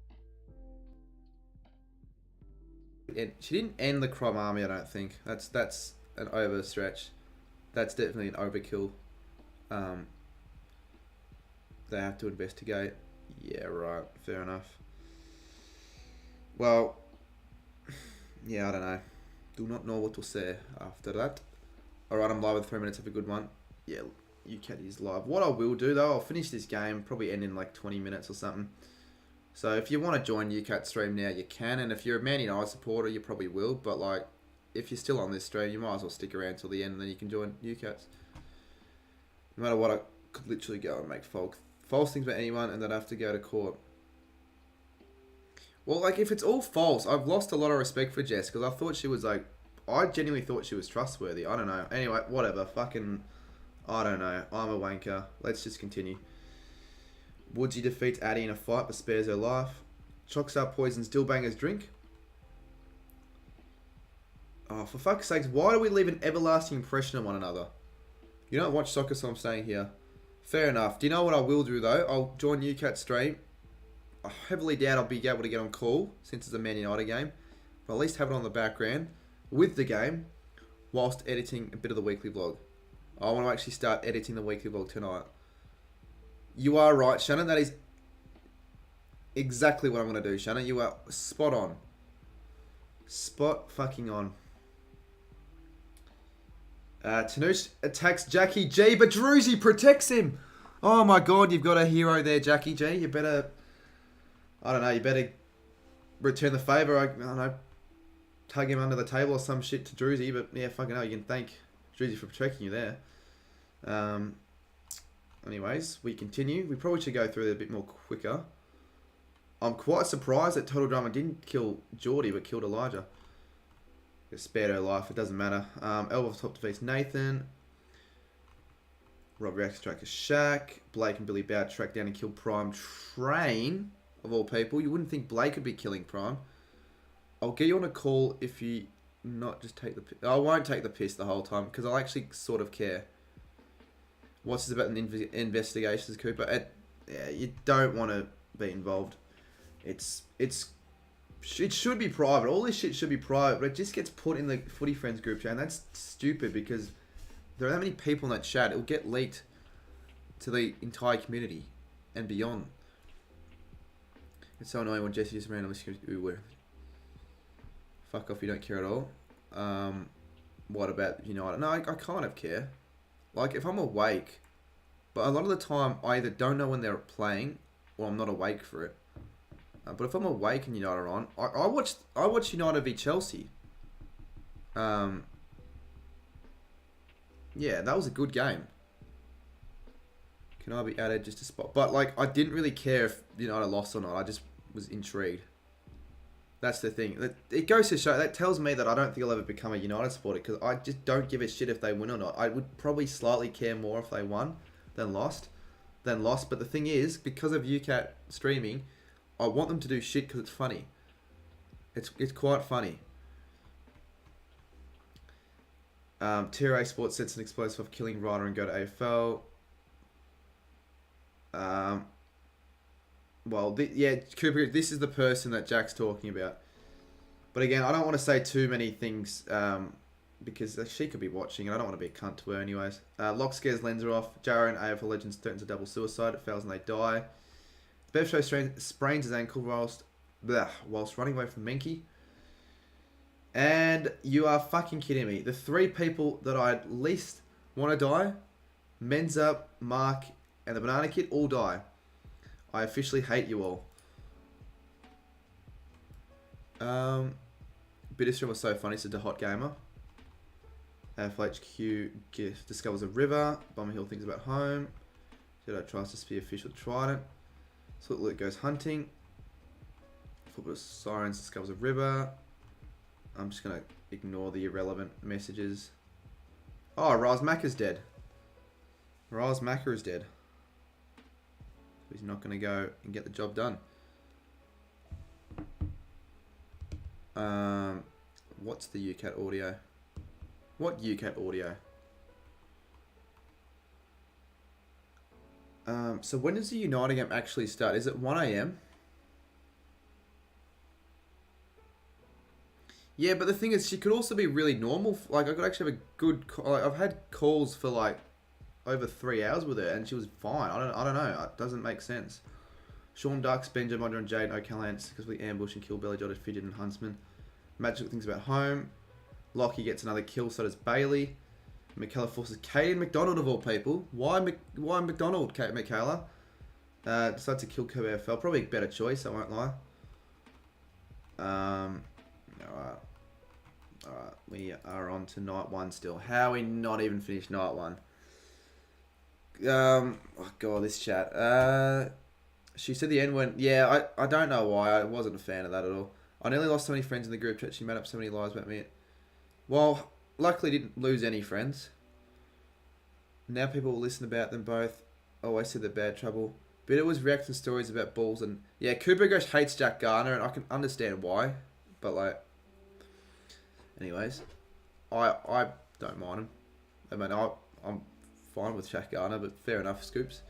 She didn't end the crime army, I don't think. That's an overstretch. That's definitely an overkill. They have to investigate. Yeah, right. Fair enough. Well, yeah, I don't know. Do not know what to say after that. Alright, I'm live with 3 minutes. Have a good one. Yeah, UCAT is live. What I will do though, I'll finish this game, probably end in like 20 minutes or something. So if you want to join UCAT stream now, you can. And if you're a Man United supporter, you probably will. But like, if you're still on this stream, you might as well stick around till the end and then you can join UCATs. No matter what, I could literally go and make false things about anyone and then have to go to court. Well, like, if it's all false, I've lost a lot of respect for Jess, because I thought she was, like, I genuinely thought she was trustworthy. I don't know. Anyway, whatever. Fucking, I don't know. I'm a wanker. Let's just continue. Woodsy defeats Addie in a fight, but spares her life. Chockstar poisons Dillbanger's drink. Oh, for fuck's sakes, why do we leave an everlasting impression on one another? You don't watch soccer, so I'm staying here. Fair enough. Do you know what I will do, though? I'll join UCAT stream. I heavily doubt I'll be able to get on call since it's a Man United game. But at least have it on the background with the game whilst editing a bit of the weekly vlog. I want to actually start editing the weekly vlog tonight. You are right, Shannon. That is exactly what I'm going to do, Shannon. You are spot on. Spot fucking on. Tanoosh attacks Jackie G, but Druzy protects him. Oh my god, you've got a hero there, Jackie G. You better... I don't know, you better return the favour. I don't know, tug him under the table or some shit to Druzy, but yeah, fucking hell, you can thank Druzy for protecting you there. Anyways, we continue. We probably should go through it a bit more quicker. I'm quite surprised that Total Drama didn't kill Geordie, but killed Elijah. It spared her life, it doesn't matter. Elbow top defeats Nathan. Rob reacts to track a Shaq. Blake and Billy Bow track down and kill Prime Train. Of all people, you wouldn't think Blake would be killing Prime. I'll get you on a call if you not just take the piss. I won't take the piss the whole time because I'll actually sort of care. What's this about an investigations, Cooper? Yeah, you don't want to be involved. It should be private. All this shit should be private, but it just gets put in the Footy Friends group chat, and that's stupid because there are that many people in that chat. It'll get leaked to the entire community and beyond. It's so annoying when Jesse just randomly screams, ooh, fuck off, you don't care at all. What about United? No, I kind of care. Like, if I'm awake, but a lot of the time, I either don't know when they're playing, or I'm not awake for it. But if I'm awake and United are on, I watched United v Chelsea. Yeah, that was a good game. Can I be added just to spot? But, like, I didn't really care if United lost or not. I just was intrigued. That's the thing. It goes to show, that tells me that I don't think I'll ever become a United supporter because I just don't give a shit if they win or not. I would probably slightly care more if they won than lost. But the thing is, because of UCAT streaming, I want them to do shit because it's funny. It's quite funny. TRA Sports sets an explosive off killing Ryder and go to AFL. Well, yeah, Cooper, this is the person that Jack's talking about. But again, I don't want to say too many things because she could be watching and I don't want to be a cunt to her anyways. Lock scares Lenser off. Jarrow and AFL Legends threatens a double suicide. It fails and they die. Bev Show sprains his ankle whilst running away from Menke. And you are fucking kidding me. The 3 people that I least want to die, Menza, Mark, and the Banana Kid, all die. I officially hate you all. Bitterstream was so funny, said the Hot Gamer. FHQ discovers a river. Bomber Hill thinks about home. Jedi tries to spear fish with trident. Slit Luke goes hunting. Football Sirens discovers a river. I'm just going to ignore the irrelevant messages. Oh, Raz Macca's dead. Raz Macca is dead. He's not going to go and get the job done. What's the UCAT audio? What UCAT audio? So when does the United game actually start? Is it 1 AM? Yeah, but the thing is, she could also be really normal. Like, I could actually have a good... I've had calls for, like, over 3 hours with her, and she was fine. I don't know. It doesn't make sense. Shaun Ducks, Benjamin, Mondra, and Jade O'Callaghan successfully ambush and kill Belly Jotted, Fidget, and Huntsman. Magic thinks about home. Lockie gets another kill, so does Bailey. Michaela forces Katie McDonald of all people. Why McDonald, Michaela? Decides to kill Kirby AFL. Probably a better choice, I won't lie. Alright. We are on to night 1 still. How we not even finished night 1? Oh god, this chat. She said the N word. Yeah, I don't know why. I wasn't a fan of that at all. I nearly lost so many friends in the group chat. She made up so many lies about me. Well, luckily didn't lose any friends. Now people will listen about them both. Always said they're bad trouble. But it was reacting stories about balls and... Yeah, Cooper Gosh hates Jack Garner and I can understand why. But like... Anyways. I don't mind him. I mean, I'm fine with Jack Garner, but fair enough, Scoops.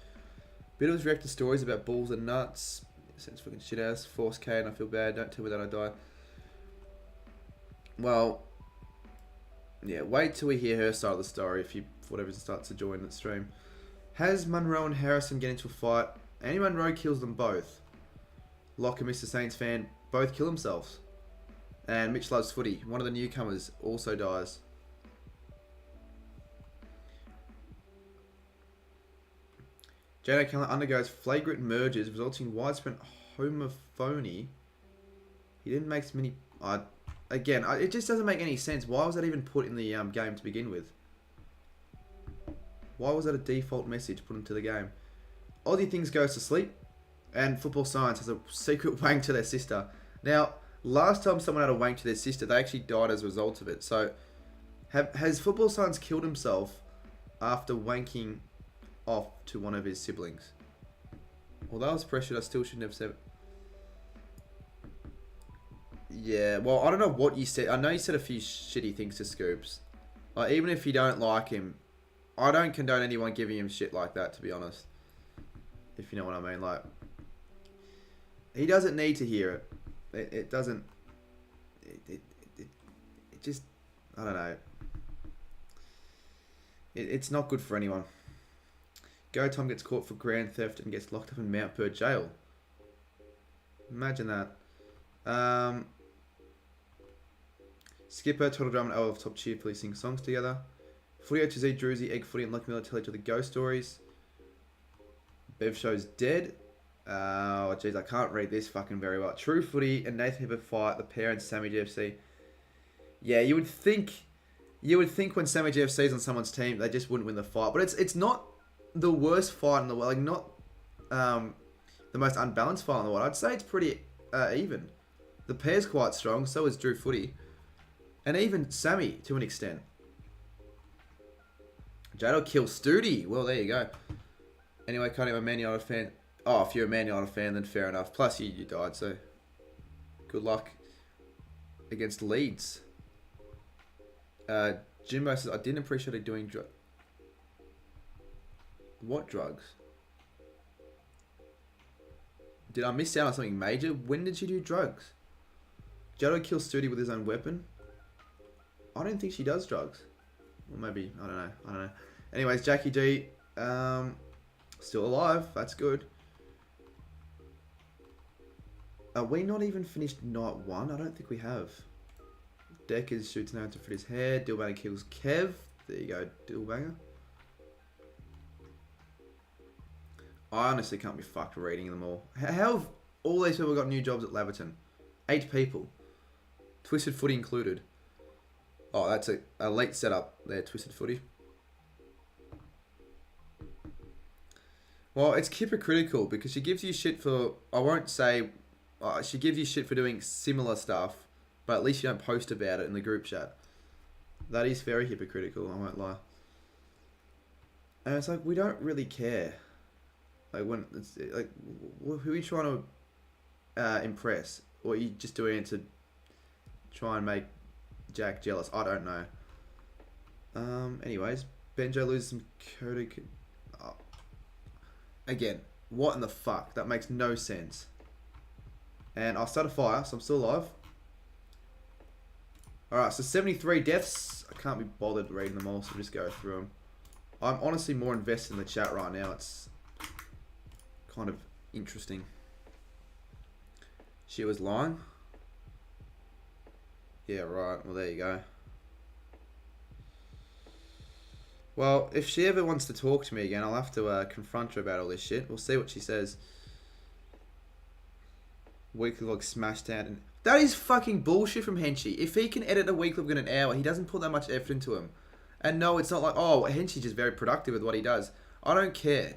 But it was reacting stories about balls and nuts. Sounds fucking shit ass. Force K and I feel bad. Don't tell me that I die. Well... Yeah, wait till we hear her side of the story if you, for whatever reason, starts to join the stream. Has Munro and Harrison get into a fight? Andy Munro kills them both. Locke and Mr. Saints fan both kill themselves. And Mitch loves footy. One of the newcomers also dies. Jane O'Callaghan undergoes flagrant mergers resulting in widespread homophony. He didn't make as many... Again, it just doesn't make any sense. Why was that even put in the game to begin with? Why was that a default message put into the game? Aussie Things goes to sleep, and Football Science has a secret wank to their sister. Now, last time someone had a wank to their sister, they actually died as a result of it. So, has Football Science killed himself after wanking off to one of his siblings? Although I was pressured, I still shouldn't have said it. Yeah, well, I don't know what you said. I know you said a few shitty things to Scoops. Like, even if you don't like him, I don't condone anyone giving him shit like that, to be honest. If you know what I mean. Like, he doesn't need to hear it. It doesn't... It just... I don't know. It's not good for anyone. Go Tom gets caught for grand theft and gets locked up in Mount Bird jail. Imagine that. Skipper, Total Drum, and Elf top cheerfully sing songs together. Footy HZ, Druzy, Egg Footy, and Lucky Miller tell each other ghost stories. Bev Show's dead. Oh, jeez, I can't read this fucking very well. True Footy and Nathan Hibber fight the parents Sammy GFC. Yeah, you would think when Sammy GFC's on someone's team, they just wouldn't win the fight. But it's not the worst fight in the world. Like, not the most unbalanced fight in the world. I'd say it's pretty even. The pair's quite strong. So is Drew Footy. And even Sammy, to an extent. Jado kills Studi. Well, there you go. Anyway, can't even a Man United fan. Oh, if you're a Man United fan, then fair enough. Plus, you died, so good luck against Leeds. Jimbo says, I didn't appreciate it doing what drugs? Did I miss out on something major? When did she do drugs? Jado kills Studi with his own weapon? I don't think she does drugs. Or maybe, I don't know. Anyways, Jackie G, still alive. That's good. Are we not even finished night 1? I don't think we have. Deckers shoots now to fit his hair. Dillbanger kills Kev. There you go, Dillbanger. I honestly can't be fucked reading them all. How have all these people got new jobs at Laverton? 8 people. Twisted Footy included. Oh, that's a late setup there, Twisted Footy. Well, it's hypocritical because she gives you shit for... I won't say... she gives you shit for doing similar stuff, but at least you don't post about it in the group chat. That is very hypocritical, I won't lie. And it's like, we don't really care. Like, when it's like, who are you trying to impress? Or are you just doing it to try and make Jack jealous? I don't know. Anyways, Benjo loses some Coda. Oh. Again, what in the fuck? That makes no sense. And I'll start a fire, so I'm still alive. Alright, so 73 deaths. I can't be bothered reading them all, so just go through them. I'm honestly more invested in the chat right now. It's kind of interesting. She was lying. Yeah, right. Well, there you go. Well, if she ever wants to talk to me again, I'll have to confront her about all this shit. We'll see what she says. Weekly log smashed out. And that is fucking bullshit from Henchy. If he can edit a weekly log in an hour, he doesn't put that much effort into him. And no, it's not like, oh, Henchy's just very productive with what he does. I don't care.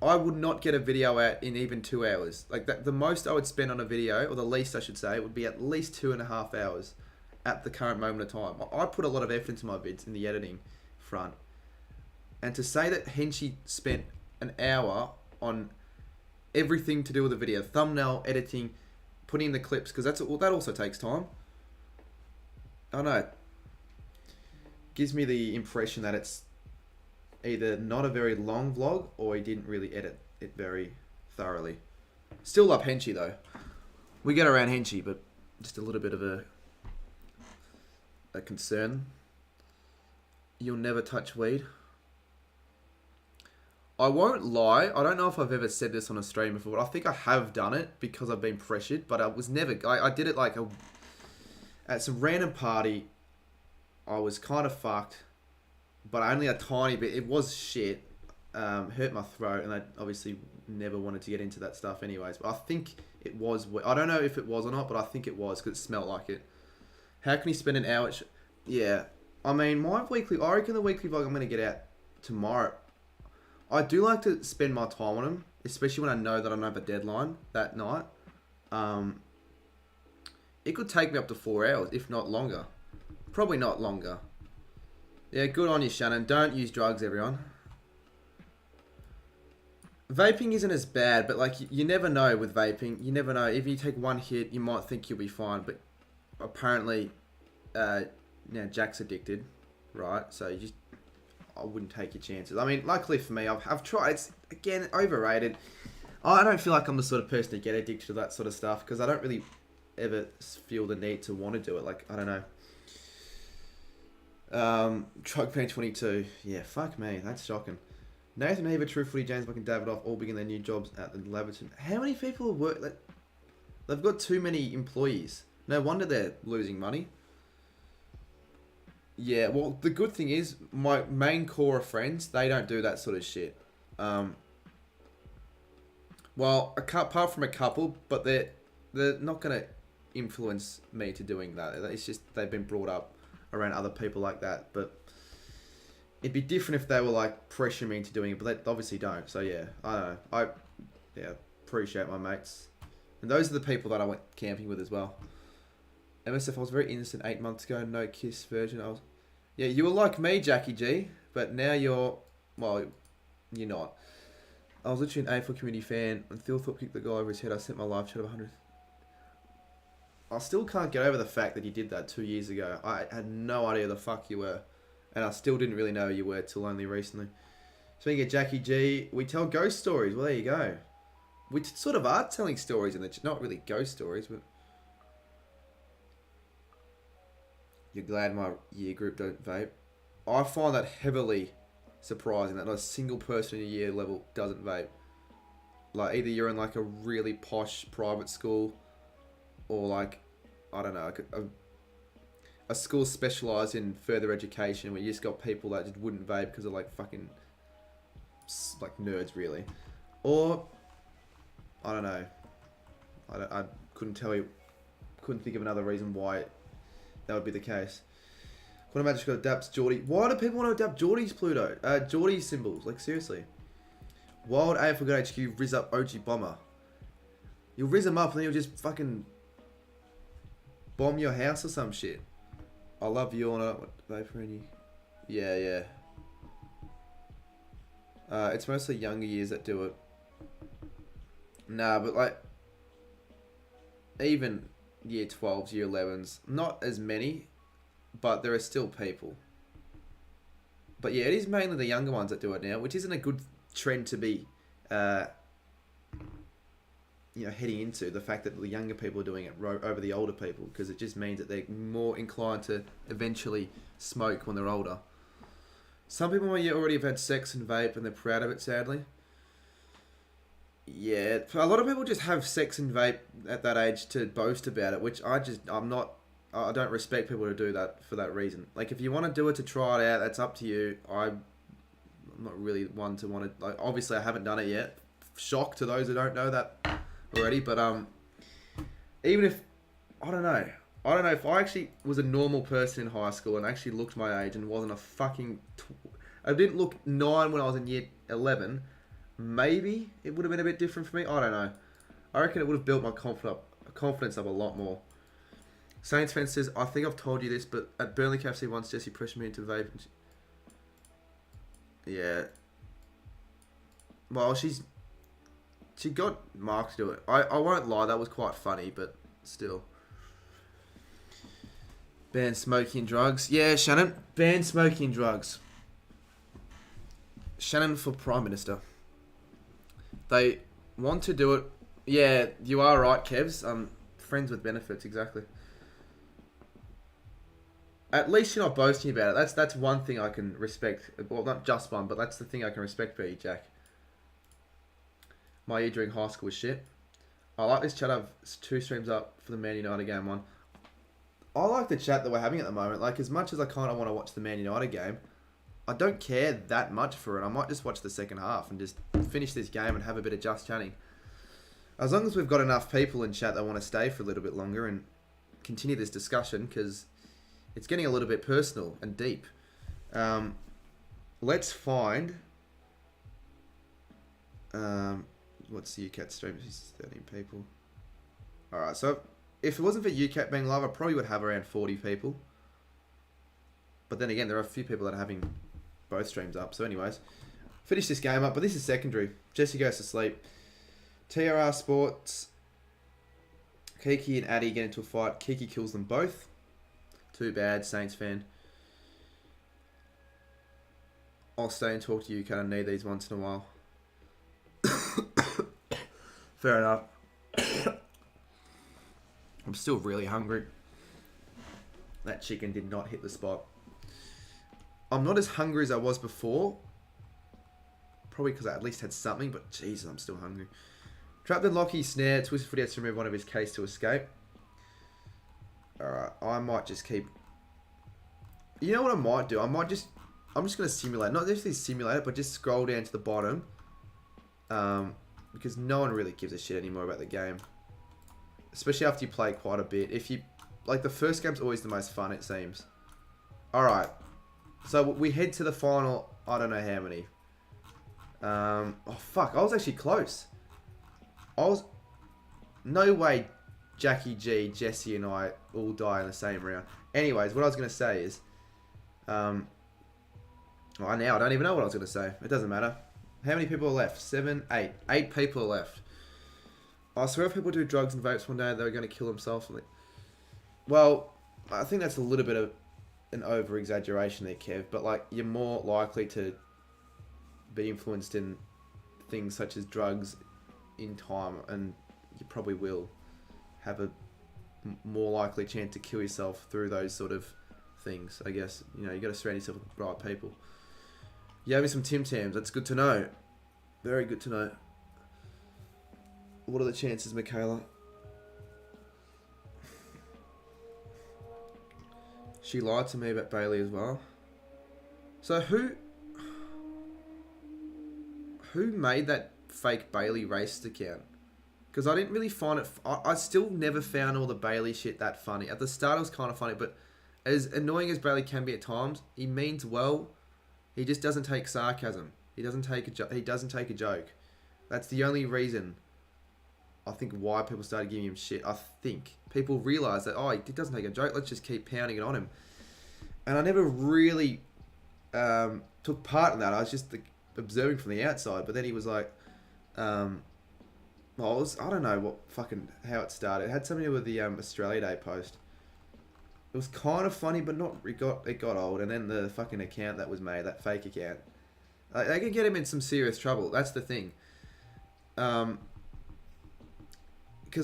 I would not get a video out in even 2 hours. Like, that, the most I would spend on a video, or the least I should say, would be at least 2.5 hours at the current moment of time. I put a lot of effort into my vids in the editing front. And to say that Henchy spent an hour on everything to do with the video, thumbnail, editing, putting in the clips, because that also takes time. I don't know. Gives me the impression that it's either not a very long vlog or he didn't really edit it very thoroughly. Still love Henchy though. We get around Henchy, but just a little bit of a concern. You'll never touch weed. I won't lie, I don't know if I've ever said this on a stream before, but I think I have done it because I've been pressured, but I was never... I did it like at some random party. I was kind of fucked, but only a tiny bit. It was shit. Hurt my throat, and I obviously never wanted to get into that stuff anyways, but I think it was... I don't know if it was or not, but I think it was because it smelled like it. How can you spend an hour... Yeah. I mean, my weekly... I reckon the weekly vlog I'm going to get out tomorrow... I do like to spend my time on them, especially when I know that I don't have a deadline that night. It could take me up to 4 hours, if not longer. Probably not longer. Yeah, good on you, Shannon. Don't use drugs, everyone. Vaping isn't as bad, but like you never know with vaping. You never know. If you take one hit, you might think you'll be fine, but apparently, now Jack's addicted, right? So you just... I wouldn't take your chances. I mean, luckily for me, I've tried. It's, again, overrated. I don't feel like I'm the sort of person to get addicted to that sort of stuff because I don't really ever feel the need to want to do it. Like, I don't know. Truck Pain 22. Yeah, fuck me. That's shocking. Nathan Heaver, True Footy, James Buck and Davidoff all begin their new jobs at the Laverton. How many people work? Like, they've got too many employees. No wonder they're losing money. Yeah, well, the good thing is, my main core of friends, they don't do that sort of shit. Well, apart from a couple, but they're not going to influence me to doing that. It's just, they've been brought up around other people like that. But, It'd be different if they were like pressuring me into doing it, but they obviously don't. So yeah, I don't know. I appreciate my mates. And those are the people that I went camping with as well. MSF, I was very innocent 8 months ago, no kiss virgin. Yeah, you were like me, Jackie G, but now you're not. I was literally an A4 community fan, and Thilthorpe kicked the guy over his head. I sent my live chat of 100. I still can't get over the fact that you did that 2 years ago. I had no idea the fuck you were, and I still didn't really know who you were till only recently. Speaking of Jackie G, we tell ghost stories. Well, there you go. We sort of are telling stories, and it's not really ghost stories, but... You're glad my year group don't vape? I find that heavily surprising that not a single person in your year level doesn't vape. Like, either you're in like a really posh private school, or like, I don't know, a school specialised in further education where you just got people that just wouldn't vape because they're like fucking, like nerds really. Or, I don't know, I couldn't tell you, couldn't think of another reason why that would be the case. What am I just got adapts Geordie? Why do people want to adapt Geordie's Pluto? Geordie's symbols, like seriously. Wild AFL Good HQ Riz up OG Bomber. You'll Riz them up and then you'll just fucking bomb your house or some shit. I love you on it. Vapor any? Yeah. It's mostly younger years that do it. Nah, but like, even year 12s, year 11s, not as many, but there are still people. But yeah, it is mainly the younger ones that do it now, which isn't a good trend to be, heading into, the fact that the younger people are doing it over the older people, because it just means that they're more inclined to eventually smoke when they're older. Some people might already have had sex and vape and they're proud of it, sadly. Yeah, a lot of people just have sex and vape at that age to boast about it, which I don't respect people to do that for that reason. Like, if you want to do it to try it out, that's up to you. I'm not really one to want to, like, obviously I haven't done it yet. Shock to those who don't know that already, but even if, I don't know if I actually was a normal person in high school and actually looked my age and wasn't a fucking, I didn't look 9 when I was in year 11, maybe it would have been a bit different for me. I don't know. I reckon it would have built my confidence up a lot more. Saints fan says, I think I've told you this, but at Burnley KFC once, Jessie pressured me into vape. Yeah. Well, she got Mark to do it. I won't lie, that was quite funny, but still. Ban smoking and drugs. Yeah, Shannon. Ban smoking and drugs. Shannon for Prime Minister. They want to do it. Yeah, you are right, Kevs. Friends with benefits, exactly. At least you're not boasting about it. That's one thing I can respect. Well, not just one, but that's the thing I can respect for you, Jack. My year during high school was shit. I like this chat. I have 2 streams up for the Man United game one. I like the chat that we're having at the moment. Like, as much as I kind of want to watch the Man United game, I don't care that much for it. I might just watch the second half and just finish this game and have a bit of just chatting. As long as we've got enough people in chat that want to stay for a little bit longer and continue this discussion, because it's getting a little bit personal and deep. Let's find... what's the UCAT stream? It's 13 people. Alright, so if it wasn't for UCAT being live, I probably would have around 40 people. But then again, there are a few people that are having both streams up. So anyways, finish this game up. But this is secondary. Jesse goes to sleep. TRR Sports. Kiki and Addy get into a fight. Kiki kills them both. Too bad, Saints fan. I'll stay and talk to you. Kind of need these once in a while. Fair enough. I'm still really hungry. That chicken did not hit the spot. I'm not as hungry as I was before. Probably because I at least had something, but Jesus, I'm still hungry. Trapped in Lockie snare. Twisted Footy has to remove one of his case to escape. Alright, I might just keep... You know what I might do? I'm just going to simulate. Not necessarily simulate it, but just scroll down to the bottom. Because no one really gives a shit anymore about the game. Especially after you play quite a bit. If you... Like, the first game's always the most fun, it seems. Alright. So we head to the final. I don't know how many. Oh fuck! I was actually close. No way. Jackie G, Jesse, and I all die in the same round. Anyways, what I was gonna say is, now I don't even know what I was gonna say. It doesn't matter. How many people are left? 7, 8. 8 people are left. I swear if people do drugs and vapes one day, they're gonna kill themselves. Well, I think that's a little bit of an over-exaggeration there, Kev. But like, you're more likely to be influenced in things such as drugs in time, and you probably will have a more likely chance to kill yourself through those sort of things. I guess, you got to surround yourself with the right people. You gave me some Tim Tams. That's good to know. Very good to know. What are the chances, Michaela? She lied to me about Bailey as well. So who made that fake Bailey racist account? Because I didn't really find it... I still never found all the Bailey shit that funny. At the start it was kind of funny, but as annoying as Bailey can be at times, he means well. He just doesn't take sarcasm. He doesn't take a joke. That's the only reason, I think, why people started giving him shit. I think people realised that, he doesn't take a joke, let's just keep pounding it on him. And I never really took part in that. I was just observing from the outside. But then he was like... I don't know how it started. It had something to do with the Australia Day post. It was kind of funny, but not. It got old, and then the fucking account that was made, that fake account, they can get him in some serious trouble. That's the thing. Because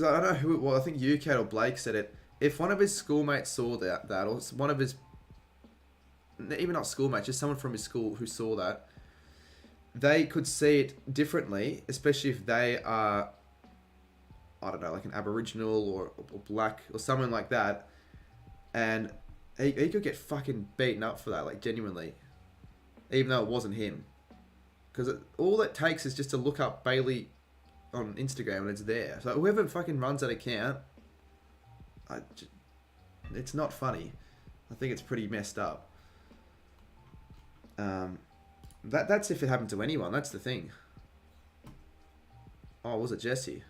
I don't know who it was. I think UCAT or Blake said it. If one of his schoolmates saw that, or one of his, even not schoolmates, just someone from his school who saw that, they could see it differently, especially if they are, I don't know, like an Aboriginal or black or someone like that, and he could get fucking beaten up for that, like genuinely, even though it wasn't him. Because all it takes is just to look up Bailey on Instagram and it's there. So whoever fucking runs that account, it's not funny. I think it's pretty messed up. That's if it happened to anyone. That's the thing. Oh, was it Jessie?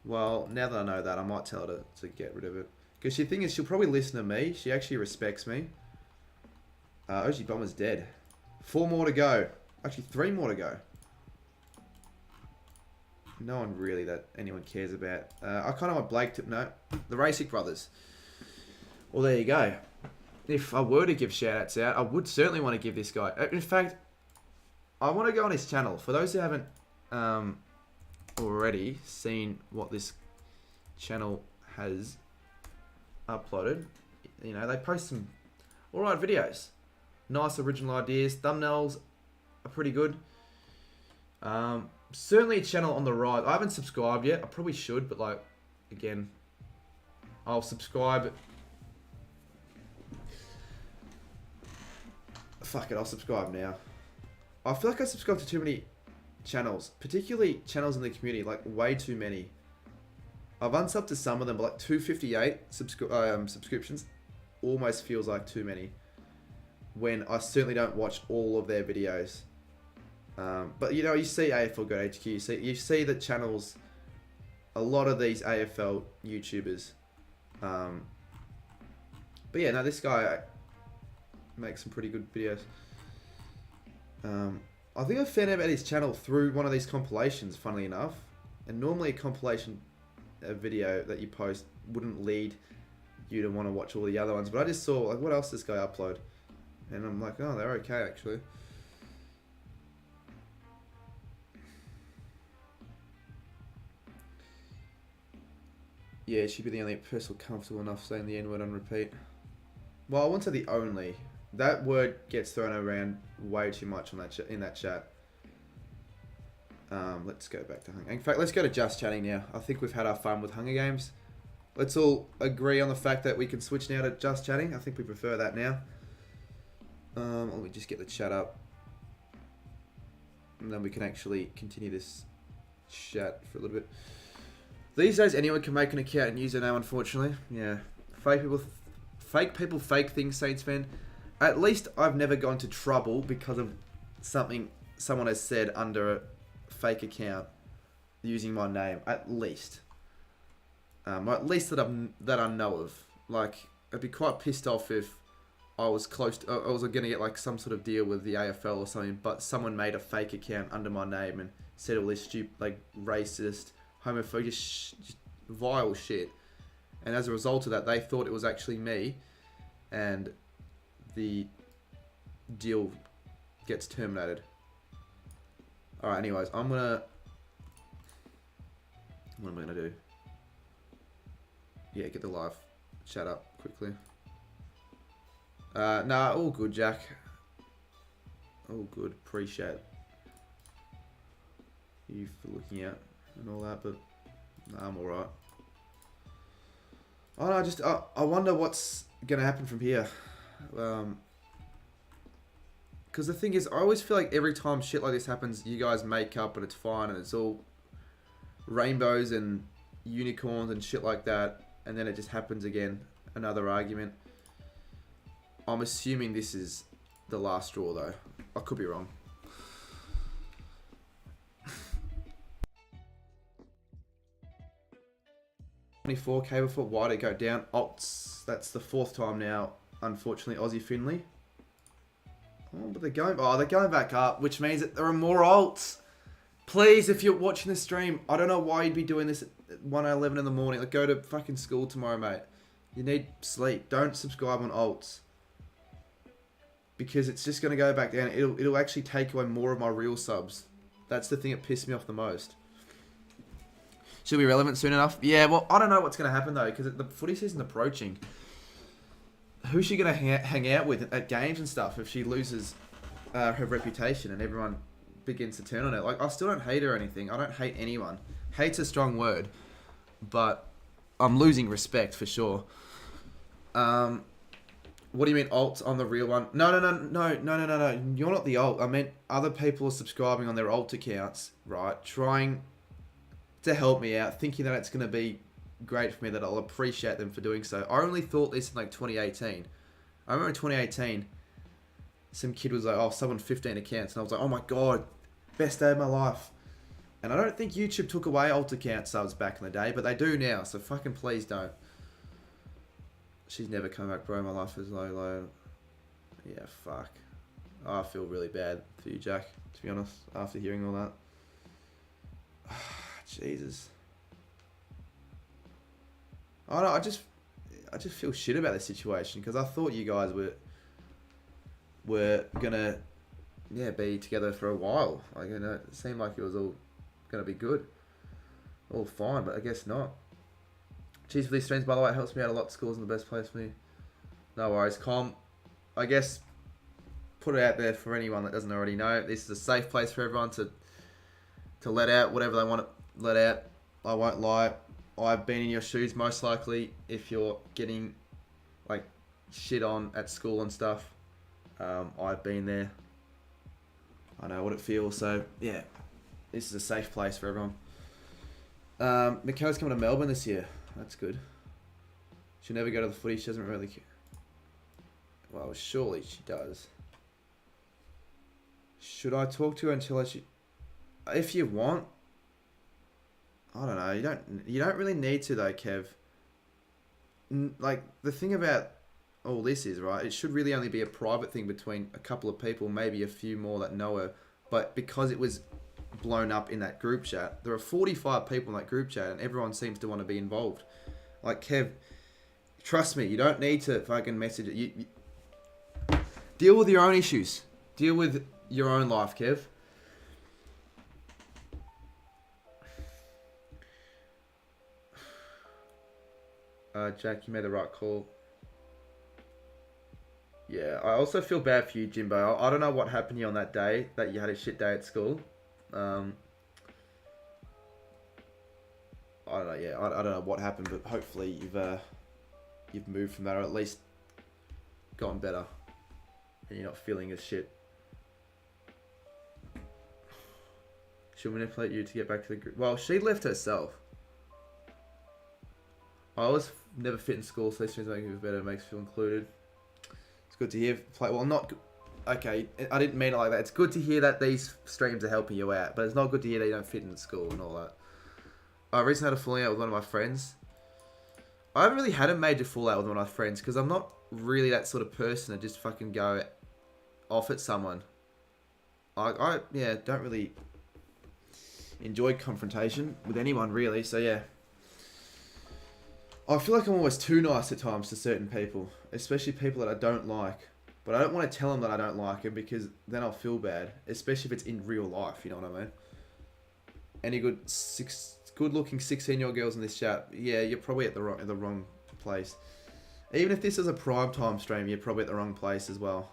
Well, now that I know that, I might tell her to get rid of it. Because the thing is, she'll probably listen to me. She actually respects me. OG Bomber's dead. 4 more to go. Actually, 3 more to go. No one really that anyone cares about. I kind of want Blake to... No, the Rasic brothers. Well, there you go. If I were to give shout-outs out, I would certainly want to give this guy... In fact, I want to go on his channel. For those who haven't already seen what this channel has uploaded, they post some alright videos. Nice original ideas. Thumbnails are pretty good. Certainly a channel on the rise. I haven't subscribed yet. I probably should, but again, I'll subscribe. Fuck it, I'll subscribe now. I feel like I subscribe to too many channels, particularly channels in the community, way too many. I've unsubbed to some of them, but 258 subscriptions almost feels like too many, when I certainly don't watch all of their videos. But you see AFL Go HQ, you see the channels, a lot of these AFL YouTubers. But yeah, no, this guy makes some pretty good videos. I think I found out about his channel through one of these compilations, funnily enough. And normally a compilation video that you post wouldn't lead you to want to watch all the other ones. But I just saw, what else does this guy upload? And I'm like, oh, they're okay, actually. Yeah, she'd be the only person comfortable enough saying the N-word on repeat. Well, I won't say the only. That word gets thrown around way too much on that in that chat. Let's go back to Hunger. In fact, let's go to Just Chatting now. I think we've had our fun with Hunger Games. Let's all agree on the fact that we can switch now to Just Chatting. I think we prefer that now. Let me just get the chat up. And then we can actually continue this chat for a little bit. These days, anyone can make an account and use it now, unfortunately. Yeah. Fake people fake things, Saints fan. At least I've never gone to trouble because of something someone has said under a fake account using my name. At least. Or at least that I know of. Like, I'd be quite pissed off if I was close to, I was going to get like some sort of deal with the AFL or something, but someone made a fake account under my name and said all this stupid, like, racist, homophobic, just vile shit. And as a result of that, they thought it was actually me, and the deal gets terminated. Alright, anyways, what am I gonna do? Yeah, get the live chat up quickly. Nah, all good, Jack. All good. Appreciate you for looking out and all that, but nah, I'm alright. Oh no, I wonder what's gonna happen from here. Because the thing is, I always feel like every time shit like this happens, you guys make up and it's fine and it's all rainbows and unicorns and shit like that, and then it just happens again. Another argument. I'm assuming this is the last straw though. I could be wrong. $24K before. Why did it go down? Alts. That's the 4th time now. Unfortunately, Aussie Finley. Oh, but they're going back up, which means that there are more alts. Please, if you're watching this stream, I don't know why you'd be doing this at 1:11 in the morning. Like, go to fucking school tomorrow, mate. You need sleep. Don't subscribe on alts. Because it's just going to go back down. It'll actually take away more of my real subs. That's the thing that pissed me off the most. She'll be relevant soon enough. Yeah, well, I don't know what's going to happen, though, because the footy season's approaching. Who's she going to hang out with at games and stuff if she loses her reputation and everyone begins to turn on her? Like, I still don't hate her or anything. I don't hate anyone. Hate's a strong word. But I'm losing respect for sure. What do you mean alts on the real one? No. You're not the alt. I meant other people are subscribing on their alt accounts, right? Trying to help me out, thinking that it's going to be great for me, that I'll appreciate them for doing so. I only thought this in like 2018. I remember in 2018, some kid was like, oh, someone 15 accounts. And I was like, oh my God, best day of my life. And I don't think YouTube took away alt account subs back in the day, but they do now. So fucking please don't. She's never come back, bro. My life is low. Yeah, fuck. I feel really bad for you, Jack, to be honest, after hearing all that. Jesus. I don't know, I just feel shit about this situation because I thought you guys were gonna be together for a while. Like, you know, it seemed like it was all gonna be good, all fine, but I guess not. Cheers for these streams, by the way. It helps me out a lot. School's in the best place for me. No worries, I guess put it out there for anyone that doesn't already know. This is a safe place for everyone to let out whatever they want to let out. I won't lie. I've been in your shoes most likely if you're getting like shit on at school and stuff. I've been there. I know what it feels. So yeah, this is a safe place for everyone. Mikkel's coming to Melbourne this year. That's good. She'll never go to the footy. She doesn't really care. Well, surely she does. Should I talk to her until if you want. I don't know. You don't really need to though, Kev. Like, the thing about all this is, right, it should really only be a private thing between a couple of people, maybe a few more that know her. But because it was blown up in that group chat, there are 45 people in that group chat and everyone seems to want to be involved. Like, Kev, trust me, you don't need to fucking message it. You deal with your own issues. Deal with your own life, Kev. Jack, you made the right call. Yeah, I also feel bad for you, Jimbo. I don't know what happened to you on that day, that you had a shit day at school. I don't know, yeah, I don't know what happened, but hopefully you've moved from that, or at least gotten better, and you're not feeling as shit. She'll manipulate you to get back to the group. Well, she left herself. I was never fit in school, so these things make me feel better, makes me feel included. good to hear. Well, not... Okay, I didn't mean it like that. It's good to hear that these streams are helping you out, but it's not good to hear that you don't fit in school and all that. I recently had a falling out with one of my friends. I haven't really had a major fallout with one of my friends because I'm not really that sort of person to just fucking go off at someone. I don't really enjoy confrontation with anyone, really, so yeah. I feel like I'm always too nice at times to certain people, especially people that I don't like. But I don't want to tell them that I don't like them because then I'll feel bad, especially if it's in real life, you know what I mean? Any good-looking 16-year-old girls in this chat, yeah, you're probably at the wrong place. Even if this is a prime time stream, you're probably at the wrong place as well.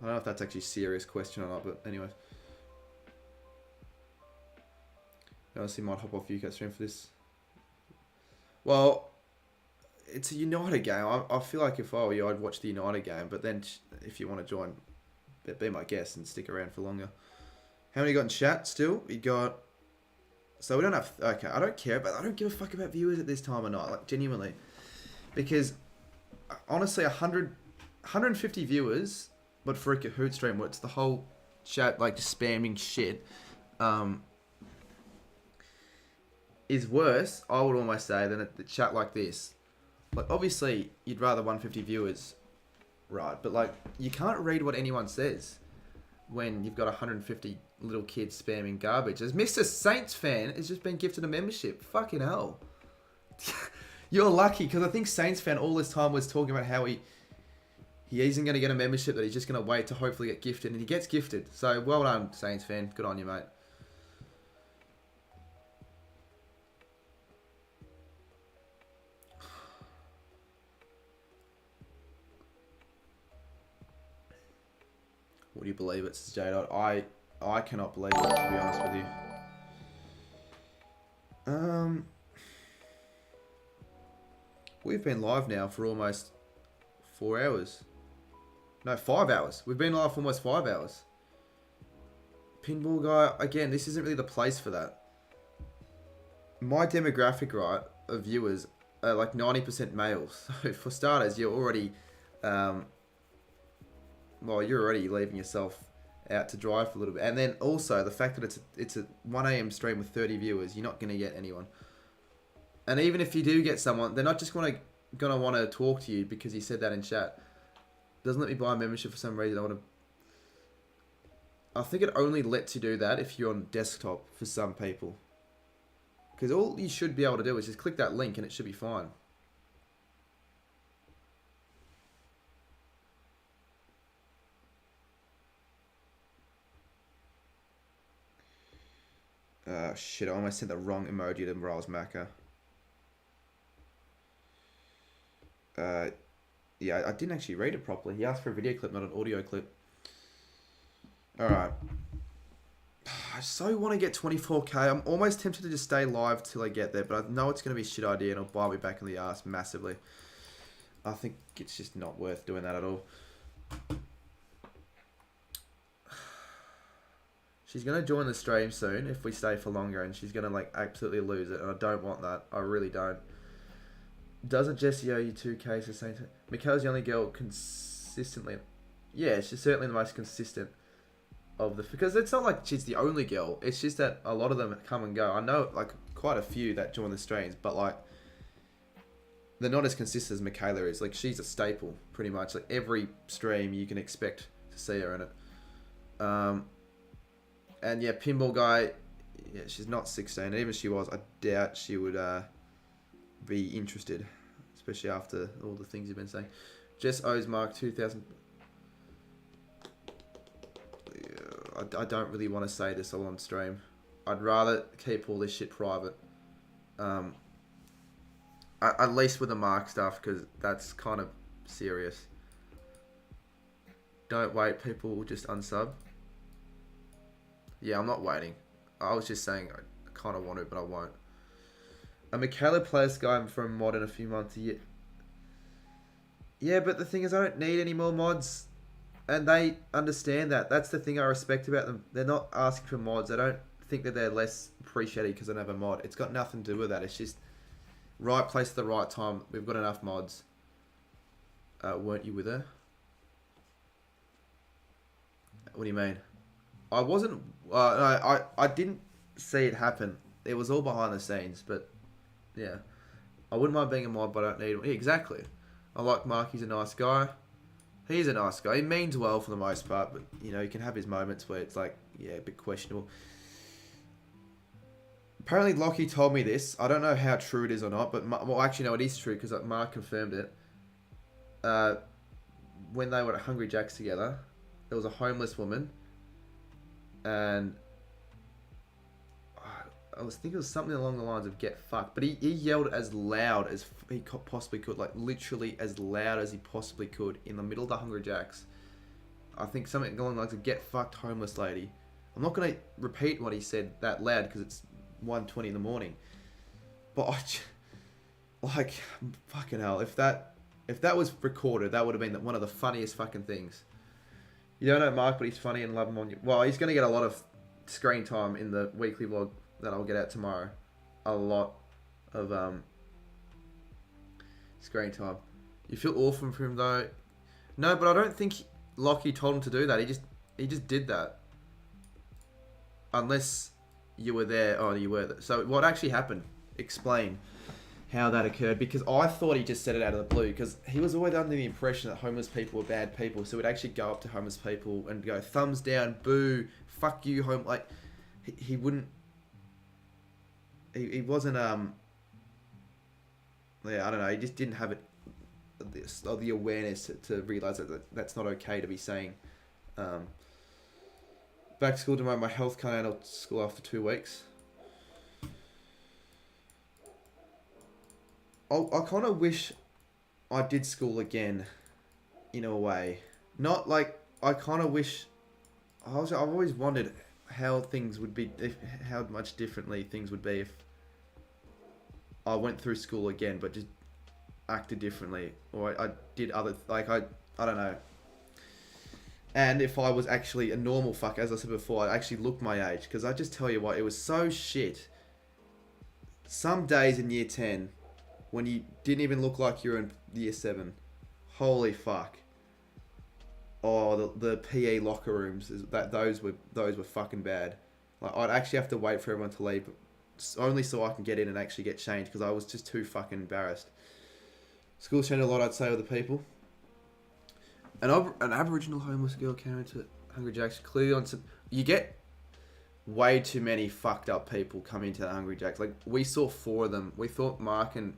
I don't know if that's actually a serious question or not, but anyways. I honestly might hop off UK stream for this. Well, it's a United game. I feel like if I were you, I'd watch the United game. But then, if you want to join, be my guest and stick around for longer. How many you got in chat still? We got... So we don't have... Okay, I don't care, but I don't give a fuck about viewers at this time of night. Like, genuinely. Because, honestly, 150 viewers, but for a Kahoot stream where it's the whole chat, like, just spamming shit, is worse, I would almost say, than a chat like this. Like, obviously, you'd rather 150 viewers, right? But, like, you can't read what anyone says when you've got 150 little kids spamming garbage. As Mr. Saints fan has just been gifted a membership. Fucking hell. You're lucky, because I think Saints fan all this time was talking about how he isn't going to get a membership, that he's just going to wait to hopefully get gifted, and he gets gifted. So, well done, Saints fan. Good on you, mate. Would you believe it, J-Dot? I cannot believe it, to be honest with you. We've been live now for almost 4 hours. No, 5 hours. We've been live for almost 5 hours. Pinball guy, again, this isn't really the place for that. My demographic, right, of viewers are like 90% males. So for starters, you're already... well, you're already leaving yourself out to dry for a little bit. And then also, the fact that it's a 1 AM stream with 30 viewers, you're not going to get anyone. And even if you do get someone, they're not just going to want to talk to you because you said that in chat. Doesn't let me buy a membership for some reason. I think it only lets you do that if you're on desktop for some people. Because all you should be able to do is just click that link and it should be fine. Shit, I almost sent the wrong emoji to Morales Macca. Yeah, I didn't actually read it properly. He asked for a video clip, not an audio clip. Alright. I so want to get 24k. I'm almost tempted to just stay live till I get there, but I know it's going to be a shit idea and it'll bite me back in the ass massively. I think it's just not worth doing that at all. She's going to join the stream soon if we stay for longer, and she's going to, like, absolutely lose it, and I don't want that. I really don't. Doesn't Jessie owe you 2k for saying... Mikhail's the only girl consistently... Yeah, she's certainly the most consistent of the... Because it's not like she's the only girl. It's just that a lot of them come and go. I know, like, quite a few that join the streams, but, like... They're not as consistent as Michaela is. Like, she's a staple, pretty much. Like, every stream you can expect to see her in it. And yeah, Pinball Guy, yeah, she's not 16. And even if she was, I doubt she would be interested, especially after all the things you've been saying. Jess owes Mark 2,000. I don't really want to say this all on stream. I'd rather keep all this shit private. At least with the Mark stuff, because that's kind of serious. Don't wait, people will just unsub. Yeah, I'm not waiting. I was just saying I kind of want to, but I won't. A Michaela plays guy from mod in a few months. Yeah, but the thing is, I don't need any more mods. And they understand that. That's the thing I respect about them. They're not asking for mods. I don't think that they're less appreciated because they don't have a mod. It's got nothing to do with that. It's just Right place at the right time. We've got enough mods. Weren't you with her? What do you mean? I wasn't... no, I didn't see it happen. It was all behind the scenes, but... Yeah. I wouldn't mind being a mod, but I don't need him. Yeah, exactly. I like Mark. He's a nice guy. He's a nice guy. He means well for the most part, but, you know, he can have his moments where it's like, yeah, a bit questionable. Apparently, Lockie told me this. I don't know how true it is or not, but... Well, actually, no, it is true, because Mark confirmed it. When they were at Hungry Jack's together, there was a homeless woman, and... I was thinking it was something along the lines of "get fucked," but he yelled as loud as he possibly could, like literally as loud as he possibly could in the middle of the Hungry Jacks. I think something along the lines of "get fucked, homeless lady." I'm not going to repeat what he said that loud because it's 1:20 in the morning. But like, fucking hell, if that was recorded, that would have been one of the funniest fucking things. You don't know Mark, but he's funny and love him on you. Well, he's going to get a lot of screen time in the weekly vlog that I'll get out tomorrow. A lot of screen time. You feel awful for him though? No, but I don't think Lockie told him to do that. He just did that. Unless you were there. Oh, you were there. So what actually happened? Explain how that occurred, because I thought he just said it out of the blue, because he was always under the impression that homeless people were bad people, so he'd actually go up to homeless people and go, thumbs down, boo, fuck you, home, like, he wouldn't, he wasn't, yeah, I don't know, he just didn't have it, the awareness to realise that that's not okay to be saying. Back to school tomorrow, my health can't handle school after 2 weeks. I kind of wish I did school again, in a way. Not like, I kind of wish, I've always wondered how things would be, how much differently things would be if I went through school again, but just acted differently, or I did other, like, I don't know. And if I was actually a normal fuck, as I said before, I actually looked my age, because I just tell you what, it was so shit. Some days in year 10, when you didn't even look like you were in year 7, holy fuck. Oh, the PE locker rooms, those were fucking bad. Like, I'd actually have to wait for everyone to leave, only so I can get in and actually get changed, because I was just too fucking embarrassed. School's changed a lot, I'd say, with the people. An Aboriginal homeless girl came into Hungry Jack's. Clearly on some, you get way too many fucked up people coming into the Hungry Jack's. Like, we saw 4 of them. We thought Mark and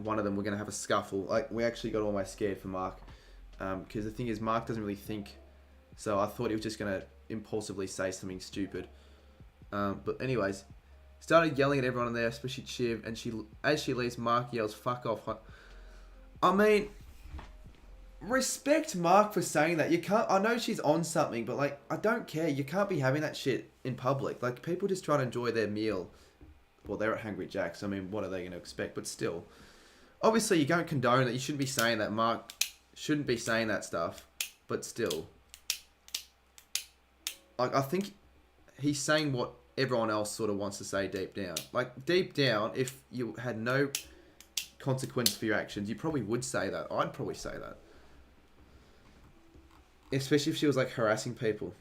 one of them were going to have a scuffle. Like, we actually got almost scared for Mark. Because the thing is, Mark doesn't really think. So I thought he was just going to impulsively say something stupid. But anyways, started yelling at everyone in there, especially Chiv. And as she leaves, Mark yells, fuck off. I mean, respect Mark for saying that. You can't, I know she's on something, but like, I don't care. You can't be having that shit in public. Like, people just try to enjoy their meal. Well, they're at Hungry Jack's. I mean, what are they going to expect? But still, obviously, you don't condone that. You shouldn't be saying that. Mark shouldn't be saying that stuff. But still, like, I think he's saying what everyone else sort of wants to say deep down. Like, deep down, if you had no consequence for your actions, you probably would say that. I'd probably say that. Especially if she was, like, harassing people.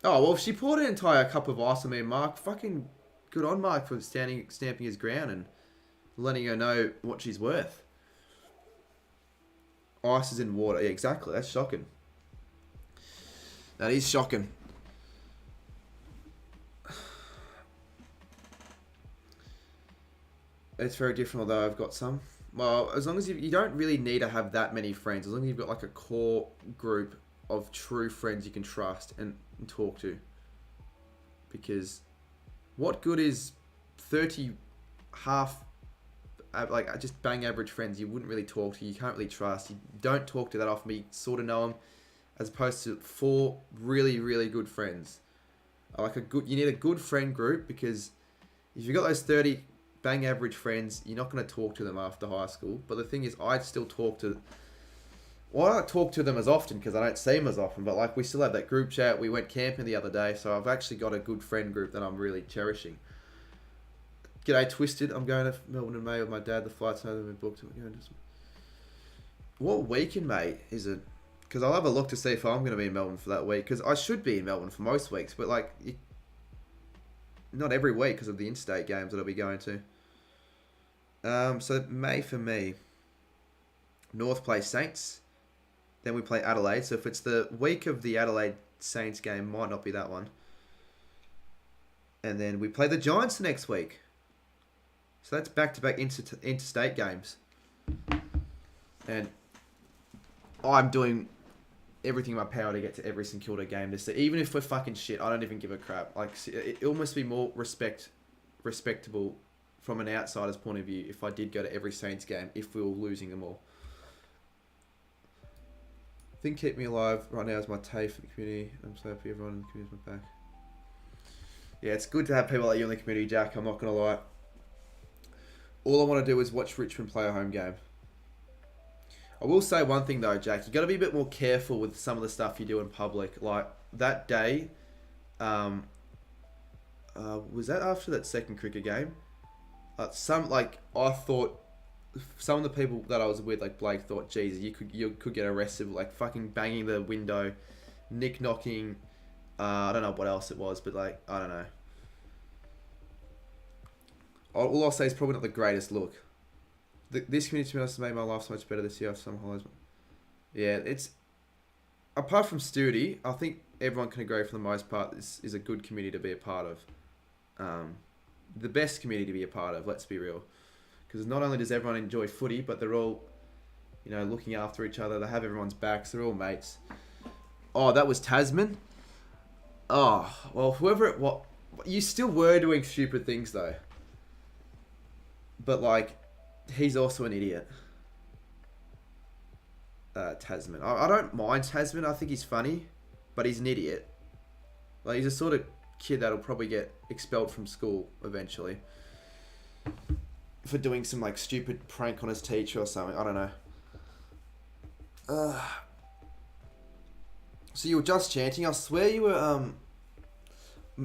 Oh, well, if she poured an entire cup of ice on me and Mark, fucking good on Mark for stamping his ground and letting her know what she's worth. Ice is in water. Yeah, exactly. That's shocking. That is shocking. It's very different, although I've got some. Well, as long as you don't really need to have that many friends. As long as you've got like a core group of true friends you can trust and talk to. Because what good is 30 like just bang average friends you wouldn't really talk to, you can't really trust, you don't talk to that often, but you sort of know them, as opposed to 4 really, really good friends. Like you need a good friend group, because if you've got those 30 bang average friends, you're not going to talk to them after high school. But the thing is, I still talk to, well, I don't talk to them as often because I don't see them as often, but like we still have that group chat. We went camping the other day, so I've actually got a good friend group that I'm really cherishing. G'day, Twisted. I'm going to Melbourne in May with my dad. The flight's now been booked. What week in May is it? Because I'll have a look to see if I'm going to be in Melbourne for that week. Because I should be in Melbourne for most weeks, but like, not every week because of the interstate games that I'll be going to. So May for me, North play Saints. Then we play Adelaide. So if it's the week of the Adelaide Saints game, might not be that one. And then we play the Giants the next week. So that's back-to-back interstate games. And I'm doing everything in my power to get to every St Kilda game this year. Even if we're fucking shit, I don't even give a crap. Like, it'll almost be more respectable from an outsider's point of view if I did go to every Saints game if we were losing them all. I think keep me alive right now is my TAFE for the community. I'm so happy everyone in the community is my back. Yeah, it's good to have people like you in the community, Jack. I'm not going to lie. All I want to do is watch Richmond play a home game. I will say one thing though, Jack. You got to be a bit more careful with some of the stuff you do in public. Like that day, was that after that second cricket game? I thought some of the people that I was with, like Blake, thought, Jesus, you could get arrested, like fucking banging the window, knocking. I don't know what else it was, but like I don't know. All I'll say is probably not the greatest look. This community has made my life so much better this year. Some highlights. Yeah, it's apart from Studi, I think everyone can agree for the most part this is a good community to be a part of. The best community to be a part of. Let's be real, because not only does everyone enjoy footy, but they're all, looking after each other. They have everyone's backs. They're all mates. Oh, that was Tasman. Oh, well, whoever it was, you still were doing stupid things though. But like, he's also an idiot. Tasman. I don't mind Tasman. I think he's funny, but he's an idiot. Like, he's the sort of kid that'll probably get expelled from school eventually for doing some like stupid prank on his teacher or something. I don't know. So you were just chanting. I swear you were.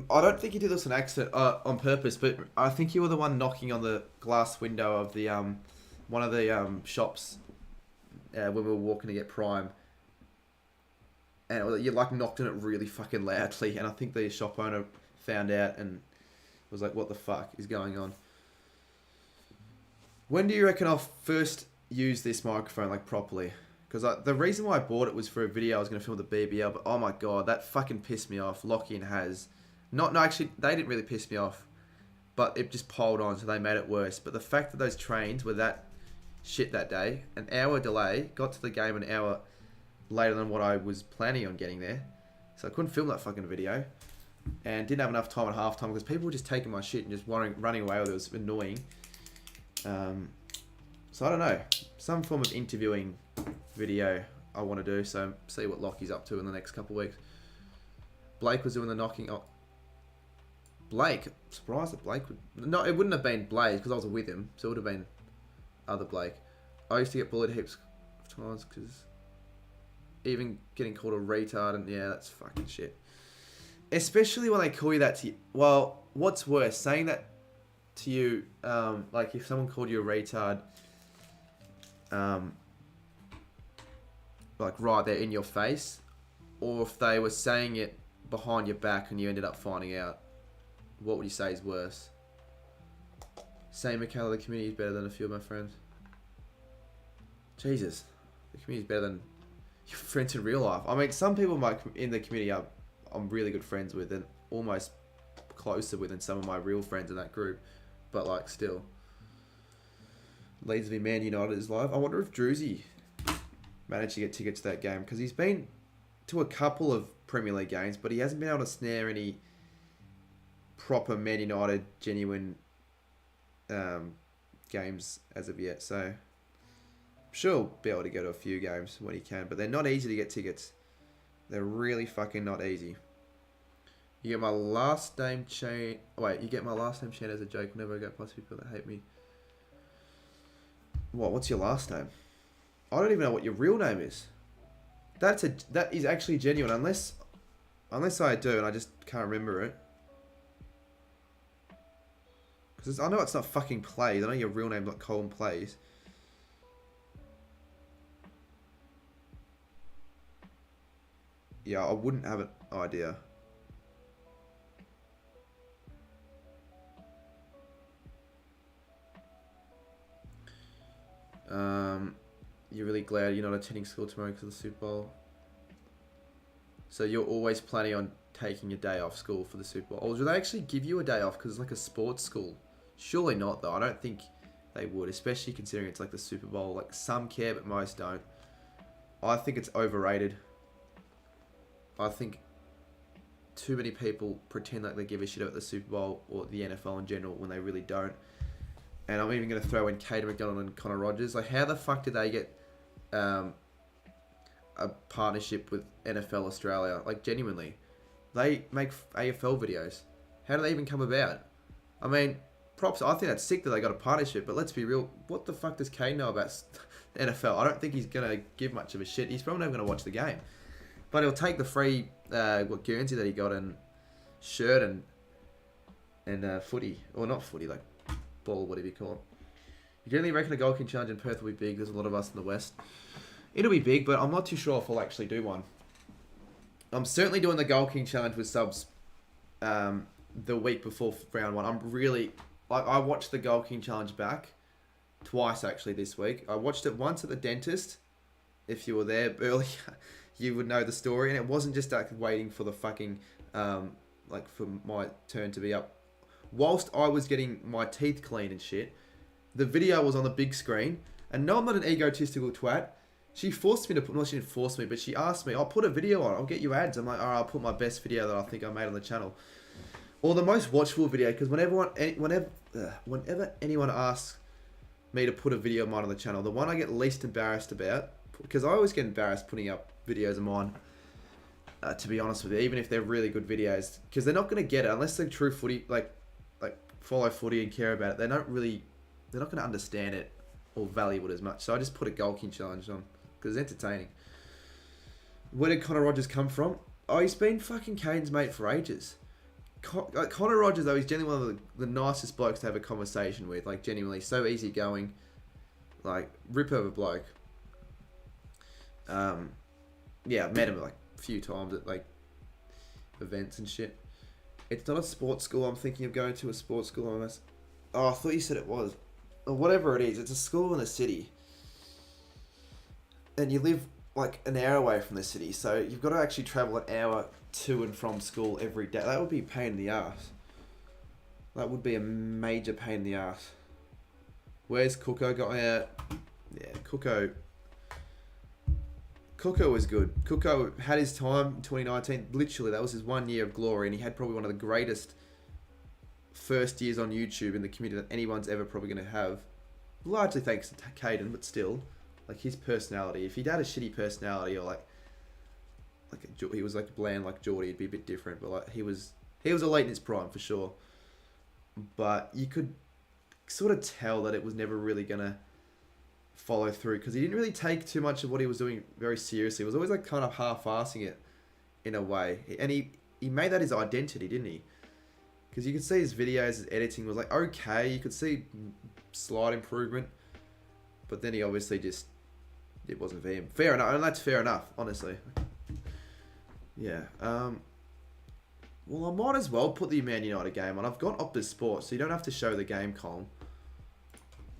I don't think you did this on accident, on purpose, but I think you were the one knocking on the glass window of the one of the shops when we were walking to get Prime, and you like knocked on it really fucking loudly, and I think the shop owner found out and was like, "What the fuck is going on?" When do you reckon I'll first use this microphone like properly? Because the reason why I bought it was for a video I was going to film with the BBL, but oh my god, that fucking pissed me off. Lockie and Haz. No, actually, they didn't really piss me off, but it just piled on, so they made it worse. But the fact that those trains were that shit that day, an hour delay, got to the game an hour later than what I was planning on getting there, so I couldn't film that fucking video, and didn't have enough time at halftime because people were just taking my shit and just running away with it. It was annoying. So I don't know, some form of interviewing video I want to do, so see what Lockie's up to in the next couple of weeks. Blake was doing the knocking. Oh, Blake, surprised that Blake would. No, it wouldn't have been Blaze because I was with him, so it would have been other Blake. I used to get bullied heaps of times because even getting called a retard, and yeah, that's fucking shit. Especially when they call you that to you. Well, what's worse, saying that to you, like if someone called you a retard, like right there in your face, or if they were saying it behind your back and you ended up finding out, what would you say is worse? Saying Michaela, the community is better than a few of my friends. Jesus, the community is better than your friends in real life. I mean, some people in the community I'm really good friends with and almost closer with than some of my real friends in that group, but like still. Leeds v Man United is live. I wonder if Druzy managed to get tickets to that game because he's been to a couple of Premier League games, but he hasn't been able to snare any proper Man United genuine games as of yet. So I'm sure he'll be able to go to a few games when he can, but they're not easy to get tickets. They're really fucking not easy. You get my last name chain. Wait, you get my last name chain as a joke whenever I go past people that hate me. What? What's your last name? I don't even know what your real name is. That is actually genuine, unless I do and I just can't remember it. Because I know it's not fucking Plays. I know your real name's not Colin Plays. Yeah, I wouldn't have an idea. You're really glad you're not attending school tomorrow because of the Super Bowl. So you're always planning on taking a day off school for the Super Bowl. Or do they actually give you a day off because it's like a sports school? Surely not, though. I don't think they would, especially considering it's like the Super Bowl. Like, some care, but most don't. I think it's overrated. I think too many people pretend like they give a shit about the Super Bowl or the NFL in general when they really don't. And I'm even going to throw in Caden McDonald and Connor Rogers. Like, how the fuck did they get a partnership with NFL Australia? Like, genuinely. They make AFL videos. How do they even come about? I mean, props. I think that's sick that they got a partnership, but let's be real. What the fuck does Caden know about NFL? I don't think he's going to give much of a shit. He's probably never going to watch the game. But he'll take the free Guernsey that he got and shirt and footy. Or not footy, like ball, whatever you call it. You generally reckon a Gold King Challenge in Perth will be big? There's a lot of us in the West. It'll be big, but I'm not too sure if I'll actually do one. I'm certainly doing the Gold King Challenge with subs the week before round one. I'm really... Like, I watched the Gold King Challenge back twice, actually, this week. I watched it once at the dentist. If you were there early, you would know the story. And it wasn't just like waiting for the fucking... like, for my turn to be up. Whilst I was getting my teeth cleaned and shit, the video was on the big screen. And no, I'm not an egotistical twat. She forced me to put... Well, she didn't force me, but she asked me, I'll put a video on. I'll get you ads. I'm like, alright, I'll put my best video that I think I made on the channel. Or the most watchable video, because whenever anyone asks me to put a video of mine on the channel, the one I get least embarrassed about, because I always get embarrassed putting up videos of mine, to be honest with you, even if they're really good videos, because they're not going to get it unless they're true footy, like follow footy and care about it. They're not going to understand it or value it as much. So I just put a Gold King Challenge on because it's entertaining. Where did Connor Rogers come from? Oh, he's been fucking Caden's mate for ages. Connor Rogers, though, he's genuinely one of the nicest blokes to have a conversation with. Like, genuinely, so easygoing. Like, rip of a bloke. Yeah, I've met him like a few times at like events and shit. It's not a sports school. I'm thinking of going to a sports school on this. Oh, I thought you said it was. Or whatever it is. It's a school in a city. And you live like an hour away from the city. So you've got to actually travel an hour to and from school every day. That would be a pain in the ass. That would be a major pain in the ass. Where's Cooko got out? Yeah, Cooko was good. Cooko had his time in 2019. Literally, that was his 1 year of glory, and he had probably one of the greatest first years on YouTube in the community that anyone's ever probably going to have. Largely thanks to Caden, but still, like his personality. If he'd had a shitty personality or he was like bland like Geordie, it'd be a bit different. But like he was elite in his prime for sure. But you could sort of tell that it was never really gonna follow through because he didn't really take too much of what he was doing very seriously. He was always like kind of half-assing it in a way, and he made that his identity, didn't he? Because you could see his videos, his editing was like okay. You could see slight improvement, but then he obviously just it wasn't for him. Fair enough, and that's fair enough, honestly. Yeah. Well, I might as well put the Man United game on. I've got Optus Sports, so you don't have to show the game column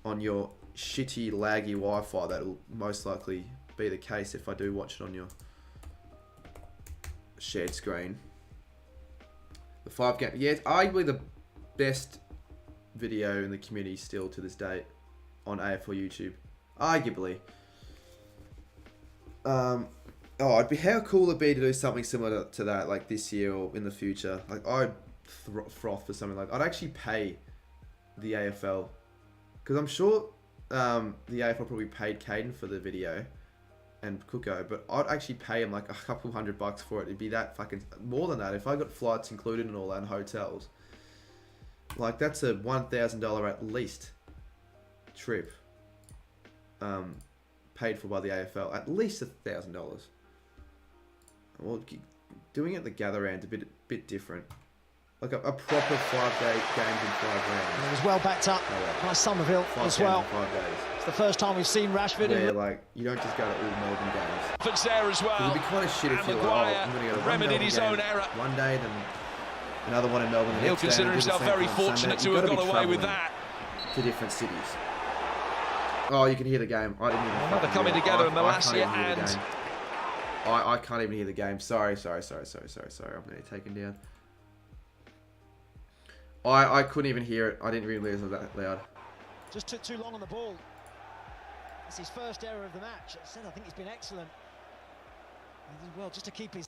on your shitty, laggy Wi-Fi. That'll most likely be the case if I do watch it on your shared screen. The 5 game, yeah, it's arguably the best video in the community still to this day on AFL YouTube. Arguably. How cool it'd be to do something similar to that, like this year or in the future. Like I'd froth for something like. I'd actually pay the AFL because I'm sure the AFL probably paid Caden for the video and Cooko, but I'd actually pay him like a couple $100 for it. It'd be that fucking more than that if I got flights included and all that and hotels. Like that's a $1,000 at least trip. Paid for by the AFL, at least $1,000. Well, doing it at the gather round's a bit different. Like a proper 5-day games in 5 rounds. And it was well backed up by Somerville 5 as games well. in 5 days. It's the first time we've seen Rashford Where, in. like, you don't just go to all Melbourne games. Efforts there as well. It'd be kind of shit if you're like, oh, I'm going to go to one remedied Melbourne his game own error. one day, then another one in Melbourne the He'll next day, consider and do the himself same very thing on fortunate Sunday. to have You've got gotta be away with travelling that. to different cities. Oh, you can hear the game. I didn't even. Another fucking coming hear it. together, I can't Malacia even hear the and- game. I can't even hear the game. Sorry. I'm nearly taken down. I couldn't even hear it. I didn't realize it was that loud. Just took too long on the ball. It's his first error of the match. As I said, I think he's been excellent. And he did well just to keep his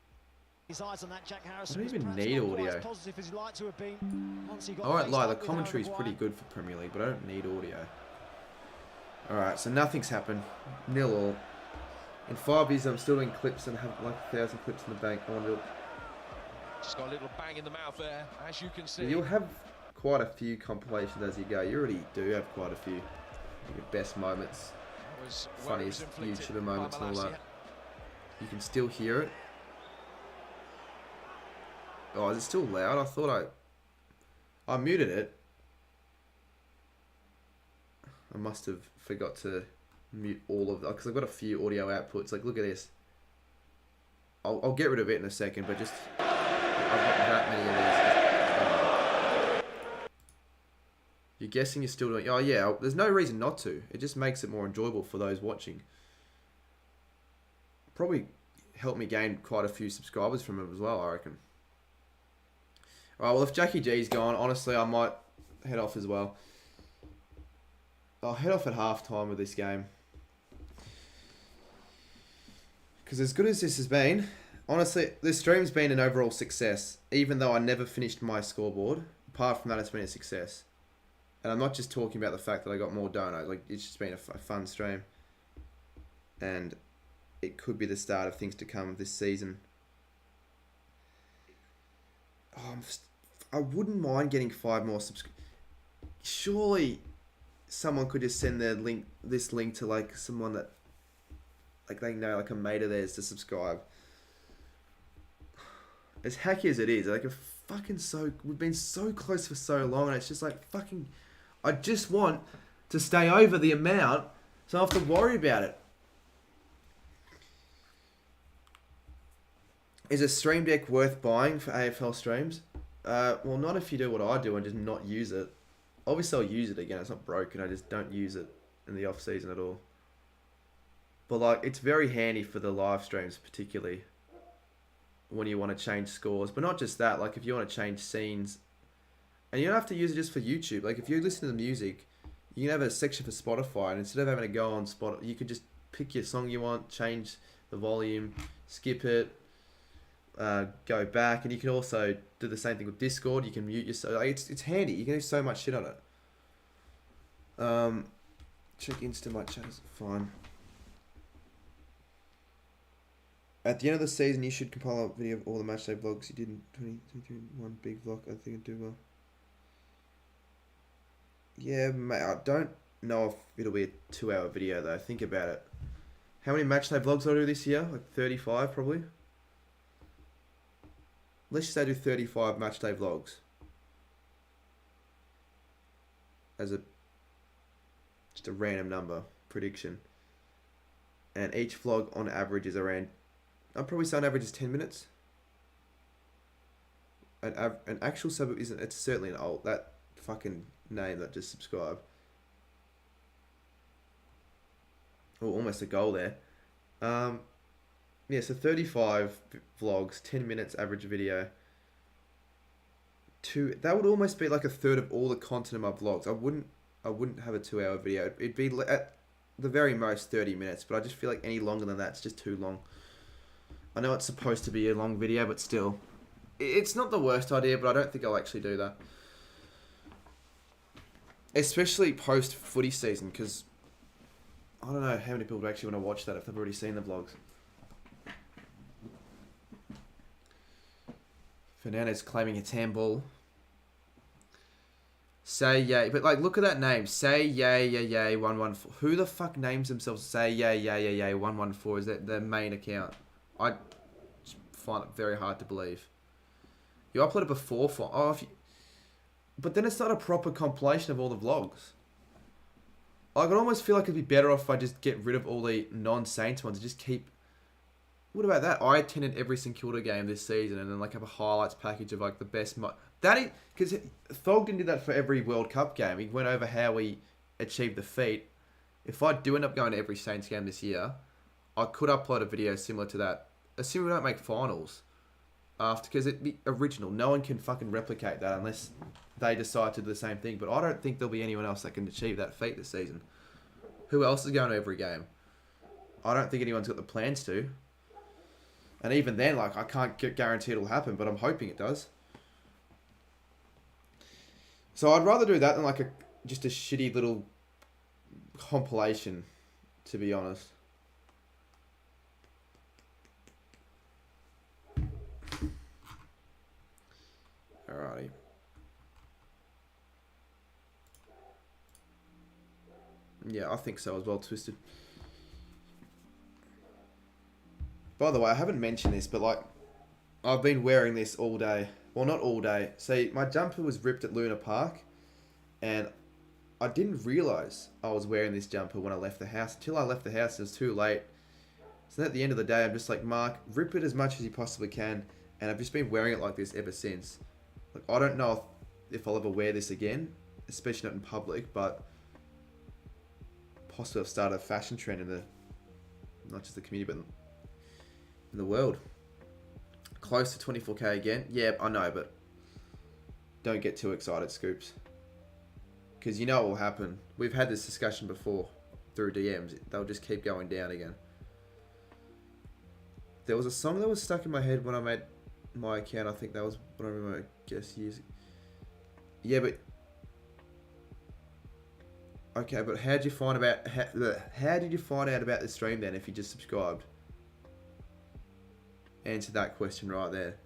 eyes on that. Jack Harrison. I don't was even perhaps need not quite audio. as positive as he'd like to have been once he got I won't faced lie, up the with commentary is Harry pretty Maguire. good for Premier League, but I don't need audio. Alright, so nothing's happened. 0-0. In 5 years, I'm still doing clips and have like 1,000 clips in the bank. I wonder. Just got a little bang in the mouth there, as you can see. You'll have quite a few compilations as you go. You already do have quite a few. Your best moments, That was where it was funniest inflicted YouTuber moments by and all that. Malacia. You can still hear it. Oh, is it still loud? I thought I muted it. I must have forgot to mute all of that because I've got a few audio outputs. Like, look at this. I'll get rid of it in a second, but just I've got that many of these. You're guessing you're still doing. Oh yeah, there's no reason not to. It just makes it more enjoyable for those watching. Probably helped me gain quite a few subscribers from it as well, I reckon. Alright, well if Jackie G's gone, honestly I might head off as well. I'll head off at half time with this game. Because as good as this has been, honestly, this stream's been an overall success. Even though I never finished my scoreboard. Apart from that, it's been a success. And I'm not just talking about the fact that I got more donos. Like, it's just been a fun stream. And it could be the start of things to come this season. Oh, I wouldn't mind getting 5 more subscribers. Surely someone could just send their link, this link to like someone that, like they know, like a mate of theirs to subscribe. As hacky as it is, like we've been so close for so long, and it's just like fucking. I just want to stay over the amount, so I don't have to worry about it. Is a stream deck worth buying for AFL streams? Well, not if you do what I do and just not use it. Obviously, I'll use it again. It's not broken. I just don't use it in the off season at all. But like, it's very handy for the live streams, particularly when you want to change scores. But not just that. Like, if you want to change scenes, and you don't have to use it just for YouTube. Like, if you listen to the music, you can have a section for Spotify, and instead of having to go on Spotify, you could just pick your song you want, change the volume, skip it, go back, and you can also do the same thing with Discord. You can mute yourself. Like, it's handy. You can do so much shit on it. Check Instamite chat is fine. At the end of the season, you should compile a video of all the matchday vlogs you did in 2023. One big vlog. I think it'd do well. Yeah, mate. I don't know if it'll be a 2-hour video though. Think about it. How many matchday vlogs did I do this year? Like 35 probably. Let's just say I do 35 matchday vlogs. As just a random number prediction. And each vlog on average is around, I'd probably say on average is 10 minutes. An actual sub isn't, it's certainly an old, that fucking name that just subscribe. Oh, almost a goal there. Yeah, so 35 vlogs, 10 minutes average video. That would almost be like a third of all the content of my vlogs. I wouldn't have a 2-hour video. It'd be at the very most 30 minutes, but I just feel like any longer than that, it's just too long. I know it's supposed to be a long video, but still. It's not the worst idea, but I don't think I'll actually do that. Especially post-footy season, because I don't know how many people actually want to watch that if they've already seen the vlogs. Fernandez claiming it's handball. Say yay. But like, look at that name. Say yay, yay, yay, 114. Who the fuck names themselves Say yay, yay, yay, yay, 114? Is that their main account? I find it very hard to believe. You upload it before but then it's not a proper compilation of all the vlogs. I could almost feel like it'd be better off if I just get rid of all the non-Saints ones and just keep... What about that? I attended every St Kilda game this season and then like have a highlights package of like the best... Because Thogden did that for every World Cup game. He went over how we achieved the feat. If I do end up going to every Saints game this year, I could upload a video similar to that. Assuming we don't make finals. Because it'd be original. No one can fucking replicate that unless they decide to do the same thing. But I don't think there'll be anyone else that can achieve that feat this season. Who else is going to every game? I don't think anyone's got the plans to. And even then, like, I can't guarantee it'll happen, but I'm hoping it does. So I'd rather do that than like just a shitty little compilation, to be honest. Alrighty. Yeah, I think so as well, Twisted. By the way, I haven't mentioned this, but like, I've been wearing this all day. Well, not all day. See, my jumper was ripped at Luna Park, and I didn't realise I was wearing this jumper when I left the house. Until I left the house, it was too late. So then at the end of the day, I'm just like, Mark, rip it as much as you possibly can, and I've just been wearing it like this ever since. Like, I don't know if I'll ever wear this again, especially not in public, but possibly I've started a fashion trend in the, not just the community, but in the world. Close to 24k again. Yeah, I know, but don't get too excited, Scoops. Because you know what will happen. We've had this discussion before through DMs. They'll just keep going down again. There was a song that was stuck in my head when I made my account. I think that was what I remember, I guess, years. Yeah, but... Okay, but how did you find out about the stream then if you just subscribed? Answer that question right there.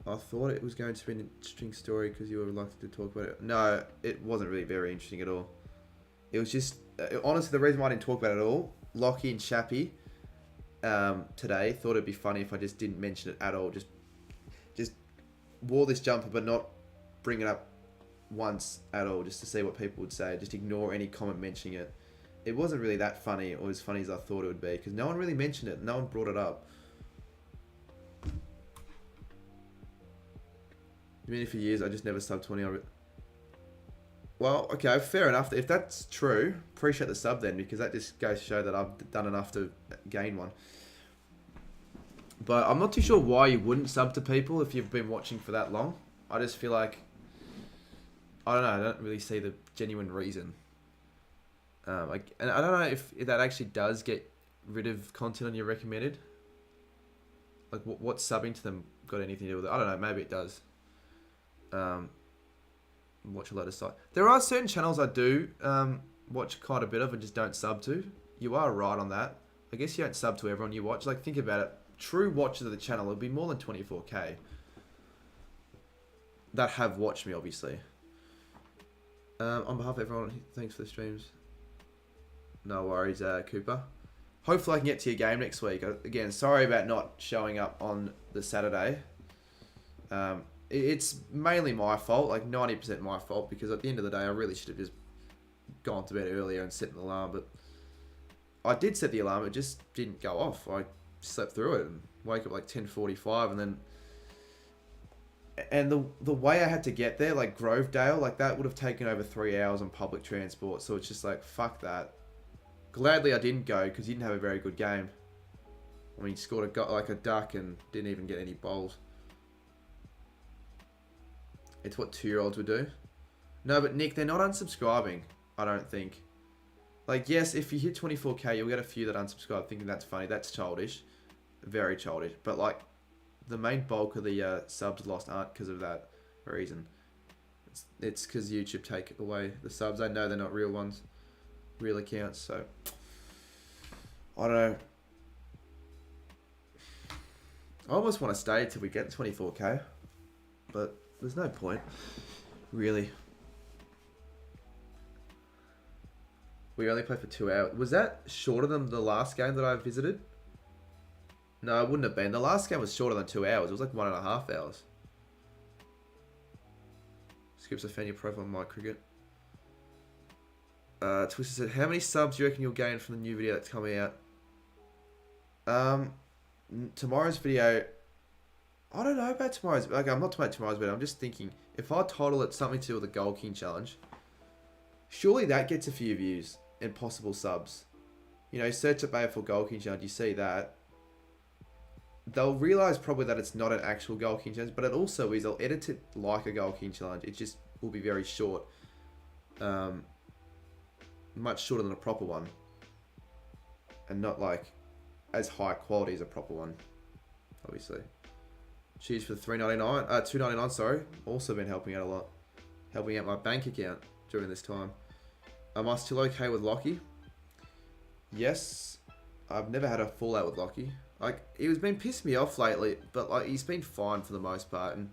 I thought it was going to be an interesting story because you were reluctant to talk about it. No, it wasn't really very interesting at all. It was just... honestly, the reason why I didn't talk about it at all, Lockie and Shappy today thought it'd be funny if I just didn't mention it at all. Just wore this jumper but not bring it up once at all just to see what people would say. Just ignore any comment mentioning it. It wasn't really that funny or as funny as I thought it would be because no one really mentioned it. No one brought it up. I mean, for years I just never subbed 20. Well, okay, fair enough. If that's true, appreciate the sub then because that just goes to show that I've done enough to gain one. But I'm not too sure why you wouldn't sub to people if you've been watching for that long. I just feel like, I don't know, I don't really see the genuine reason. And I don't know if that actually does get rid of content on your recommended. Like, what subbing to them got anything to do with it? I don't know, maybe it does. Watch a lot of stuff. There are certain channels I do watch quite a bit of and just don't sub to. You are right on that. I guess you don't sub to everyone you watch. Like, think about it. True watchers of the channel would be more than 24k. That have watched me, obviously. On behalf of everyone, thanks for the streams. No worries, Cooper. Hopefully I can get to your game next week. Again, sorry about not showing up on the Saturday. It's mainly my fault, like 90% my fault, because at the end of the day, I really should have just gone to bed earlier and set an alarm, but I did set the alarm, it just didn't go off. I slept through it and woke up like 10:45 and then... And the way I had to get there, like Grovedale, like that would have taken over 3 hours on public transport, so it's just like, fuck that. Gladly I didn't go because he didn't have a very good game. I mean, he scored a duck and didn't even get any bowls. It's what 2-year-olds would do. No, but Nick, they're not unsubscribing, I don't think. Like, yes, if you hit 24k, you'll get a few that unsubscribe thinking that's funny. That's childish. Very childish. But, like, the main bulk of the subs lost aren't because of that reason. It's because YouTube take away the subs. I know they're not real ones. Real accounts, so... I don't know. I almost want to stay till we get 24k. But... there's no point, really. We only played for 2 hours. Was that shorter than the last game that I visited? No, it wouldn't have been. The last game was shorter than 2 hours. It was like 1.5 hours. Skips a fan your profile on my cricket. Twister said, how many subs do you reckon you'll gain from the new video that's coming out? Tomorrow's video... I don't know about tomorrow's... Okay, I'm not talking about tomorrow's video. I'm just thinking, if I title it something to do with the Goal King Challenge, surely that gets a few views and possible subs. You know, search up AFL Goal King Challenge, you see that. They'll realise probably that it's not an actual Goal King Challenge, but it also is. They'll edit it like a Goal King Challenge. It just will be very short. Much shorter than a proper one. And not like as high quality as a proper one, obviously. Cheers for the $3.99, $2.99, sorry. Also been helping out a lot. Helping out my bank account during this time. Am I still okay with Lockie? Yes. I've never had a fallout with Lockie. Like, he's been pissing me off lately, but like he's been fine for the most part, and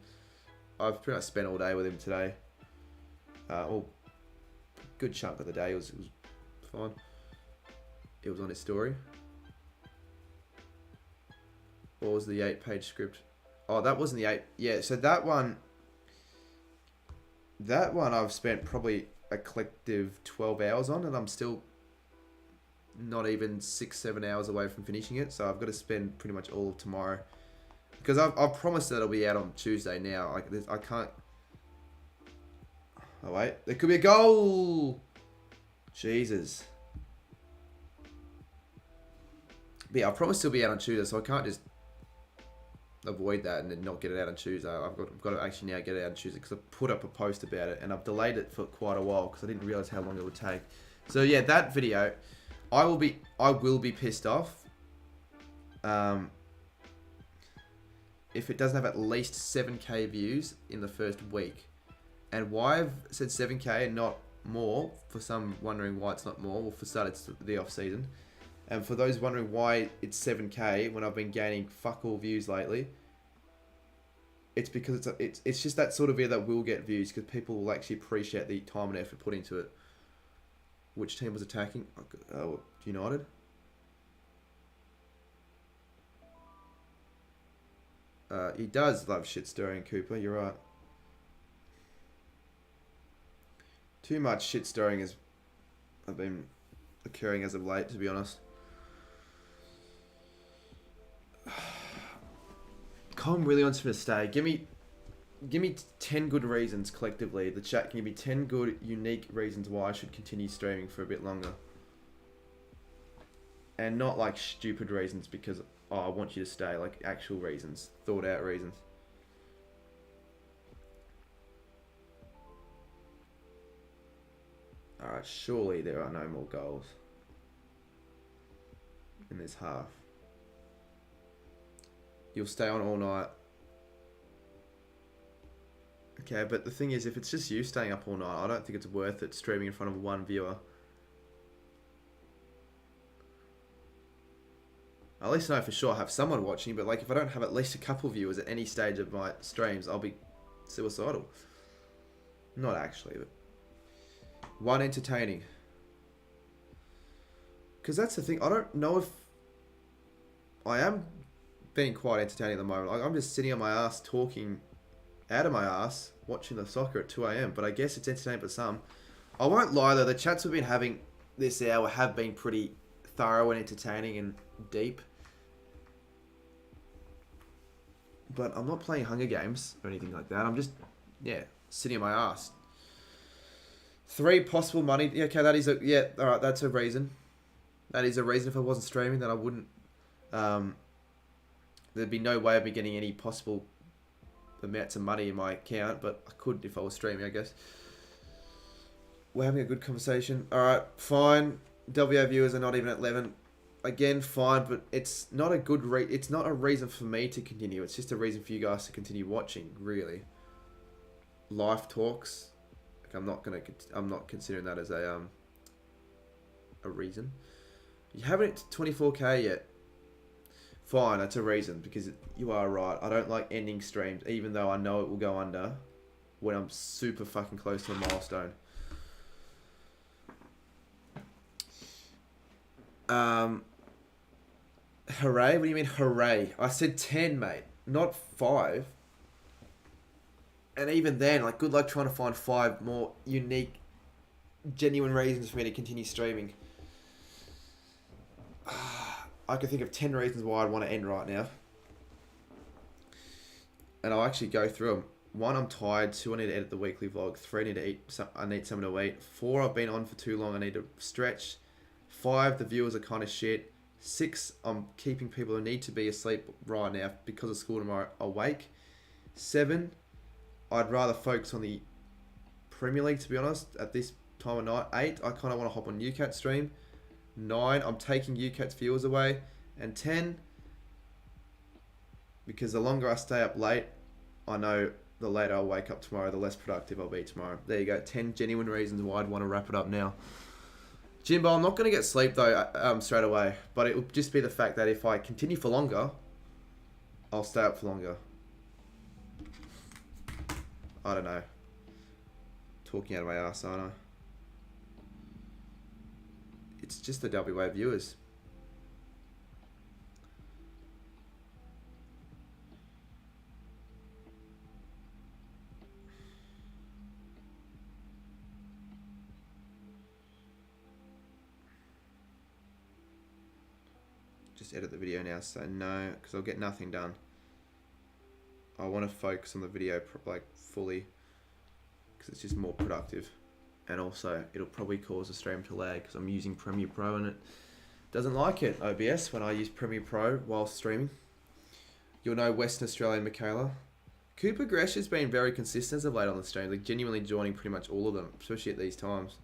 I've pretty much spent all day with him today. Well, good chunk of the day. It was fine. It was on his story. What was the 8-page script? Oh, that wasn't the 8. Yeah, so that one I've spent probably a collective 12 hours on, and I'm still not even 6-7 hours away from finishing it. So I've got to spend pretty much all of tomorrow, because I've promised that it'll be out on Tuesday now. Like, I can't. Oh wait, there could be a goal. Jesus. But yeah, I promised it'll be out on Tuesday, so I can't just avoid that and then not get it out on Tuesday. I've got to actually now get it out on Tuesday, because I put up a post about it and I've delayed it for quite a while because I didn't realize how long it would take. So yeah, that video, I will be pissed off if it doesn't have at least 7k views in the first week. And why I've said 7k and not more, for some wondering why it's not more, well, for starters, it's the off season. And for those wondering why it's 7k when I've been gaining fuck all views lately, it's because it's just that sort of video that will get views, because people will actually appreciate the time and effort put into it. Which team was attacking? United? He does love shit stirring, Cooper, you're right. Too much shit stirring has been occurring as of late, to be honest. Colin really wants me to stay. Give me 10 good reasons collectively. The chat can give me 10 good, unique reasons why I should continue streaming for a bit longer. And not like stupid reasons because, oh, I want you to stay. Like actual reasons. Thought out reasons. Alright, surely there are no more goals in this half. You'll stay on all night. Okay, but the thing is, if it's just you staying up all night, I don't think it's worth it streaming in front of one viewer. At least I know for sure I have someone watching, but like if I don't have at least a couple viewers at any stage of my streams, I'll be suicidal. Not actually, but one, entertaining. Because that's the thing, I don't know if I am being quite entertaining at the moment. Like I'm just sitting on my ass talking out of my ass, watching the soccer at 2 AM, but I guess it's entertaining for some. I won't lie though, the chats we've been having this hour have been pretty thorough and entertaining and deep. But I'm not playing Hunger Games or anything like that. I'm just, yeah, sitting on my ass. 3 possible money. Yeah, okay, that is a, yeah, alright, that's a reason. That is a reason. If I wasn't streaming, then I wouldn't, there'd be no way of me getting any possible amounts of money in my account, but I could if I was streaming, I guess. We're having a good conversation. Alright, fine. WA viewers are not even at 11. Again, fine, but it's not a good it's not a reason for me to continue. It's just a reason for you guys to continue watching, really. Life talks. Like I'm not considering that as a reason. You haven't hit 24k yet. Fine, that's a reason, because you are right. I don't like ending streams, even though I know it will go under when I'm super fucking close to a milestone. Hooray? What do you mean hooray? I said 10, mate, not 5. And even then, like, good luck trying to find 5 more unique, genuine reasons for me to continue streaming. I can think of 10 reasons why I'd want to end right now. And I'll actually go through them. 1, I'm tired. 2, I need to edit the weekly vlog. 3, I need to eat. I need something to eat. 4, I've been on for too long. I need to stretch. 5, the viewers are kind of shit. 6, I'm keeping people who need to be asleep right now because of school tomorrow awake. 7, I'd rather focus on the Premier League, to be honest, at this time of night. 8, I kind of want to hop on UCAT stream. 9, I'm taking UCAT's viewers away. And 10, because the longer I stay up late, I know the later I'll wake up tomorrow, the less productive I'll be tomorrow. There you go, 10 genuine reasons why I'd want to wrap it up now. Jimbo, I'm not going to get sleep though straight away, but it will just be the fact that if I continue for longer, I'll stay up for longer. I don't know. Talking out of my ass, aren't I? It's just the WA viewers. Just edit the video now, so no, because I'll get nothing done. I want to focus on the video like fully, because it's just more productive. And also, it'll probably cause the stream to lag because I'm using Premiere Pro and it doesn't like it, OBS, when I use Premiere Pro while streaming. You'll know Western Australian Michaela. Cooper Gresh has been very consistent as of late on the stream, like genuinely joining pretty much all of them, especially at these times.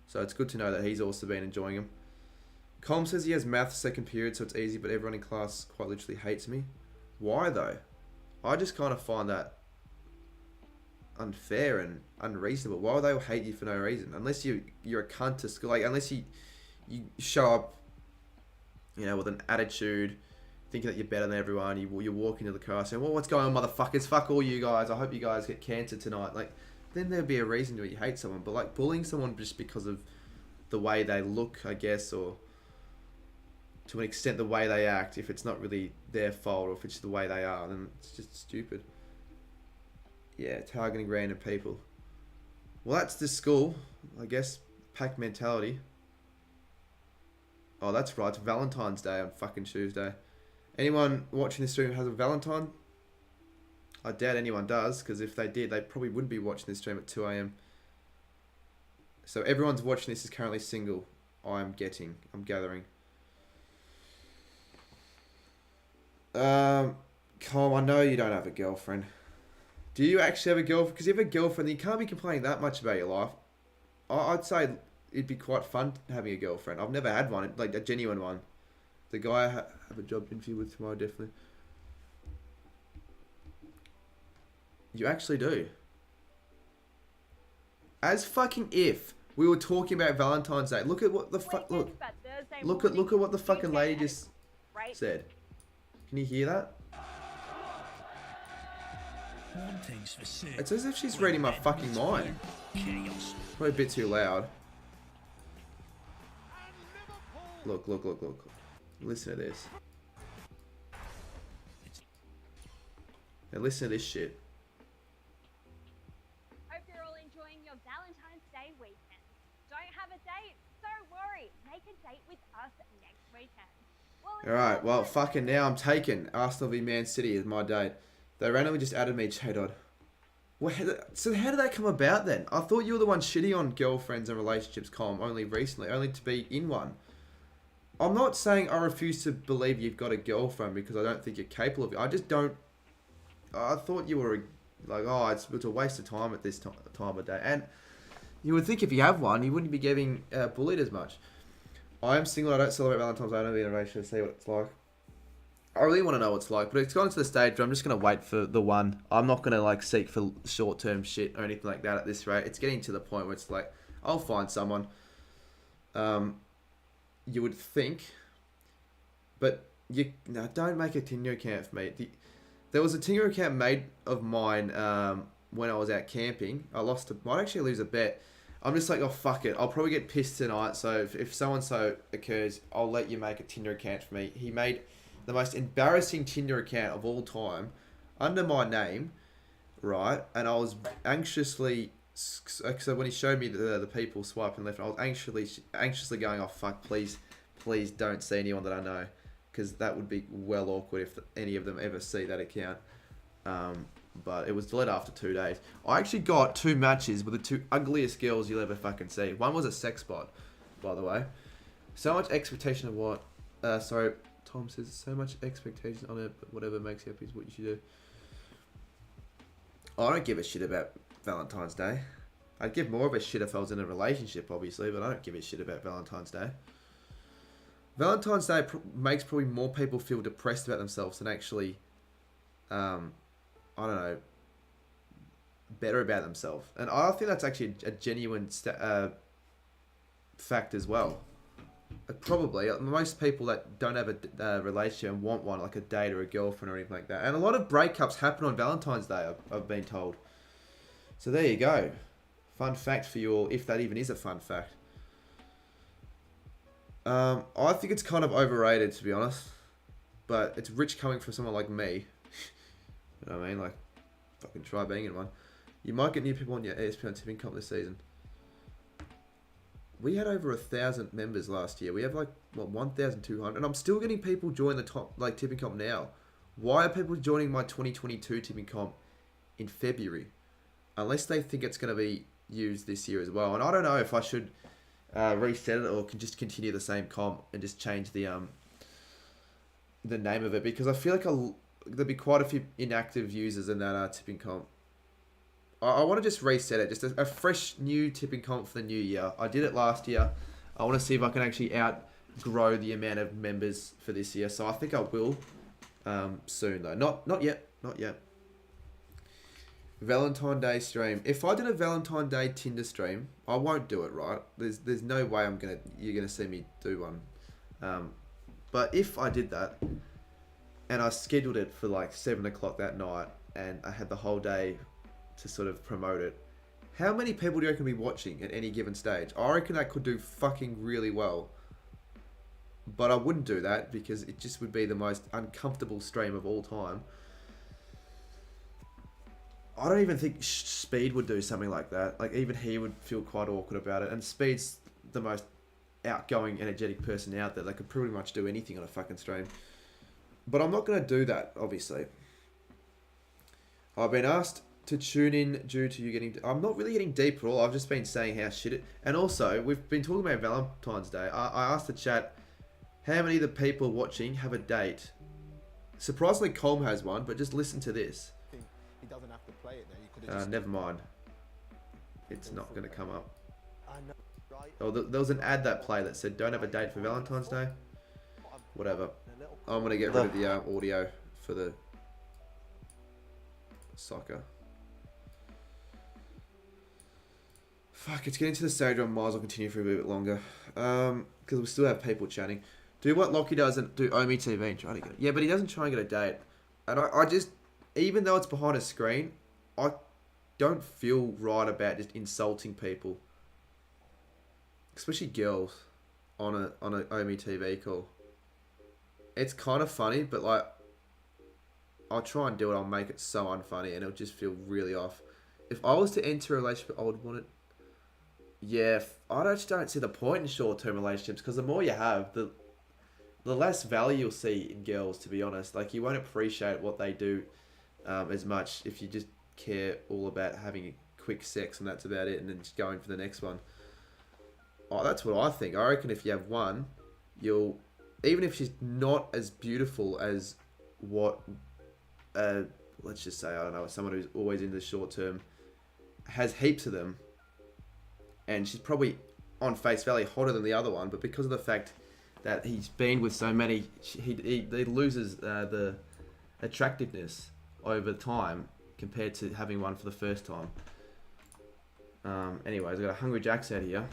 So it's good to know that he's also been enjoying them. Colm says he has maths second period, so it's easy, but everyone in class quite literally hates me. Why though? I just kind of find that unfair and unreasonable. Why would they hate you for no reason? Unless you're a cunt to school, like unless you show up, you know, with an attitude, thinking that you're better than everyone. You walk into the car saying, "Well, what's going on, motherfuckers? Fuck all you guys. I hope you guys get cancer tonight." Like, then there'd be a reason to hate someone. But like bullying someone just because of the way they look, I guess, or to an extent the way they act, if it's not really their fault or if it's the way they are, then it's just stupid. Yeah, targeting random people. Well, that's the school, I guess. Pack mentality. Oh, that's right. It's Valentine's Day on fucking Tuesday. Anyone watching this stream has a Valentine? I doubt anyone does, because if they did, they probably wouldn't be watching this stream at 2 AM. So everyone's watching this is currently single. I'm gathering. Colm, I know you don't have a girlfriend. Do you actually have a girlfriend? Because you have a girlfriend, you can't be complaining that much about your life. I'd say it'd be quite fun having a girlfriend. I've never had one, like a genuine one. The guy I have a job interview with tomorrow, definitely. You actually do. As fucking if we were talking about Valentine's Day. Look at what the fuck. Look at what the fucking lady just said. Can you hear that? It's as if she's reading my fucking mind. Probably a bit too loud. Look. Listen to this. Now listen to this shit. Hope you're all enjoying your Valentine's Day weekend. Don't have a date? Don't worry. Make a date with us next weekend. Alright, well, fucking now I'm taken. Arsenal v Man City is my date. They randomly just added me, J-Dod. Well, so how did that come about then? I thought you were the one shitty on girlfriends and relationships, Colm, only recently, only to be in one. I'm not saying I refuse to believe you've got a girlfriend because I don't think you're capable of it. I just don't... I thought you were like, oh, it's a waste of time at this time of day. And you would think if you have one, you wouldn't be getting bullied as much. I am single. I don't celebrate Valentine's Day. I don't be in a relationship to see what it's like. I really want to know what it's like, but it's gotten to the stage where I'm just going to wait for the one. I'm not going to like seek for short-term shit or anything like that at this rate. It's getting to the point where it's like, I'll find someone. You would think, but don't make a Tinder account for me. There was a Tinder account made of mine when I was out camping. I might actually lose a bet. I'm just like, oh, fuck it. I'll probably get pissed tonight. So if so-and-so occurs, I'll let you make a Tinder account for me. He made the most embarrassing Tinder account of all time under my name, right? And I was anxiously... So when he showed me the people swiping left, I was anxiously going, oh, fuck, please don't see anyone that I know. Because that would be well awkward if any of them ever see that account. But it was deleted after 2 days. I actually got 2 matches with the 2 ugliest girls you'll ever fucking see. One was a sex bot, by the way. So much expectation of what? Sorry, Tom says so much expectation on it, but whatever makes you happy is what you should do. I don't give a shit about Valentine's Day. I'd give more of a shit if I was in a relationship, obviously, but I don't give a shit about Valentine's Day. Valentine's Day makes probably more people feel depressed about themselves than actually, I don't know, better about themselves. And I think that's actually a genuine fact as well. Probably, most people that don't have a relationship and want one, like a date or a girlfriend or anything like that. And a lot of breakups happen on Valentine's Day, I've been told. So there you go. Fun fact for you all, if that even is a fun fact. I think it's kind of overrated, to be honest. But it's rich coming from someone like me. You know what I mean? Like, fucking try being in one. You might get new people on your ESPN tipping comp this season. We had over 1,000 members last year. We have like, what, 1,200? And I'm still getting people join the top, like, tipping comp now. Why are people joining my 2022 tipping comp in February? Unless they think it's going to be used this year as well. And I don't know if I should reset it or can just continue the same comp and just change the name of it. Because I feel like there'll be quite a few inactive users in that tipping comp. I want to just reset it. Just a fresh new tipping comp for the new year. I did it last year. I want to see if I can actually outgrow the amount of members for this year. So I think I will soon though. Not yet. Not yet. Valentine Day stream. If I did a Valentine Day Tinder stream, I won't do it, right? There's no way you're gonna see me do one. But if I did that and I scheduled it for like 7 o'clock that night and I had the whole day to sort of promote it, how many people do you reckon will be watching at any given stage? I reckon that could do fucking really well. But I wouldn't do that because it just would be the most uncomfortable stream of all time. I don't even think Speed would do something like that. Like, even he would feel quite awkward about it. And Speed's the most outgoing, energetic person out there. They could pretty much do anything on a fucking stream. But I'm not going to do that, obviously. I've been asked to tune in due to you getting... I'm not really getting deep at all. I've just been saying how shit it... And also, we've been talking about Valentine's Day. I asked the chat, how many of the people watching have a date? Surprisingly, Colm has one, but just listen to this. He doesn't have to play it there. You could have just... Never mind. It's not going to come up. I know, right? Oh, there was an ad that played that said, don't have a date for Valentine's Day. Whatever. I'm going to get rid of the audio for the soccer. Fuck, it's getting to the stage where I might as well continue for a bit longer. Because we still have people chatting. Do what Lockie doesn't do Omi TV and try to get it. Yeah, but he doesn't try and get a date. And I just... Even though it's behind a screen, I don't feel right about just insulting people, especially girls, on a Omi TV call. It's kind of funny, but like, I'll try and do it. I'll make it so unfunny, and it'll just feel really off. If I was to enter a relationship, I would want it. Yeah, I just don't see the point in short-term relationships because the more you have, the less value you'll see in girls. To be honest, like you won't appreciate what they do. As much if you just care all about having quick sex and that's about it and then just going for the next one. Oh, that's what I think. I reckon if you have one, you'll... Even if she's not as beautiful as what... let's just say, I don't know, someone who's always in the short term has heaps of them. And she's probably, on face value, hotter than the other one. But because of the fact that he's been with so many, he loses the attractiveness over time compared to having one for the first time. Anyways, I got a Hungry Jacks out here.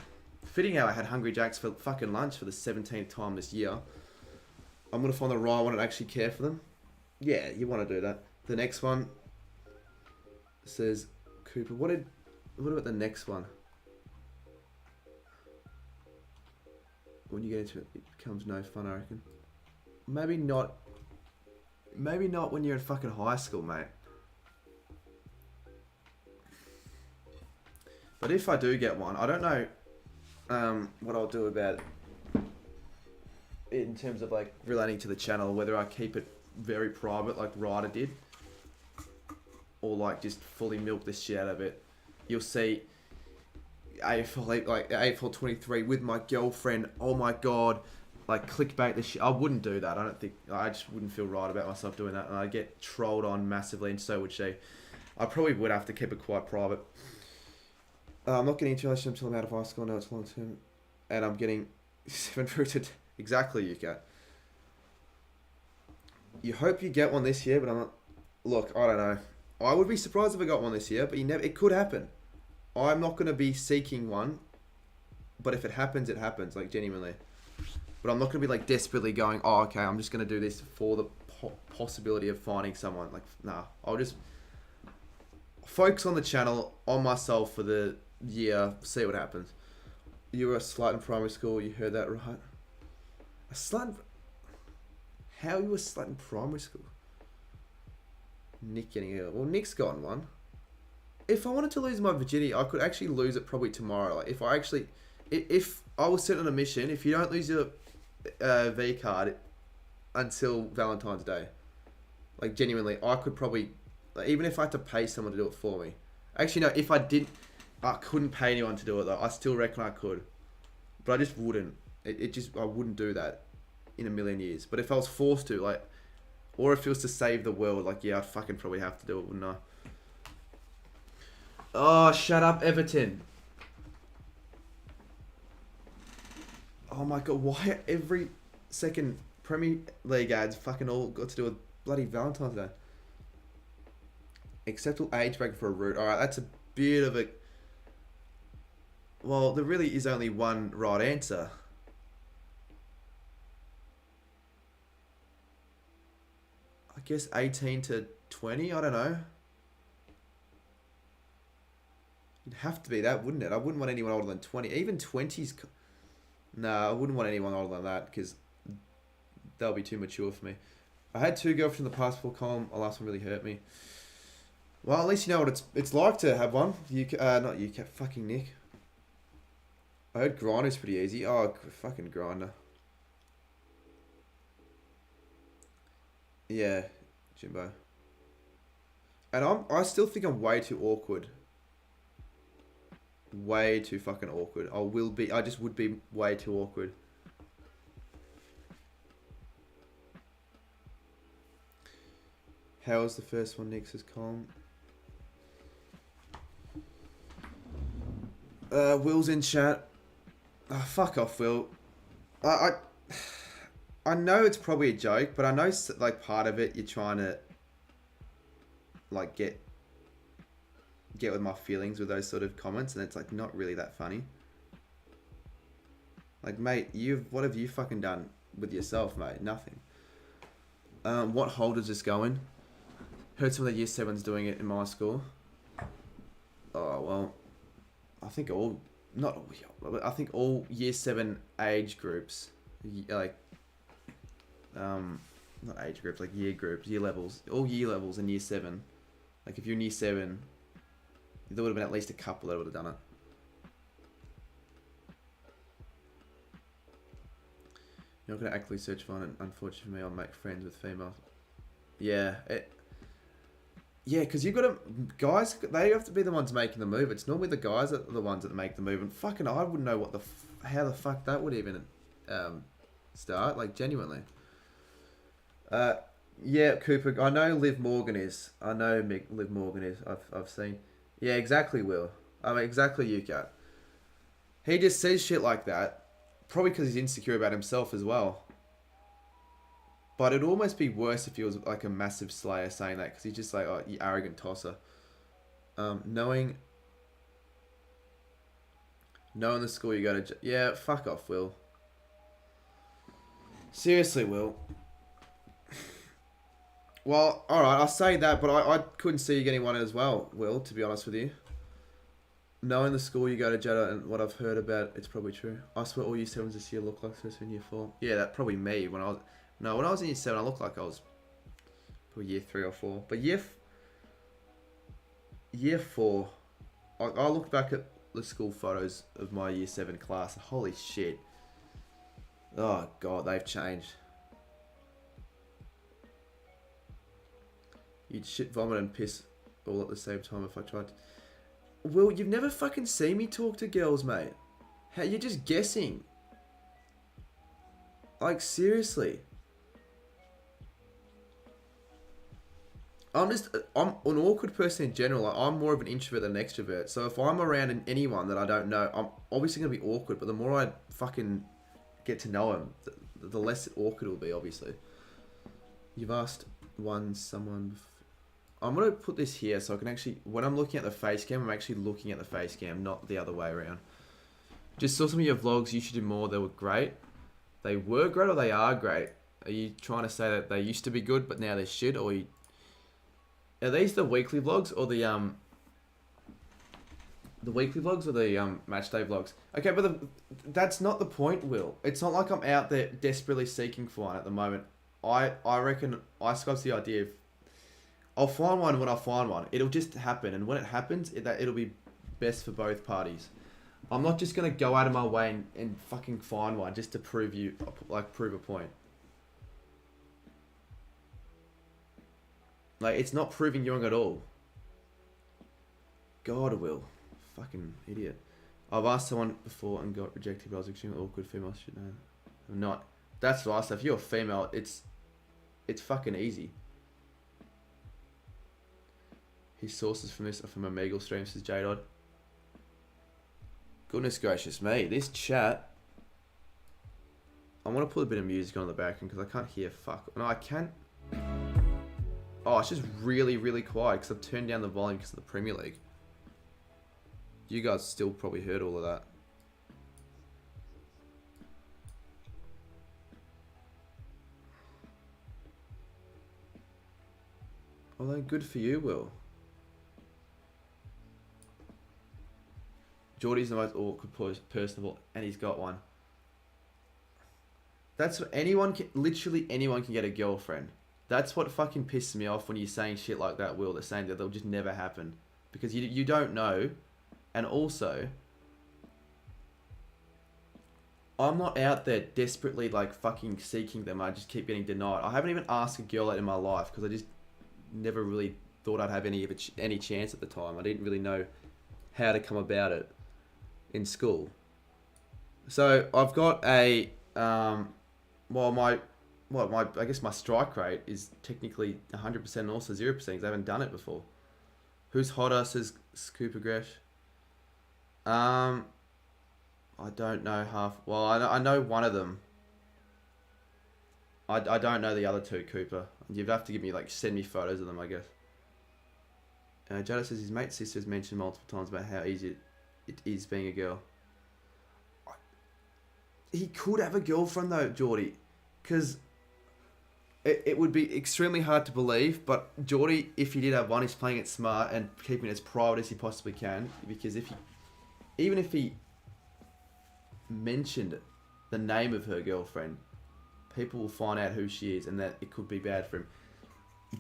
Fitting how I had Hungry Jacks for fucking lunch for the 17th time this year. I'm going to find the right one and actually care for them. Yeah, you want to do that. The next one says, Cooper, what about the next one? when you get into it, it becomes no fun, I reckon. Maybe not. Maybe not when you're in fucking high school, mate. But if I do get one, I don't know what I'll do about it in terms of like relating to the channel, whether I keep it very private like Ryder did, or like just fully milk the shit out of it. You'll see AFL like AFL 23 with my girlfriend. Oh my god, like clickbait the shit. I wouldn't do that. I just wouldn't feel right about myself doing that, and I'd get trolled on massively, and so would she. I probably would have to keep it quite private. I'm not getting into relationship until I'm out of high school. Now it's long term, and I'm getting 7 rooted. Exactly, UK. You hope you get one this year, but I'm not. Look, I don't know. I would be surprised if I got one this year, but it could happen. I'm not going to be seeking one, but if it happens, it happens. Like genuinely. But I'm not going to be like desperately going, oh, okay, I'm just going to do this for the possibility of finding someone. Like, nah, I'll just focus on the channel, on myself for the year, see what happens. You were a slut in primary school, you heard that right? A slut? How are you a slut in primary school? Nick getting ill. Well, Nick's gotten one. If I wanted to lose my virginity, I could actually lose it probably tomorrow. Like, if I was sent on a mission, if you don't lose your V card until Valentine's Day, like genuinely, I could probably, like, even if I had to pay someone to do it for me. Actually, no, if I didn't, I couldn't pay anyone to do it though. I still reckon I could, but I just wouldn't. I wouldn't do that in a million years. But if I was forced to, like, or if it was to save the world, like, yeah, I'd fucking probably have to do it, wouldn't I? Oh, shut up, Everton. Oh my god, why every second Premier League ads fucking all got to do with bloody Valentine's Day? Acceptable age bracket for a route. Alright, that's a bit of a... Well, there really is only one right answer. I guess 18 to 20, I don't know. It'd have to be that, wouldn't it? I wouldn't want anyone older than 20. Even 20's... No, I wouldn't want anyone older than that, because they'll be too mature for me. I had 2 girlfriends in the past full column. The last one really hurt me. Well, at least you know what it's like to have one. Not you, fucking Nick. I heard Grinder's pretty easy. Oh, fucking Grinder. Yeah, Jimbo. And I still think I'm way too awkward. Way too fucking awkward. I just would be way too awkward. How was the first one, Nick says calm? Will's in chat. Oh, fuck off, Will. I know it's probably a joke, but I know, like, part of it you're trying to, like, get with my feelings with those sort of comments, and it's, like, not really that funny. Like, mate, what have you fucking done with yourself, mate? Nothing. What hole does this go in? Heard some of the year 7s doing it in my school. Oh, well, I think all year 7 age groups, like, not age groups, like year groups, year levels, all year levels in year 7. Like, if you're in year 7, there would have been at least a couple that would have done it. You're not going to actively search for it. Unfortunately for me, I'll make friends with females. Yeah, because you've got to... Guys, they have to be the ones making the move. It's normally the guys that are the ones that make the move. And fucking, I wouldn't know how the fuck that would even start. Like, genuinely. Yeah, Cooper. I know Liv Morgan is. I know Liv Morgan is. I've seen... Yeah, exactly, Will. I mean, exactly you, Cat. He just says shit like that. Probably because he's insecure about himself as well. But it'd almost be worse if he was like a massive slayer saying that, because he's just like, oh, you arrogant tosser. Knowing the school you go to... Yeah, fuck off, Will. Seriously, Will. Well, alright, I'll say that, but I couldn't see you getting one as well, Will, to be honest with you. Knowing the school you go to, Jetta, and what I've heard about, it's probably true. I swear all year 7s this year look like first in year 4. Yeah, that probably me. When I was in year 7, I looked like I was probably year 3 or 4. But year 4, I looked back at the school photos of my year 7 class. Holy shit. Oh, God, they've changed. You'd shit, vomit, and piss all at the same time if I tried to. Will, you've never fucking seen me talk to girls, mate. How, you're just guessing. Like, seriously. I'm an awkward person in general. Like, I'm more of an introvert than an extrovert. So if I'm around anyone that I don't know, I'm obviously going to be awkward. But the more I fucking get to know them, the less awkward it will be, obviously. You've asked someone... I'm going to put this here so I can actually... When I'm looking at the face cam, I'm actually looking at the face cam, not the other way around. Just saw some of your vlogs. You should do more. They were great. They were great or they are great? Are you trying to say that they used to be good but now they're shit? Or are these the weekly vlogs or the weekly vlogs or the match day vlogs? Okay, but that's not the point, Will. It's not like I'm out there desperately seeking for one at the moment. I reckon I scoffs the idea of I'll find one when I find one. It'll just happen, and when it happens, it'll be best for both parties. I'm not just gonna go out of my way and fucking find one just to prove a point. Like, it's not proving you wrong at all. God, Will. Fucking idiot. I've asked someone before and got rejected, but I was extremely awkward. Female shit, no. I'm not. That's what I said. If you're a female, it's fucking easy. His sources from this are from Omegle stream, says J-Dod. Goodness gracious me. This chat... I want to put a bit of music on the background because I can't hear fuck. No, I can. Oh, it's just really, really quiet because I've turned down the volume because of the Premier League. You guys still probably heard all of that. Well, then good for you, Will. Geordie's the most awkward person of all, and he's got one. That's what literally anyone can get a girlfriend. That's what fucking pisses me off when you're saying shit like that, Will. They're saying that they'll just never happen. Because you don't know. And also, I'm not out there desperately like fucking seeking them. I just keep getting denied. I haven't even asked a girl out in my life because I just never really thought I'd have any chance at the time. I didn't really know how to come about it in school. So I've got a I guess my strike rate is technically 100% and also 0% because I haven't done it before. Who's hotter, says Scooper Gresh. I don't know I know one of them. I don't know the other two, Cooper. You'd have to give me, send me photos of them, I guess. Jada says his mate's sister's mentioned multiple times about how easy it is being a girl. He could have a girlfriend though, Geordie, because it would be extremely hard to believe, but Geordie, if he did have one, he's playing it smart and keeping it as private as he possibly can, because even if he mentioned the name of her girlfriend, people will find out who she is and that it could be bad for him.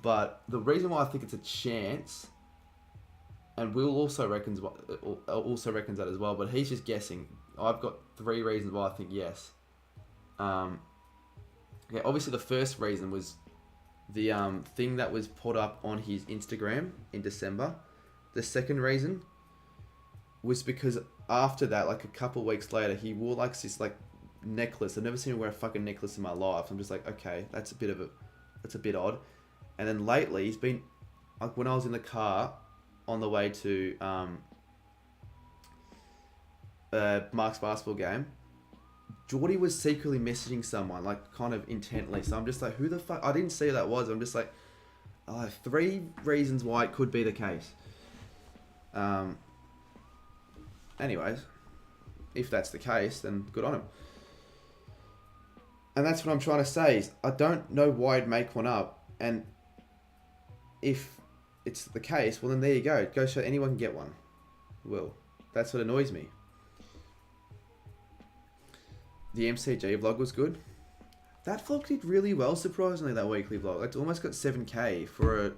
But the reason why I think it's a chance, and Will also reckons that as well, but he's just guessing. I've got 3 reasons why I think yes. Okay, obviously the first reason was the thing that was put up on his Instagram in December. The second reason was because after that, a couple of weeks later, he wore this necklace. I've never seen him wear a fucking necklace in my life. I'm just like, okay, that's a bit odd. And then lately, he's been, when I was in the car on the way to Mark's basketball game, Geordie was secretly messaging someone, kind of intently. So I'm just like, who the fuck? I didn't see who that was. I'm just like, 3 reasons why it could be the case. Anyways, if that's the case, then good on him. And that's what I'm trying to say is, I don't know why I'd make one up. And if it's the case, well then there you go. Go show anyone can get one. Will. That's what annoys me. The MCG vlog was good. That vlog did really well, surprisingly, that weekly vlog. It's almost got 7k for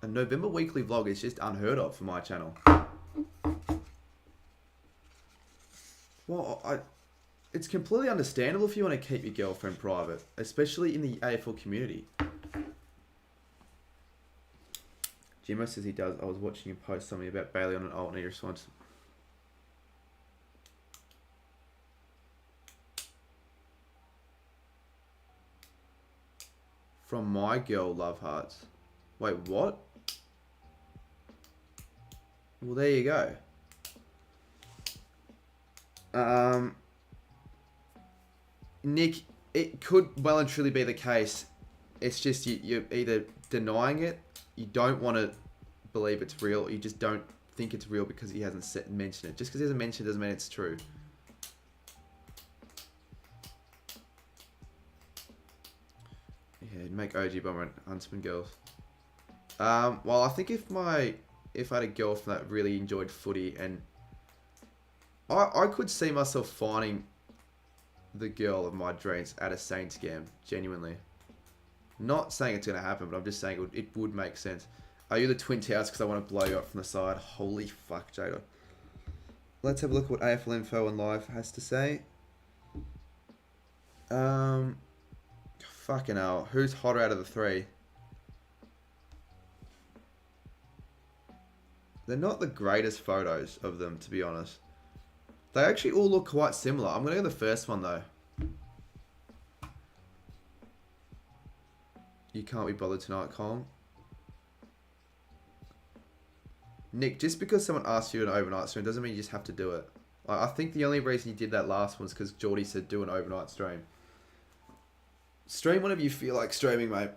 a November weekly vlog. It's just unheard of for my channel. Well, it's completely understandable if you want to keep your girlfriend private, especially in the AFL community. Jimmo says he does. I was watching him post something about Bailey on an alt and he responds. From my girl, love hearts. Wait, what? Well, there you go. Nick, it could well and truly be the case. It's just you're either denying it, you don't want to believe it's real, or you just don't think it's real because he hasn't mentioned it. Just because he hasn't mentioned it doesn't mean it's true. Yeah, make OG Bomber and Huntsman girls. Well, I think if I had a girlfriend that really enjoyed footy, and I could see myself finding the girl of my dreams at a Saints game, genuinely. Not saying it's going to happen, but I'm just saying it would make sense. Are you the Twin Towers because I want to blow you up from the side? Holy fuck, Jada. Let's have a look at what AFL Info and Live has to say. Fucking hell. Who's hotter out of the three? They're not the greatest photos of them, to be honest. They actually all look quite similar. I'm going to go the first one, though. You can't be bothered tonight, Colin. Nick, just because someone asks you an overnight stream doesn't mean you just have to do it. I think the only reason you did that last one was because Geordie said do an overnight stream. Stream whenever you feel like streaming, mate.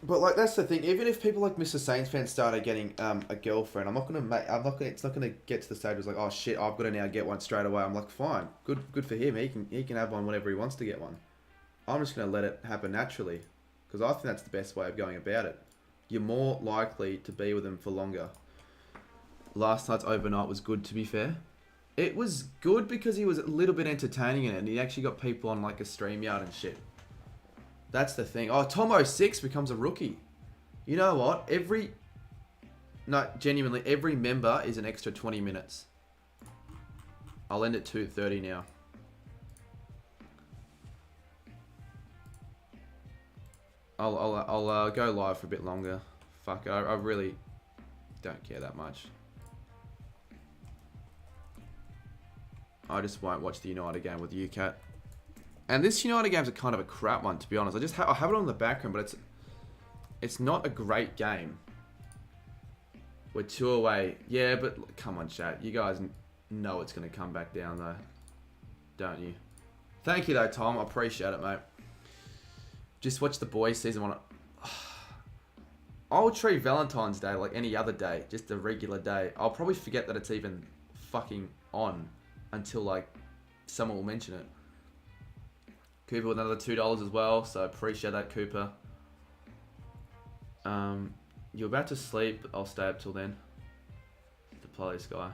But like that's the thing. Even if people like Mr. Saints fans started getting a girlfriend, it's not gonna get to the stage where it's like, oh shit, I've got to now get one straight away. I'm like, fine, good for him. He can have one whenever he wants to get one. I'm just gonna let it happen naturally, because I think that's the best way of going about it. You're more likely to be with them for longer. Last night's overnight was good, to be fair. It was good because he was a little bit entertaining in it, and he actually got people on like a StreamYard and shit. That's the thing. Oh, Tom06 becomes a rookie. You know what? Genuinely, every member is an extra 20 minutes. I'll end at 2:30 now. I'll go live for a bit longer. Fuck it. I really don't care that much. I just won't watch the United game with you, Cat. And this United game's a kind of a crap one, to be honest. I have it on the background, but it's not a great game. We're 2 away. Yeah, but come on, chat. You guys know it's going to come back down, though. Don't you? Thank you, though, Tom. I appreciate it, mate. Just watch the boys season 1. I'll treat Valentine's Day like any other day. Just a regular day. I'll probably forget that it's even fucking on until, like, someone will mention it. Cooper with another $2 as well, so appreciate that, Cooper. You're about to sleep, but I'll stay up till then to play this guy.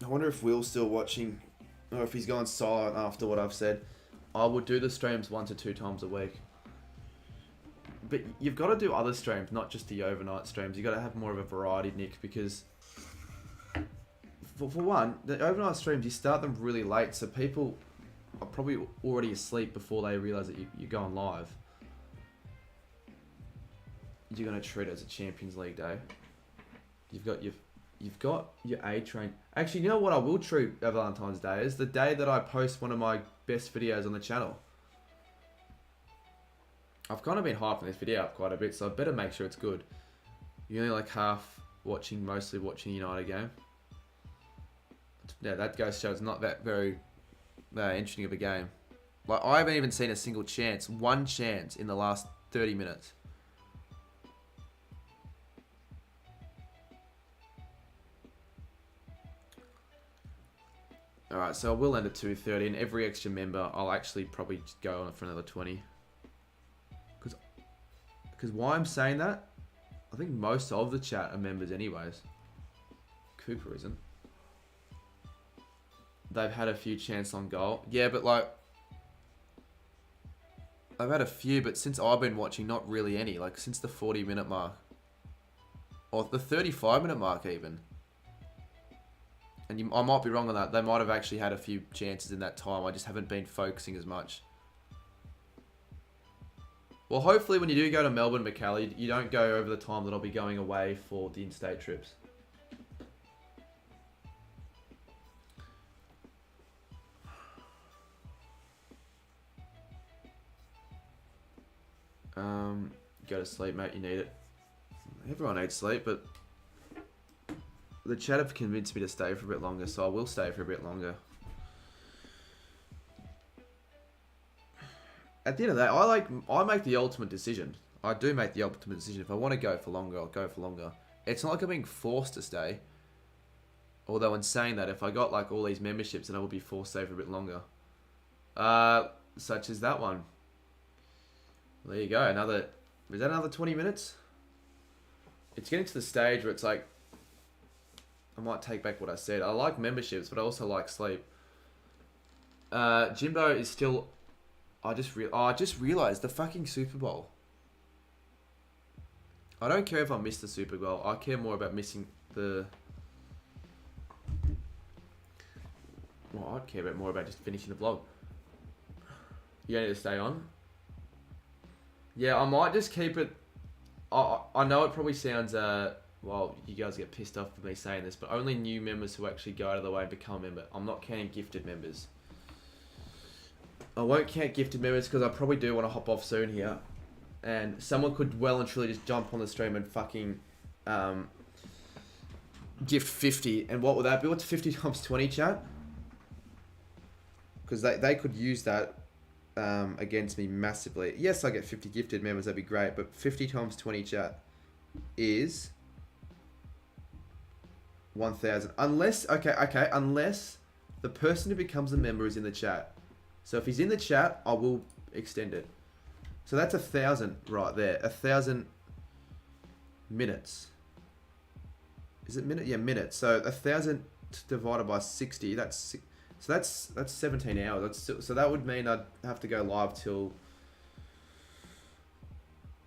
I wonder if Will's still watching, or if he's gone silent after what I've said. I would do the streams 1 to 2 times a week. But you've got to do other streams, not just the overnight streams. You've got to have more of a variety, Nick, because for one, the overnight streams, you start them really late, so people are probably already asleep before they realise that you're going live. You're going to treat it as a Champions League day. You've got your A train. Actually, you know what I will treat Valentine's Day is the day that I post one of my best videos on the channel. I've kind of been hyping this video up quite a bit, so I better make sure it's good. You're only like half watching, mostly watching United game. Yeah, that goes to show it's not that very interesting of a game. Like, I haven't even seen a single chance, one chance in the last 30 minutes. Alright, so I will end at 2:30, and every extra member, I'll actually probably just go on for another 20. Because why I'm saying that, I think most of the chat are members anyways. Cooper isn't. They've had a few chances on goal. Yeah, but like, I've had a few, but since I've been watching, not really any. Like, since the 40-minute mark. Or the 35-minute mark, even. And I might be wrong on that. They might have actually had a few chances in that time. I just haven't been focusing as much. Well, hopefully when you do go to Melbourne, McCallie, you don't go over the time that I'll be going away for the interstate trips. Go to sleep, mate. You need it. Everyone needs sleep, but the chat have convinced me to stay for a bit longer, so I will stay for a bit longer. At the end of the day, I make the ultimate decision. I do make the ultimate decision. If I want to go for longer, I'll go for longer. It's not like I'm being forced to stay. Although in saying that, if I got like all these memberships, then I would be forced to stay for a bit longer. Such as that one. There you go. Is that another 20 minutes? It's getting to the stage where it's like, I might take back what I said. I like memberships, but I also like sleep. Jimbo is still... I just realised the fucking Super Bowl. I don't care if I miss the Super Bowl. I care more about missing the... Well, I'd care more about just finishing the vlog. You need to stay on? Yeah, I might just keep it... I know it probably sounds... well, you guys get pissed off with me saying this, but only new members who actually go out of the way and become a member. I'm not counting gifted members. I won't count gifted members because I probably do want to hop off soon here. And someone could well and truly just jump on the stream and fucking gift 50. And what would that be? What's 50 times 20, chat? Because they could use that against me massively. Yes, I get 50 gifted members. That'd be great. But 50 times 20, chat, is 1,000. Unless, okay, unless the person who becomes a member is in the chat. So if he's in the chat, I will extend it. So that's 1,000 right there. 1,000 minutes. Is it minute? Yeah, minutes. So 1,000 divided by 60. That's 17 hours. So that would mean I'd have to go live till...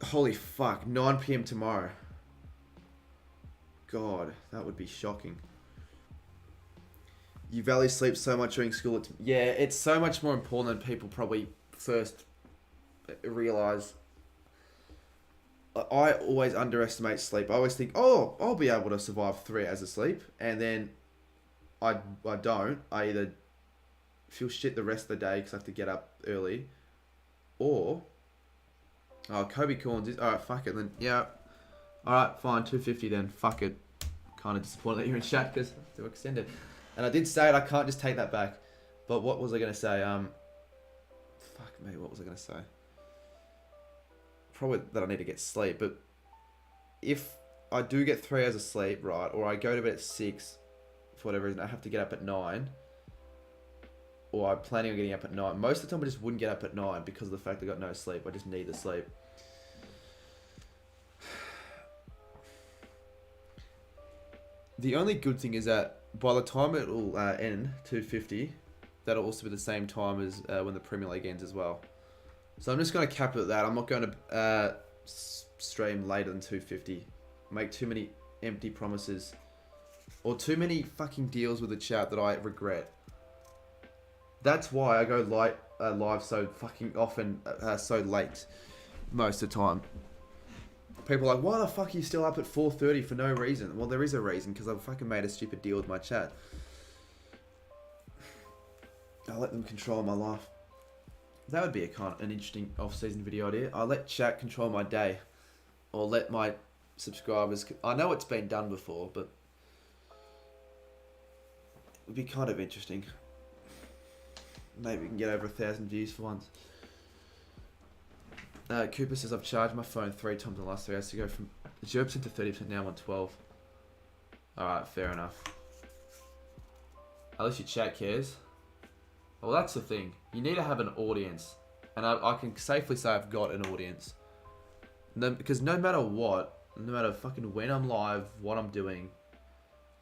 Holy fuck, 9 PM tomorrow. God, that would be shocking. You value sleep so much during school. Yeah, it's so much more important than people probably first realise. I always underestimate sleep. I always think, oh, I'll be able to survive 3 hours of sleep. And then I don't. I either feel shit the rest of the day because I have to get up early. Or, oh, Kobe Corns is, alright, fuck it then. Yeah, alright, fine, 250 then. Fuck it. Kind of disappointed that you're in chat because to extend it. And I did say it, I can't just take that back. But what was I going to say? Fuck me, what was I going to say? Probably that I need to get sleep. But if I do get 3 hours of sleep, right, or I go to bed at 6, for whatever reason, I have to get up at 9. Or I'm planning on getting up at 9. Most of the time I just wouldn't get up at 9 because of the fact I got no sleep. I just need the sleep. The only good thing is that by the time it will end, 2:50, that'll also be the same time as when the Premier League ends as well. So I'm just going to cap it at that. I'm not going to stream later than 2:50. Make too many empty promises. Or too many fucking deals with the chat that I regret. That's why I go live so fucking often, so late, most of the time. People are like, why the fuck are you still up at 4:30 for no reason? Well, there is a reason, because I've fucking made a stupid deal with my chat. I'll let them control my life. That would be an interesting off-season video idea. I'll let chat control my day. Or let my subscribers... I know it's been done before, but... it would be kind of interesting. Maybe we can get over 1,000 views for once. Cooper says, I've charged my phone 3 times in the last 3 hours to go from 0% to 30%, now I'm on 12. Alright, fair enough. At least your chat cares. Well, that's the thing. You need to have an audience. And I can safely say I've got an audience. No, because no matter what, no matter fucking when I'm live, what I'm doing,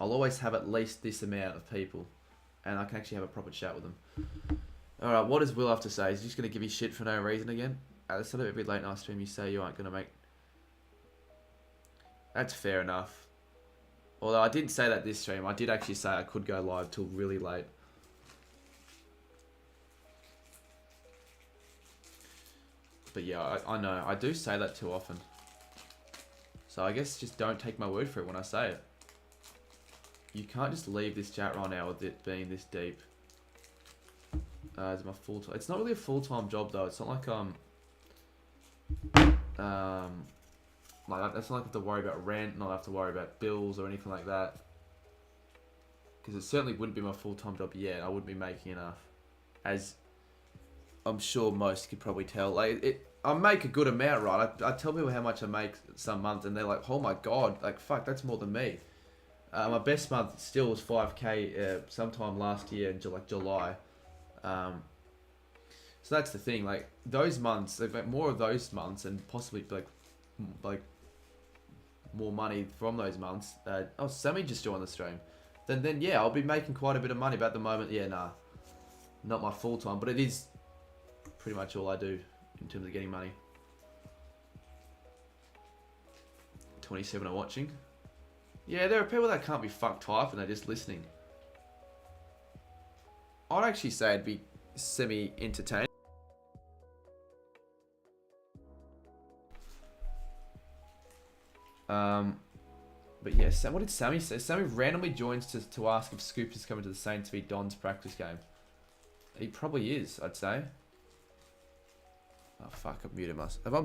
I'll always have at least this amount of people. And I can actually have a proper chat with them. Alright, what does Will have to say? Is he just going to give you shit for no reason again? At the start of every late night stream you say you aren't going to make... That's fair enough. Although I didn't say that this stream. I did actually say I could go live till really late. But yeah, I know. I do say that too often. So I guess just don't take my word for it when I say it. You can't just leave this chat right now with it being this deep. It's my full-time... It's not really a full-time job though. It's not like like that's not like I have to worry about rent, not have to worry about bills or anything like that. Because it certainly wouldn't be my full-time job yet. I wouldn't be making enough, as I'm sure most could probably tell. Like I make a good amount, right? I tell people how much I make some months, and they're like, "Oh my god, like fuck, that's more than me." My best month still was 5k sometime last year in July. So that's the thing. Like those months, they've got more of those months, and possibly like more money from those months. Oh, Sammy just joined the stream. Then yeah, I'll be making quite a bit of money. But at the moment, yeah, nah, not my full time, but it is pretty much all I do in terms of getting money. 27 are watching. Yeah, there are people that can't be fucked type and they're just listening. I'd actually say it'd be semi-entertaining. But yeah, what did Sammy say? Sammy randomly joins to ask if Scoop is coming to the Saints v Dons practice game. He probably is, I'd say. Oh fuck, I've muted myself. Have I...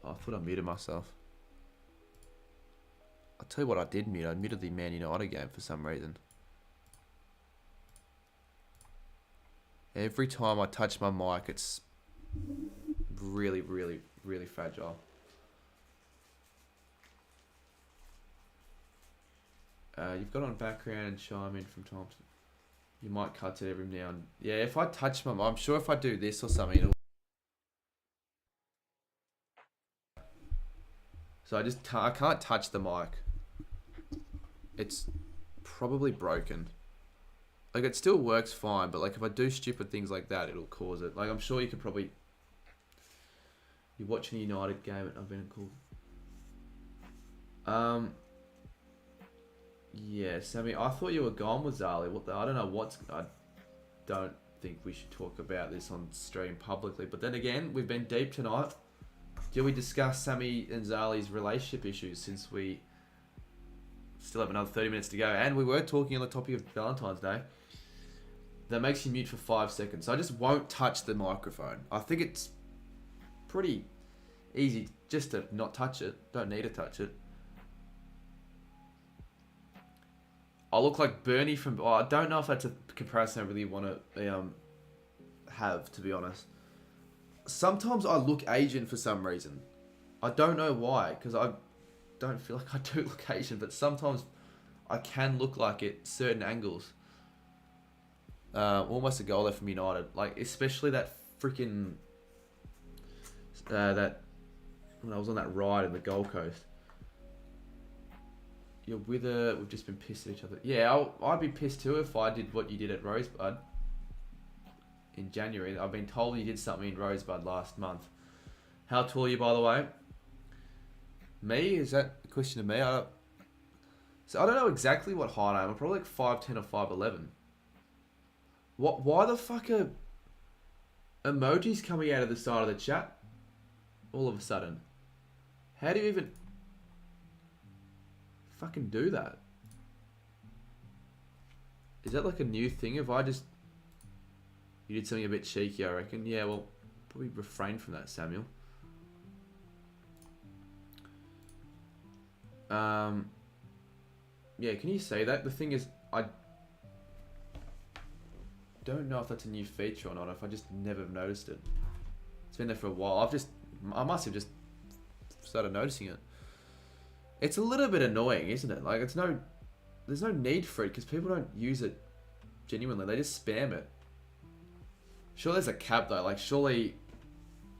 Oh, I thought I muted myself. I'll tell you what I did mute. I muted the Man United game for some reason. Every time I touch my mic, it's really, really, really fragile. You've got on background and chime in from time to... You might cut it every now and... Yeah, if I touch my mic, I'm sure if I do this or something, it'll... So I can't touch the mic. It's probably broken. Like, it still works fine, but like if I do stupid things like that, it'll cause it. Like, I'm sure you could probably... You're watching a United game, I've been called... Yeah, Sammy, I thought you were gone with Zali. What the... I don't know what's... I don't think we should talk about this on stream publicly. But then again, we've been deep tonight. Did we discuss Sammy and Zali's relationship issues, since we still have another 30 minutes to go? And we were talking on the topic of Valentine's Day. That makes you mute for 5 seconds. So I just won't touch the microphone. I think it's pretty easy just to not touch it. Don't need to touch it. I look like Bernie from... Oh, I don't know if that's a comparison I really want to have, to be honest. Sometimes I look Asian for some reason. I don't know why, because I don't feel like I do look Asian, but sometimes I can look like it, certain angles. Almost a goal there from United. Like, especially that freaking... that... When I was on that ride in the Gold Coast. You're with her, we've just been pissed at each other. Yeah, I'd be pissed too if I did what you did at Rosebud. In January. I've been told you did something in Rosebud last month. How tall are you, by the way? Me? Is that a question to me? I don't know exactly what height I am. I'm probably like 5'10" or 5'11". What? Why the fuck are emojis coming out of the side of the chat all of a sudden? How do you even fucking do that? Is that like a new thing? If I just... You did something a bit cheeky, I reckon. Yeah, well, probably refrain from that, Samuel. Yeah, can you say that? The thing is, I don't know if that's a new feature or not, if I just never noticed it. It's been there for a while. I must have just started noticing it. It's a little bit annoying, isn't it? Like, there's there's no need for it because people don't use it genuinely. They just spam it. Sure, there's a cap though. Like, surely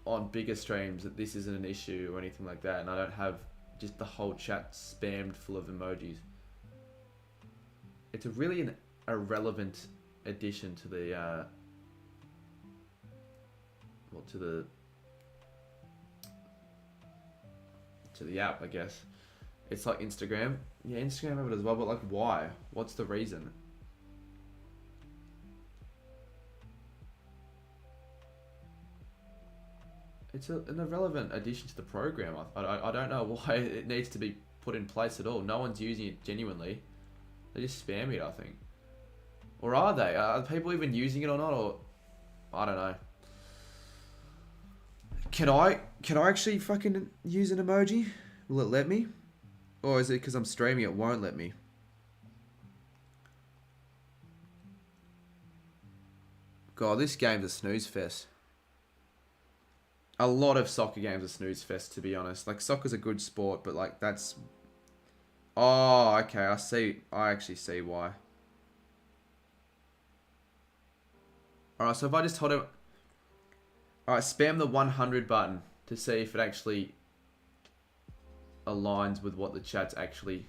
on bigger streams that this isn't an issue or anything like that, and I don't have just the whole chat spammed full of emojis. It's a really an irrelevant addition to the well, to the app, I guess. It's like Instagram. Yeah, Instagram have it as well, but like, why? What's the reason? It's an irrelevant addition to the program. I don't know why it needs to be put in place at all. No one's using it genuinely. They just spam it, I think. Or are they? Are people even using it or not? Or I don't know. Can I actually fucking use an emoji? Will it let me? Or is it because I'm streaming it won't let me? God, this game's a snooze fest. A lot of soccer games are snooze fest, to be honest. Like, soccer's a good sport, but like, that's... Oh, okay, I see. I actually see why. Alright, so if I just hold it... Alright, spam the 100 button to see if it actually aligns with what the chat's actually...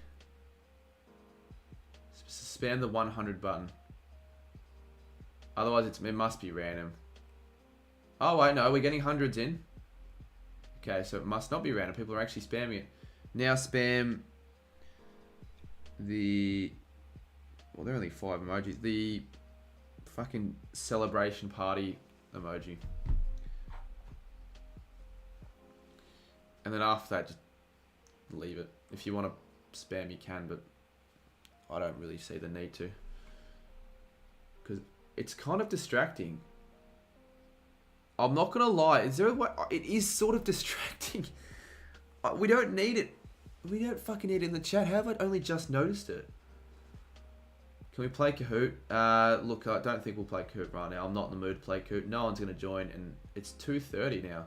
Spam the 100 button. Otherwise, it must be random. Oh, wait, no, we're getting hundreds in. Okay, so it must not be random. People are actually spamming it. Now spam the... Well, there are only 5 emojis. The fucking celebration party emoji. And then after that, just leave it. If you want to spam, you can, but I don't really see the need to. Because it's kind of distracting. I'm not gonna lie, is there a way? It is sort of distracting. We don't need it. We don't fucking need it in the chat. How have I only just noticed it? Can we play Kahoot? Look, I don't think we'll play Kahoot right now. I'm not in the mood to play Kahoot. No one's gonna join, and it's 2:30 now.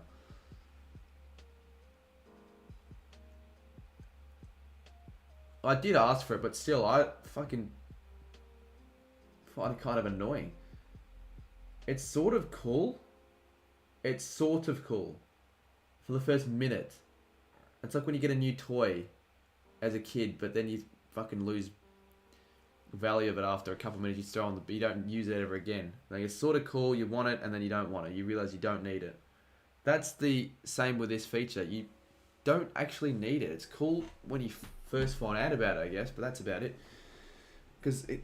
I did ask for it, but still, I fucking find it kind of annoying. It's sort of cool. It's sort of cool for the first minute. It's like when you get a new toy as a kid, but then you fucking lose value of it after a couple of minutes. You throw on you don't use it ever again. Like, it's sort of cool, you want it, and then you don't want it. You realize you don't need it. That's the same with this feature. You don't actually need it. It's cool when you first find out about it, I guess, but that's about it. Because it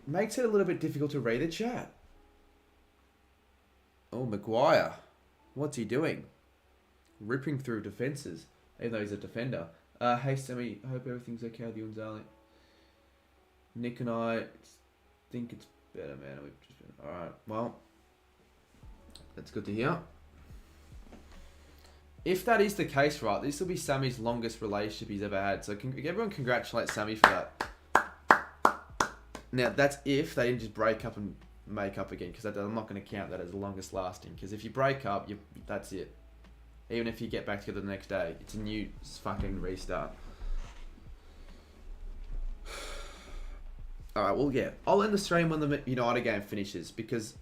makes it a little bit difficult to read the chat. Oh, Maguire. What's he doing? Ripping through defences, even though he's a defender. Hey, Sammy. I hope everything's okay with you and Zali. Nick and I think it's better, man. We've just been... Alright, well. That's good to hear. If that is the case, right, this will be Sammy's longest relationship he's ever had. So everyone congratulate Sammy for that. Now, that's if they didn't just break up and make up again, because I'm not going to count that as the longest lasting, because if you break up, that's it. Even if you get back together the next day, it's a new fucking restart. Alright, well, yeah, I'll end the stream when the United game finishes, because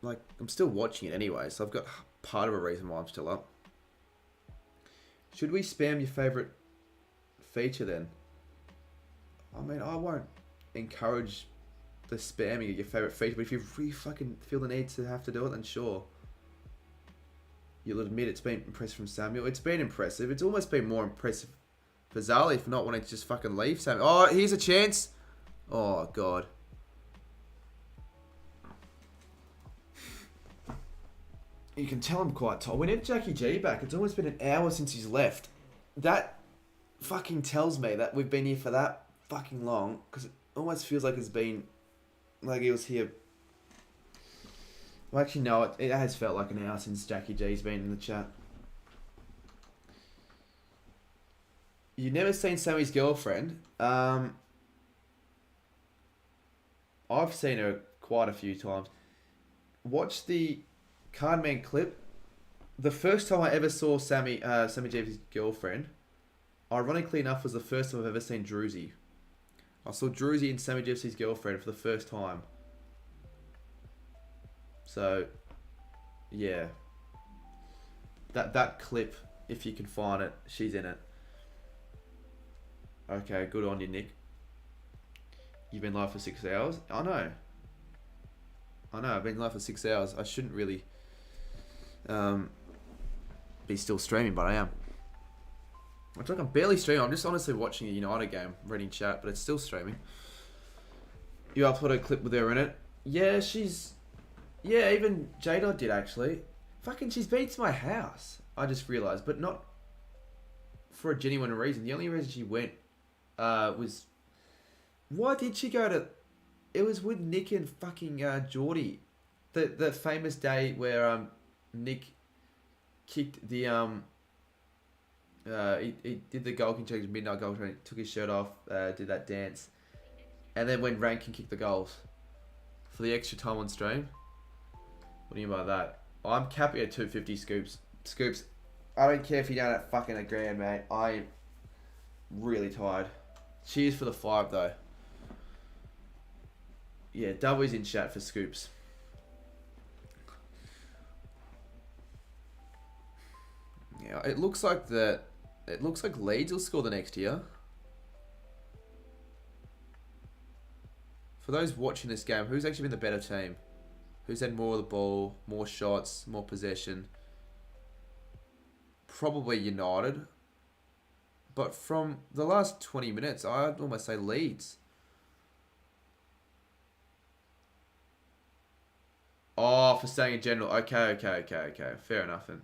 like, I'm still watching it anyway, so I've got part of a reason why I'm still up. Should we spam your favourite feature then? I mean, I won't encourage the spamming of your favourite feature, but if you really fucking feel the need to have to do it, then sure. You'll admit it's been impressive from Samuel. It's been impressive. It's almost been more impressive for Zali for not wanting to just fucking leave Samuel. Oh, here's a chance. Oh, God. You can tell I'm quite tired. We need Jackie G back. It's almost been an hour since he's left. That fucking tells me that we've been here for that fucking long, because it almost feels like it's been like he was here. Well, actually, no, it has felt like an hour since Jackie G's been in the chat. You've never seen Sammy's girlfriend? I've seen her quite a few times. Watch the Cardman clip. The first time I ever saw Sammy G's girlfriend Ironically enough, was the first time I've ever seen Druzy. I saw Druzy and Sammy Gypsy's girlfriend for the first time. So, yeah. That clip, if you can find it, she's in it. Okay, good on you, Nick. You've been live for 6 hours? I know, I've been live for 6 hours. I shouldn't really be still streaming, but I am. It's like I'm barely streaming. I'm just honestly watching a United game, reading chat, but it's still streaming. You uploaded a clip with her in it. Yeah, yeah, even J-Dot did actually. Fucking, she's been to my house. I just realised, but not for a genuine reason. The only reason she went was... Why did she go to... It was with Nick and fucking Geordie. The famous day where Nick kicked the... he did the goal kick, midnight goal, took his shirt off, did that dance. And then went rank and kicked the goals. For the extra time on stream. What do you mean by that? I'm capping at 250 scoops. Scoops, I don't care if you're down at fucking a grand, mate. I'm really tired. Cheers for the 5, though. Yeah, W's in chat for scoops. Yeah, it looks like Leeds will score the next year. For those watching this game, who's actually been the better team? Who's had more of the ball, more shots, more possession? Probably United. But from the last 20 minutes, I'd almost say Leeds. Oh, for staying in general. Okay. Fair enough. And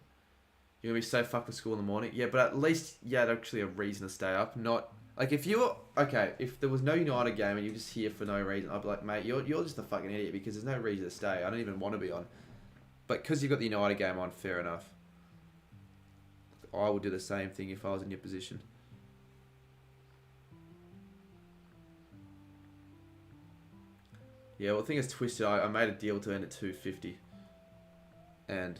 you're going to be so fucked with school in the morning? Yeah, but at least you had actually a reason to stay up. Not... Like, if you were... Okay, if there was no United game and you're just here for no reason, I'd be like, mate, you're just a fucking idiot because there's no reason to stay. I don't even want to be on. But because you've got the United game on, fair enough. I would do the same thing if I was in your position. Yeah, well, the thing is twisted. I made a deal to end at 250. And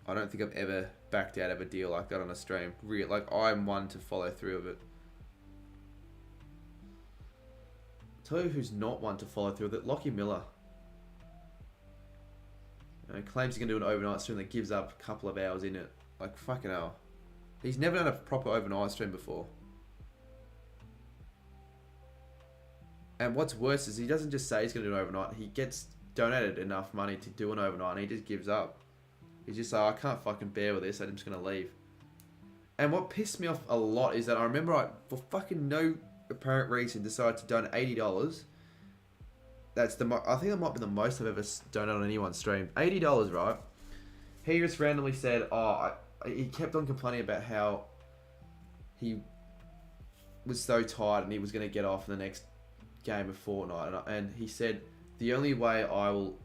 I don't think I've ever backed out of a deal like that on a stream. Like, I'm one to follow through of it. Tell you who's not one to follow through with it. Lockie Miller. You know, claims he's going to do an overnight stream that gives up a couple of hours in it. Like, fucking hell. He's never done a proper overnight stream before. And what's worse is he doesn't just say he's going to do an overnight. He gets donated enough money to do an overnight and he just gives up. He's just like, I can't fucking bear with this. I'm just going to leave. And what pissed me off a lot is that I remember I, for fucking no apparent reason, decided to donate $80. That's I think that might be the most I've ever donated on anyone's stream. $80, right? He just randomly said, he kept on complaining about how he was so tired and he was going to get off in the next game of Fortnite. And he said, the only way I will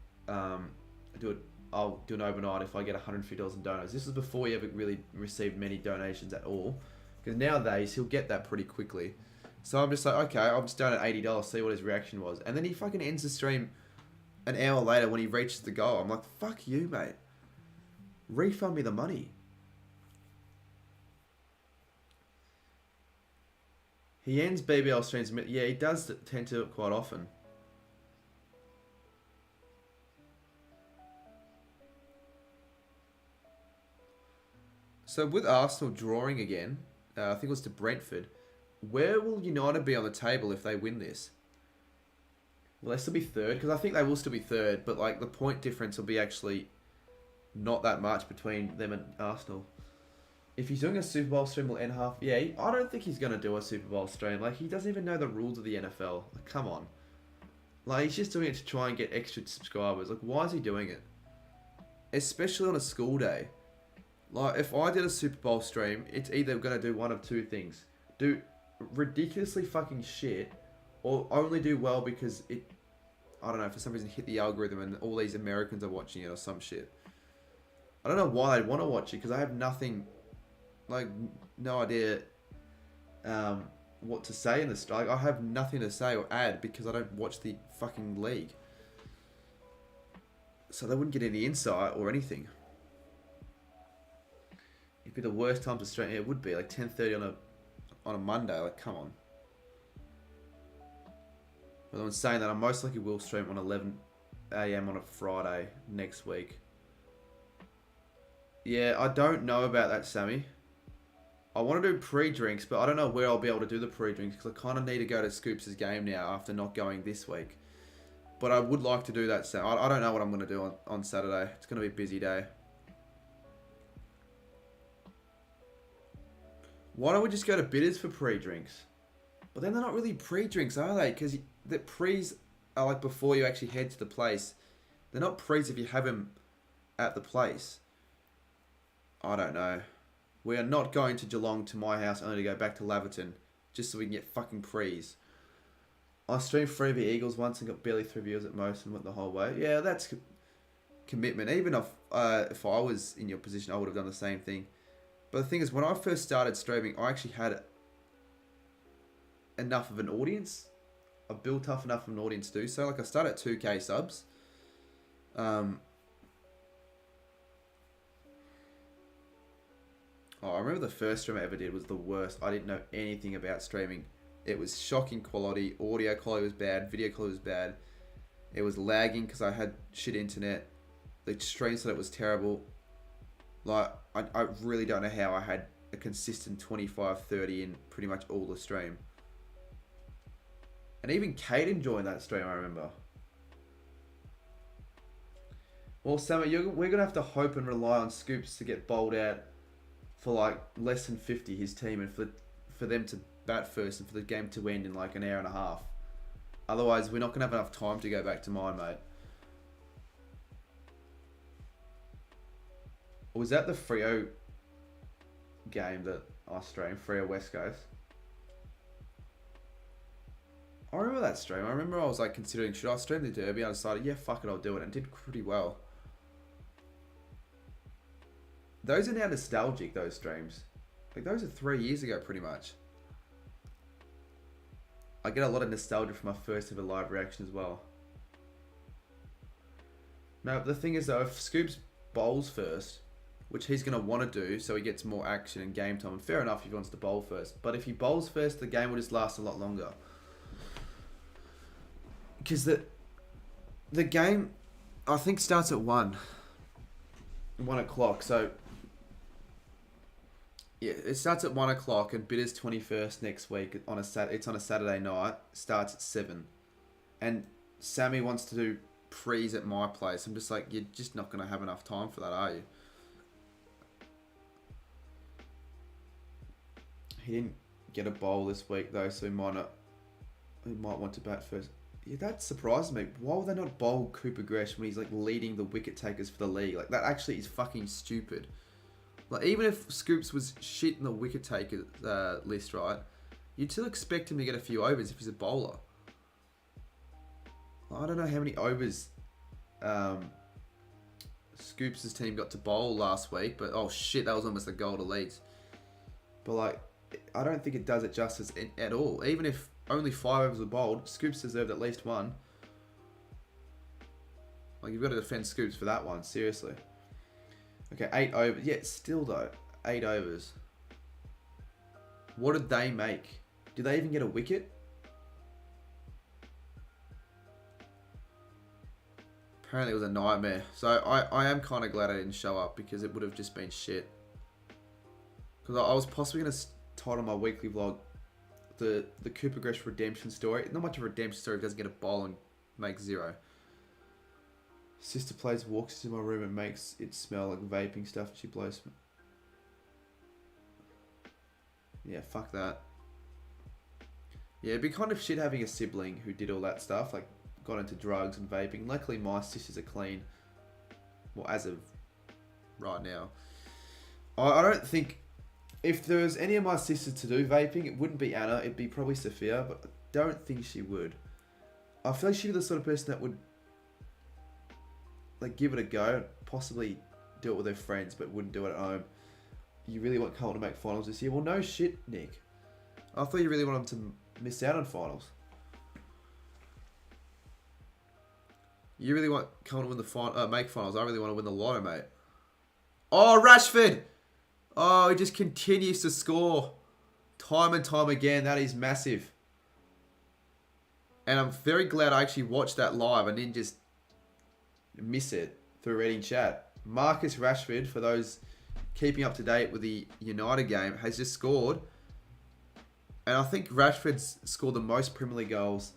I'll do an overnight if I get $150 in donations. This was before he ever really received many donations at all. Because nowadays, he'll get that pretty quickly. So I'm just like, okay, I'll just donate $80, see what his reaction was. And then he fucking ends the stream an hour later when he reaches the goal. I'm like, fuck you, mate. Refund me the money. He ends BBL streams. Yeah, he does tend to quite often. So with Arsenal drawing again, I think it was to Brentford, where will United be on the table if they win this? Will they still be third? Because I think they will still be third, but like the point difference will be actually not that much between them and Arsenal. If he's doing a Super Bowl stream, will end half. Yeah, I don't think he's going to do a Super Bowl stream. Like, he doesn't even know the rules of the NFL. Like, come on. Like, he's just doing it to try and get extra subscribers. Like, why is he doing it? Especially on a school day. Like, if I did a Super Bowl stream, it's either going to do one of two things. Do ridiculously fucking shit, or only do well because it, I don't know, for some reason hit the algorithm and all these Americans are watching it or some shit. I don't know why they'd want to watch it, because I have nothing, like, no idea what to say in this. Like, I have nothing to say or add because I don't watch the fucking league. So they wouldn't get any insight or anything. It'd be the worst time to stream. It would be like 10:30 on a Monday. Like, come on. But I'm saying that I most likely will stream on 11 a.m. on a Friday next week. Yeah, I don't know about that, Sammy. I want to do pre-drinks, but I don't know where I'll be able to do the pre-drinks because I kind of need to go to Scoops' game now after not going this week. But I would like to do that, Sam. I don't know what I'm going to do on Saturday. It's going to be a busy day. Why don't we just go to Bitters for pre-drinks? But then they're not really pre-drinks, are they? Because the pre's are like before you actually head to the place. They're not pre's if you have them at the place. I don't know. We are not going to Geelong to my house only to go back to Laverton just so we can get fucking pre's. I streamed 3v Eagles once and got barely 3 viewers at most and went the whole way. Yeah, that's commitment. Even if I was in your position, I would have done the same thing. But the thing is, when I first started streaming, I actually had enough of an audience. I built up enough of an audience to do so. Like, I started at 2k subs. I remember the first stream I ever did was the worst. I didn't know anything about streaming. It was shocking quality. Audio quality was bad. Video quality was bad. It was lagging because I had shit internet. The stream said it was terrible. Like, I really don't know how I had a consistent 25, 30 in pretty much all the stream. And even Kate joined that stream, I remember. Well, Sammy, we're going to have to hope and rely on Scoops to get bowled out for like less than 50, his team, and for them to bat first and for the game to end in like an hour and a half. Otherwise, we're not going to have enough time to go back to mine, mate. Or was that the Freo game that I streamed, Freo West Coast? I remember that stream. I remember I was like considering, should I stream the Derby? I decided, yeah, fuck it, I'll do it. And it did pretty well. Those are now nostalgic, those streams. Like, those are 3 years ago, pretty much. I get a lot of nostalgia from my first ever live reaction as well. Now, the thing is though, if Scoops bowls first, which he's going to want to do so he gets more action and game time, and fair enough if he wants to bowl first. But if he bowls first, the game will just last a lot longer. Because the game, I think, starts at 1 o'clock. So, yeah, it starts at 1 o'clock and Bitters 21st next week. It's on a Saturday night. Starts at 7. And Sammy wants to do pre's at my place. I'm just like, you're just not going to have enough time for that, are you? He didn't get a bowl this week though, so he might want to bat first. Yeah, that surprised me. Why would they not bowl Cooper Gresh when he's like leading the wicket takers for the league? Like, that actually is fucking stupid. Like, even if Scoops was shit in the wicket taker list, right? You'd still expect him to get a few overs if he's a bowler. I don't know how many overs Scoops' team got to bowl last week, but oh shit, that was almost a goal to Leeds. But like, I don't think it does it justice at all. Even if only 5 overs were bowled, Scoops deserved at least 1. Like, you've got to defend Scoops for that one, seriously. Okay, 8 overs. Yeah, still though, 8 overs. What did they make? Did they even get a wicket? Apparently it was a nightmare. So I am kind of glad I didn't show up because it would have just been shit. Because I was possibly going to title my weekly vlog the Cooper Gresh redemption story. Not much of a redemption story if he doesn't get a bowl and makes 0. Sister plays, walks into my room and makes it smell like vaping stuff. She blows. Yeah, fuck that. Yeah, it'd be kind of shit having a sibling who did all that stuff, like got into drugs and vaping. Luckily, my sisters are clean. Well, as of right now. I don't think, if there was any of my sisters to do vaping, it wouldn't be Anna, it'd be probably Sophia, but I don't think she would. I feel like she'd be the sort of person that would like give it a go, possibly do it with her friends, but wouldn't do it at home. You really want Cole to make finals this year? Well, no shit, Nick. I thought you really wanted him to miss out on finals. You really want Cole to win the make finals. I really want to win the lotto, mate. Oh, Rashford! Oh, he just continues to score. Time and time again, that is massive. And I'm very glad I actually watched that live and didn't just miss it through reading chat. Marcus Rashford, for those keeping up to date with the United game, has just scored. And I think Rashford's scored the most Premier League goals,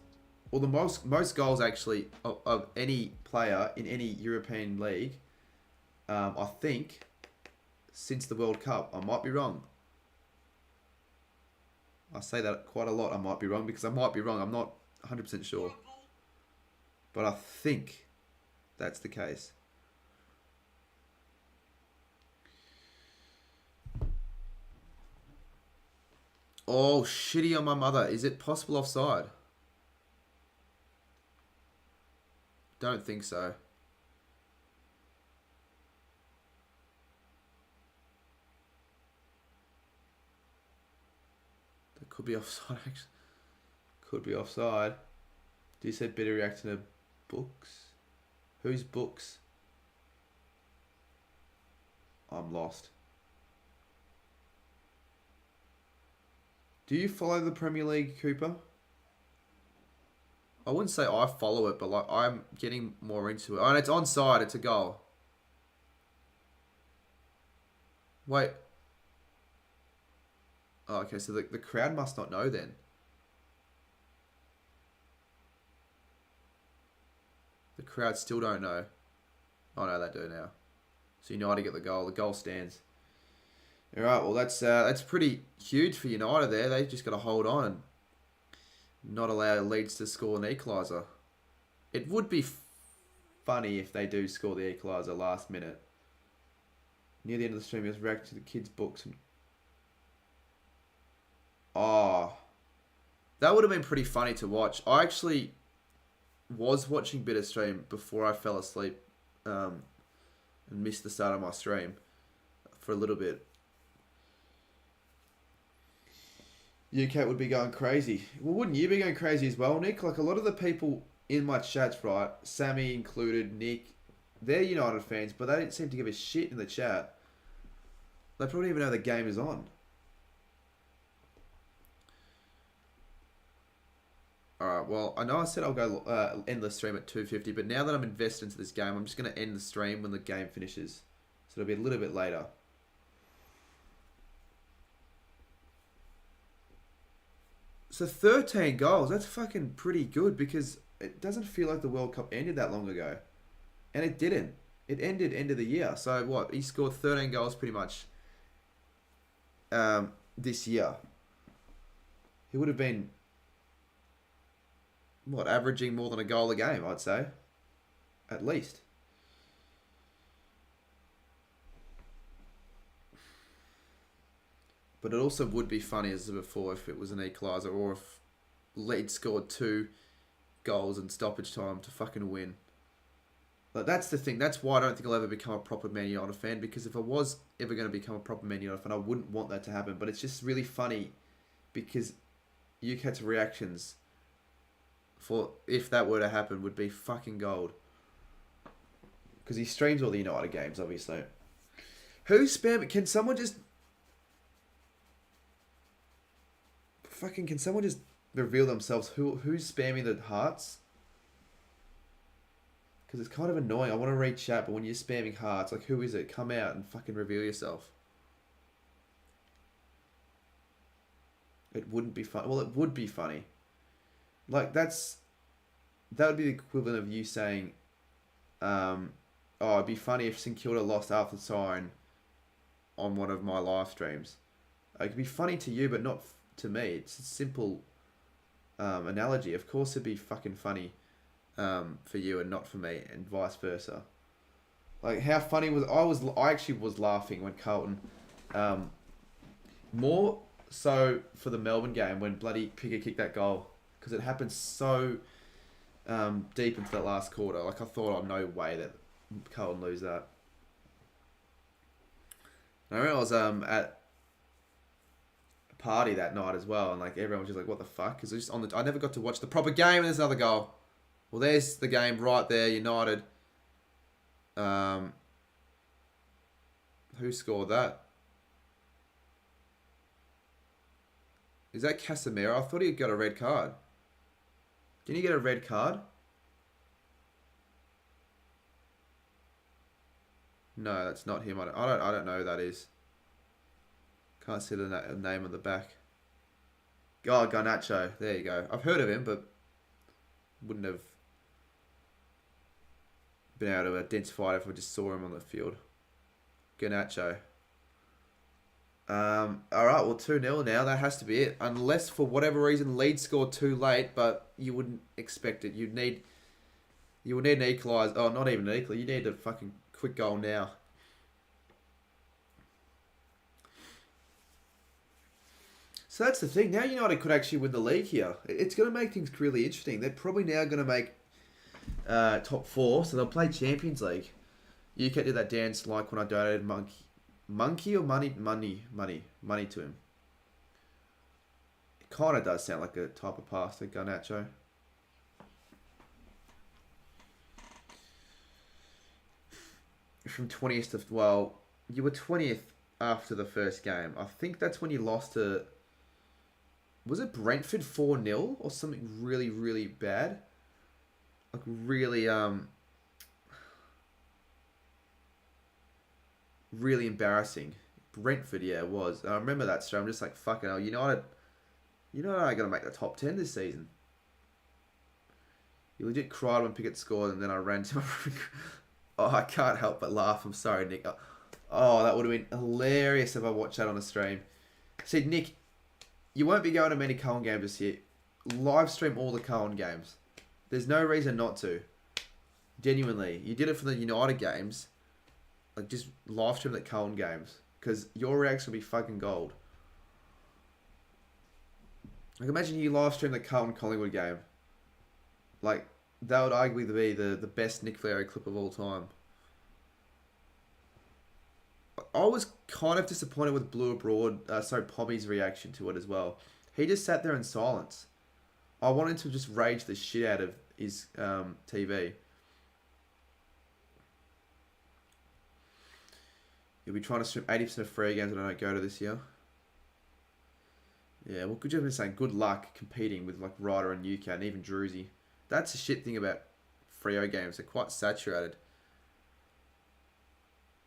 or the most goals actually of any player in any European league, I think, since the World Cup. I might be wrong. I say that quite a lot, I might be wrong, because I might be wrong. I'm not 100% sure. But I think that's the case. Oh, shitty on my mother. Is it possible offside? Don't think so. That could be offside, actually. Could be offside. Do you say better reacting to books? Whose books? I'm lost. Do you follow the Premier League, Cooper? I wouldn't say I follow it, but like I'm getting more into it. Oh, and it's onside. It's a goal. Wait. Oh, okay, so the crowd must not know then. The crowd still don't know. Oh no, they do now. So United get the goal. The goal stands. All right, well that's pretty huge for United there. They just got to hold on and not allow Leeds to score an equaliser. It would be funny if they do score the equaliser last minute. Near the end of the stream, he was reacting to the kids' books. Oh, that would have been pretty funny to watch. I actually was watching a bit of stream before I fell asleep and missed the start of my stream for a little bit. UK would be going crazy. Well, wouldn't you be going crazy as well, Nick? Like a lot of the people in my chats, right? Sammy included, Nick, they're United fans, but they didn't seem to give a shit in the chat. They probably don't even know the game is on. Alright, well, I know I said I'll go end the stream at 2:50, but now that I'm invested into this game, I'm just going to end the stream when the game finishes. So it'll be a little bit later. So 13 goals, that's fucking pretty good because it doesn't feel like the World Cup ended that long ago. And it didn't. It ended end of the year. So what? He scored 13 goals pretty much this year. He would have been, what, averaging more than a goal a game, I'd say. At least. But it also would be funny, as before, if it was an equaliser or if Leeds scored 2 goals in stoppage time to fucking win. But that's the thing. That's why I don't think I'll ever become a proper Man United fan, because if I was ever going to become a proper Man United fan, I wouldn't want that to happen. But it's just really funny because UK's reactions for if that were to happen would be fucking gold. Because he streams all the United games, obviously. Who's spamming? Can someone just... Fucking, can someone just reveal themselves? Who's spamming the hearts? Because it's kind of annoying. I want to read chat, but when you're spamming hearts, like, who is it? Come out and fucking reveal yourself. It wouldn't be fun. Well, it would be funny. Like, that would be the equivalent of you saying, oh, it'd be funny if St Kilda lost after the siren on one of my live streams. Like, it'd be funny to you, but not to me. It's a simple analogy. Of course it'd be fucking funny for you and not for me, and vice versa. Like, how funny was I actually was laughing when Carlton more so for the Melbourne game when bloody Pickett kicked that goal, because it happened so deep into that last quarter. Like, I thought, oh, no way that Carlton lose that. And I remember I was at party that night as well, and like everyone was just like, what the fuck? Because just I never got to watch the proper game, and there's another goal. Well, there's the game right there, United. Who scored that? Is that Casemiro? I thought he got a red card. Didn't he get a red card? No, that's not him. I don't know who that is. Can't see the name on the back. Oh, Garnacho. There you go. I've heard of him, but wouldn't have been able to identify it if I just saw him on the field. Garnacho. Alright, well 2-0 now. That has to be it. Unless for whatever reason Leeds score too late, but you wouldn't expect it. You would need an equaliser. Oh, not even an equaliser. You need a fucking quick goal now. So that's the thing. Now United could actually win the league here. It's going to make things really interesting. They're probably now going to make top 4, so they'll play Champions League. You can do that dance like when I donated monkey or money to him. It kind of does sound like a type of pasta, Garnacho. From 20th to, well, you were 20th after the first game. I think that's when you lost to, was it Brentford 4-0 or something really, really bad? Like really, really embarrassing. Brentford, yeah, it was. I remember that straight. I'm just like, fucking hell, United are going to make the top 10 this season. You legit cried when Pickett scored, and then I ran to my... Oh, I can't help but laugh. I'm sorry, Nick. Oh, that would have been hilarious if I watched that on a stream. See, Nick, you won't be going to many Cohen games this year. Live stream all the Cohen games. There's no reason not to. Genuinely. You did it for the United games. Like, just live stream the Cohen games. Because your reaction will be fucking gold. Like, imagine you live stream the Cohen Collingwood game. Like, that would arguably be the best Nick Fury clip of all time. I was kind of disappointed with Blue Abroad, Pommy's reaction to it as well. He just sat there in silence. I wanted to just rage the shit out of his TV. You'll be trying to stream 80% of free games that I don't go to this year. Yeah, well, good job in saying good luck competing with like Ryder and UK and even Druzy. That's the shit thing about Freo games. They're quite saturated.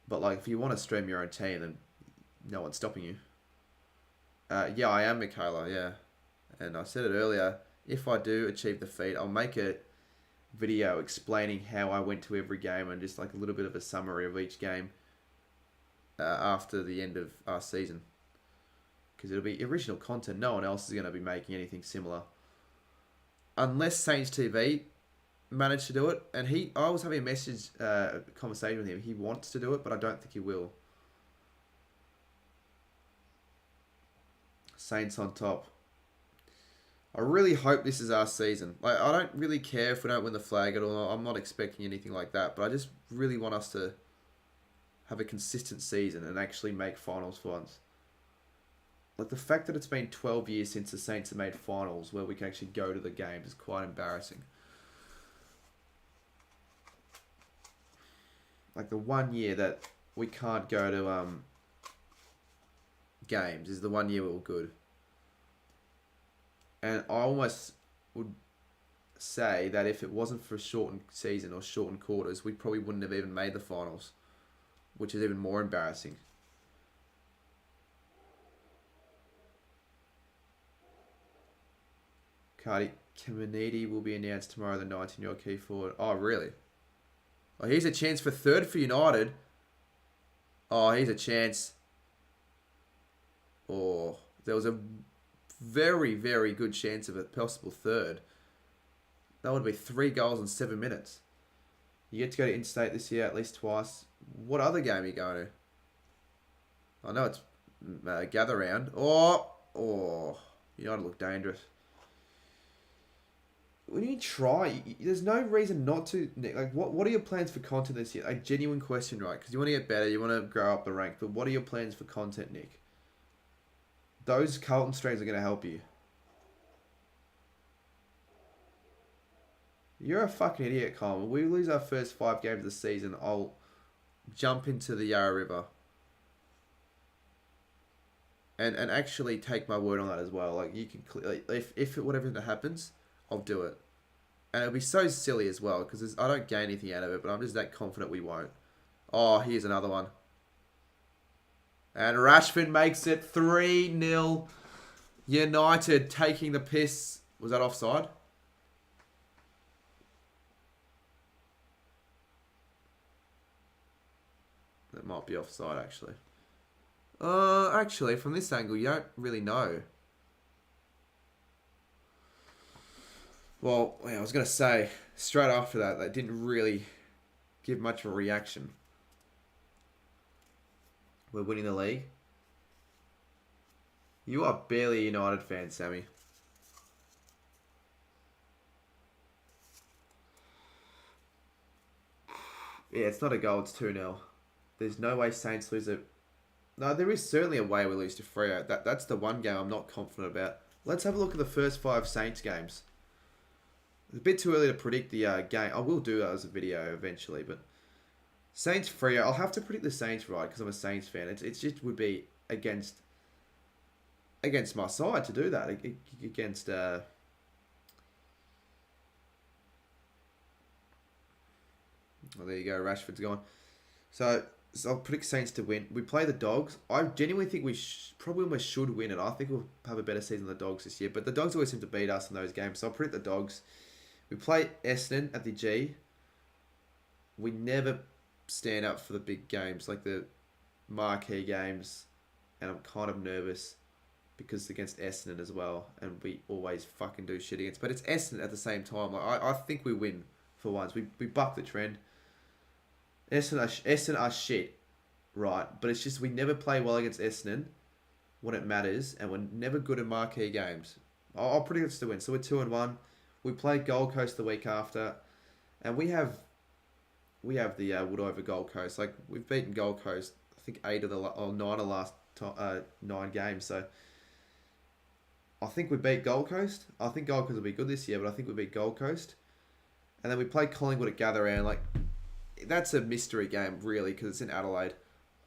But like, if you want to stream your own team, then no one's stopping you. Yeah, I am Michaela, yeah. And I said it earlier, if I do achieve the feat, I'll make a video explaining how I went to every game and just like a little bit of a summary of each game after the end of our season. Because it'll be original content. No one else is going to be making anything similar. Unless Saints TV managed to do it. And I was having a conversation with him. He wants to do it, but I don't think he will. Saints on top. I really hope this is our season. Like, I don't really care if we don't win the flag at all. I'm not expecting anything like that. But I just really want us to have a consistent season and actually make finals for once. Like, the fact that it's been 12 years since the Saints have made finals where we can actually go to the games is quite embarrassing. Like, the 1 year that we can't go to games is the 1 year we were good. And I almost would say that if it wasn't for a shortened season or shortened quarters, we probably wouldn't have even made the finals, which is even more embarrassing. Cardi Caminiti will be announced tomorrow, the 19-year-old key forward. Oh, really? Oh, here's a chance for third for United. Oh, here's a chance. Oh, there was a very, very good chance of a possible third. That would be 3 goals in 7 minutes. You get to go to Interstate this year at least twice. What other game are you going to? I know it's Gather Round. Oh, United look dangerous. We need to try. There's no reason not to, Nick. Like, what are your plans for content this year? A genuine question, right? Because you want to get better, you want to grow up the rank. But what are your plans for content, Nick? Those Carlton streams are going to help you. You're a fucking idiot, Colin. When we lose our first 5 games of the season, I'll jump into the Yarra River. and actually take my word on that as well. Like, you can if whatever that happens, I'll do it. And it'll be so silly as well, because I don't gain anything out of it, but I'm just that confident we won't. Oh, here's another one. And Rashford makes it 3-0. United taking the piss. Was that offside? That might be offside, actually. Actually, from this angle, you don't really know. Well, I was going to say, straight after that, they didn't really give much of a reaction. We're winning the league. You are barely a United fan, Sammy. Yeah, it's not a goal, it's 2-0. There's no way Saints lose it. No, there is certainly a way we lose to Freo. That's the one game I'm not confident about. Let's have a look at the first 5 Saints games. It's a bit too early to predict the game. I will do that as a video eventually, but Saints Freo, I'll have to predict the Saints right because I'm a Saints fan. It just would be against my side to do that. Against oh, there you go, Rashford's gone. So I'll predict Saints to win. We play the Dogs. I genuinely think we probably almost should win it. I think we'll have a better season than the Dogs this year. But the Dogs always seem to beat us in those games. So I'll predict the Dogs. We play Essendon at the G. We never stand up for the big games, like the marquee games. And I'm kind of nervous because it's against Essendon as well. And we always fucking do shit against. But it's Essendon at the same time. Like, I think we win for once. We buck the trend. Essendon are shit, right? But it's just we never play well against Essendon when it matters, and we're never good at marquee games. I'll predict us to win. So we're 2-1. We play Gold Coast the week after, and we have the Wood over Gold Coast. Like, we've beaten Gold Coast, I think 9 of the last 9 games. So I think we beat Gold Coast. I think Gold Coast will be good this year, but I think we beat Gold Coast, and then we play Collingwood at Gather Round. Like, that's a mystery game, really, because it's in Adelaide.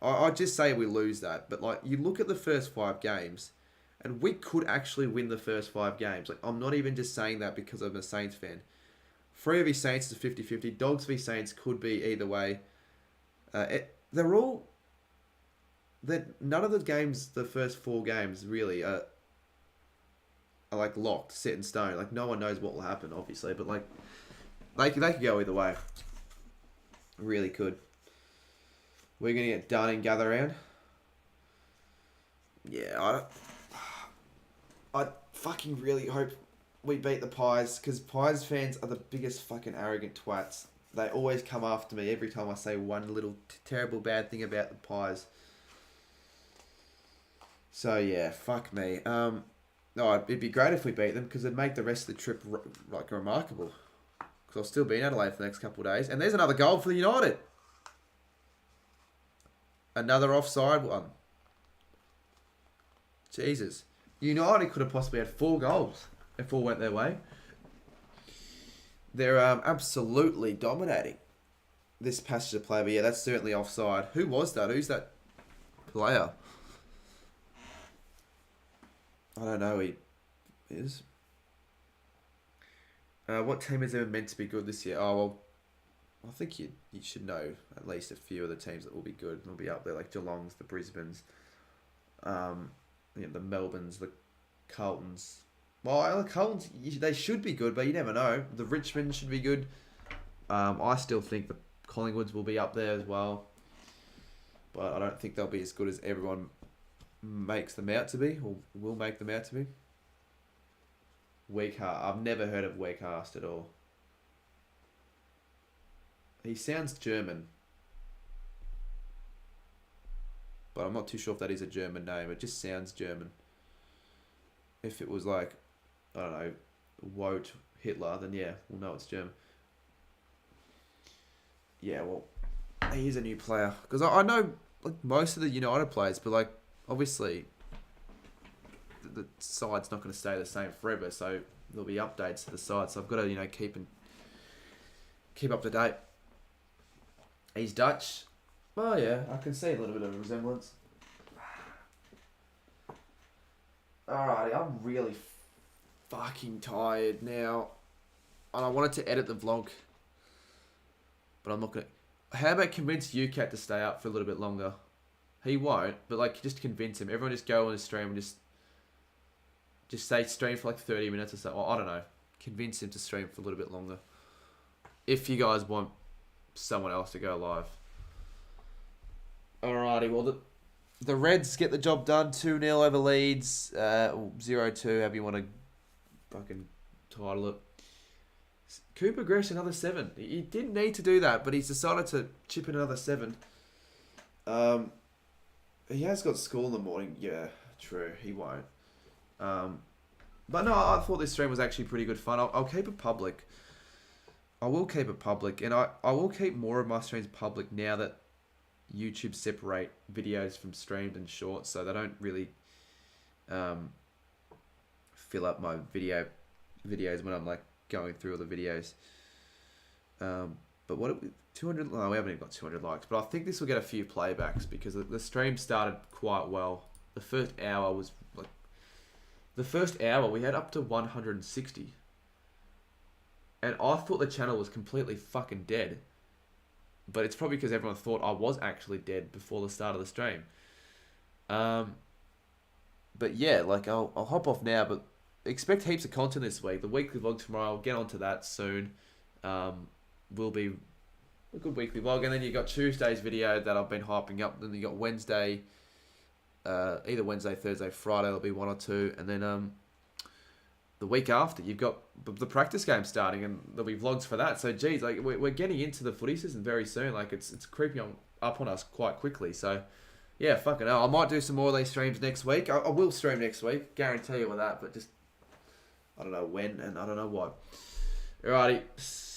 I'd just say we lose that. But, like, you look at the first 5 games, and we could actually win the first 5 games. Like, I'm not even just saying that because I'm a Saints fan. Freo v Saints is 50-50. Dogs v Saints could be either way. None of the games, the first 4 games, really, are like, locked, set in stone. Like, no one knows what will happen, obviously. But, like, they could go either way. Really could. We're going to get done in Gather Round. Yeah, I fucking really hope we beat the Pies, because Pies fans are the biggest fucking arrogant twats. They always come after me every time I say one little terrible bad thing about the Pies. So yeah, fuck me. No, it'd be great if we beat them, because it'd make the rest of the trip like remarkable. Because I'll still be in Adelaide for the next couple of days. And there's another goal for the United. Another offside one. Jesus. United could have possibly had 4 goals if all went their way. They're absolutely dominating this passage of play. But yeah, that's certainly offside. Who was that? Who's that player? I don't know who he is. What team is ever meant to be good this year? Oh, well, I think you should know at least a few of the teams that will be good. They'll be up there, like Geelongs, the Brisbanes, the Melbournes, the Carltons. Well, the Carltons, they should be good, but you never know. The Richmond should be good. I still think the Collingwoods will be up there as well. But I don't think they'll be as good as everyone makes them out to be, or will make them out to be. Weghorst. I've never heard of Weghorst at all. He sounds German. But I'm not too sure if that is a German name. It just sounds German. If it was like, I don't know, Wout Hitler, then yeah, we'll know it's German. Yeah, well, he's a new player. Because I know like most of the United players, but like, obviously, the side's not going to stay the same forever, so there'll be updates to the side. So I've got to, keep up to date. He's Dutch. Oh yeah, I can see a little bit of a resemblance. Alrighty, I'm really fucking tired now. And I wanted to edit the vlog. But I'm not going to... How about convince UCAT to stay up for a little bit longer? He won't, but like just convince him. Everyone just go on his stream and just say stream for like 30 minutes or so. Or, I don't know. Convince him to stream for a little bit longer. If you guys want someone else to go live. Alrighty, well the Reds get the job done. 2-0 over Leeds. 0-2, however you want to fucking title it. Cooper Gresh, another 7. He didn't need to do that, but he's decided to chip in another 7. He has got school in the morning. Yeah, true. He won't. But no, I thought this stream was actually pretty good fun. I'll keep it public. I will keep it public. And I will keep more of my streams public now that YouTube separate videos from streamed and shorts. So they don't really fill up my videos when I'm like going through all the videos. But what... 200... Oh, we haven't even got 200 likes. But I think this will get a few playbacks because the stream started quite well. The first hour was like... The first hour we had up to 160. And I thought the channel was completely fucking dead. But it's probably because everyone thought I was actually dead before the start of the stream. But yeah, like I'll hop off now. But expect heaps of content this week. The weekly vlog tomorrow, I'll get onto that soon. Will be a good weekly vlog. And then you got Tuesday's video that I've been hyping up. Then you got Wednesday, either Wednesday, Thursday, Friday. There'll be 1 or 2, and then the week after you've got the practice game starting, and there'll be vlogs for that. So geez, like we're getting into the footy season very soon. Like it's creeping up on us quite quickly. So yeah, fucking hell. I might do some more of these streams next week. I will stream next week, guarantee you with that. But just I don't know when and I don't know what. Alrighty. See you.